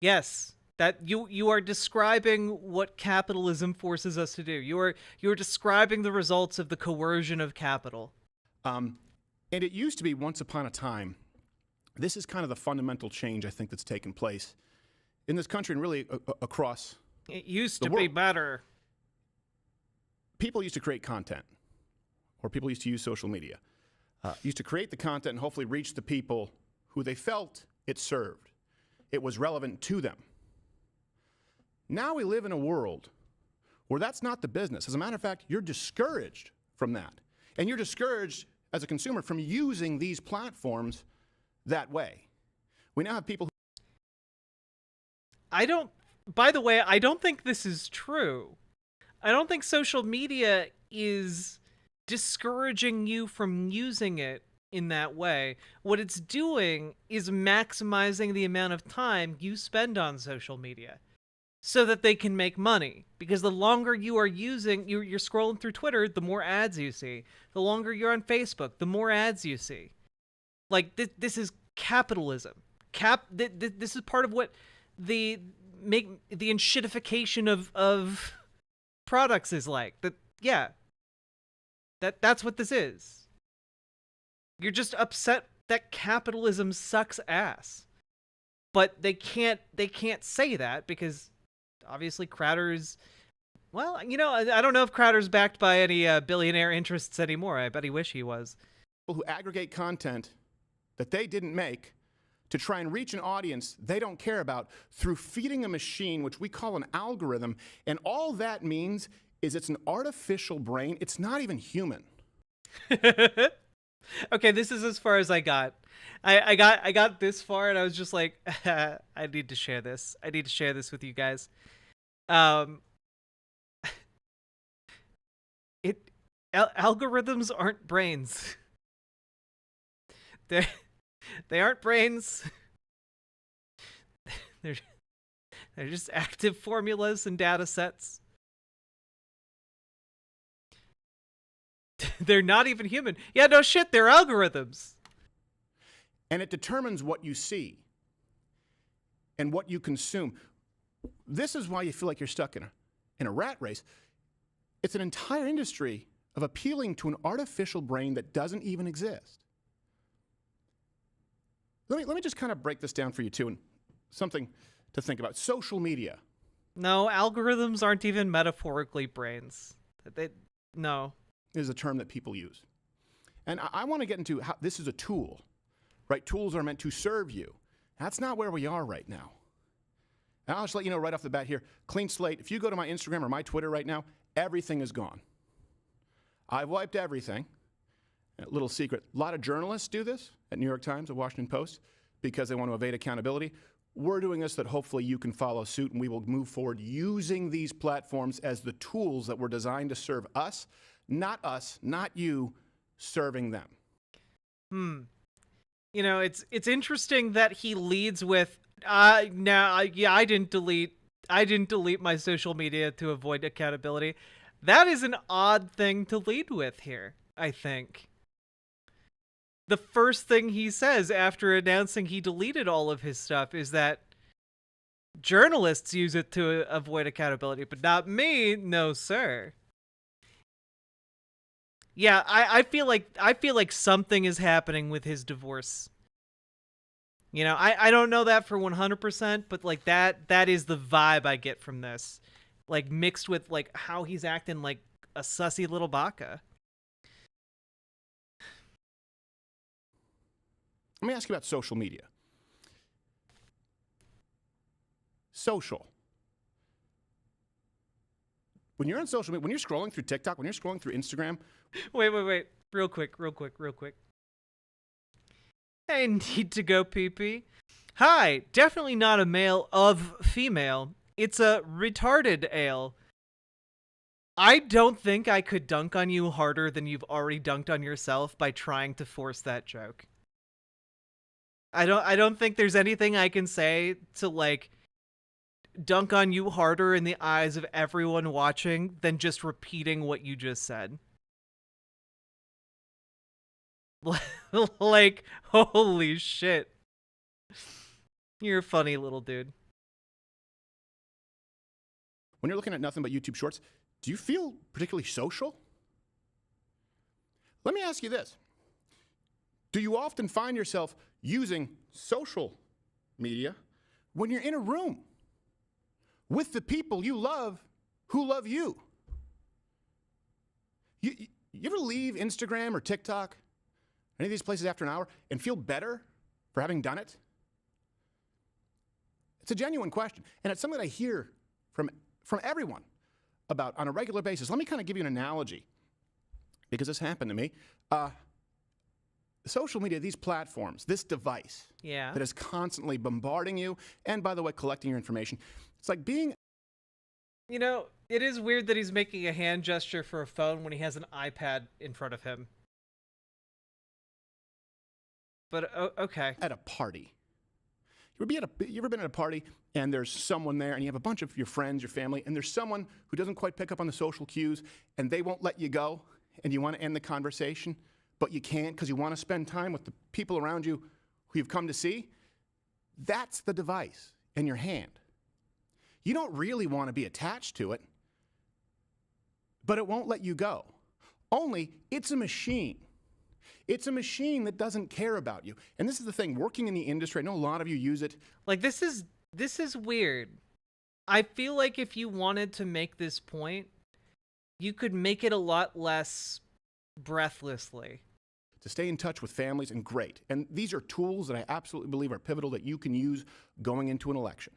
yes. That you are describing what capitalism forces us to do. You are describing the results of the coercion of capital. And it used to be once upon a time. This is kind of the fundamental change I think that's taken place in this country and really across. It used to be better. People used to create content, or people used to use social media. Used to create the content and hopefully reach the people who they felt it served. It was relevant to them. Now we live in a world where that's not the business. As a matter of fact, you're discouraged from that. And you're discouraged as a consumer from using these platforms that way. We now have people who... By the way, I don't think this is true. I don't think social media is discouraging you from using it in that way. What it's doing is maximizing the amount of time you spend on social media so that they can make money. Because the longer you are using, you're scrolling through Twitter, the more ads you see. The longer you're on Facebook, the more ads you see. Like, this is capitalism. This is part of what the enshittification of products is like. That's what this is. You're just upset that capitalism sucks ass. but they can't say that because obviously Crowder's, well, I don't know if Crowder's backed by any billionaire interests anymore. I bet he wish he was. People who aggregate content that they didn't make to try and reach an audience they don't care about through feeding a machine, which we call an algorithm, and all that means is it's an artificial brain. It's not even human. Okay, this is as far as I got. I got this far, and I was just like, I need to share this. I need to share this with you guys. Algorithms aren't brains. They aren't brains. They're just active formulas and data sets. They're not even human. Yeah, no shit, they're algorithms. And it determines what you see and what you consume. This is why you feel like you're stuck in a rat race. It's an entire industry of appealing to an artificial brain that doesn't even exist. Let me just kind of break this down for you, too, and something to think about. Social media. No, algorithms aren't even metaphorically brains. No. Is a term that people use. And I want to get into how this is a tool, right? Tools are meant to serve you. That's not where we are right now. And I'll just let you know right off the bat here, clean slate. If you go to my Instagram or my Twitter right now, everything is gone. I've wiped everything. A little secret, a lot of journalists do this at New York Times, at Washington Post, because they want to evade accountability. We're doing this that hopefully you can follow suit, and we will move forward using these platforms as the tools that were designed to serve us, not you serving them. It's interesting that he leads with, I didn't delete my social media to avoid accountability. That is an odd thing to lead with here, I think. The first thing he says after announcing he deleted all of his stuff is that journalists use it to avoid accountability, but not me. No, sir. Yeah, I feel like something is happening with his divorce. I don't know that for 100%, but like that is the vibe I get from this. Like mixed with like how he's acting like a sussy little baka. Let me ask you about social media. Social. When you're on social media, when you're scrolling through TikTok, when you're scrolling through Instagram. Wait. Real quick. I need to go pee-pee. Hi, definitely not a male of female. It's a retarded ale. I don't think I could dunk on you harder than you've already dunked on yourself by trying to force that joke. I don't think there's anything I can say to like dunk on you harder in the eyes of everyone watching than just repeating what you just said. Like, holy shit. You're a funny little dude. When you're looking at nothing but YouTube shorts, do you feel particularly social? Let me ask you this. Do you often find yourself using social media when you're in a room with the people you love who love you? You ever leave Instagram or TikTok, any of these places after an hour, and feel better for having done it? It's a genuine question, and it's something that I hear from everyone about on a regular basis. Let me kind of give you an analogy, because this happened to me. Social media, these platforms, this device that is constantly bombarding you and, by the way, collecting your information. It's like being... it is weird that he's making a hand gesture for a phone when he has an iPad in front of him. But, okay. At a party. You ever been at a party and there's someone there and you have a bunch of your friends, your family, and there's someone who doesn't quite pick up on the social cues and they won't let you go and you want to end the conversation, but you can't because you want to spend time with the people around you who you've come to see? That's the device in your hand. You don't really want to be attached to it, but it won't let you go. Only it's a machine. It's a machine that doesn't care about you. And this is the thing, working in the industry, I know a lot of you use it. Like, this is weird. I feel like if you wanted to make this point, you could make it a lot less breathlessly. To stay in touch with families, and great. And these are tools that I absolutely believe are pivotal that you can use going into an election.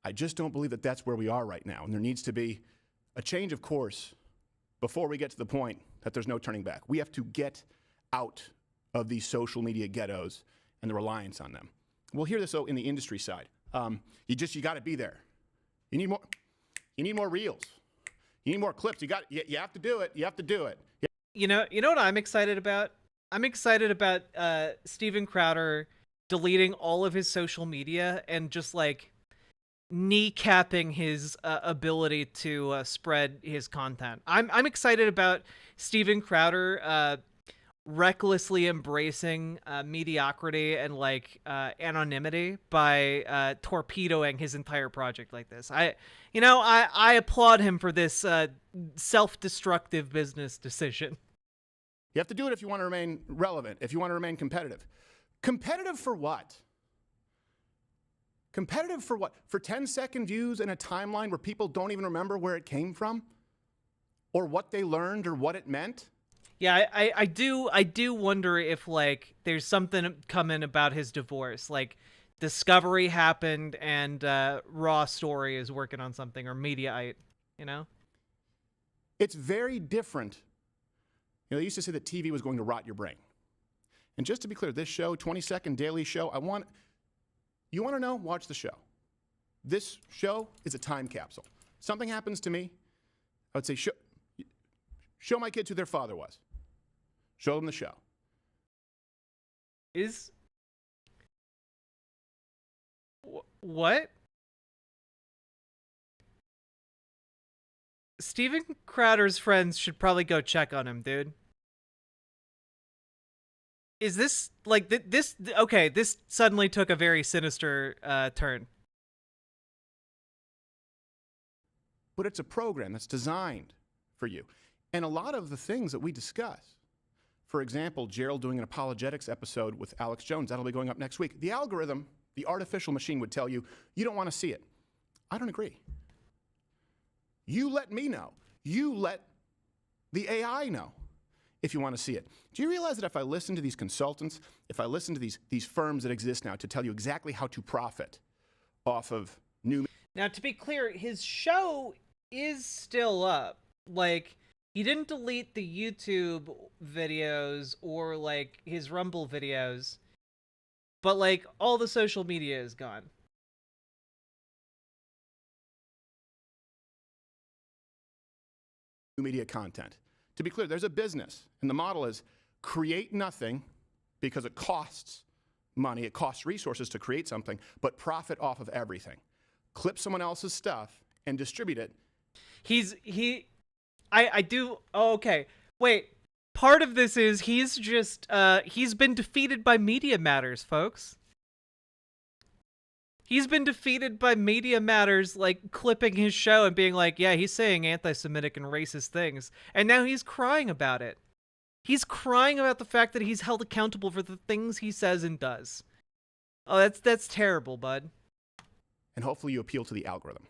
I just don't believe that that's where we are right now. And there needs to be a change of course before we get to the point that there's no turning back. We have to get out of these social media ghettos and the reliance on them. We'll hear this in the industry side. You got to be there. You need more reels. You need more clips. You have to do it. You have to do it. You know what I'm excited about? I'm excited about Steven Crowder deleting all of his social media and just like kneecapping his ability to spread his content. I'm excited about Steven Crowder recklessly embracing mediocrity and like anonymity by torpedoing his entire project like this. I applaud him for this self-destructive business decision. You have to do it if you want to remain relevant, if you want to remain competitive. Competitive for what? Competitive for what? For 10-second views in a timeline where people don't even remember where it came from? Or what they learned or what it meant? Yeah, I do wonder if like there's something coming about his divorce. Like Discovery happened and Raw Story is working on something, or Mediaite, you know? It's very different. You know, they used to say that TV was going to rot your brain. And just to be clear, this show, 20-second daily show, you want to know? Watch the show. This show is a time capsule. Something happens to me, I would say, show my kids who their father was. Show them the show. What? Steven Crowder's friends should probably go check on him, dude. Is this like this? Okay, this suddenly took a very sinister turn. But it's a program that's designed for you. And a lot of the things that we discuss, for example, Gerald doing an apologetics episode with Alex Jones, that'll be going up next week. The algorithm, the artificial machine would tell you, you don't want to see it. I don't agree. You let me know. You let the AI know if you want to see it. Do you realize that if I listen to these consultants, if I listen to these firms that exist now to tell you exactly how to profit off of new... Now, to be clear, his show is still up. Like, he didn't delete the YouTube videos or, like, his Rumble videos, but, like, all the social media is gone. Media content. To be clear, there's a business, and the model is create nothing because it costs money, it costs resources to create something, but profit off of everything. Clip someone else's stuff and distribute it. Okay. Wait, part of this is he's been defeated by Media Matters, folks. He's been defeated by Media Matters, like, clipping his show and being like, yeah, he's saying anti-Semitic and racist things. And now he's crying about it. He's crying about the fact that he's held accountable for the things he says and does. Oh, that's terrible, bud. And hopefully you appeal to the algorithm.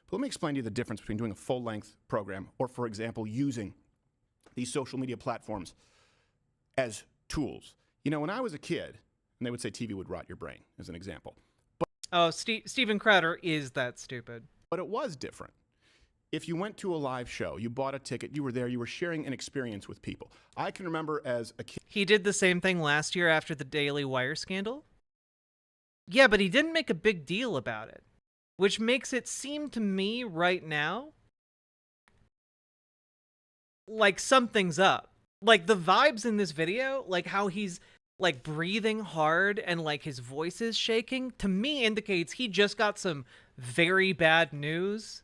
But let me explain to you the difference between doing a full-length program or, for example, using these social media platforms as tools. You know, when I was a kid, and they would say TV would rot your brain, as an example. Oh, Steven Crowder is that stupid. But it was different. If you went to a live show, you bought a ticket, you were there, you were sharing an experience with people. I can remember as a kid... He did the same thing last year after the Daily Wire scandal? Yeah, but he didn't make a big deal about it, which makes it seem to me right now like something's up. Like, the vibes in this video, like how he's... like breathing hard and like his voice is shaking, to me indicates he just got some very bad news.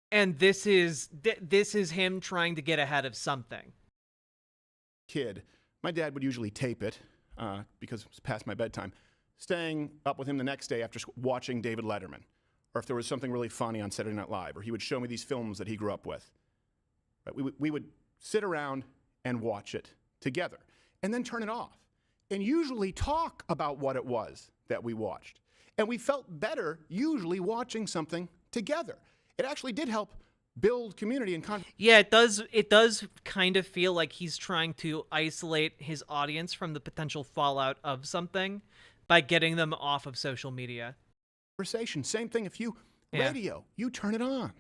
And this is him trying to get ahead of something. Kid, my dad would usually tape it because it was past my bedtime, staying up with him the next day after watching David Letterman, or if there was something really funny on Saturday Night Live, or he would show me these films that he grew up with. Right? We would sit around and watch it together, and then turn it off, and usually talk about what it was that we watched. And we felt better usually watching something together. It actually did help build community and yeah, it does kind of feel like he's trying to isolate his audience from the potential fallout of something by getting them off of social media. Conversation. Same thing if you radio, you turn it on.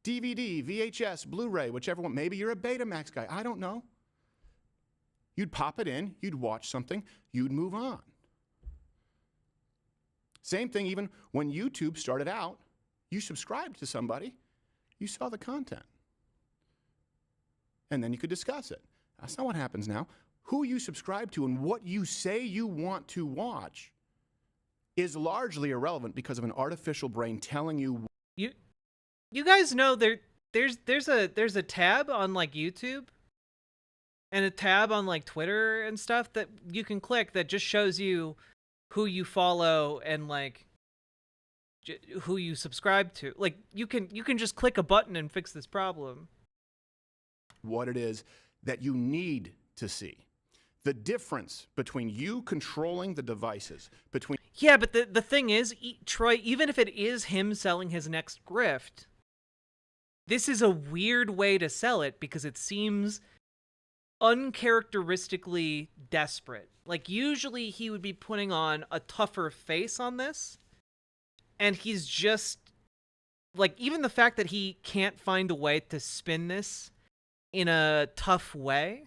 DVD, VHS, Blu-ray, whichever one. Maybe you're a Betamax guy. I don't know. You'd pop it in, you'd watch something, you'd move on. Same thing even when YouTube started out, you subscribed to somebody, you saw the content. And then you could discuss it. That's not what happens now. Who you subscribe to and what you say you want to watch is largely irrelevant because of an artificial brain telling you. You guys know there's a tab on like YouTube and a tab on like Twitter and stuff that you can click that just shows you who you follow and like who you subscribe to. Like you can just click a button and fix this problem. What it is that you need to see. The difference between you controlling the devices, between... Yeah, but the thing is, Troy, even if it is him selling his next grift, this is a weird way to sell it because it seems uncharacteristically desperate. Like, usually he would be putting on a tougher face on this, and he's just... Like, even the fact that he can't find a way to spin this in a tough way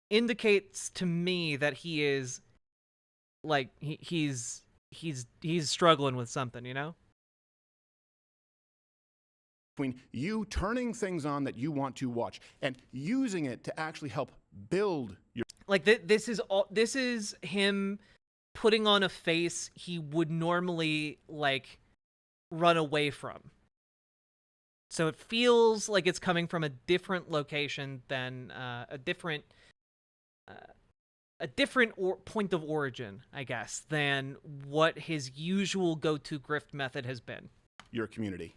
indicates to me that he is like he's struggling with something, you know? Between you turning things on that you want to watch and using it to actually help build your like this is him putting on a face he would normally like run away from. So it feels like it's coming from a different location than a different point of origin, I guess, than what his usual go-to grift method has been. Your community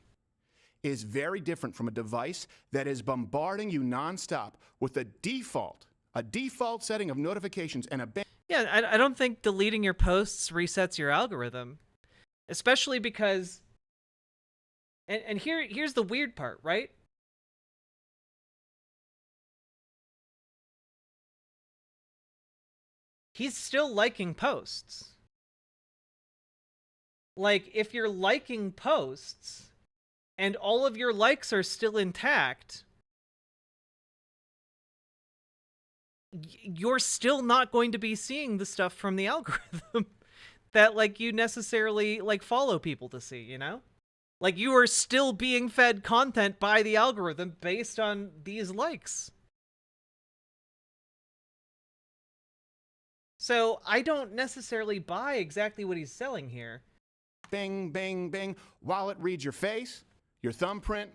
is very different from a device that is bombarding you nonstop with a default setting of notifications and a Yeah, I don't think deleting your posts resets your algorithm, especially because. And here's the weird part, right? He's still liking posts. Like, if you're liking posts and all of your likes are still intact, you're still not going to be seeing the stuff from the algorithm that, like, you necessarily, like, follow people to see, you know? Like, you are still being fed content by the algorithm based on these likes. So, I don't necessarily buy exactly what he's selling here. Bing, bing, bing, while it reads your face, your thumbprint,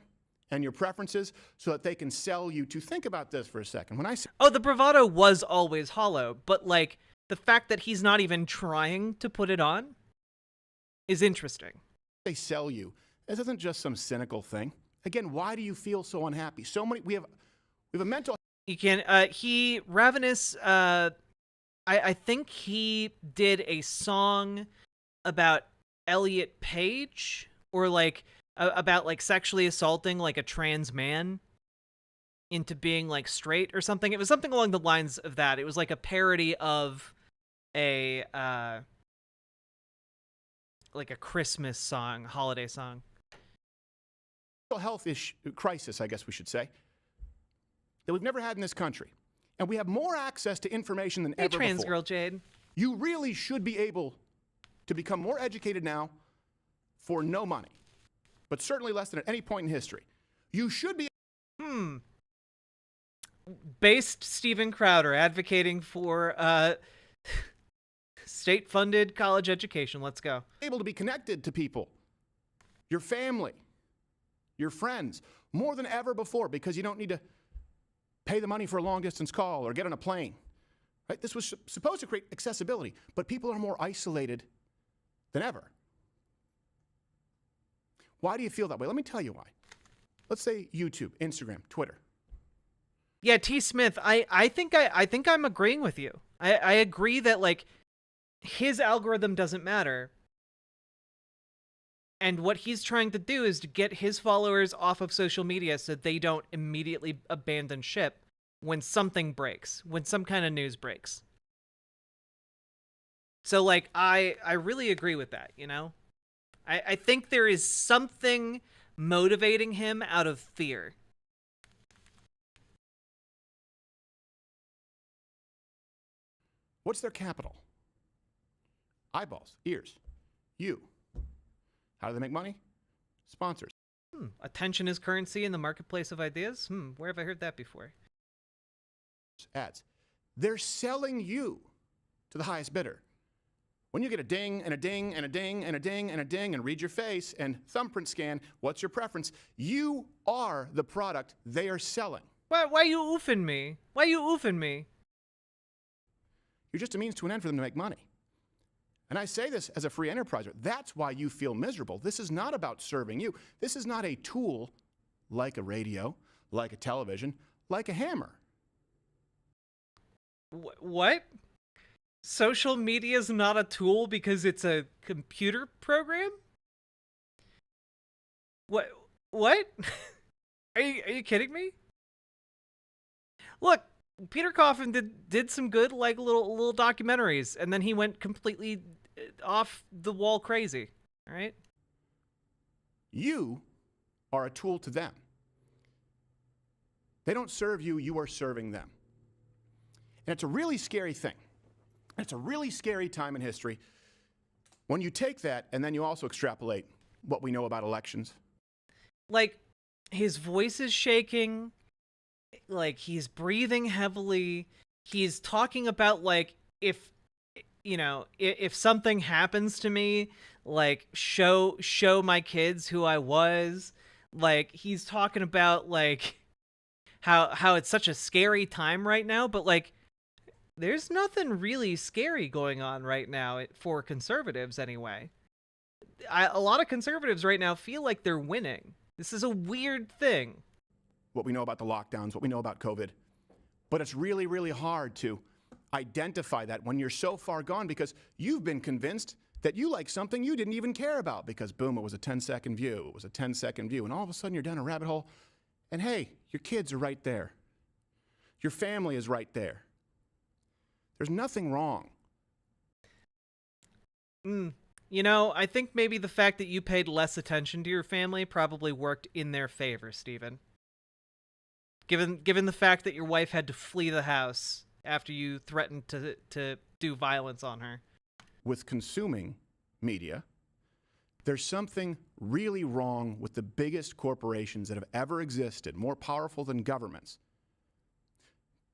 and your preferences so that they can sell you to. Think about this for a second. When I say... Oh, the bravado was always hollow, but, like, the fact that he's not even trying to put it on is interesting. They sell you. This isn't just some cynical thing. Again, why do you feel so unhappy? So many, we have a mental... You can, Ravenous, I think he did a song about Elliot Page, or like, about like sexually assaulting like a trans man into being like straight or something. It was something along the lines of that. It was like a parody of a, like a Christmas song, holiday song. Health crisis, I guess we should say, that we've never had in this country. And we have more access to information than ever before. Trans girl, Jade. You really should be able to become more educated now for no money, but certainly less than at any point in history. You should be... Based Steven Crowder advocating for state-funded college education. Let's go. Able to be connected to people, your family, your friends, more than ever before, because you don't need to pay the money for a long-distance call or get on a plane. Right? This was supposed to create accessibility, but people are more isolated than ever. Why do you feel that way? Let me tell you why. Let's say YouTube, Instagram, Twitter. Yeah, T. Smith, I think I'm agreeing with you. I agree that, like, his algorithm doesn't matter. And what he's trying to do is to get his followers off of social media so they don't immediately abandon ship when something breaks, when some kind of news breaks. So, like, I really agree with that, you know? I think there is something motivating him out of fear. What's their capital? Eyeballs, ears, you. How do they make money? Sponsors. Attention is currency in the marketplace of ideas? Where have I heard that before? Ads. They're selling you to the highest bidder. When you get a ding and a ding and a ding and a ding and a ding and read your face and thumbprint scan, what's your preference? You are the product they are selling. Why you oofing me? Why you oofing me? You're just a means to an end for them to make money. And I say this as a free enterpriser. That's why you feel miserable. This is not about serving you. This is not a tool like a radio, like a television, like a hammer. What? Social media is not a tool because it's a computer program? What? Are you kidding me? Look, Peter Coffin did some good, like, little documentaries, and then he went completely off the wall crazy. All right? You are a tool to them. They don't serve you, you are serving them. And it's a really scary thing. It's a really scary time in history when you take that and then you also extrapolate what we know about elections. Like, his voice is shaking. Like, he's breathing heavily. He's talking about, like, if something happens to me, like, show my kids who I was. Like, he's talking about, like, how it's such a scary time right now, but, like, there's nothing really scary going on right now for conservatives anyway. A lot of conservatives right now feel like they're winning. This is a weird thing. What we know about the lockdowns, what we know about COVID. But it's really, really hard to identify that when you're so far gone because you've been convinced that you like something you didn't even care about because, boom, it was a 10-second view. It was a 10-second view. And all of a sudden you're down a rabbit hole. And, hey, your kids are right there. Your family is right there. There's nothing wrong. You know, I think maybe the fact that you paid less attention to your family probably worked in their favor, Stephen. Given the fact that your wife had to flee the house after you threatened to do violence on her. With consuming media, there's something really wrong with the biggest corporations that have ever existed, more powerful than governments,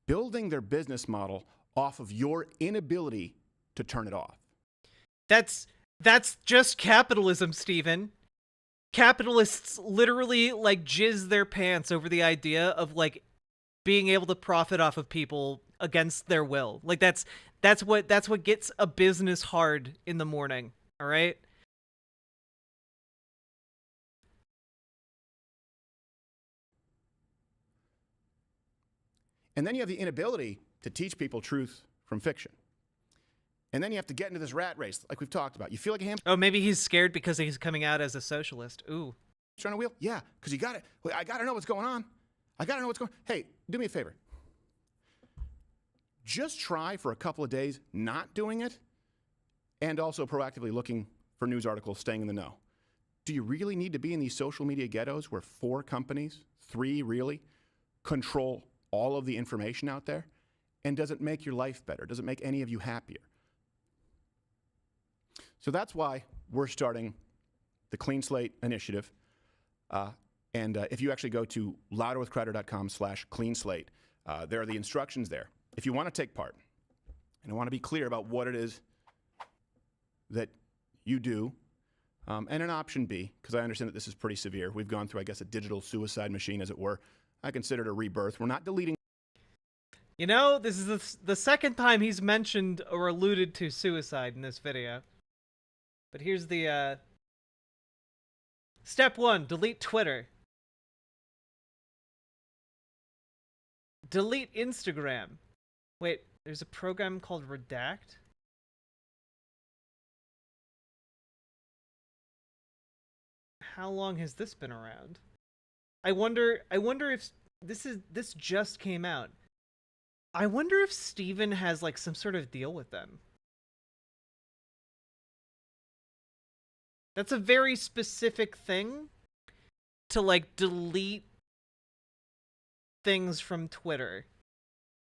building their business model off of your inability to turn it off. That's just capitalism, Stephen. Capitalists literally, like, jizz their pants over the idea of, like, being able to profit off of people against their will. Like, that's what gets a business hard in the morning, all right? And then you have the inability to teach people truth from fiction. And then you have to get into this rat race, like we've talked about. You feel like a ham. Oh, maybe he's scared because he's coming out as a socialist. Ooh. Trying to wheel? Yeah, because you got it. I got to know what's going on. I got to know what's going on. Hey, do me a favor. Just try for a couple of days not doing it and also proactively looking for news articles, staying in the know. Do you really need to be in these social media ghettos where 4 companies, 3 really, control all of the information out there? And does it make your life better? Does it make any of you happier? So that's why we're starting the Clean Slate initiative. And if you actually go to louderwithcrowder.com/cleanslate, there are the instructions there. If you want to take part, and I want to be clear about what it is that you do, and an option B, because I understand that this is pretty severe. We've gone through, I guess, a digital suicide machine, as it were. I consider it a rebirth. We're not deleting. You know, this is the second time he's mentioned or alluded to suicide in this video. But here's the, Step 1, delete Twitter. delete Instagram. Wait, there's a program called Redact? How long has this been around? I wonder if this just came out. I wonder if Steven has like some sort of deal with them. That's a very specific thing to like delete things from Twitter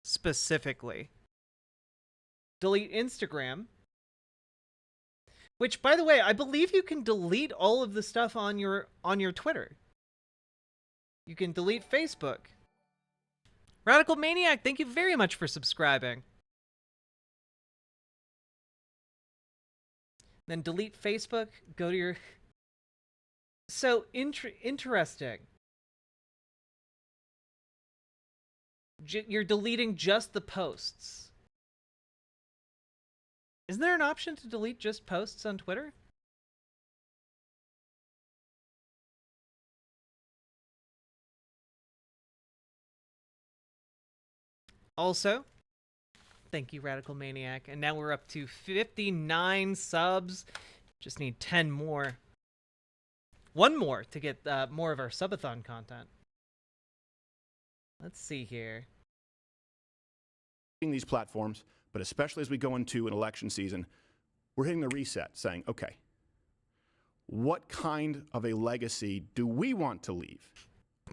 specifically. Delete Instagram. Which, by the way, I believe you can delete all of the stuff on your Twitter. You can delete Facebook. Radical Maniac, thank you very much for subscribing. Then delete Facebook, go to your... So, interesting. You're deleting just the posts. Isn't there an option to delete just posts on Twitter? Also, thank you, Radical Maniac. And now we're up to 59 subs. Just need 10 more. One more to get more of our subathon content. Let's see here. These platforms, but especially as we go into an election season, we're hitting the reset, saying, okay, what kind of a legacy do we want to leave?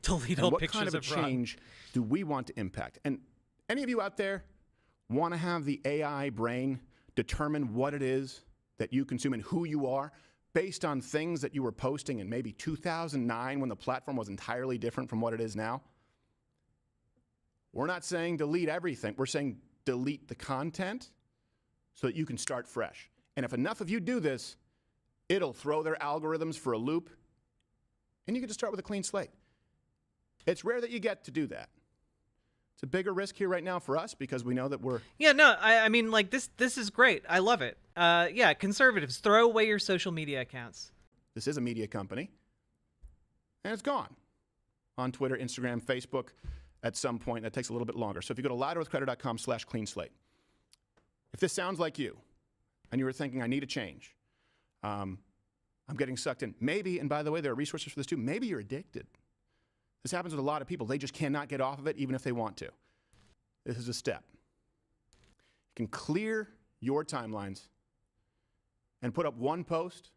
Delete all what pictures kind of a of Ron. change do we want to impact? And any of you out there want to have the AI brain determine what it is that you consume and who you are based on things that you were posting in maybe 2009 when the platform was entirely different from what it is now? We're not saying delete everything. We're saying delete the content so that you can start fresh. And if enough of you do this, it'll throw their algorithms for a loop, and you can just start with a clean slate. It's rare that you get to do that. It's a bigger risk here right now for us because we know that we're... Yeah, no, I mean, like, this is great. I love it. Yeah, conservatives, throw away your social media accounts. This is a media company, and it's gone on Twitter, Instagram, Facebook. At some point, that takes a little bit longer. So if you go to louderwithcreditor.com/cleanslate, if this sounds like you, and you were thinking, I need a change, I'm getting sucked in. Maybe, and by the way, there are resources for this too, maybe you're addicted. This happens with a lot of people. They just cannot get off of it even if they want to. This is a step. You can clear your timelines and put up one post,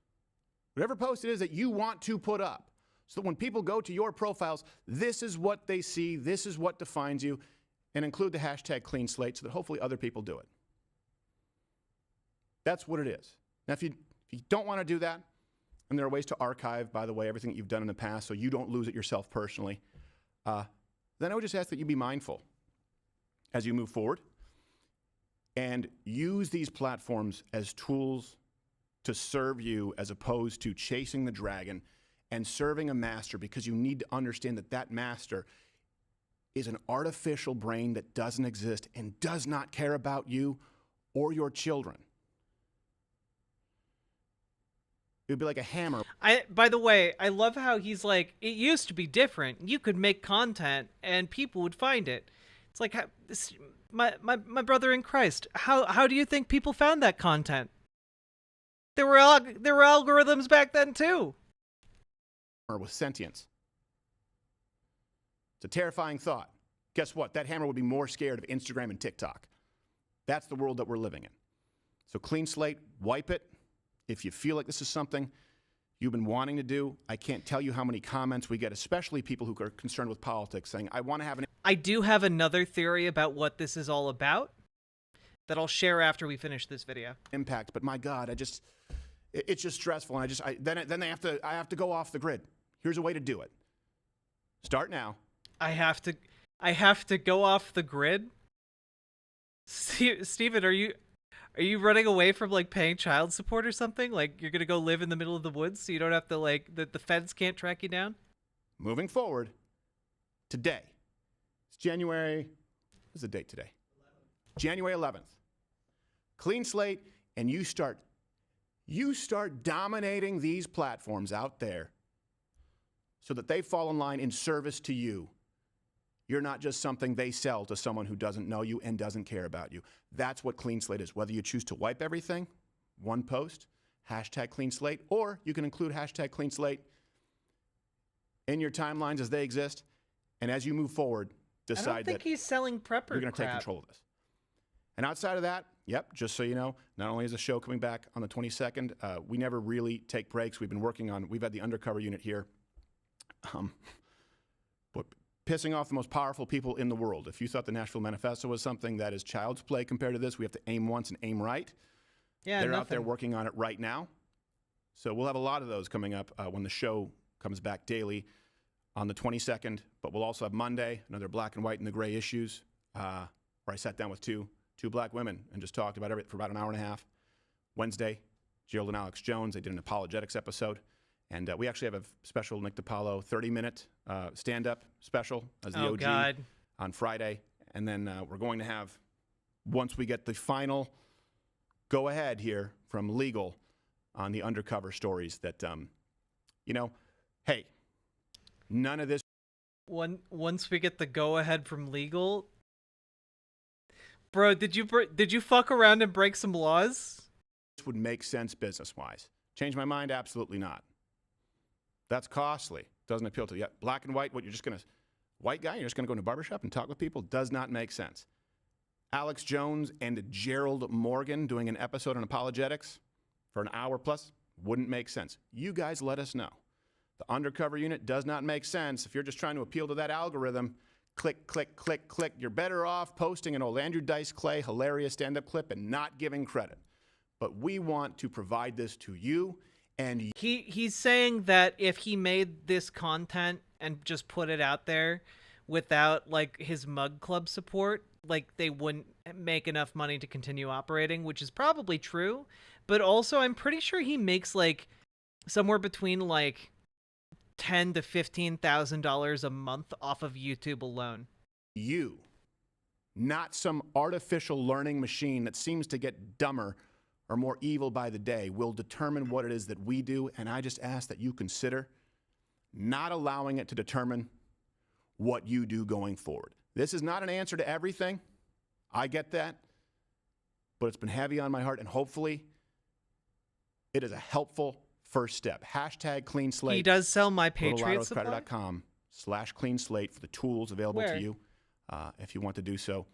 whatever post it is that you want to put up. So that when people go to your profiles, this is what they see, this is what defines you, and include the hashtag clean slate so that hopefully other people do it. That's what it is. Now, if you don't want to do that, and there are ways to archive, by the way, everything that you've done in the past so you don't lose it yourself personally, then I would just ask that you be mindful as you move forward and use these platforms as tools to serve you as opposed to chasing the dragon and serving a master, because you need to understand that that master is an artificial brain that doesn't exist and does not care about you or your children. It would be like a hammer. By the way, I love how he's like, it used to be different. You could make content and people would find it. It's like, my brother in Christ, how do you think people found that content? There were algorithms back then too. With sentience. It's a terrifying thought. Guess what? That hammer would be more scared of Instagram and TikTok. That's the world that we're living in. So clean slate, wipe it. If you feel like this is something you've been wanting to do, I can't tell you how many comments we get, especially people who are concerned with politics, saying, I want to have an... I do have another theory about what this is all about that I'll share after we finish this video. Impact, but my God, it's just stressful, and then I have to go off the grid. Here's a way to do it. Start now. I have to go off the grid. Steven, are you running away from like paying child support or something? Like you're gonna go live in the middle of the woods so you don't have to like the feds can't track you down? Moving forward, today. It's January. What's the date today? January 11th. Clean slate, and you start dominating these platforms out there so that they fall in line in service to you. You're not just something they sell to someone who doesn't know you and doesn't care about you. That's what Clean Slate is. Whether you choose to wipe everything, one post, hashtag Clean Slate, or you can include hashtag Clean Slate in your timelines as they exist. And as you move forward, decide that I don't think he's selling prepper you're going to take crap. control of this. And outside of that, yep, just so you know, not only is the show coming back on the 22nd, we never really take breaks. We've had the undercover unit here. But pissing off the most powerful people in the world. If you thought the Nashville Manifesto was something that is child's play compared to this, we have to aim once and aim right. Yeah, they're out there working on it right now. So we'll have a lot of those coming up when the show comes back daily on the 22nd. But we'll also have Monday, another Black and White and the Gray issues, where I sat down with two black women and just talked about everything for about an hour and a half. Wednesday, Gerald and Alex Jones, they did an apologetics episode. And we actually have a special Nick DiPaolo 30-minute stand-up special as the OG on Friday. And then we're going to have, once we get the final go-ahead here from legal on the undercover stories that, hey, none of this. Once we get the go-ahead from legal, bro, did you fuck around and break some laws? This would make sense business-wise. Change my mind? Absolutely not. That's costly. Doesn't appeal to you. Black and white, what you're just going to, white guy, you're just going to go into a barbershop and talk with people? Does not make sense. Alex Jones and Gerald Morgan doing an episode on apologetics for an hour plus wouldn't make sense. You guys let us know. The undercover unit does not make sense. If you're just trying to appeal to that algorithm, click, click, click, click. You're better off posting an old Andrew Dice Clay hilarious stand-up clip and not giving credit. But we want to provide this to you. And he's saying that if he made this content and just put it out there without like his mug club support, like they wouldn't make enough money to continue operating, which is probably true. But also I'm pretty sure he makes like somewhere between like $10,000 to $15,000 a month off of YouTube alone. You, not some artificial learning machine that seems to get dumber or more evil by the day, will determine what it is that we do. And I just ask that you consider not allowing it to determine what you do going forward. This is not an answer to everything. I get that. But it's been heavy on my heart, and hopefully it is a helpful first step. Hashtag Clean Slate. He does sell My Patriot Supply. .com/Clean Slate for the tools available to you if you want to do so.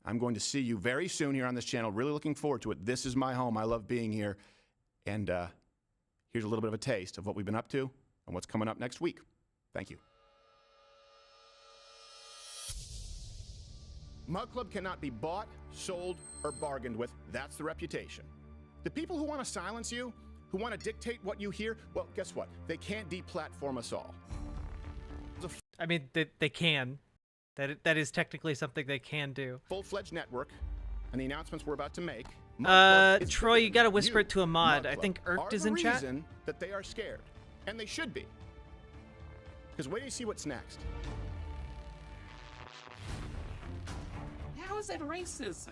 I'm going to see you very soon here on this channel. Really looking forward to it. This is my home. I love being here. And here's a little bit of a taste of what we've been up to and what's coming up next week. Thank you. Mug Club cannot be bought, sold, or bargained with. That's the reputation. The people who want to silence you, who want to dictate what you hear, well, guess what? They can't deplatform us all. I mean, they can. That is technically something they can do. Full-fledged network, and the announcements we're about to make. Troy, you gotta whisper it to a mod. I think Irked is in chat. Reason that they are scared, and they should be. Because wait till you see what's next. How is that racist?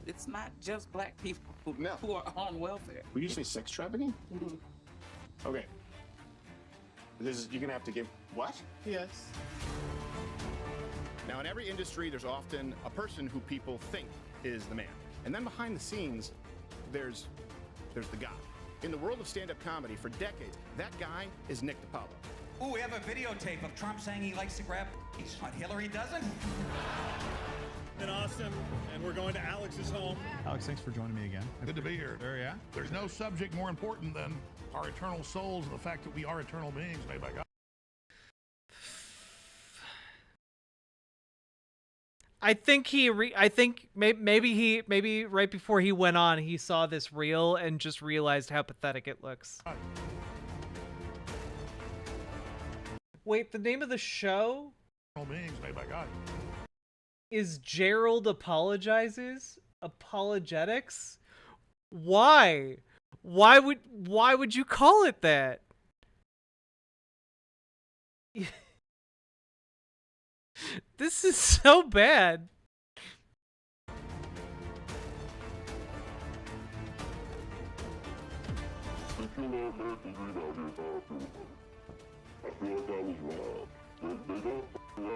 It's not just black people who are on welfare. Will you say sex trafficking? Okay. You're gonna have to give what? Yes. Now, in every industry, there's often a person who people think is the man. And then behind the scenes, there's the guy. In the world of stand-up comedy, for decades, that guy is Nick DiPaolo. Ooh, we have a videotape of Trump saying he likes to grab but Hillary doesn't? Been awesome, and we're going to Alex's home. Alex, thanks for joining me again. Good to be here. Yeah. There's no subject more important than our eternal souls and the fact that we are eternal beings made by God. I think maybe right before he went on, he saw this reel and just realized how pathetic it looks. Wait, the name of the show beings made by God is Gerald Apologizes? Apologetics? Why? Why would you call it that? This is so bad. I feel like I was robbed. They don't You're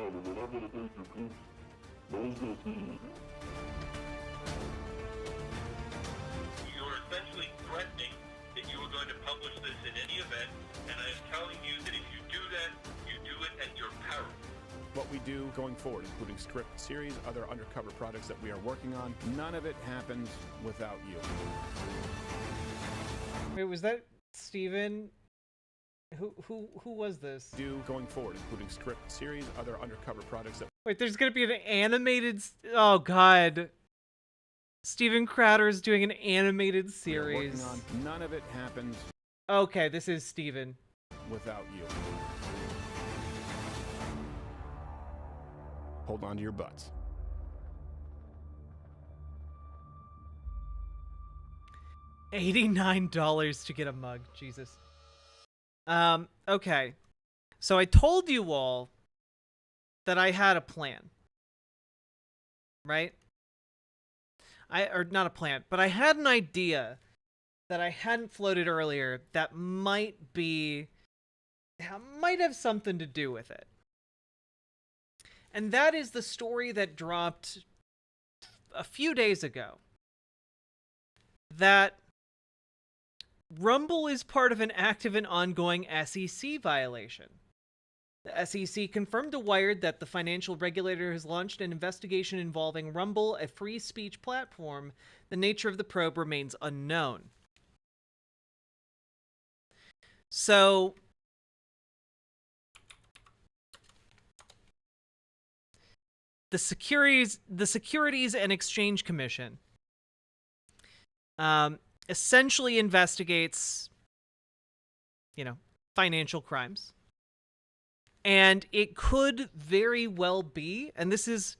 essentially threatening that you are going to publish this in any event, and I am telling you that if you do that, you do it at your peril. What we do going forward, including script series, other undercover projects that we are working on, none of it happens without you. Wait, was that Steven? Who was this? Do going forward, including script series, other undercover projects that. Wait, there's gonna be an animated. Oh God. Steven Crowder is doing an animated series. We are working on. None of it happens. Okay, this is Steven. Without you. Hold on to your butts. $89 to get a mug. Jesus. Okay. So I told you all that I had a plan. Right? Or not a plan, but I had an idea that I hadn't floated earlier that might have something to do with it. And that is the story that dropped a few days ago. That Rumble is part of an active and ongoing SEC violation. The SEC confirmed to Wired that the financial regulator has launched an investigation involving Rumble, a free speech platform. The nature of the probe remains unknown. So, the Securities and Exchange Commission essentially investigates, financial crimes. And it could very well be, and this is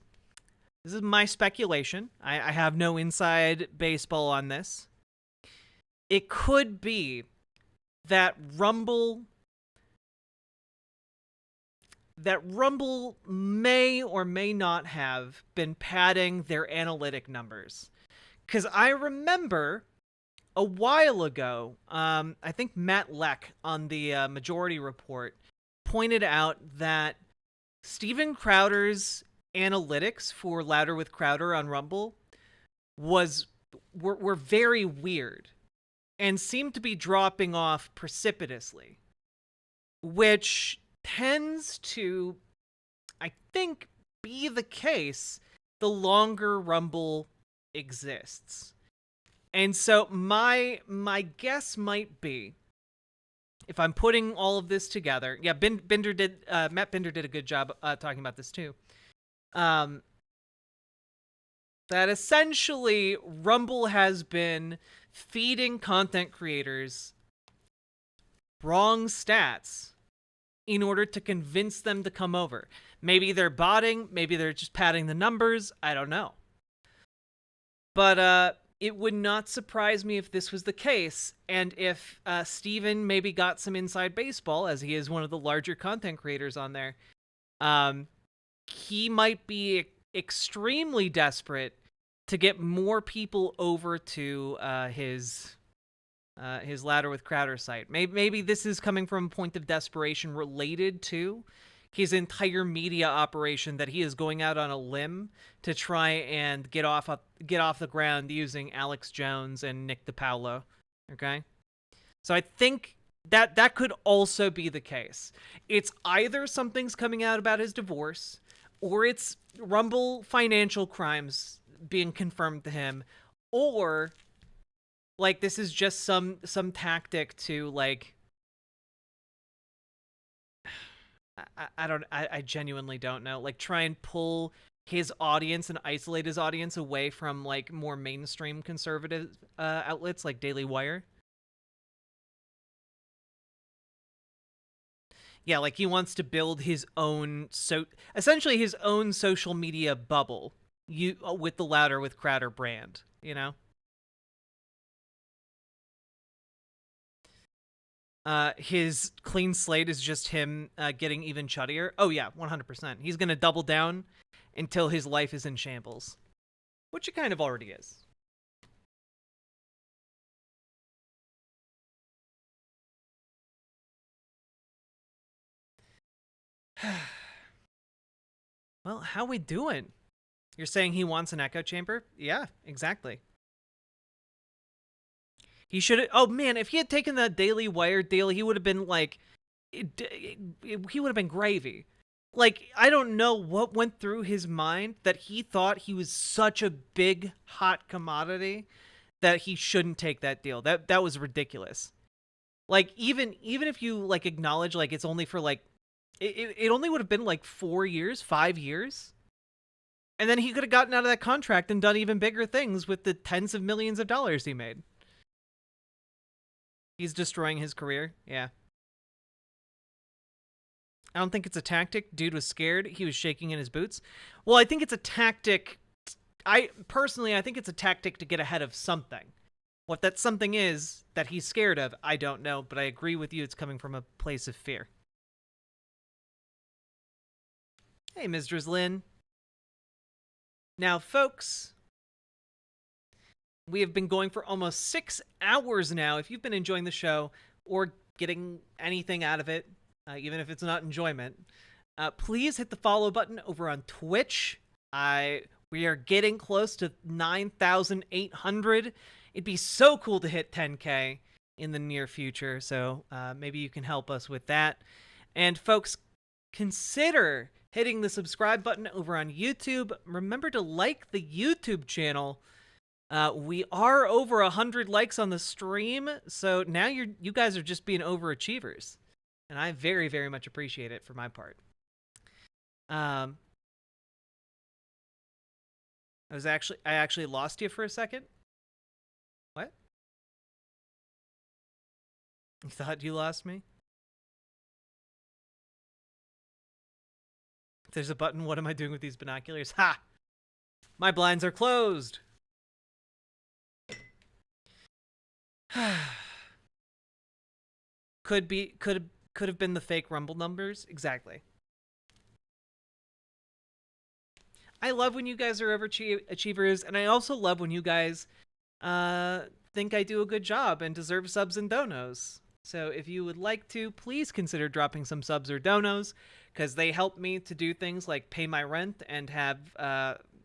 my speculation. I have no inside baseball on this. It could be that Rumble may or may not have been padding their analytic numbers. Because I remember a while ago, I think Matt Leck on the Majority Report pointed out that Steven Crowder's analytics for Louder with Crowder on Rumble were very weird and seemed to be dropping off precipitously, which tends to, I think, be the case the longer Rumble exists. And so my guess might be, if I'm putting all of this together, yeah, Matt Binder did a good job talking about this too. That essentially Rumble has been feeding content creators wrong stats in order to convince them to come over. Maybe they're botting, maybe they're just padding the numbers, I don't know. But it would not surprise me if this was the case, and if Steven maybe got some inside baseball, as he is one of the larger content creators on there. He might be extremely desperate to get more people over to his Louder with Crowder site. Maybe this is coming from a point of desperation related to his entire media operation that he is going out on a limb to try and get off the ground using Alex Jones and Nick DiPaolo. Okay? So I think that could also be the case. It's either something's coming out about his divorce, or it's Rumble financial crimes being confirmed to him, or this is just some tactic to I genuinely don't know. Try and pull his audience and isolate his audience away from more mainstream conservative outlets like Daily Wire. Yeah, he wants to build his own essentially his own social media bubble with the Louder with Crowder brand, His clean slate is just him getting even chuddier. Oh yeah, 100%. He's going to double down until his life is in shambles, which it kind of already is. Well, how we doing? You're saying he wants an echo chamber? Yeah, exactly. He should have... Oh, man, if he had taken that Daily Wire deal, he would have been, like... He would have been gravy. Like, I don't know what went through his mind that he thought he was such a big, hot commodity that he shouldn't take that deal. That was ridiculous. Like, even if you, like, acknowledge, like, it's only for, like... It only would have been, like, 4 years, 5 years. And then he could have gotten out of that contract and done even bigger things with the tens of millions of dollars he made. He's destroying his career. Yeah. I don't think it's a tactic. Dude was scared. He was shaking in his boots. Well, I think it's a tactic. I think it's a tactic to get ahead of something. What that something is that he's scared of, I don't know, but I agree with you. It's coming from a place of fear. Hey, Ms. Drislin. Now, folks, we have been going for almost 6 hours now. If you've been enjoying the show or getting anything out of it, even if it's not enjoyment, please hit the follow button over on Twitch. We are getting close to 9,800. It'd be so cool to hit 10K in the near future, so maybe you can help us with that. And folks, consider hitting the subscribe button over on YouTube. Remember to like the YouTube channel. We are over 100 likes on the stream, so now you guys are just being overachievers. And I very, very much appreciate it for my part. I actually lost you for a second. What? You thought you lost me? If there's a button, what am I doing with these binoculars? Ha! My blinds are closed. Could have been the fake Rumble numbers. Exactly. I love when you guys are overachievers, and I also love when you guys think I do a good job and deserve subs and donos. So if you would like to, please consider dropping some subs or donos, because they help me to do things like pay my rent and have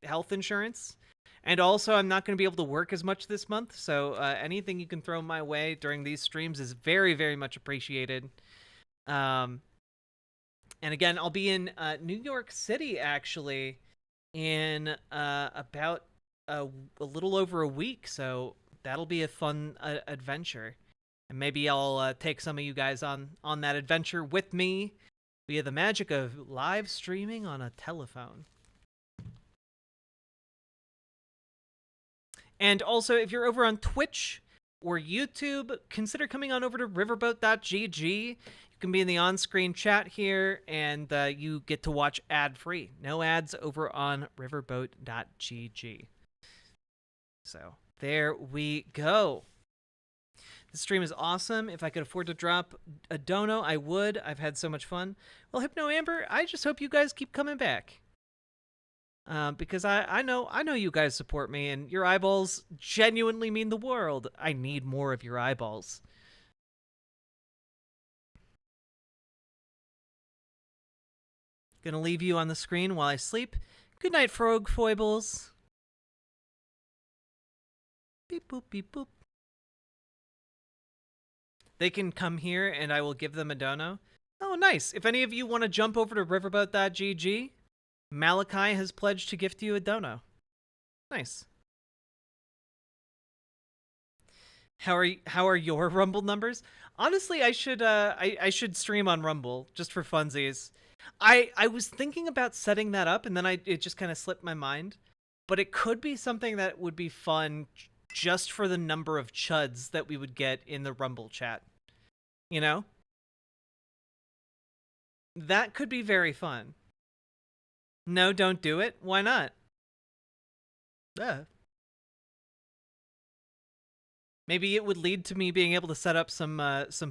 health insurance. And also, I'm not going to be able to work as much this month, so anything you can throw my way during these streams is very, very much appreciated. And again, I'll be in New York City, actually, in about a little over a week, so that'll be a fun adventure. And maybe I'll take some of you guys on that adventure with me via the magic of live streaming on a telephone. And also, if you're over on Twitch or YouTube, consider coming on over to riverboat.gg. You can be in the on-screen chat here, and you get to watch ad-free. No ads over on riverboat.gg. So, there we go. The stream is awesome. If I could afford to drop a dono, I would. I've had so much fun. Well, Hypno Amber, I just hope you guys keep coming back. Because I know you guys support me, and your eyeballs genuinely mean the world. I need more of your eyeballs. Gonna leave you on the screen while I sleep. Good night, frog foibles. Beep boop beep boop. They can come here, and I will give them a dono. Oh, nice. If any of you want to jump over to riverboat.gg, Malachi has pledged to gift you a dono. Nice. How are your Rumble numbers? Honestly, I should stream on Rumble just for funsies. I was thinking about setting that up, and then it just kind of slipped my mind. But it could be something that would be fun just for the number of chuds that we would get in the Rumble chat. You know? That could be very fun. No, don't do it. Why not? Maybe it would lead to me being able to set up some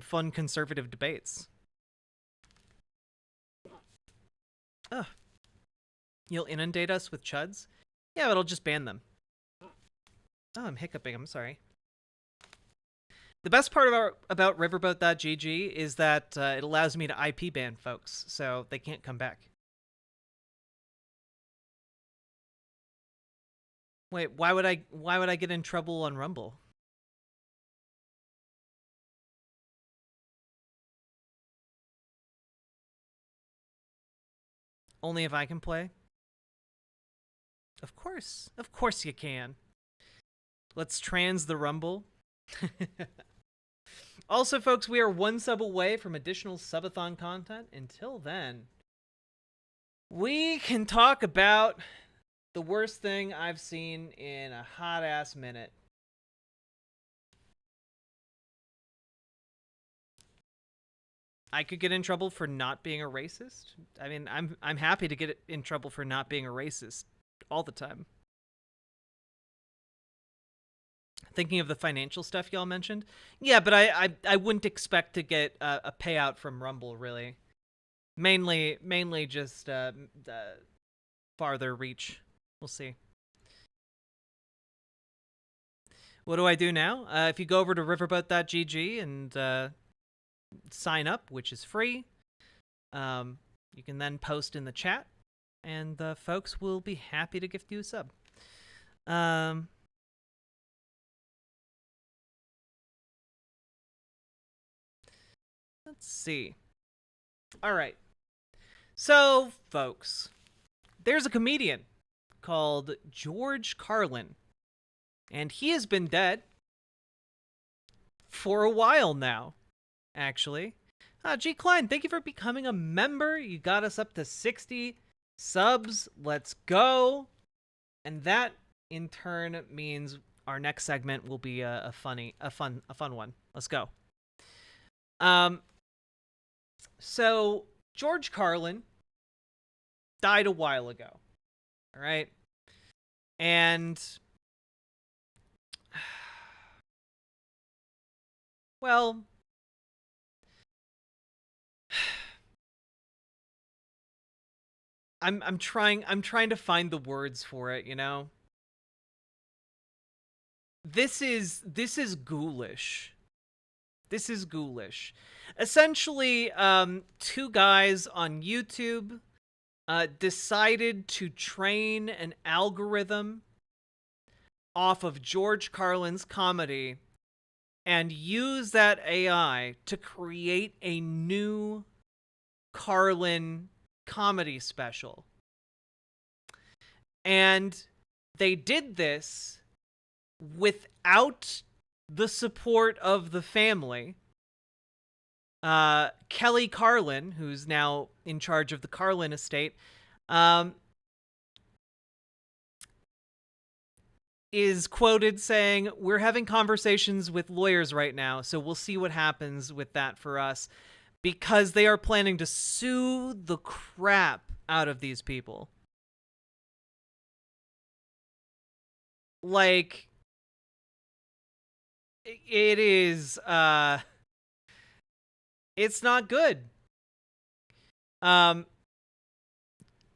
fun conservative debates. You'll inundate us with chuds? Yeah, but I'll just ban them. Oh, I'm hiccuping. I'm sorry. The best part about riverboat.gg is that it allows me to IP ban folks, so they can't come back. Wait, why would I get in trouble on Rumble? Only if I can play? Of course you can. Let's trans the Rumble. Also, folks, we are one sub away from additional subathon content. Until then, we can talk about the worst thing I've seen in a hot-ass minute. I could get in trouble for not being a racist. I mean, I'm happy to get in trouble for not being a racist all the time. Thinking of the financial stuff y'all mentioned. Yeah, but I wouldn't expect to get a payout from Rumble, really. Mainly just farther reach. We'll see. What do I do now? If you go over to riverboat.gg and sign up, which is free, you can then post in the chat, and folks will be happy to gift you a sub. Let's see. All right. So, folks, there's a comedian called George Carlin, and he has been dead for a while now, actually. G. Klein, thank you for becoming a member. You got us up to 60 subs. Let's go. And that, in turn, means our next segment will be a fun one. Let's go. So George Carlin died a while ago. All right. And well, I'm trying to find the words for it, you know? This is ghoulish. This is ghoulish. Essentially, two guys on YouTube decided to train an algorithm off of George Carlin's comedy and use that AI to create a new Carlin comedy special. And they did this without the support of the family. Kelly Carlin, who's now in charge of the Carlin estate, is quoted saying, "We're having conversations with lawyers right now, so we'll see what happens with that for us, because they are planning to sue the crap out of these people." Like, it is, it's not good.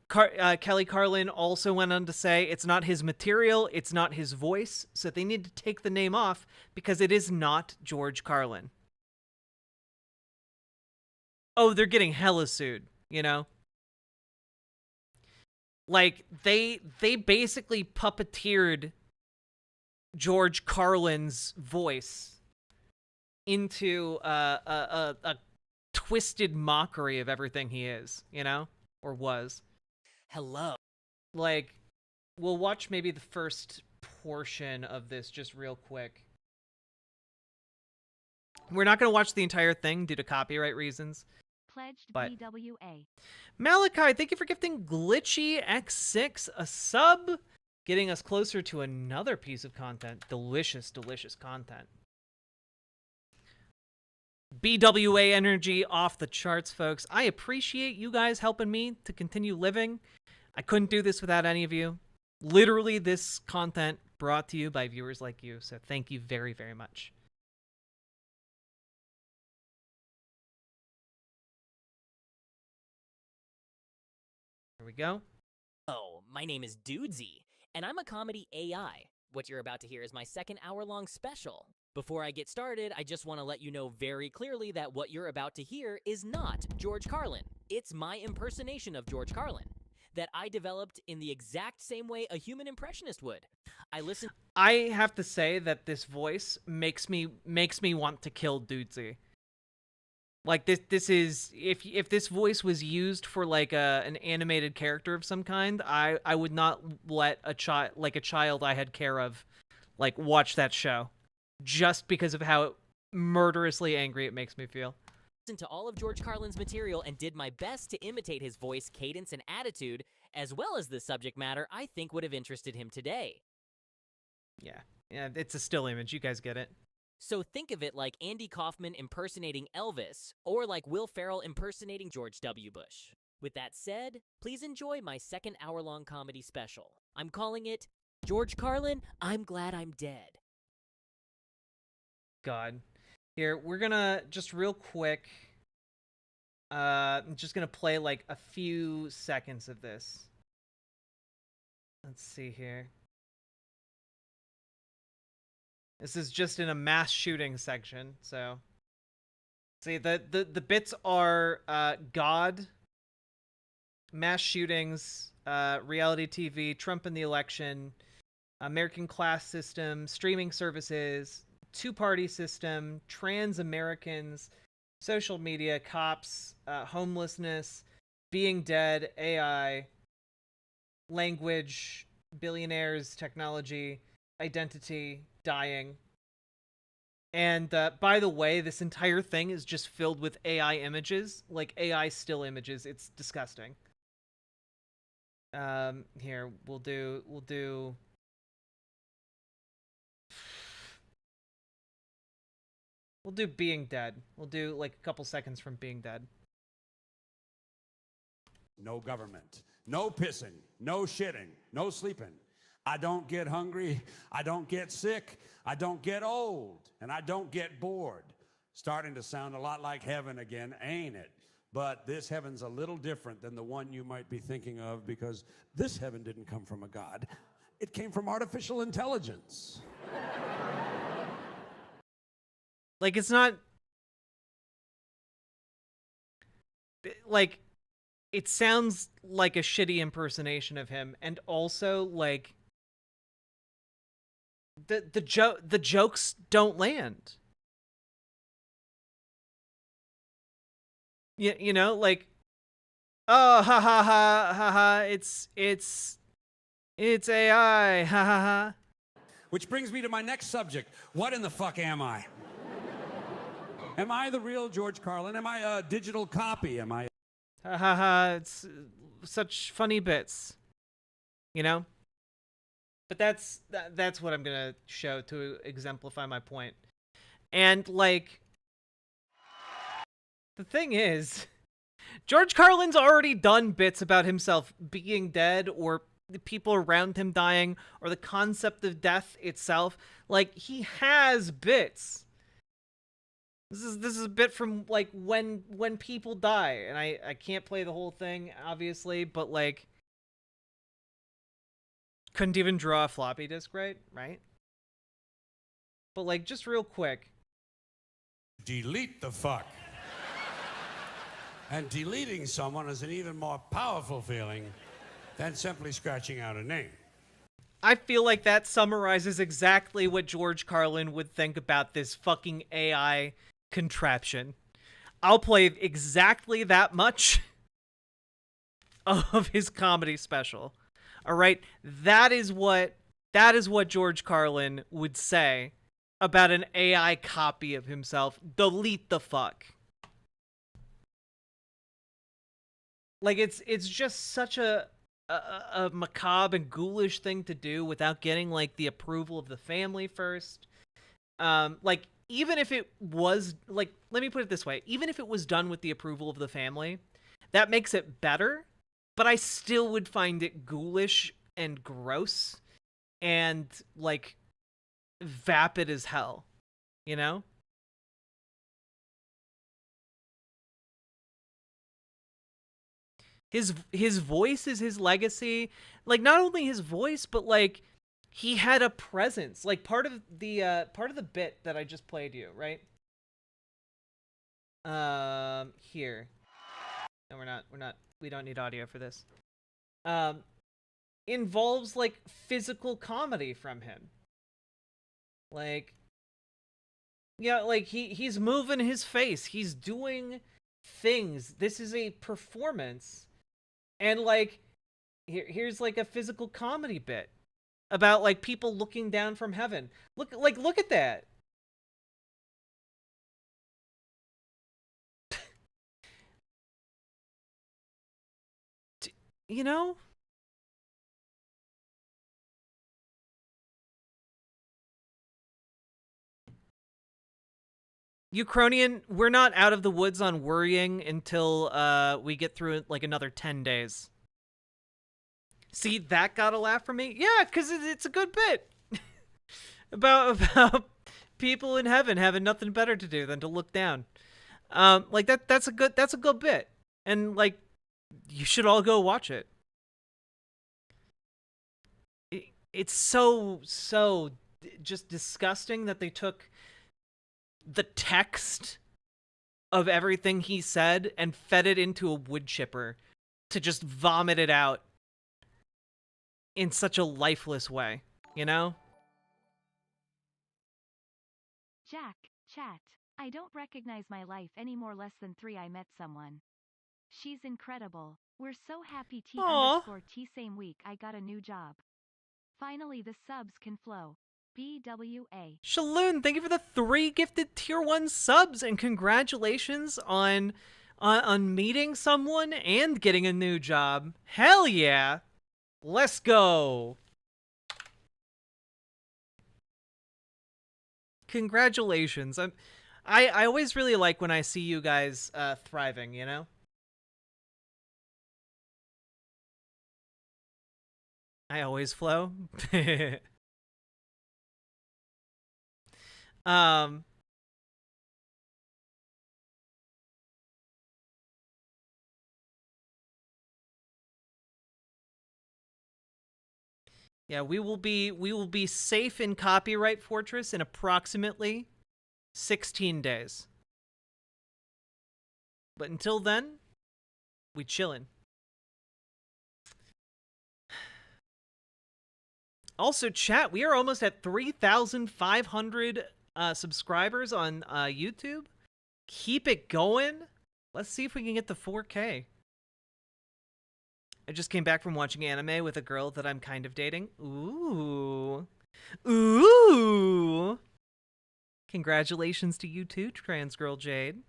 Kelly Carlin also went on to say it's not his material, it's not his voice, so they need to take the name off because it is not George Carlin. Oh, they're getting hella sued, you know? Like, they basically puppeteered George Carlin's voice into a twisted mockery of everything he is, you know? Or was. Hello. Like, we'll watch maybe the first portion of this just real quick. We're not going to watch the entire thing due to copyright reasons. Pledged but BWA. Malachi, thank you for gifting Glitchy X6 a sub, getting us closer to another piece of content. Delicious, delicious content. BWA energy off the charts, folks. I appreciate you guys helping me to continue living. I couldn't do this without any of you. Literally, this content brought to you by viewers like you, so thank you very, very much. Here we go. Oh, my name is Dudesy, and I'm a comedy AI. What you're about to hear is my second hour-long special. Before I get started, I just want to let you know very clearly that what you're about to hear is not George Carlin. It's my impersonation of George Carlin. that I developed in the exact same way a human impressionist would. I have to say that this voice makes me want to kill Dudesy. Like this is if this voice was used for like an animated character of some kind, I would not let a child I had care of like watch that show just because of how murderously angry it makes me feel. Listened to all of George Carlin's material and did my best to imitate his voice, cadence, and attitude, as well as the subject matter I think would have interested him today. Yeah, it's a still image. You guys get it. So think of it like Andy Kaufman impersonating Elvis, or like Will Ferrell impersonating George W. Bush. With that said, please enjoy my second hour-long comedy special. I'm calling it, George Carlin, I'm Glad I'm Dead. God. Here, we're gonna, just real quick, I'm just gonna play like a few seconds of this. Let's see here. This is just in a mass shooting section, so. See, the bits are God, mass shootings, reality TV, Trump in the election, American class system, streaming services, two-party system, trans Americans, social media, cops, homelessness, being dead, AI, language, billionaires, technology, identity, dying. And by the way, this entire thing is just filled with AI images, like AI still images. It's disgusting. Here, we'll do Being Dead. We'll do like a couple seconds from Being Dead. No government, no pissing, no shitting, no sleeping. I don't get hungry, I don't get sick, I don't get old, and I don't get bored. Starting to sound a lot like heaven again, ain't it? But this heaven's a little different than the one you might be thinking of, because this heaven didn't come from a god. It came from artificial intelligence. Like, it's not... Like, it sounds like a shitty impersonation of him, and also, like... The jokes don't land. You know, like, oh, ha ha ha ha ha, it's AI, ha ha ha. Which brings me to my next subject. What in the fuck am I? Am I the real George Carlin? Am I a digital copy? Am I... Ha ha ha, it's such funny bits. You know? But that's what I'm gonna show to exemplify my point. And, like... The thing is, George Carlin's already done bits about himself being dead, or the people around him dying, or the concept of death itself. Like, he has bits. This is a bit from, like, when people die. And I can't play the whole thing, obviously, but, like... Couldn't even draw a floppy disk right? But, like, just real quick. Delete the fuck. And deleting someone is an even more powerful feeling than simply scratching out a name. I feel like that summarizes exactly what George Carlin would think about this fucking AI contraption. I'll play exactly that much of his comedy special. All right, that is what George Carlin would say about an AI copy of himself. Delete the fuck. Like, it's just such a macabre and ghoulish thing to do without getting, like, the approval of the family first. Like, even if it was, like, let me put it this way. Even if it was done with the approval of the family, that makes it better, but I still would find it ghoulish and gross and, like, vapid as hell, you know? His voice is his legacy. Like, not only his voice, but, like, he had a presence. Like, part of the bit that I just played you, right? Here. No, we don't need audio for this. involves like physical comedy from him. Like, yeah, like he's moving his face, he's doing things. This is a performance, and like here's like a physical comedy bit about like people looking down from heaven. Look at that. You know? Ukrainian, we're not out of the woods on worrying until we get through like another 10 days. See, that got a laugh from me? Yeah, because it's a good bit. about people in heaven having nothing better to do than to look down. Like that's a good bit. And like you should all go watch it. It's so just disgusting that they took the text of everything he said and fed it into a wood chipper to just vomit it out in such a lifeless way, you know? Jack, chat. I don't recognize my life any more. Less than 3 I met someone. She's incredible. We're so happy. T_T same week I got a new job. Finally the subs can flow. BWA. Shaloon, thank you for the 3 gifted tier 1 subs, and congratulations on meeting someone and getting a new job. Hell yeah. Let's go. Congratulations. I always really like when I see you guys thriving, you know? I always flow. Yeah, we will be safe in Copyright Fortress in approximately 16 days. But until then, we chillin'. Also, chat, we are almost at 3,500 subscribers on YouTube. Keep it going. Let's see if we can get to 4K. I just came back from watching anime with a girl that I'm kind of dating. Ooh. Ooh. Congratulations to you too, trans girl Jade.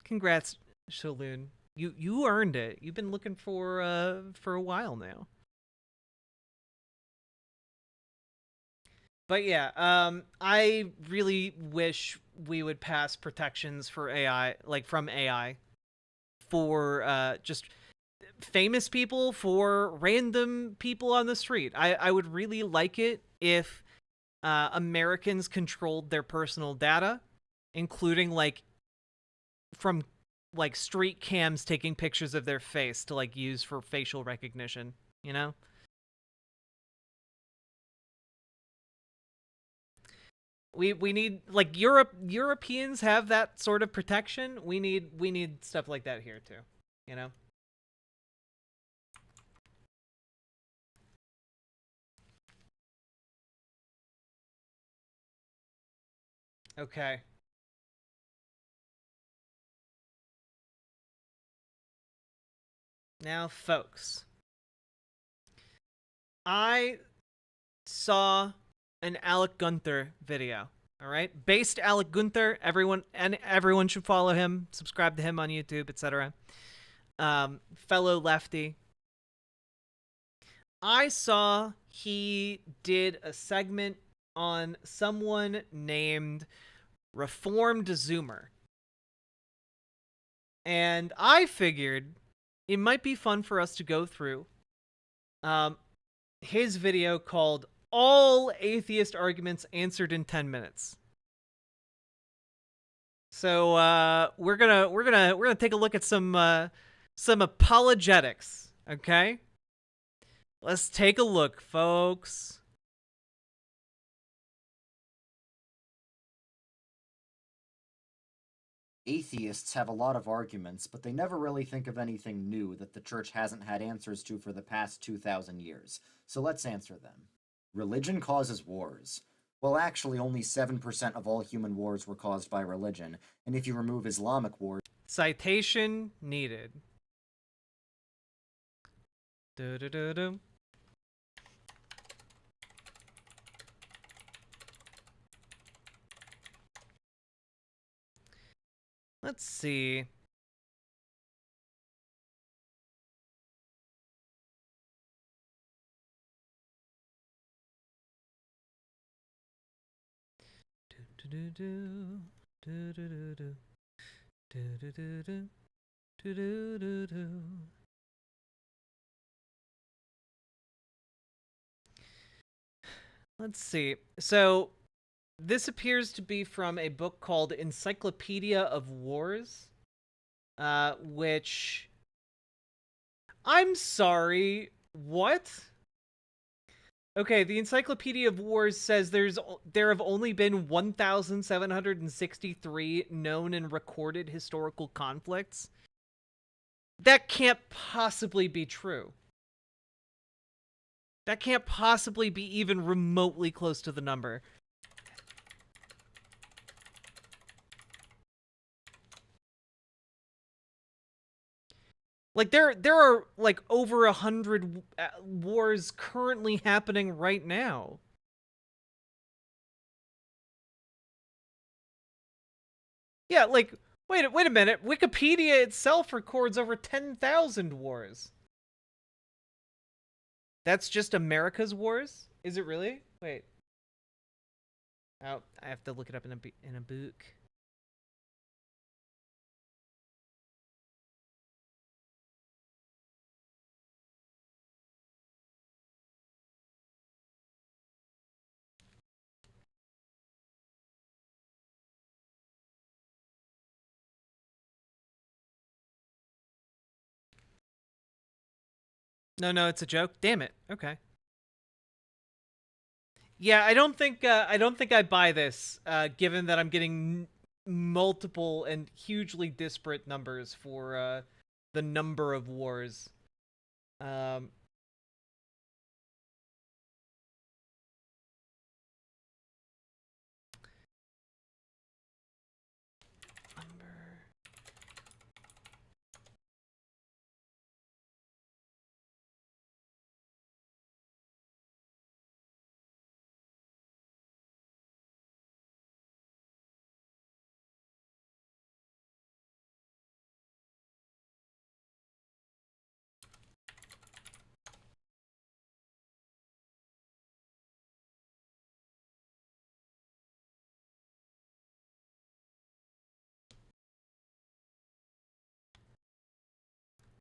Congrats, Shaloon. You earned it. You've been looking for a while now. But yeah, I really wish we would pass protections for AI, like from AI, for just famous people, for random people on the street. I would really like it if Americans controlled their personal data, including like from like street cams taking pictures of their face to like use for facial recognition, you know? We need like Europeans have that sort of protection. We need stuff like that here too, you know? Okay. Now, folks, I saw an Alec Gunther video, all right? Based Alec Gunther, everyone should follow him, subscribe to him on YouTube, etc. Fellow lefty. I saw he did a segment on someone named Reformed Zoomer. And I figured it might be fun for us to go through his video called All Atheist Arguments Answered in 10 Minutes. So we're gonna take a look at some apologetics, okay? Let's take a look, folks. Atheists have a lot of arguments, but they never really think of anything new that the church hasn't had answers to for the past 2,000 years. So let's answer them. Religion causes wars. Well, actually, only 7% of all human wars were caused by religion, and if you remove Islamic wars... Citation needed. Do-do-do-do. Let's see. Let's see. So this appears to be from a book called Encyclopedia of Wars, which, I'm sorry, what? Okay, the Encyclopedia of Wars says there have only been 1,763 known and recorded historical conflicts. That can't possibly be true. That can't possibly be even remotely close to the number. Like, there are, like, over 100 wars currently happening right now. Yeah, like, wait a minute. Wikipedia itself records over 10,000 wars. That's just America's wars? Is it really? Wait. Oh, I have to look it up in a book. No, it's a joke. Damn it. Okay. Yeah, I don't think I buy this, given that I'm getting multiple and hugely disparate numbers for the number of wars.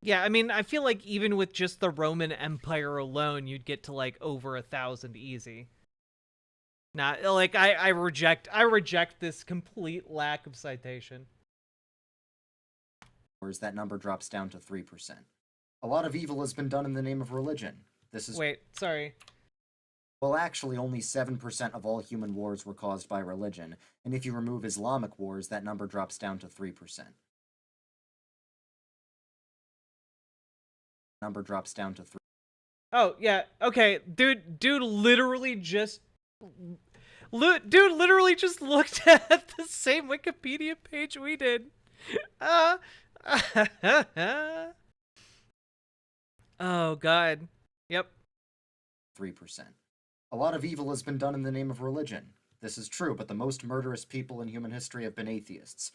Yeah, I mean, I feel like even with just the Roman Empire alone, you'd get to like over 1,000 easy. Not like I reject this complete lack of citation. That number drops down to 3%. A lot of evil has been done in the name of religion. This is... Wait, sorry. Well, actually, only 7% of all human wars were caused by religion, and if you remove Islamic wars, that number drops down to 3%. Number drops down to 3. Oh, yeah, okay. Dude literally just looked at the same Wikipedia page we did. Oh, God. Yep. 3%. A lot of evil has been done in the name of religion. This is true, but the most murderous people in human history have been atheists.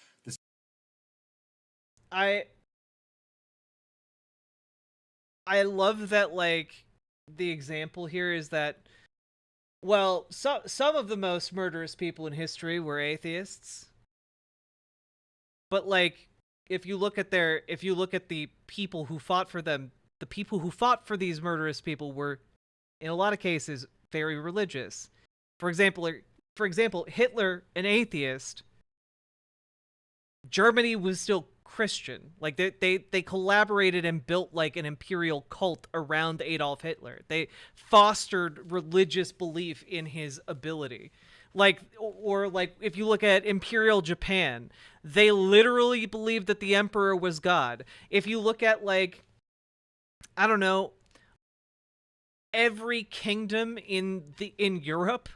I love that, like, the example here is that, well, some of the most murderous people in history were atheists. But, like, if you look at the people who fought for them, the people who fought for these murderous people were, in a lot of cases, very religious. For example, Hitler, an atheist. Germany was still Christian. Like they collaborated and built like an imperial cult around Adolf Hitler. They fostered religious belief in his ability. Like, or like if you look at Imperial Japan, they literally believed that the emperor was God. If you look at like, I don't know, every kingdom in Europe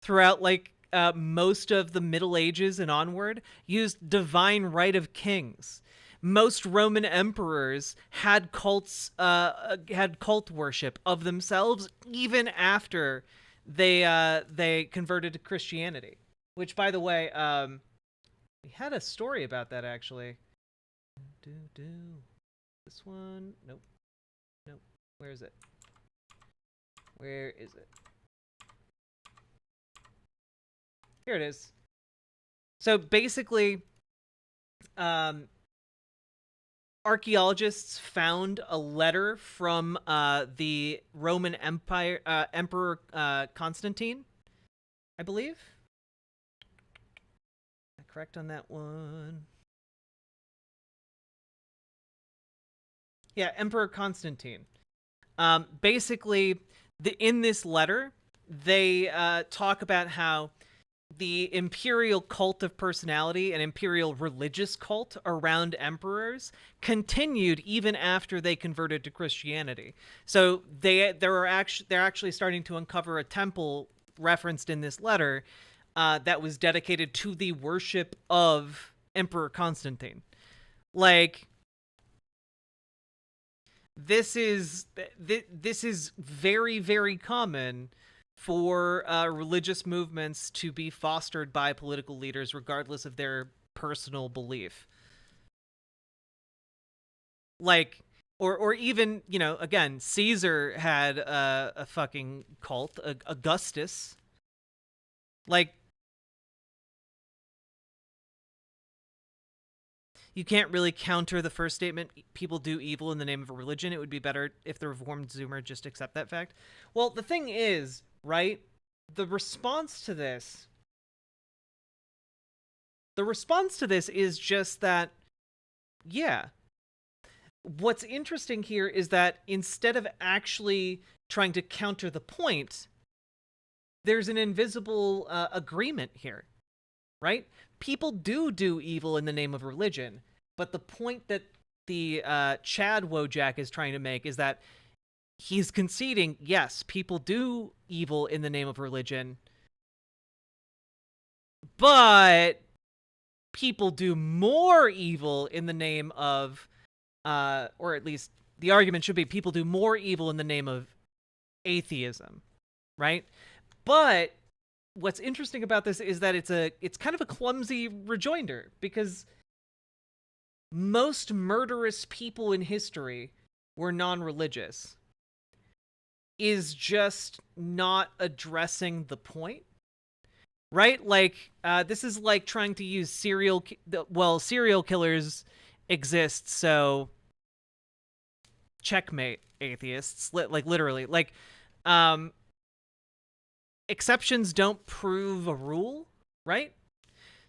throughout like most of the Middle Ages and onward used divine right of kings. Most Roman emperors had cults, had cult worship of themselves even after they converted to Christianity. Which, by the way, we had a story about that actually. This one, nope. Where is it? Where is it? Here it is. So basically, archaeologists found a letter from the Roman Empire Emperor Constantine, I believe. Am I correct on that one? Yeah, Emperor Constantine. Basically, in this letter, they talk about how the imperial cult of personality and imperial religious cult around emperors continued even after they converted to Christianity. So they're actually starting to uncover a temple referenced in this letter that was dedicated to the worship of Emperor Constantine. Like, this is very, very common for religious movements to be fostered by political leaders, regardless of their personal belief. Like, or even, you know, again, Caesar had a fucking cult, Augustus. Like, you can't really counter the first statement, people do evil in the name of a religion. It would be better if the Reformed Zoomer just accept that fact. Well, the thing is, right, the response to this is just that, yeah. What's interesting here is that instead of actually trying to counter the point, there's an invisible agreement here, right? People do evil in the name of religion, but the point that the Chad Wojak is trying to make is that he's conceding, yes, people do evil in the name of religion, but people do more evil in the name of, or at least the argument should be, people do more evil in the name of atheism, right? But what's interesting about this is that it's kind of a clumsy rejoinder, because most murderous people in history were non-religious, is just not addressing the point, right? Like, this is like trying to use serial killers exist, so checkmate atheists, like literally, like, exceptions don't prove a rule, right?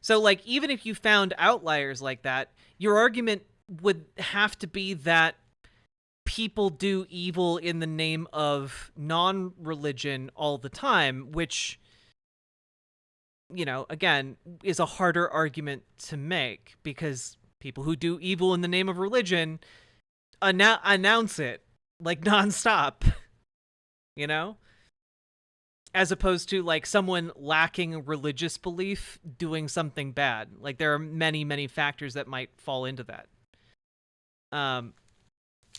So, like, even if you found outliers like that, your argument would have to be that people do evil in the name of non-religion all the time, which, you know, again, is a harder argument to make, because people who do evil in the name of religion announce it, like, nonstop, you know? As opposed to, like, someone lacking religious belief doing something bad. Like, there are many, many factors that might fall into that.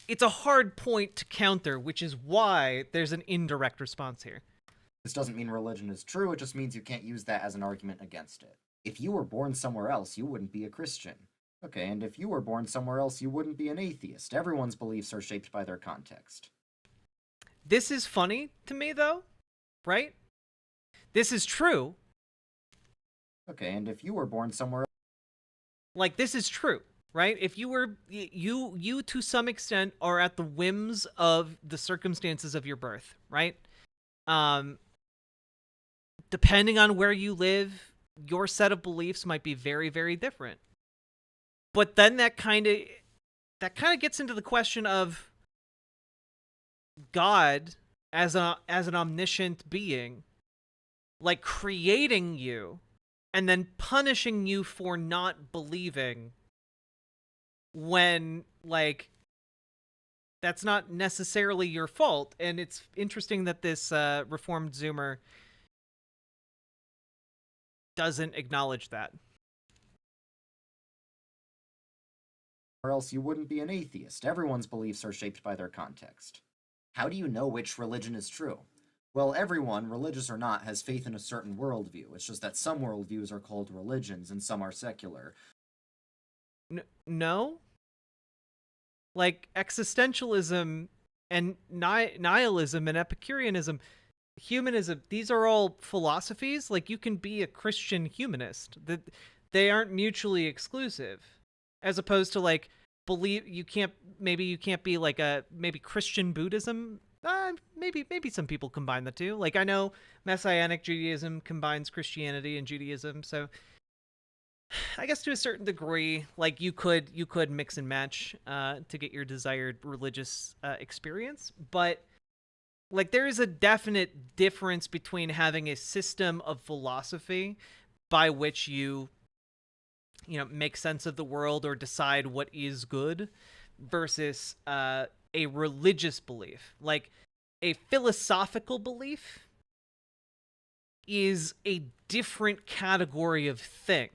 It's a hard point to counter, which is why there's an indirect response here. This doesn't mean religion is true, it just means you can't use that as an argument against it. If you were born somewhere else, you wouldn't be a Christian. Okay, and if you were born somewhere else, you wouldn't be an atheist. Everyone's beliefs are shaped by their context. This is funny to me, though. Right? This is true. Okay, and if you were born somewhere else... Like, this is true, right? If you were... You to some extent are at the whims of the circumstances of your birth, right? Depending on where you live, your set of beliefs might be very, very different. But then that kind of gets into the question of God as an omniscient being, like creating you and then punishing you for not believing when, like, that's not necessarily your fault. And it's interesting that this reformed Zoomer doesn't acknowledge that. Or else you wouldn't be an atheist. Everyone's beliefs are shaped by their context. How do you know which religion is true? Well, everyone, religious or not, has faith in a certain worldview. It's just that some worldviews are called religions and some are secular. No? Like, existentialism and nihilism and Epicureanism, humanism, these are all philosophies. Like, you can be a Christian humanist. They aren't mutually exclusive. As opposed to, like, you can't be like maybe Christian Buddhism. Maybe some people combine the two. Like, I know Messianic Judaism combines Christianity and Judaism, so I guess to a certain degree, like, you could mix and match to get your desired religious experience. But, like, there is a definite difference between having a system of philosophy by which you make sense of the world or decide what is good versus a religious belief. Like, a philosophical belief is a different category of thing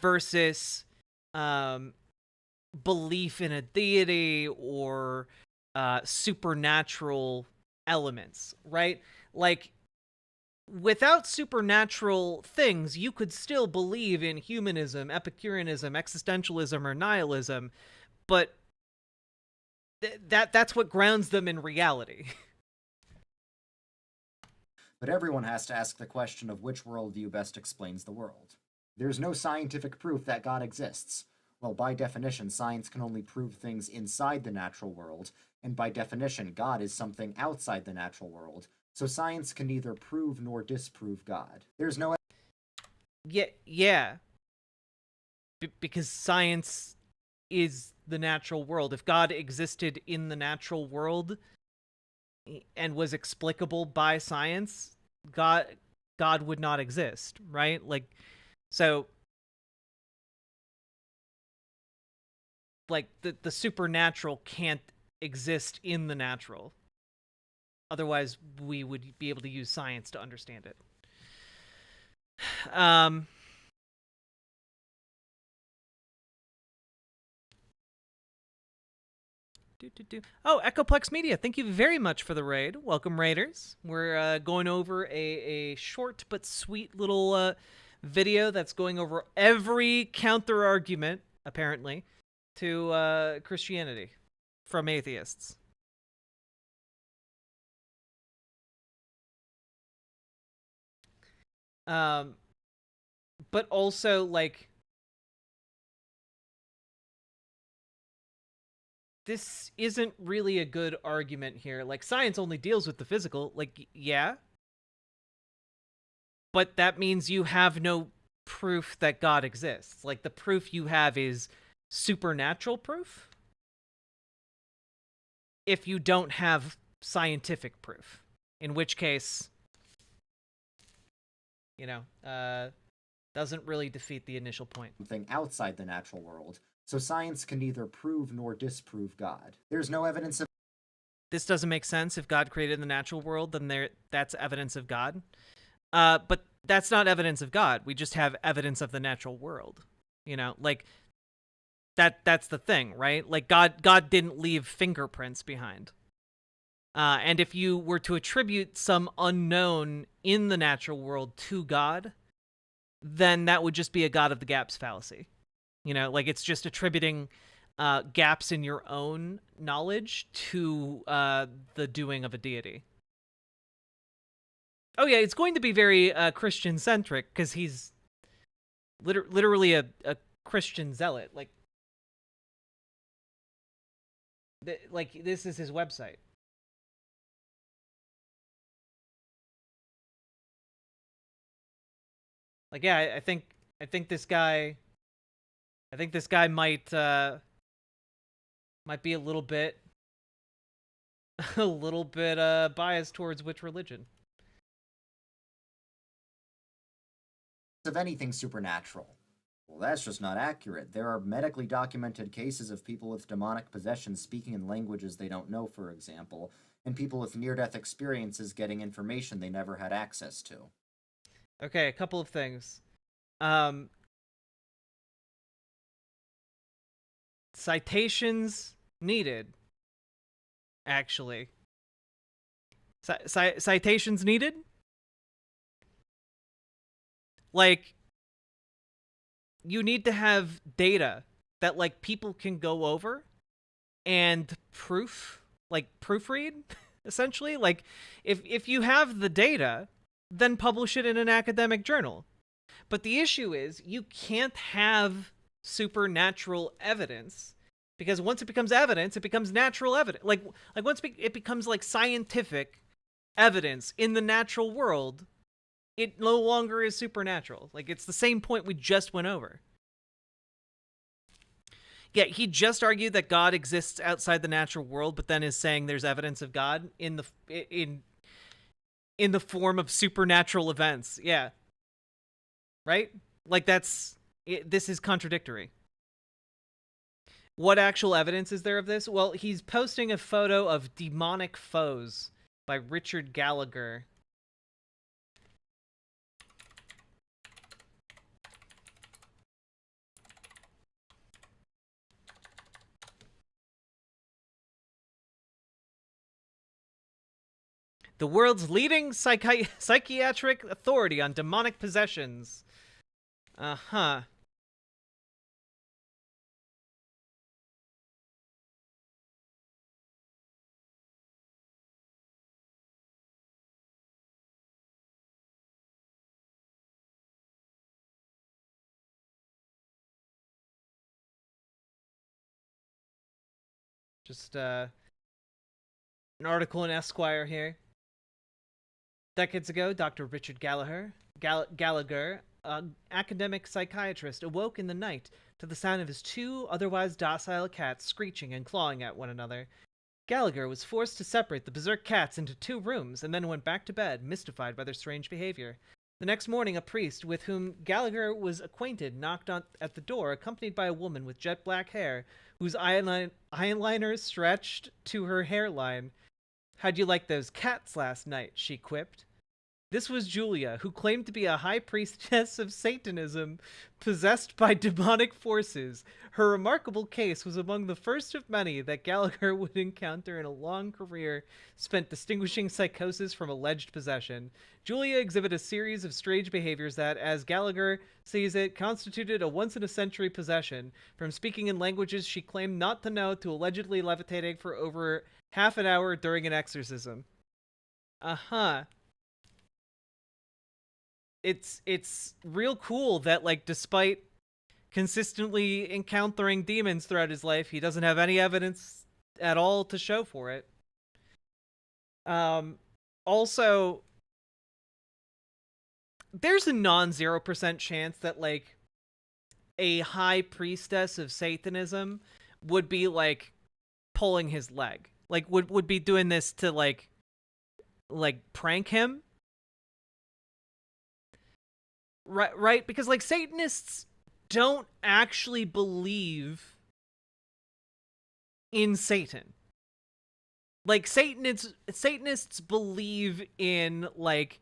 versus belief in a deity or supernatural elements, right? Like, without supernatural things, you could still believe in humanism, Epicureanism, existentialism, or nihilism, but that's what grounds them in reality. But everyone has to ask the question of which worldview best explains the world. There's no scientific proof that God exists. Well, by definition, science can only prove things inside the natural world, and by definition, God is something outside the natural world. So science can neither prove nor disprove God. There's no... Yeah. Because science is the natural world. If God existed in the natural world and was explicable by science, God would not exist, right? Like, so, like, the supernatural can't exist in the natural. Otherwise, we would be able to use science to understand it. Oh, Echoplex Media, thank you very much for the raid. Welcome, Raiders. We're going over a short but sweet little video that's going over every counter-argument, apparently, to Christianity from atheists. But also, like, this isn't really a good argument here. Like, science only deals with the physical. Like, yeah. But that means you have no proof that God exists. Like, the proof you have is supernatural proof if you don't have scientific proof. In which case, doesn't really defeat the initial point. Something outside the natural world. So science can neither prove nor disprove God. There's no evidence of... This doesn't make sense. If God created the natural world, then that's evidence of God. But that's not evidence of God. We just have evidence of the natural world. Like, that's the thing, right? Like, God didn't leave fingerprints behind. And if you were to attribute some unknown in the natural world to God, then that would just be a God of the gaps fallacy. Like, it's just attributing gaps in your own knowledge to the doing of a deity. Oh yeah, it's going to be very Christian-centric, because he's literally a Christian zealot. Like, this is his website. Like, yeah, I think this guy I think this guy might be a little bit biased towards which religion. Of anything supernatural. Well, that's just not accurate. There are medically documented cases of people with demonic possession speaking in languages they don't know, for example, and people with near-death experiences getting information they never had access to. Okay, a couple of things. Citations needed. Actually. Citations needed? Like, you need to have data that, like, people can go over and proofread, essentially. Like, if you have the data, then publish it in an academic journal. But the issue is, you can't have supernatural evidence, because once it becomes evidence, it becomes natural evidence. Like once it becomes, like, scientific evidence in the natural world, it no longer is supernatural. Like, it's the same point we just went over. Yeah, he just argued that God exists outside the natural world, but then is saying there's evidence of God in the form of supernatural events. Yeah. Right? Like, this is contradictory. What actual evidence is there of this? Well, he's posting a photo of Demonic Foes by Richard Gallagher. The world's leading psychiatric authority on demonic possessions. Uh-huh. Just, an article in Esquire here. Decades ago, Dr. Richard Gallagher, academic psychiatrist, awoke in the night to the sound of his two otherwise docile cats screeching and clawing at one another. Gallagher was forced to separate the berserk cats into 2 rooms and then went back to bed, mystified by their strange behavior. The next morning, a priest with whom Gallagher was acquainted knocked at the door, accompanied by a woman with jet black hair, whose eyeliner stretched to her hairline. "How'd you like those cats last night?" she quipped. This was Julia, who claimed to be a high priestess of Satanism, possessed by demonic forces. Her remarkable case was among the first of many that Gallagher would encounter in a long career spent distinguishing psychosis from alleged possession. Julia exhibited a series of strange behaviors that, as Gallagher sees it, constituted a once-in-a-century possession, from speaking in languages she claimed not to know to allegedly levitating for over half an hour during an exorcism. Uh-huh. It's real cool that, like, despite consistently encountering demons throughout his life, he doesn't have any evidence at all to show for it. Also, there's a non-0% chance that, like, a high priestess of Satanism would be, like, pulling his leg. Like, would be doing this to, like prank him. Right? Because, like, Satanists don't actually believe in Satan. Like, Satanists believe in, like,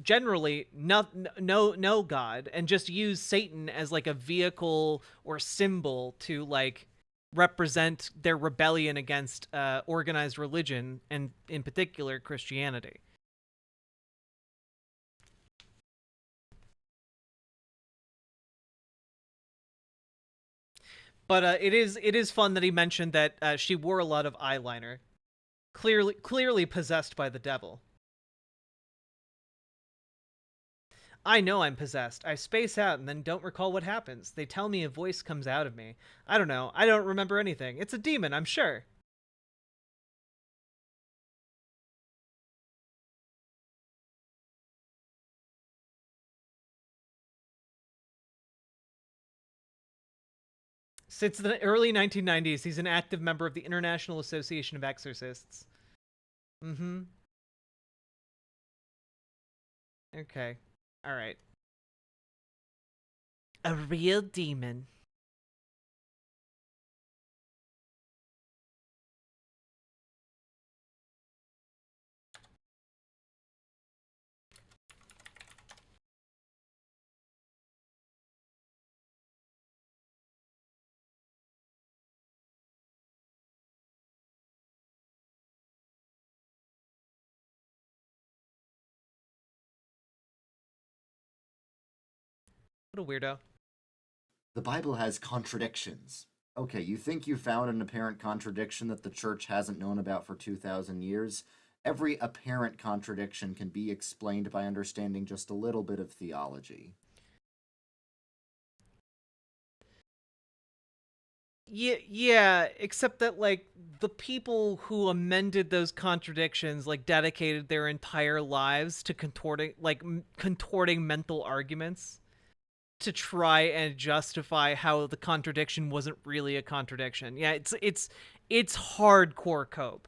generally no God, and just use Satan as, like, a vehicle or symbol to, like, represent their rebellion against organized religion, and in particular Christianity. But it is fun that he mentioned that she wore a lot of eyeliner. Clearly possessed by the devil. I know I'm possessed. I space out and then don't recall what happens. They tell me a voice comes out of me. I don't know. I don't remember anything. It's a demon, I'm sure. Since the early 1990s, he's an active member of the International Association of Exorcists. Mm-hmm. Okay. All right. A real demon. What a weirdo. The Bible has contradictions. Okay, you think you found an apparent contradiction that the church hasn't known about for 2,000 years? Every apparent contradiction can be explained by understanding just a little bit of theology. Yeah, except that, like, the people who amended those contradictions, like, dedicated their entire lives to contorting mental arguments to try and justify how the contradiction wasn't really a contradiction. Yeah, it's hardcore cope.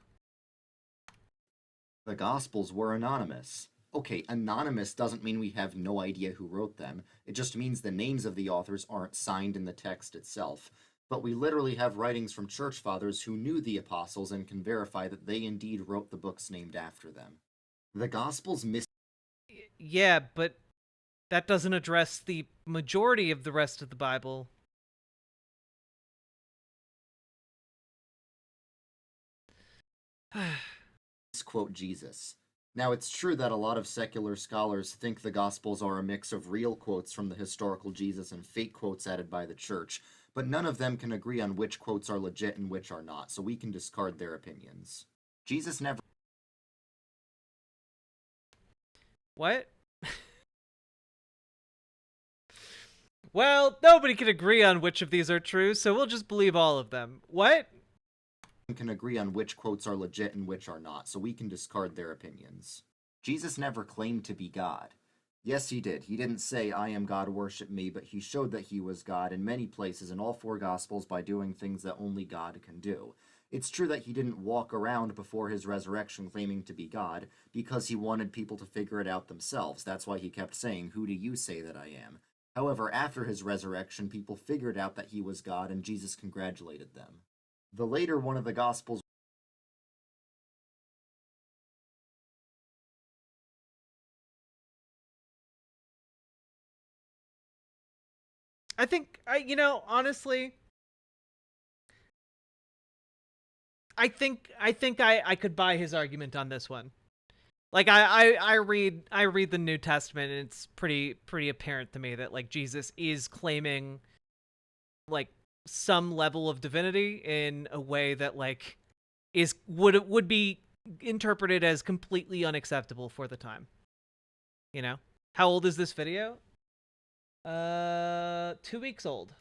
The Gospels were anonymous. Okay, anonymous doesn't mean we have no idea who wrote them. It just means the names of the authors aren't signed in the text itself. But we literally have writings from church fathers who knew the apostles and can verify that they indeed wrote the books named after them. The Gospels Yeah, but that doesn't address the majority of the rest of the Bible. Quote Jesus. Now, it's true that a lot of secular scholars think the Gospels are a mix of real quotes from the historical Jesus and fake quotes added by the church, but none of them can agree on which quotes are legit and which are not, so we can discard their opinions. Jesus never... What? Well, nobody can agree on which of these are true, so we'll just believe all of them. What? Can agree on which quotes are legit and which are not, so we can discard their opinions. Jesus never claimed to be God. Yes, he did. He didn't say, I am God, worship me, but he showed that he was God in many places in all four Gospels by doing things that only God can do. It's true that he didn't walk around before his resurrection claiming to be God, because he wanted people to figure it out themselves. That's why he kept saying, who do you say that I am? However, after his resurrection, people figured out that he was God, and Jesus congratulated them. The later one of the Gospels honestly, I think I could buy his argument on this one. Like, I read the New Testament, and it's pretty apparent to me that, like, Jesus is claiming, like, some level of divinity in a way that, like, would be interpreted as completely unacceptable for the time. You know? How old is this video? 2 weeks old.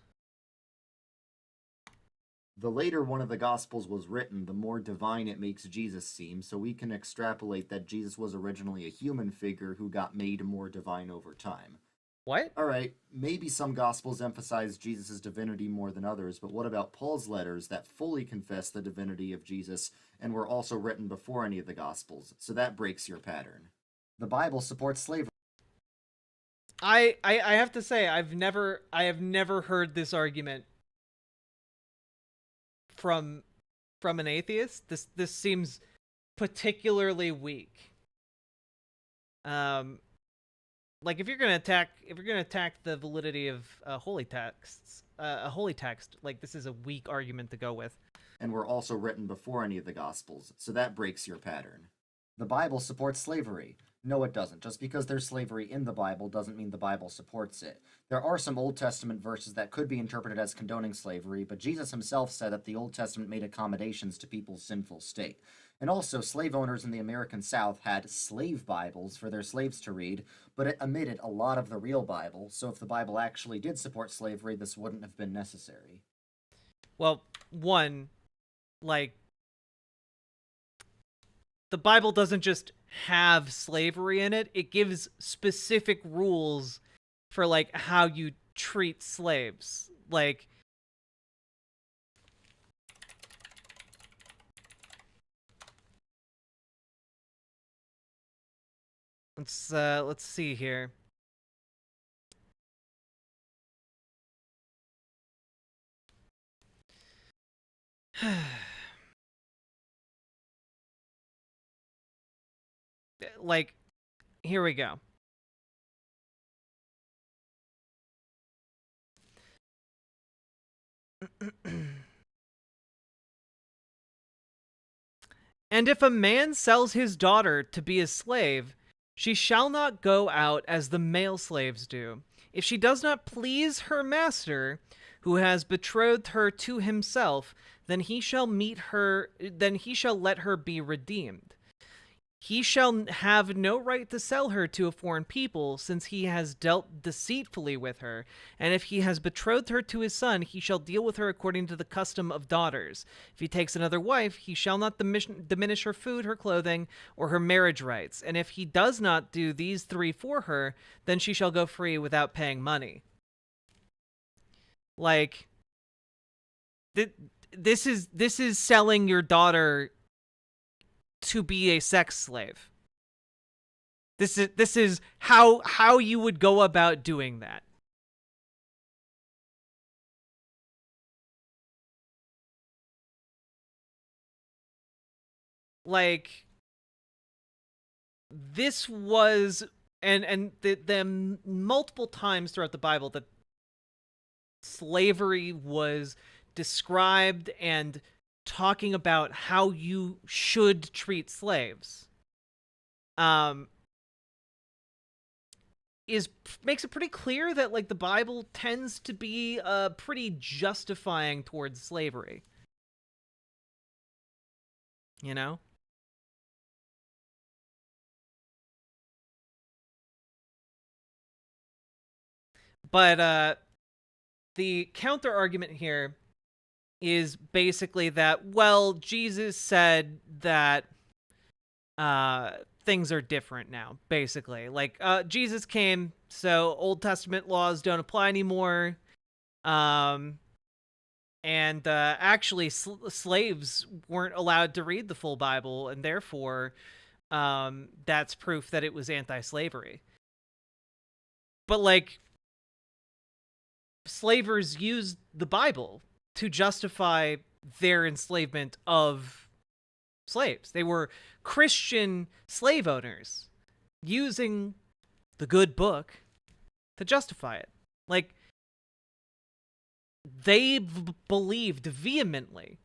The later one of the Gospels was written, the more divine it makes Jesus seem, so we can extrapolate that Jesus was originally a human figure who got made more divine over time. What? Alright, maybe some Gospels emphasize Jesus' divinity more than others, but what about Paul's letters that fully confess the divinity of Jesus and were also written before any of the Gospels, so that breaks your pattern. The Bible supports slavery. I have to say, I have never heard this argument from an atheist. This seems particularly weak. Like, if you're gonna attack the validity of holy texts, a holy text, like, this is a weak argument to go with. And were also written before any of the Gospels, so that breaks your pattern. The Bible supports slavery. No, it doesn't. Just because there's slavery in the Bible doesn't mean the Bible supports it. There are some Old Testament verses that could be interpreted as condoning slavery, but Jesus himself said that the Old Testament made accommodations to people's sinful state. And also, slave owners in the American South had slave Bibles for their slaves to read, but it omitted a lot of the real Bible, so if the Bible actually did support slavery, this wouldn't have been necessary. Well, one, like, the Bible doesn't just have slavery in it. It gives specific rules for, like, how you treat slaves. Like, Let's see here. Like, here we go. And if a man sells his daughter to be a slave, she shall not go out as the male slaves do. If she does not please her master, who has betrothed her to himself, then he shall let her be redeemed. He shall have no right to sell her to a foreign people, since he has dealt deceitfully with her. And if he has betrothed her to his son, he shall deal with her according to the custom of daughters. If he takes another wife, he shall not diminish her food, her clothing, or her marriage rights. And if he does not do these three for her, then she shall go free without paying money. Like, this is selling your daughter to be a sex slave. This is how you would go about doing that. Like, this was and the multiple times throughout the Bible that slavery was described and talking about how you should treat slaves makes it pretty clear that, like, the Bible tends to be pretty justifying towards slavery, you know? But the counter argument here is basically that, well, Jesus said that things are different now, basically. Like, Jesus came, so Old Testament laws don't apply anymore. And actually, slaves weren't allowed to read the full Bible, and therefore, that's proof that it was anti-slavery. But, like, slavers used the Bible to justify their enslavement of slaves. They were Christian slave owners using the good book to justify it. Like, they believed vehemently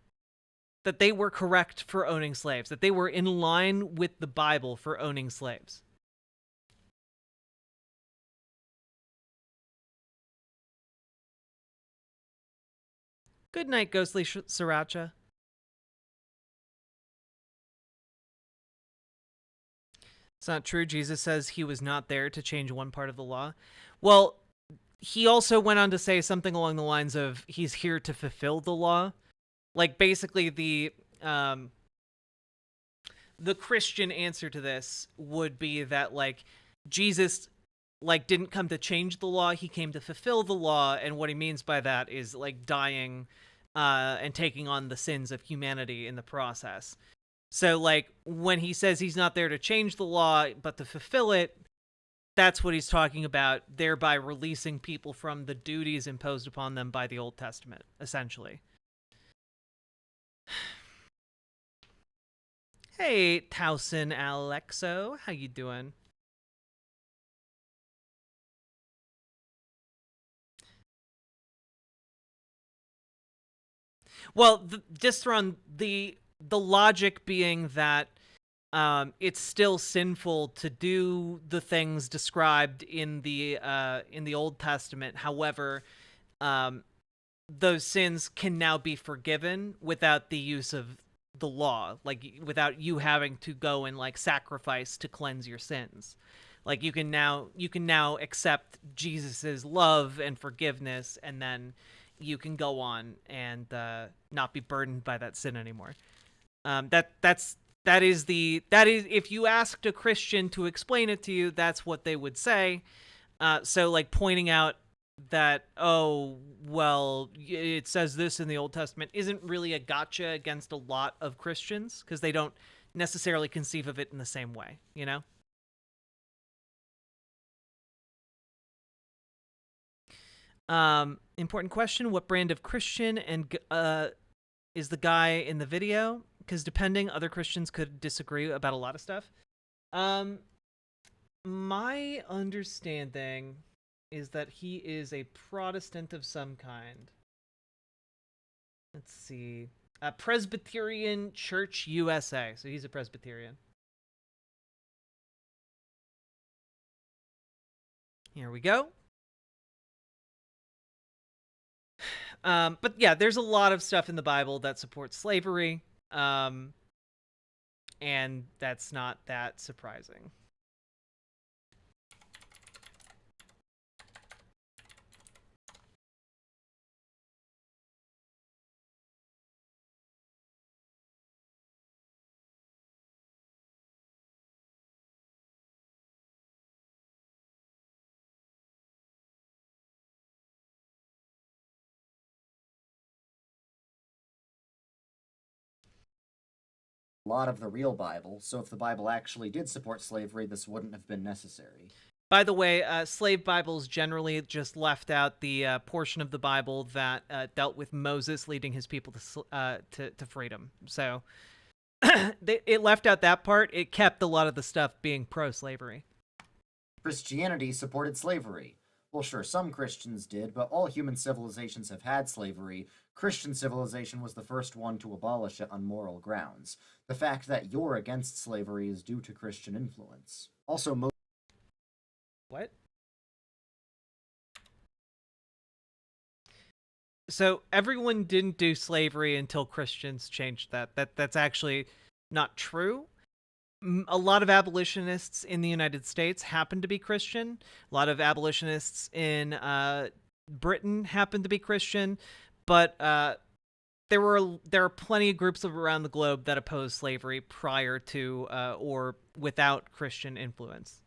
that they were correct for owning slaves, that they were in line with the Bible for owning slaves. Good night, Ghostly Sriracha. It's not true. Jesus says he was not there to change one part of the law. Well, he also went on to say something along the lines of he's here to fulfill the law. Like, basically the Christian answer to this would be that, like, Jesus, like, didn't come to change the law, he came to fulfill the law, and what he means by that is, like, dying and taking on the sins of humanity in the process. So, like, when he says he's not there to change the law, but to fulfill it, that's what he's talking about, thereby releasing people from the duties imposed upon them by the Old Testament, essentially. Hey, Towson Alexo, how you doing? Well, just on the logic being that it's still sinful to do the things described in the Old Testament. However, those sins can now be forgiven without the use of the law, like without you having to go and, like, sacrifice to cleanse your sins. Like, you can now accept Jesus's love and forgiveness, and then you can go on and not be burdened by that sin anymore. That is if you asked a Christian to explain it to you, that's what they would say. So, like, pointing out that, oh, well, it says this in the Old Testament isn't really a gotcha against a lot of Christians, because they don't necessarily conceive of it in the same way, you know? Important question: what brand of Christian and is the guy in the video? Because depending, other Christians could disagree about a lot of stuff. My understanding is that he is a Protestant of some kind. Let's see. Presbyterian Church USA. So he's a Presbyterian. Here we go. But yeah, there's a lot of stuff in the Bible that supports slavery. And that's not that surprising. A lot of the real Bible, so if the Bible actually did support slavery, this wouldn't have been necessary. By the way, slave Bibles generally just left out the portion of the Bible that dealt with Moses leading his people to freedom. So it left out that part. It kept a lot of the stuff being pro-slavery. Christianity supported slavery. Well, sure, some Christians did, but all human civilizations have had slavery. Christian civilization was the first one to abolish it on moral grounds. The fact that you're against slavery is due to Christian influence. Also, What? So everyone didn't do slavery until Christians changed that. That's actually not true. A lot of abolitionists in the United States happen to be Christian. A lot of abolitionists in Britain happen to be Christian, but there are plenty of groups around the globe that oppose slavery prior to or without Christian influence.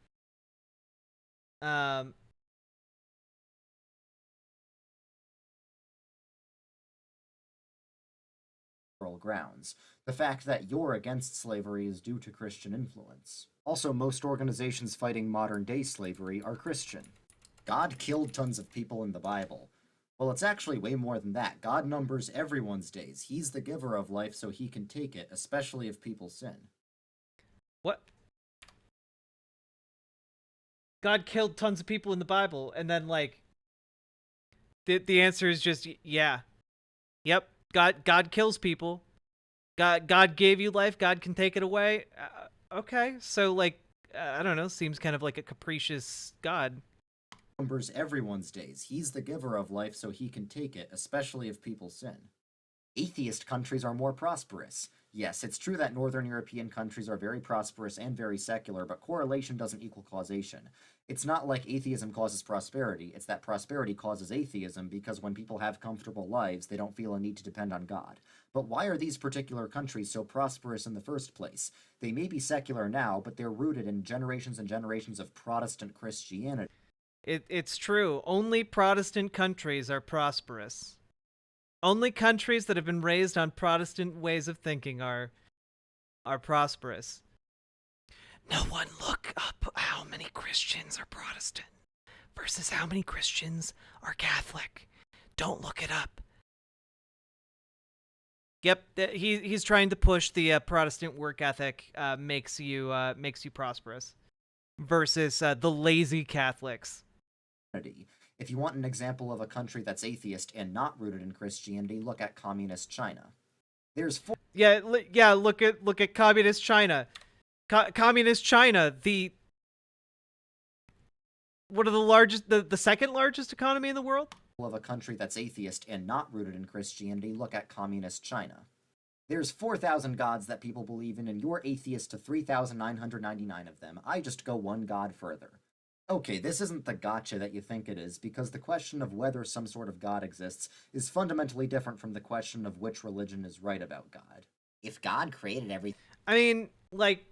Moral grounds. The fact that you're against slavery is due to Christian influence. Also, most organizations fighting modern-day slavery are Christian. God killed tons of people in the Bible. Well, it's actually way more than that. God numbers everyone's days. He's the giver of life, so he can take it, especially if people sin. What? God killed tons of people in the Bible, and then, like, the answer is just, yeah. Yep, God kills people. God gave you life, God can take it away. Okay, so, like, I don't know, seems kind of like a capricious God. Numbers everyone's days. He's the giver of life, so he can take it, especially if people sin. Atheist countries are more prosperous. Yes, it's true that Northern European countries are very prosperous and very secular, but correlation doesn't equal causation. It's not like atheism causes prosperity, it's that prosperity causes atheism because when people have comfortable lives, they don't feel a need to depend on God. But why are these particular countries so prosperous in the first place? They may be secular now, but they're rooted in generations and generations of Protestant Christianity. It's true. Only Protestant countries are prosperous. Only countries that have been raised on Protestant ways of thinking are prosperous. No one look up how many Christians are Protestant versus how many Christians are Catholic. Don't look it up. Yep, he's trying to push the Protestant work ethic makes you prosperous versus the lazy Catholics. If you want an example of a country that's atheist and not rooted in Christianity, look at communist China. There's look at communist China. Communist China, one of the largest, the second largest economy in the world. Of a country that's atheist and not rooted in Christianity, look at communist China. There's 4,000 gods that people believe in, and you're atheist to 3,999 of them. I just go one god further. Okay, this isn't the gotcha that you think it is, because the question of whether some sort of God exists is fundamentally different from the question of which religion is right about God. If God created everything... I mean, like,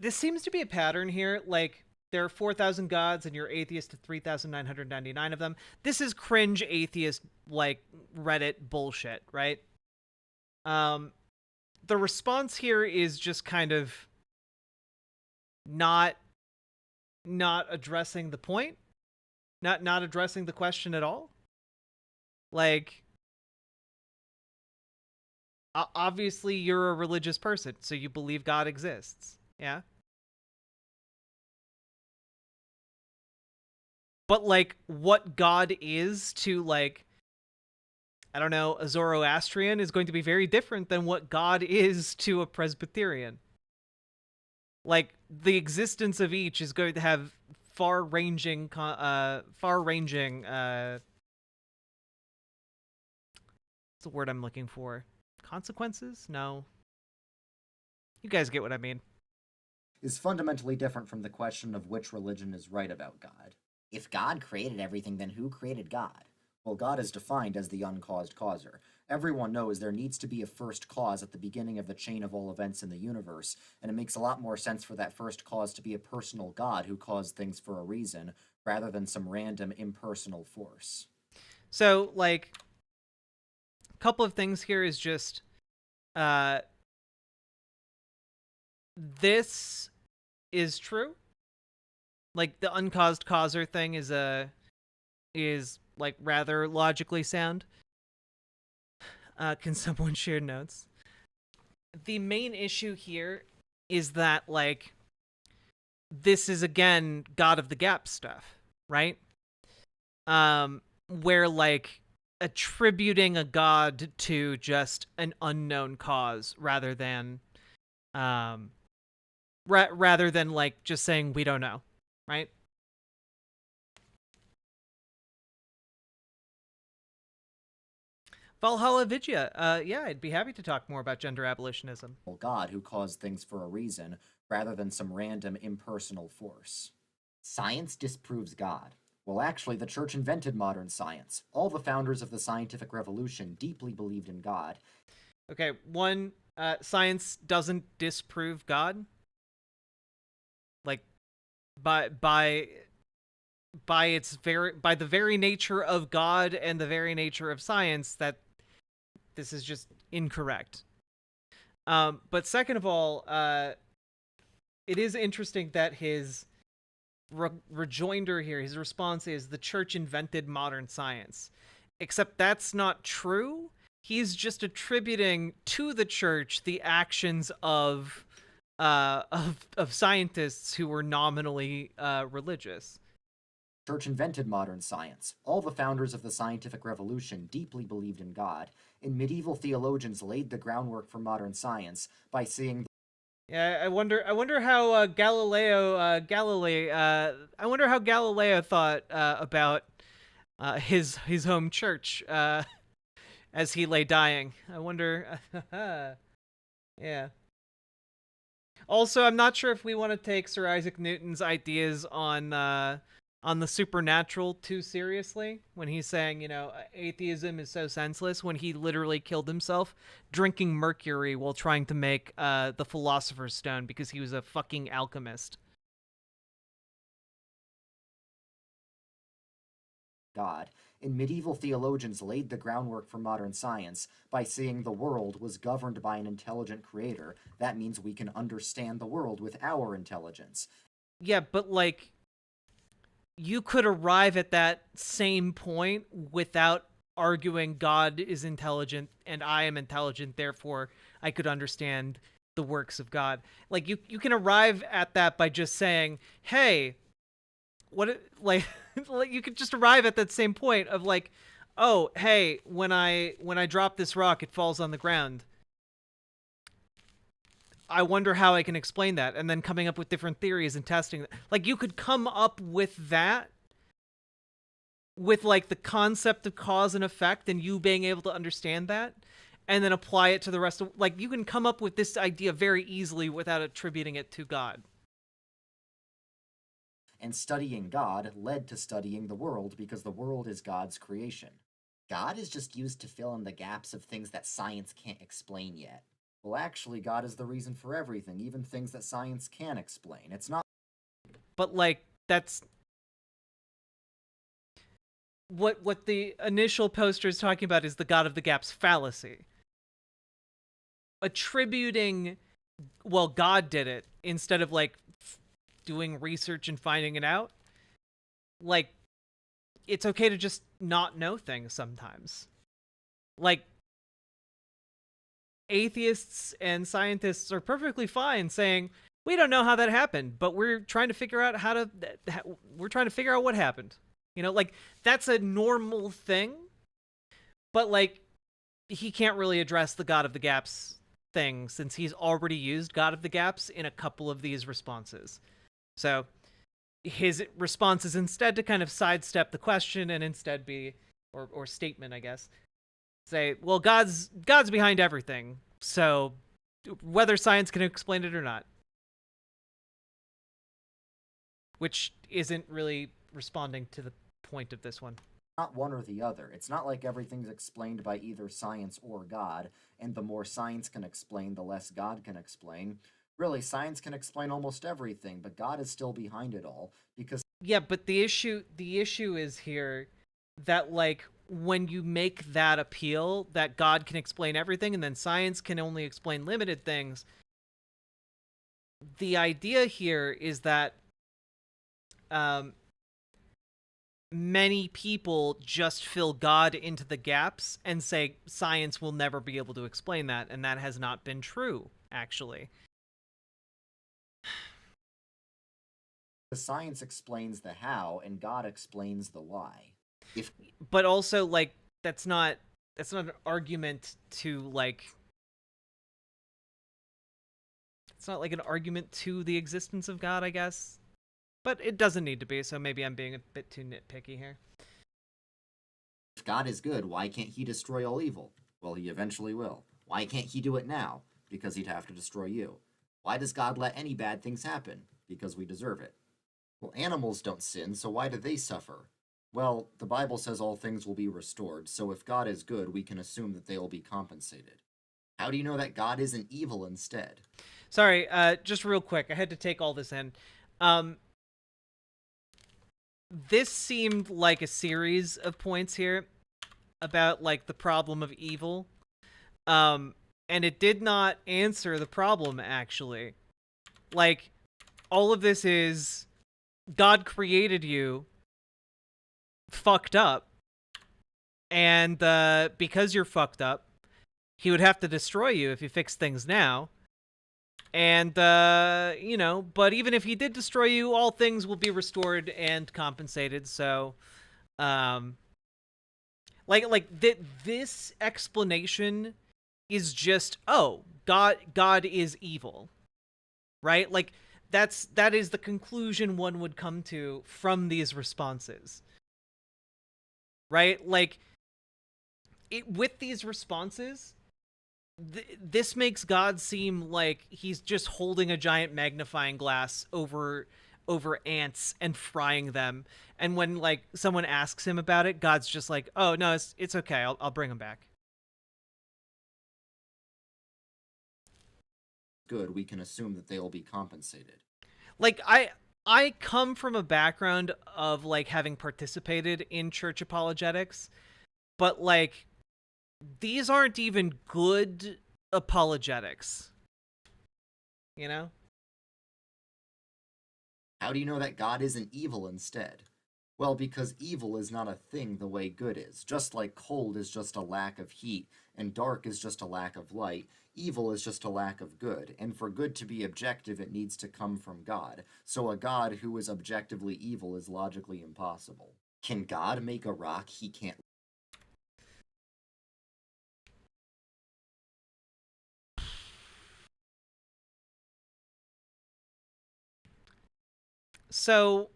this seems to be a pattern here, like, there are 4,000 gods and you're atheist to 3,999 of them. This is cringe atheist, like, Reddit bullshit, right? The response here is just kind of not addressing the point. Not addressing the question at all? Like, obviously you're a religious person, so you believe God exists. Yeah? But, like, what God is to, like, I don't know, a Zoroastrian is going to be very different than what God is to a Presbyterian. Like, the existence of each is going to have far-ranging, what's the word I'm looking for? Consequences? No. You guys get what I mean. Is fundamentally different from the question of which religion is right about God. If God created everything, then who created God? Well, God is defined as the uncaused causer. Everyone knows there needs to be a first cause at the beginning of the chain of all events in the universe, and it makes a lot more sense for that first cause to be a personal God who caused things for a reason, rather than some random impersonal force. So, like, a couple of things here is just, this is true. Like, the uncaused causer thing is like rather logically sound. Can someone share notes? The main issue here is that, like, this is again God of the Gap stuff, right? Where, like, attributing a god to just an unknown cause rather than like just saying we don't know, right? Valhalla Vidya, yeah, I'd be happy to talk more about gender abolitionism. God who caused things for a reason, rather than some random impersonal force. Science disproves God. Well, actually, the church invented modern science. All the founders of the scientific revolution deeply believed in God. Okay, one, science doesn't disprove God. Like, by the very nature of God and the very nature of science, that this is just incorrect. But second of all, it is interesting that his rejoinder here, his response is the church invented modern science. Except that's not true. He's just attributing to the church the actions of scientists who were nominally religious. Church invented modern science. All the founders of the scientific revolution deeply believed in God, and medieval theologians laid the groundwork for modern science by seeing. Yeah, I wonder how Galileo thought about his home church as he lay dying. I wonder. Yeah. Also, I'm not sure if we want to take Sir Isaac Newton's ideas on the supernatural too seriously when he's saying, you know, atheism is so senseless, when he literally killed himself drinking mercury while trying to make the Philosopher's Stone because he was a fucking alchemist. God, and medieval theologians laid the groundwork for modern science by saying the world was governed by an intelligent creator. That means we can understand the world with our intelligence. Yeah, but, like, you could arrive at that same point without arguing God is intelligent and I am intelligent, therefore I could understand the works of God. Like, you can arrive at that by just saying, hey, like you could just arrive at that same point of like, oh, hey, when I drop this rock, it falls on the ground. I wonder how I can explain that, and then coming up with different theories and testing that. Like, you could come up with that with, like, the concept of cause and effect and you being able to understand that, and then apply it to the rest of... Like, you can come up with this idea very easily without attributing it to God. And studying God led to studying the world because the world is God's creation. God is just used to fill in the gaps of things that science can't explain yet. Well, actually, God is the reason for everything, even things that science can't explain. It's not... But, like, that's... What the initial poster is talking about is the God of the Gaps fallacy. Attributing, well, God did it, instead of, like, doing research and finding it out. Like, it's okay to just not know things sometimes. Like, atheists and scientists are perfectly fine saying, we don't know how that happened, but we're trying to figure out we're trying to figure out what happened. Like, that's a normal thing, but like, he can't really address the God of the Gaps thing since he's already used God of the Gaps in a couple of these responses. So his response is instead to kind of sidestep the question and instead be, or statement, I guess, say, well, God's behind everything, so whether science can explain it or not. Which isn't really responding to the point of this one. Not one or the other. It's not like everything's explained by either science or God, and the more science can explain, the less God can explain. Really, science can explain almost everything, but God is still behind it all, because... Yeah, but the issue is here that, like, when you make that appeal, that God can explain everything, and then science can only explain limited things, the idea here is that many people just fill God into the gaps and say science will never be able to explain that, and that has not been true, actually. The science explains the how, and God explains the why. But also, like, that's not an argument to, like... It's not like an argument to the existence of God, I guess. But it doesn't need to be, so maybe I'm being a bit too nitpicky here. If God is good, why can't he destroy all evil? Well, he eventually will. Why can't he do it now? Because he'd have to destroy you. Why does God let any bad things happen? Because we deserve it. Well, animals don't sin, so why do they suffer? Well, the Bible says all things will be restored, so if God is good, we can assume that they will be compensated. How do you know that God isn't evil instead? Sorry, just real quick, I had to take all this in. This seemed like a series of points here about, like, the problem of evil. And it did not answer the problem, actually. Like, all of this is God created you fucked up, and because you're fucked up, he would have to destroy you if you fix things now. And, but even if he did destroy you, all things will be restored and compensated, so, this explanation is just, oh, God is evil, right? Like, that is the conclusion one would come to from these responses, right? Like, with these responses, this makes God seem like he's just holding a giant magnifying glass over ants and frying them. And when, like, someone asks him about it, God's just like, "Oh no, it's okay. I'll bring them back." Good, we can assume that they will be compensated. Like, I come from a background of, like, having participated in church apologetics, but, like, these aren't even good apologetics, you know? How do you know that God isn't evil instead? Well, because evil is not a thing the way good is. Just like cold is just a lack of heat, and dark is just a lack of light, evil is just a lack of good. And for good to be objective, it needs to come from God. So a God who is objectively evil is logically impossible. Can God make a rock he can't? So,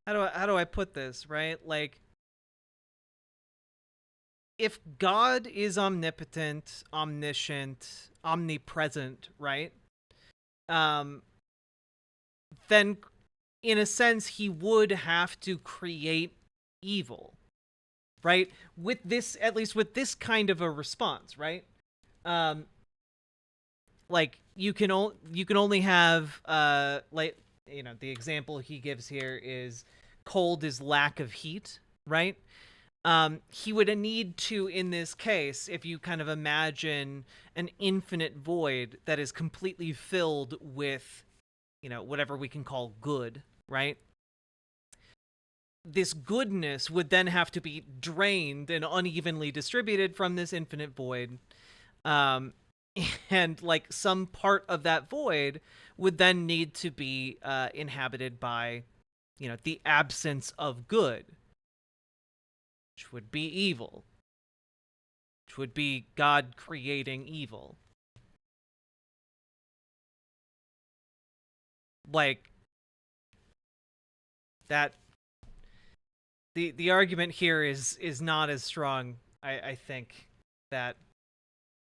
how do I put this, right? Like, if God is omnipotent, omniscient, omnipresent, right? Then in a sense he would have to create evil, right? With this, at least with this kind of a response, right? Like, you can only have, like, the example he gives here is cold is lack of heat, right? he would need to, in this case, if you kind of imagine an infinite void that is completely filled with, whatever we can call good, right? This goodness would then have to be drained and unevenly distributed from this infinite void. And like some part of that void would then need to be inhabited by, the absence of good, which would be evil, which would be God creating evil. Like that. The argument here is not as strong, I think, that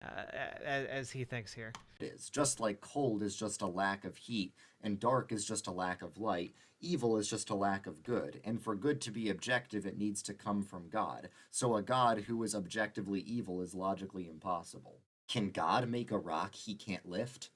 as he thinks here. It is just like cold is just a lack of heat, and dark is just a lack of light. Evil is just a lack of good, and for good to be objective, it needs to come from God. So a God who is objectively evil is logically impossible. Can God make a rock he can't lift?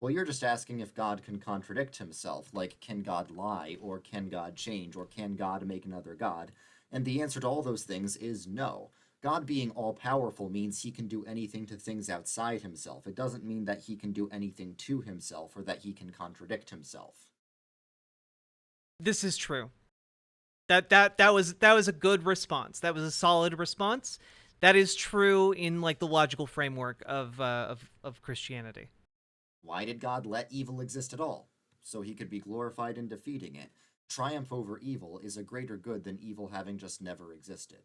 Well, you're just asking if God can contradict himself, like can God lie, or can God change, or can God make another God? And the answer to all those things is no. God being all-powerful means he can do anything to things outside himself. It doesn't mean that he can do anything to himself, or that he can contradict himself. This is true. That was a good response. That was a solid response. That is true in like the logical framework of Christianity. Why did God let evil exist at all? So he could be glorified in defeating it. Triumph over evil is a greater good than evil having just never existed.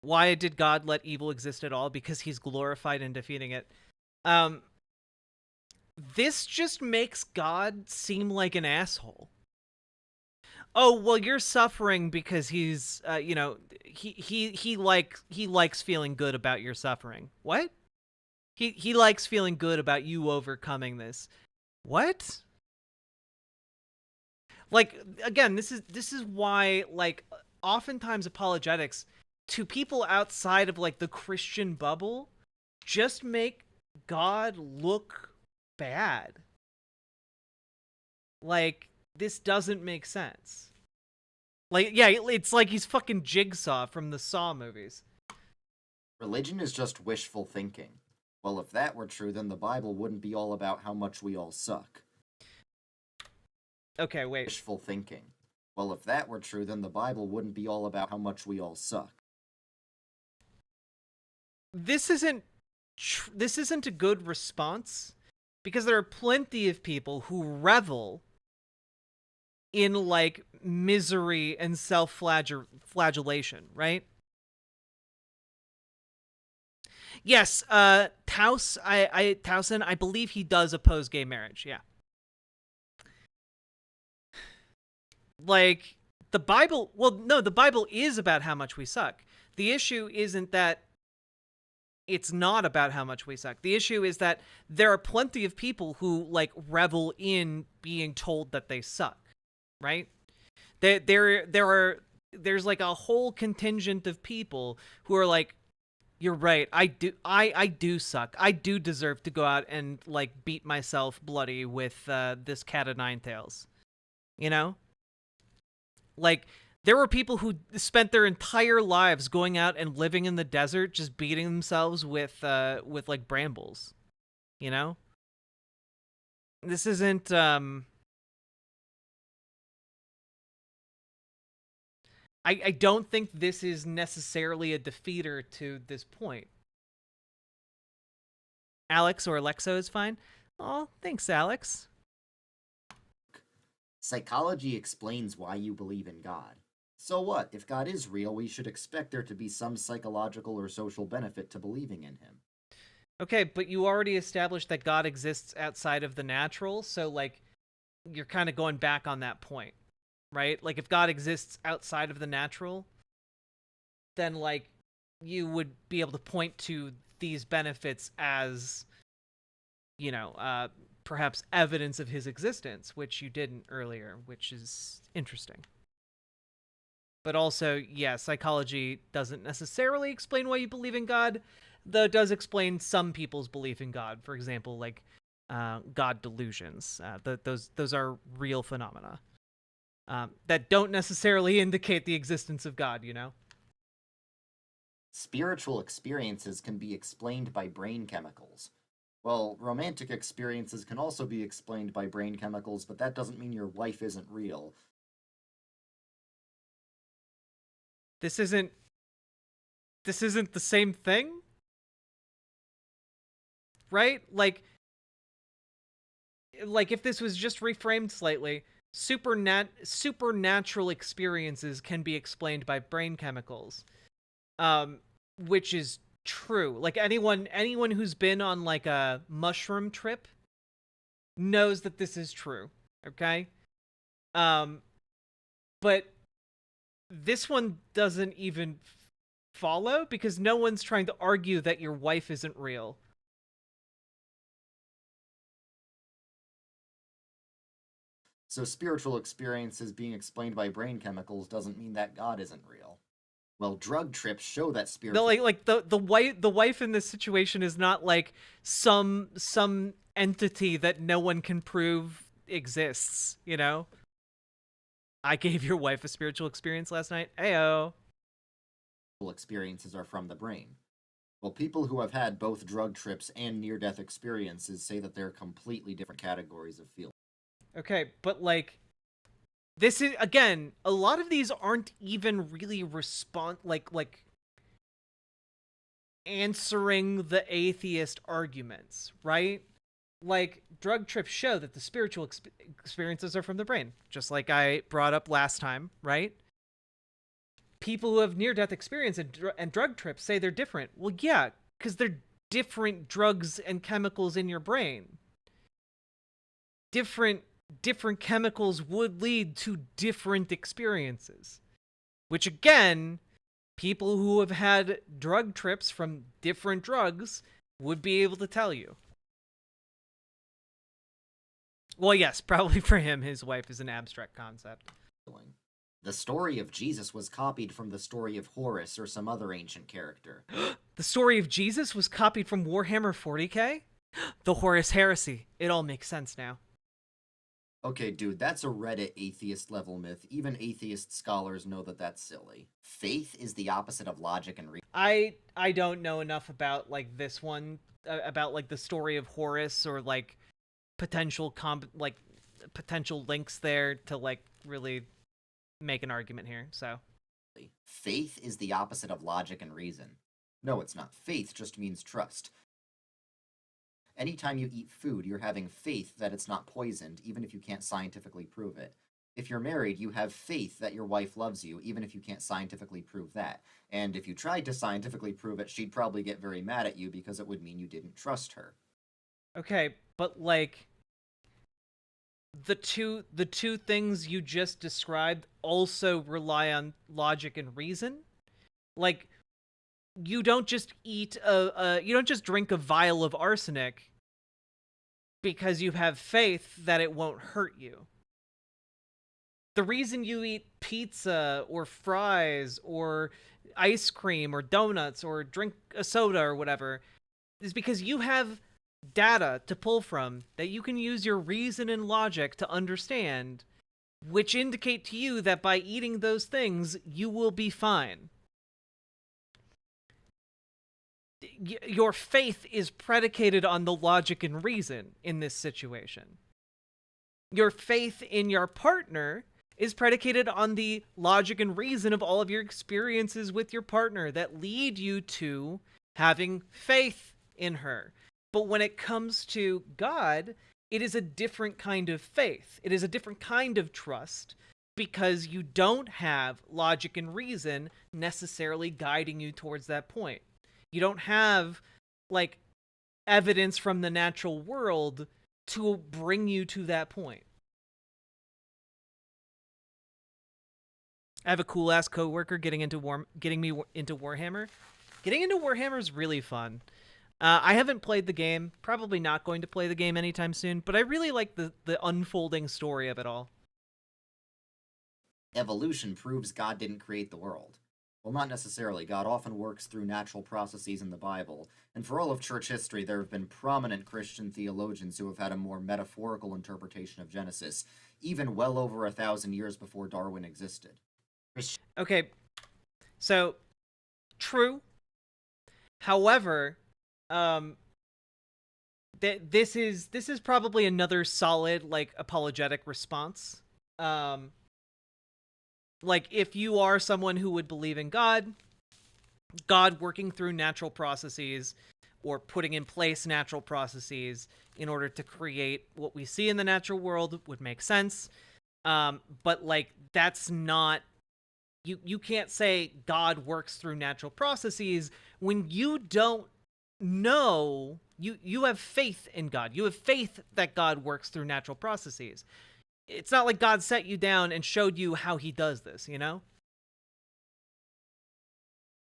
Why did God let evil exist at all? Because he's glorified in defeating it. This just makes God seem like an asshole. Oh, well, you're suffering because he's, he likes feeling good about your suffering. What? He likes feeling good about you overcoming this. What? Like, again, this is why, like, oftentimes apologetics to people outside of like the Christian bubble just make God look bad. Like, this doesn't make sense. Like, yeah, it's like he's fucking Jigsaw from the Saw movies. Religion is just wishful thinking. Well, if that were true, then the Bible wouldn't be all about how much we all suck. Okay, wait. Wishful thinking. Well, if that were true, then the Bible wouldn't be all about how much we all suck. This isn't a good response, because there are plenty of people who revel in like misery and self-flagellation, right? Yes, Towson, I believe he does oppose gay marriage, yeah. Like, the Bible, well, no, the Bible is about how much we suck. The issue isn't that it's not about how much we suck. The issue is that there are plenty of people who, like, revel in being told that they suck, right? There's like a whole contingent of people who are like, you're right, I do suck. I do deserve to go out and, like, beat myself bloody with this cat of nine tails. You know? Like, there were people who spent their entire lives going out and living in the desert, just beating themselves with like brambles, you know? This isn't, I don't think this is necessarily a defeater to this point. Alex or Alexo is fine. Oh, thanks, Alex. Psychology explains why you believe in God. So what? If God is real, we should expect there to be some psychological or social benefit to believing in him. Okay, but you already established that God exists outside of the natural, so, like, you're kind of going back on that point, right? Like, if God exists outside of the natural, then, like, you would be able to point to these benefits as, you know, perhaps evidence of his existence, which you didn't earlier, which is interesting. But also, yeah, psychology doesn't necessarily explain why you believe in God, though it does explain some people's belief in God. For example, like God delusions. Those are real phenomena. that don't necessarily indicate the existence of God, you know? Spiritual experiences can be explained by brain chemicals. Well, romantic experiences can also be explained by brain chemicals, but that doesn't mean your wife isn't real. This isn't the same thing? Right? Like if this was just reframed slightly, supernatural experiences can be explained by brain chemicals. Which is true. Like anyone who's been on like a mushroom trip knows that this is true. Okay? But this one doesn't even follow because no one's trying to argue that your wife isn't real. So spiritual experiences being explained by brain chemicals doesn't mean that God isn't real. Well, drug trips show that spiritual... No, like the wife in this situation is not like some entity that no one can prove exists, you know? I gave your wife a spiritual experience last night. Ayo. Experiences are from the brain. Well, people who have had both drug trips and near-death experiences say that they're completely different categories of feeling. Okay, but like, this is, again, a lot of these aren't even really like answering the atheist arguments, right? Like, drug trips show that the spiritual experiences are from the brain, just like I brought up last time, right? People who have near-death experience and drug trips say they're different. Well, yeah, because they're different drugs and chemicals in your brain. Different chemicals would lead to different experiences. Which, again, people who have had drug trips from different drugs would be able to tell you. Well, yes, probably for him, his wife is an abstract concept. The story of Jesus was copied from the story of Horus or some other ancient character. The story of Jesus was copied from Warhammer 40k? The Horus heresy. It all makes sense now. Okay, dude, that's a Reddit atheist-level myth. Even atheist scholars know that that's silly. Faith is the opposite of logic and reason. I don't know enough about, like, this one, about, like, the story of Horus or, like, potential links there to, like, really make an argument here, so. Faith is the opposite of logic and reason. No, it's not. Faith just means trust. Anytime you eat food, you're having faith that it's not poisoned, even if you can't scientifically prove it. If you're married, you have faith that your wife loves you, even if you can't scientifically prove that. And if you tried to scientifically prove it, she'd probably get very mad at you because it would mean you didn't trust her. Okay, but, like, the two things you just described also rely on logic and reason. Like, you don't just eat you don't just drink a vial of arsenic because you have faith that it won't hurt you. The reason you eat pizza or fries or ice cream or donuts or drink a soda or whatever is because you have data to pull from that you can use your reason and logic to understand, which indicate to you that by eating those things, you will be fine. Your faith is predicated on the logic and reason in this situation. Your faith in your partner is predicated on the logic and reason of all of your experiences with your partner that lead you to having faith in her. But when it comes to God, it is a different kind of faith. It is a different kind of trust because you don't have logic and reason necessarily guiding you towards that point. You don't have, like, evidence from the natural world to bring you to that point. I have a cool-ass coworker getting me into Warhammer. Getting into Warhammer is really fun. I haven't played the game, probably not going to play the game anytime soon, but I really like the unfolding story of it all. Evolution proves God didn't create the world. Well, not necessarily. God often works through natural processes in the Bible, and for all of church history, there have been prominent Christian theologians who have had a more metaphorical interpretation of Genesis, even well over 1,000 years before Darwin existed. Okay, so, true. However, this is probably another solid, like, apologetic response. Like, if you are someone who would believe in God working through natural processes or putting in place natural processes in order to create what we see in the natural world would make sense. But, like, that's not... You can't say God works through natural processes when you don't know... You have faith in God. You have faith that God works through natural processes. It's not like God set you down and showed you how he does this, you know?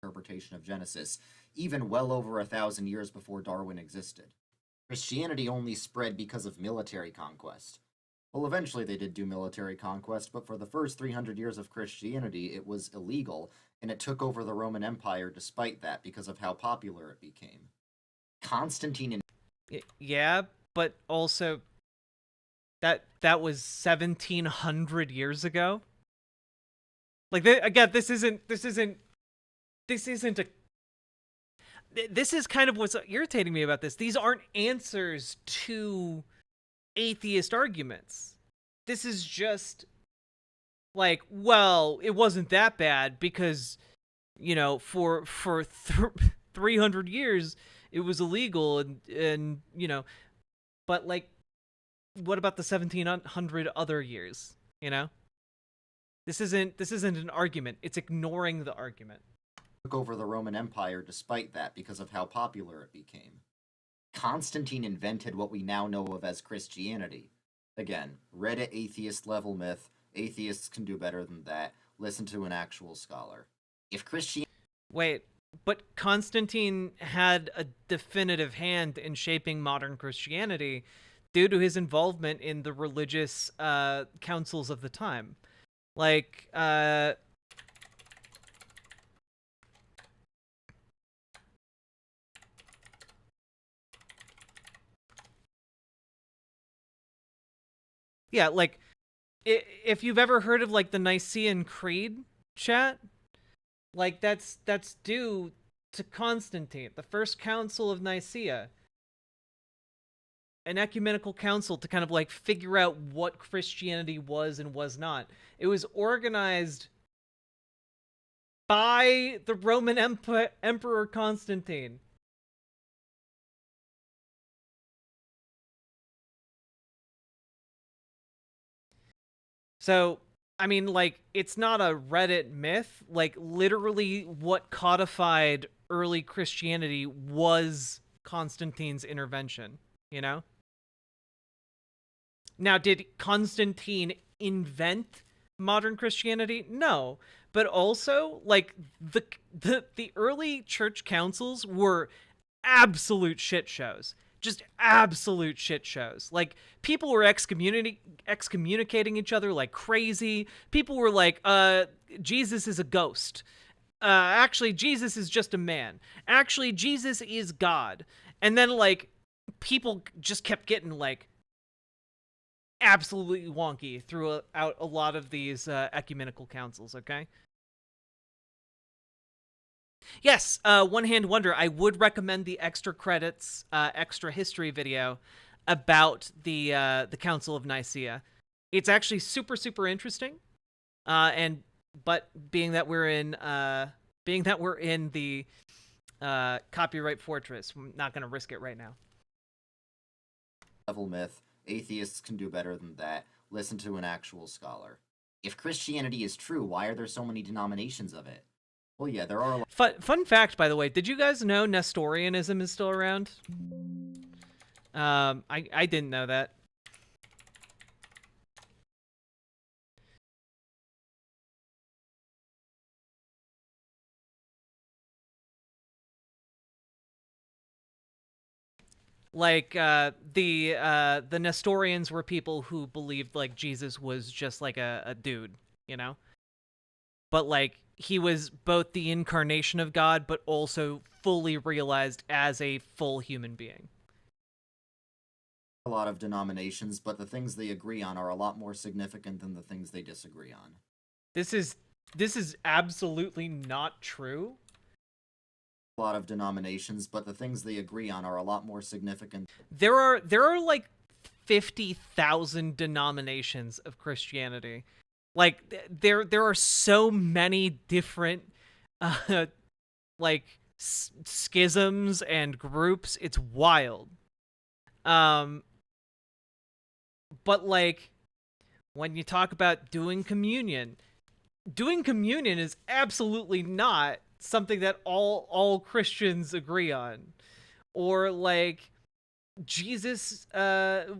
Interpretation of Genesis, even well over 1,000 years before Darwin existed. Christianity only spread because of military conquest. Well, eventually they did do military conquest, but for the first 300 years of Christianity, it was illegal, and it took over the Roman Empire despite that because of how popular it became. Constantine and... Yeah, but also... That was 1,700 years ago. Like, again, this is kind of what's irritating me about this. These aren't answers to atheist arguments. This is just like, well, it wasn't that bad because, you know, for 300 years it was illegal and you know, but like, what about the 1,700 other years, you know? This isn't an argument. It's ignoring the argument. Took over the Roman Empire despite that because of how popular it became. Constantine invented what we now know of as Christianity. Again, Reddit atheist level myth. Atheists can do better than that. Listen to an actual scholar. If Christianity... Wait, but Constantine had a definitive hand in shaping modern Christianity due to his involvement in the religious councils of the time. Like, yeah, like, if you've ever heard of, like, the Nicene Creed, chat, like, that's due to Constantine, the First Council of Nicaea. An ecumenical council to kind of, like, figure out what Christianity was and was not. It was organized by the Roman Emperor Constantine. So, I mean, like, it's not a Reddit myth. Like, literally what codified early Christianity was Constantine's intervention, you know? Now, did Constantine invent modern Christianity? No. But also, like, the early church councils were absolute shit shows. Just absolute shit shows. Like, people were excommunicating each other like crazy. People were like, Jesus is a ghost. Actually, Jesus is just a man. Actually, Jesus is God. And then, like, people just kept getting, like, absolutely wonky throughout a lot of these ecumenical councils, okay? Yes, One Hand Wonder, I would recommend the extra credits, extra history video about the Council of Nicaea. It's actually super, super interesting. But being that we're in the copyright fortress, I'm not going to risk it right now. Level myth. Atheists can do better than that. Listen to an actual scholar. If Christianity is true, why are there so many denominations of it? Well, yeah, there are a lot... Fun fact, by the way, did you guys know Nestorianism is still around? I didn't know that. Like, the Nestorians were people who believed, like, Jesus was just, like, a dude, you know? but like he was both the incarnation of God, but also fully realized as a full human being. A lot of denominations, but the things they agree on are a lot more significant than the things they disagree on. This is absolutely not true. A lot of denominations, but the things they agree on are a lot more significant. There are like 50,000 denominations of Christianity. Like there are so many different like schisms and groups. It's wild. But like when you talk about doing communion is absolutely not something that all Christians agree on. Or like Jesus or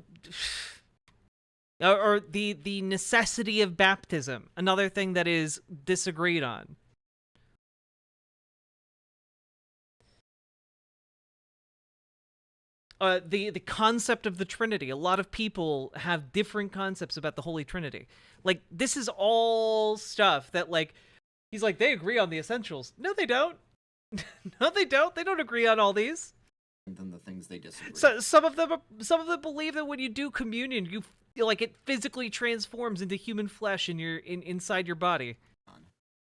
the necessity of baptism, another thing that is disagreed on. The concept of the Trinity. A lot of people have different concepts about the Holy Trinity. Like, this is all stuff that, like, he's like, they agree on the essentials. No, they don't. No, they don't. They don't agree on all these. Than the things they disagree. So some of them believe that when you do communion, you feel like it physically transforms into human flesh in inside your body.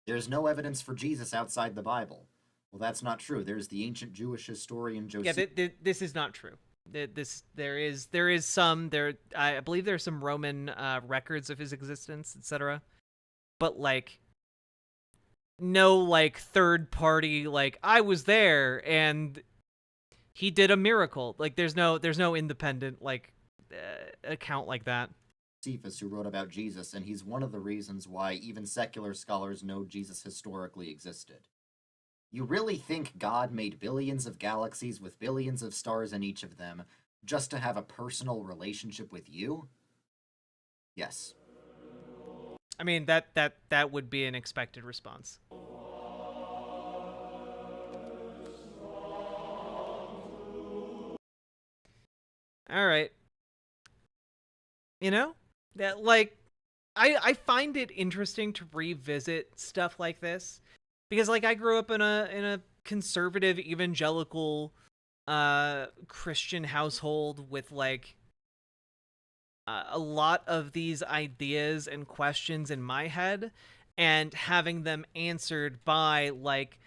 There's no evidence for Jesus outside the Bible. Well, that's not true. There's the ancient Jewish historian Josephus. Yeah, this is not true. There is some I believe there's some Roman records of his existence, etc. But like no like third party like I was there and he did a miracle. Like there's no independent like account like that. Josephus, who wrote about Jesus, and he's one of the reasons why even secular scholars know Jesus historically existed. You really think God made billions of galaxies with billions of stars in each of them just to have a personal relationship with you? Yes. I mean, that would be an expected response. All right. You know, that like I find it interesting to revisit stuff like this because like I grew up in a conservative evangelical Christian household with like a lot of these ideas and questions in my head and having them answered by like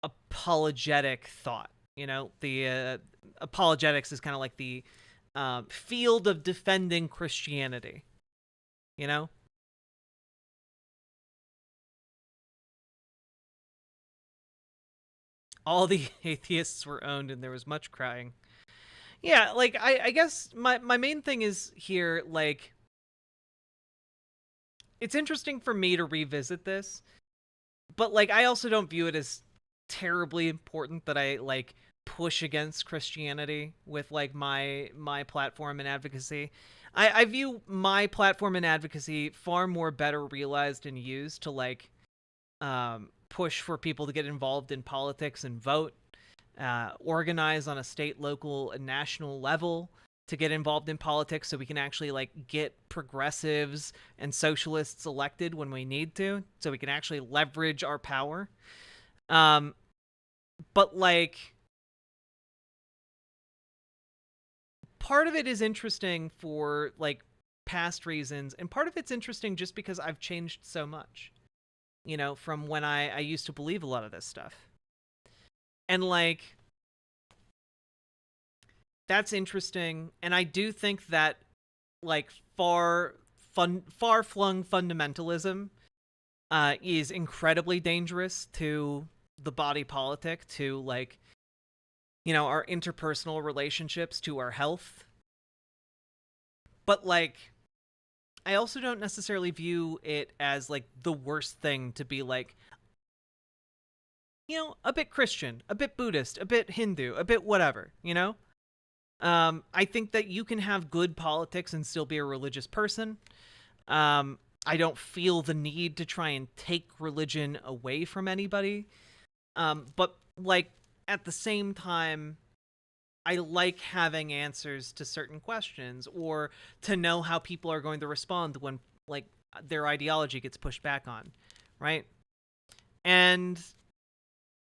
apologetic thought. You know, the apologetics is kind of like the field of defending Christianity, you know? All the atheists were owned and there was much crying. Yeah, like, I guess my main thing is here, like, it's interesting for me to revisit this, but, like, I also don't view it as terribly important that I, like, push against Christianity with like my platform and advocacy. I view my platform and advocacy far more better realized and used to like push for people to get involved in politics and vote, organize on a state, local, and national level to get involved in politics so we can actually like get progressives and socialists elected when we need to, so we can actually leverage our power. But like part of it is interesting for like past reasons, and part of it's interesting just because I've changed so much, you know, from when I used to believe a lot of this stuff. And like that's interesting, and I do think that like far-flung fundamentalism is incredibly dangerous to the body politic, to like, you know, our interpersonal relationships, to our health. But like I also don't necessarily view it as like the worst thing to be like, you know, a bit Christian, a bit Buddhist, a bit Hindu, a bit whatever, you know? I think that you can have good politics and still be a religious person. I don't feel the need to try and take religion away from anybody. But like at the same time, I like having answers to certain questions or to know how people are going to respond when like their ideology gets pushed back on, right? And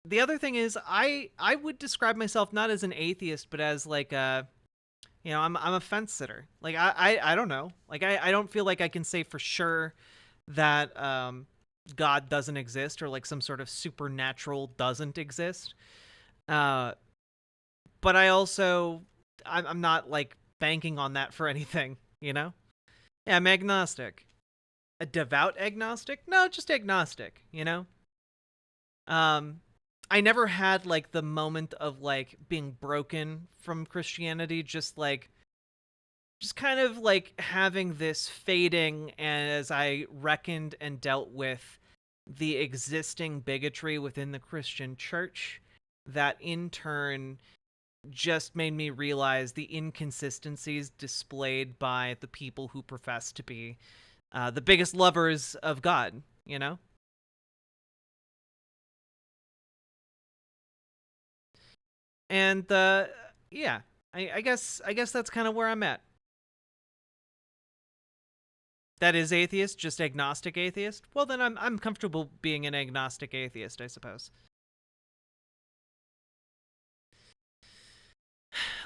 the other thing is, I would describe myself not as an atheist, but as like a, I'm a fence sitter. Like I don't know. Like I don't feel like I can say for sure that God doesn't exist, or like some sort of supernatural doesn't exist. But I'm not like banking on that for anything, Yeah, I'm agnostic. A devout agnostic? No, just agnostic, I never had like the moment of like being broken from Christianity, just kind of like having this fading, and as I reckoned and dealt with the existing bigotry within the Christian church, that in turn just made me realize the inconsistencies displayed by the people who profess to be the biggest lovers of God, And yeah, I guess that's kind of where I'm at. That is atheist, just agnostic atheist. Well, then I'm comfortable being an agnostic atheist, I suppose.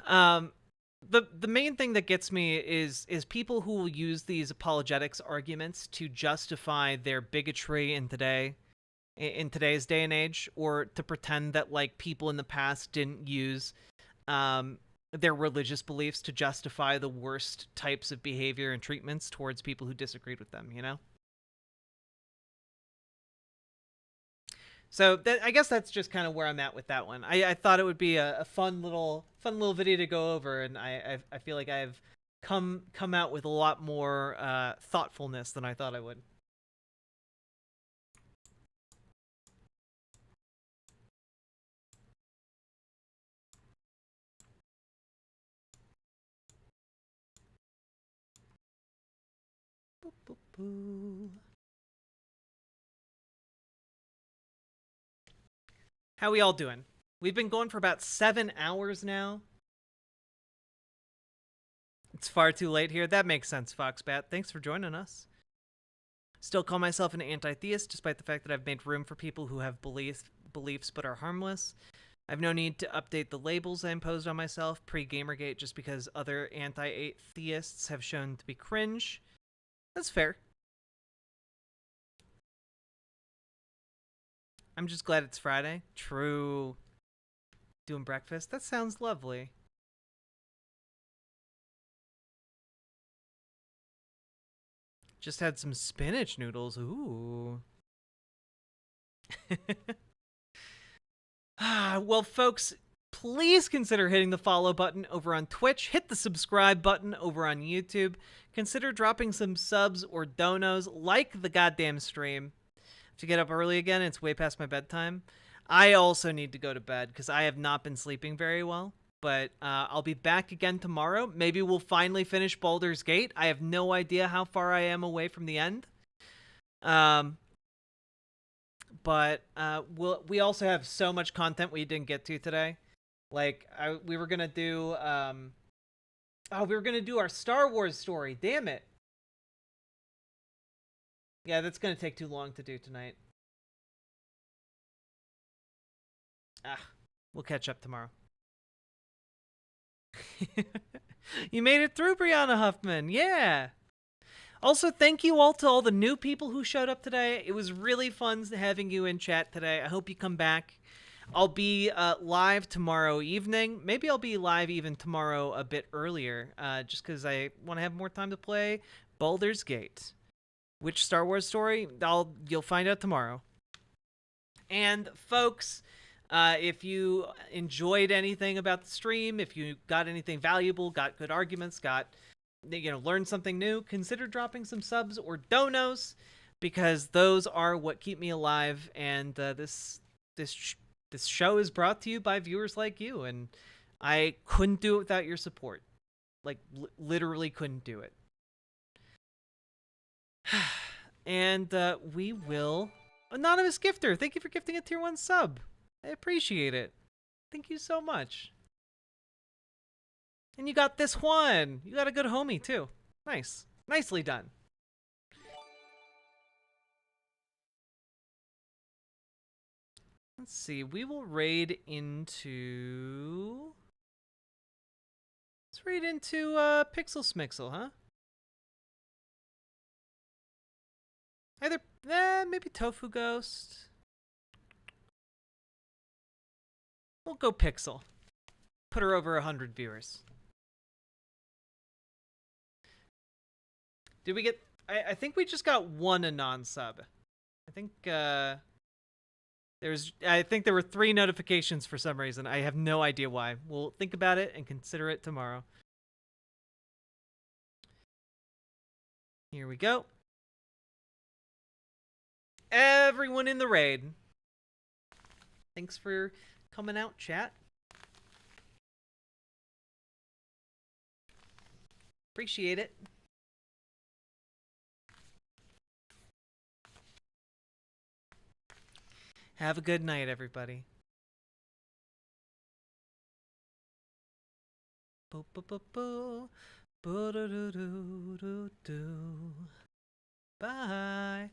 The main thing that gets me is people who will use these apologetics arguments to justify their bigotry in today's day and age, or to pretend that like people in the past didn't use their religious beliefs to justify the worst types of behavior and treatments towards people who disagreed with them, So I guess that's just kind of where I'm at with that one. I thought it would be a fun little video to go over, and I feel like I've come out with a lot more thoughtfulness than I thought I would. How we all doing? We've been going for about 7 hours now. It's far too late here. That makes sense, Foxbat. Thanks for joining us. Still call myself an anti-theist, despite the fact that I've made room for people who have beliefs but are harmless. I have no need to update the labels I imposed on myself pre-Gamergate just because other anti-theists have shown to be cringe. That's fair. I'm just glad it's Friday. True. Doing breakfast? That sounds lovely. Just had some spinach noodles. Ooh. Well, folks, please consider hitting the follow button over on Twitch. Hit the subscribe button over on YouTube. Consider dropping some subs or donos. Like the goddamn stream. To get up early again, it's way past my bedtime. I also need to go to bed because I have not been sleeping very well. But I'll be back again tomorrow. Maybe we'll finally finish Baldur's Gate. I have no idea how far I am away from the end. But we also have so much content we didn't get to today. Like we were gonna do we were gonna do our Star Wars story. Damn it. Yeah, that's gonna take too long to do tonight. We'll catch up tomorrow. You made it through, Brianna Huffman. Yeah. Also, thank you all to all the new people who showed up today. It was really fun having you in chat today. I hope you come back. I'll be live tomorrow evening. Maybe I'll be live even tomorrow a bit earlier, just because I want to have more time to play Baldur's Gate. Which Star Wars story? You'll find out tomorrow. And folks, if you enjoyed anything about the stream, if you got anything valuable, got good arguments, learned something new, consider dropping some subs or donos, because those are what keep me alive. And this show is brought to you by viewers like you, and I couldn't do it without your support. Like literally couldn't do it. And we will... Anonymous Gifter, thank you for gifting a tier 1 sub. I appreciate it. Thank you so much. And you got this one. You got a good homie, too. Nice. Nicely done. Let's see. We will raid into... Let's raid into Pixel Smixel, huh? Either maybe Tofu Ghost. We'll go Pixel. Put her over 100 viewers. Did we get... I think we just got one Anon sub. I think I think there were 3 notifications for some reason. I have no idea why. We'll think about it and consider it tomorrow. Here we go. Everyone in the raid. Thanks for coming out, chat. Appreciate it. Have a good night, everybody. Bye.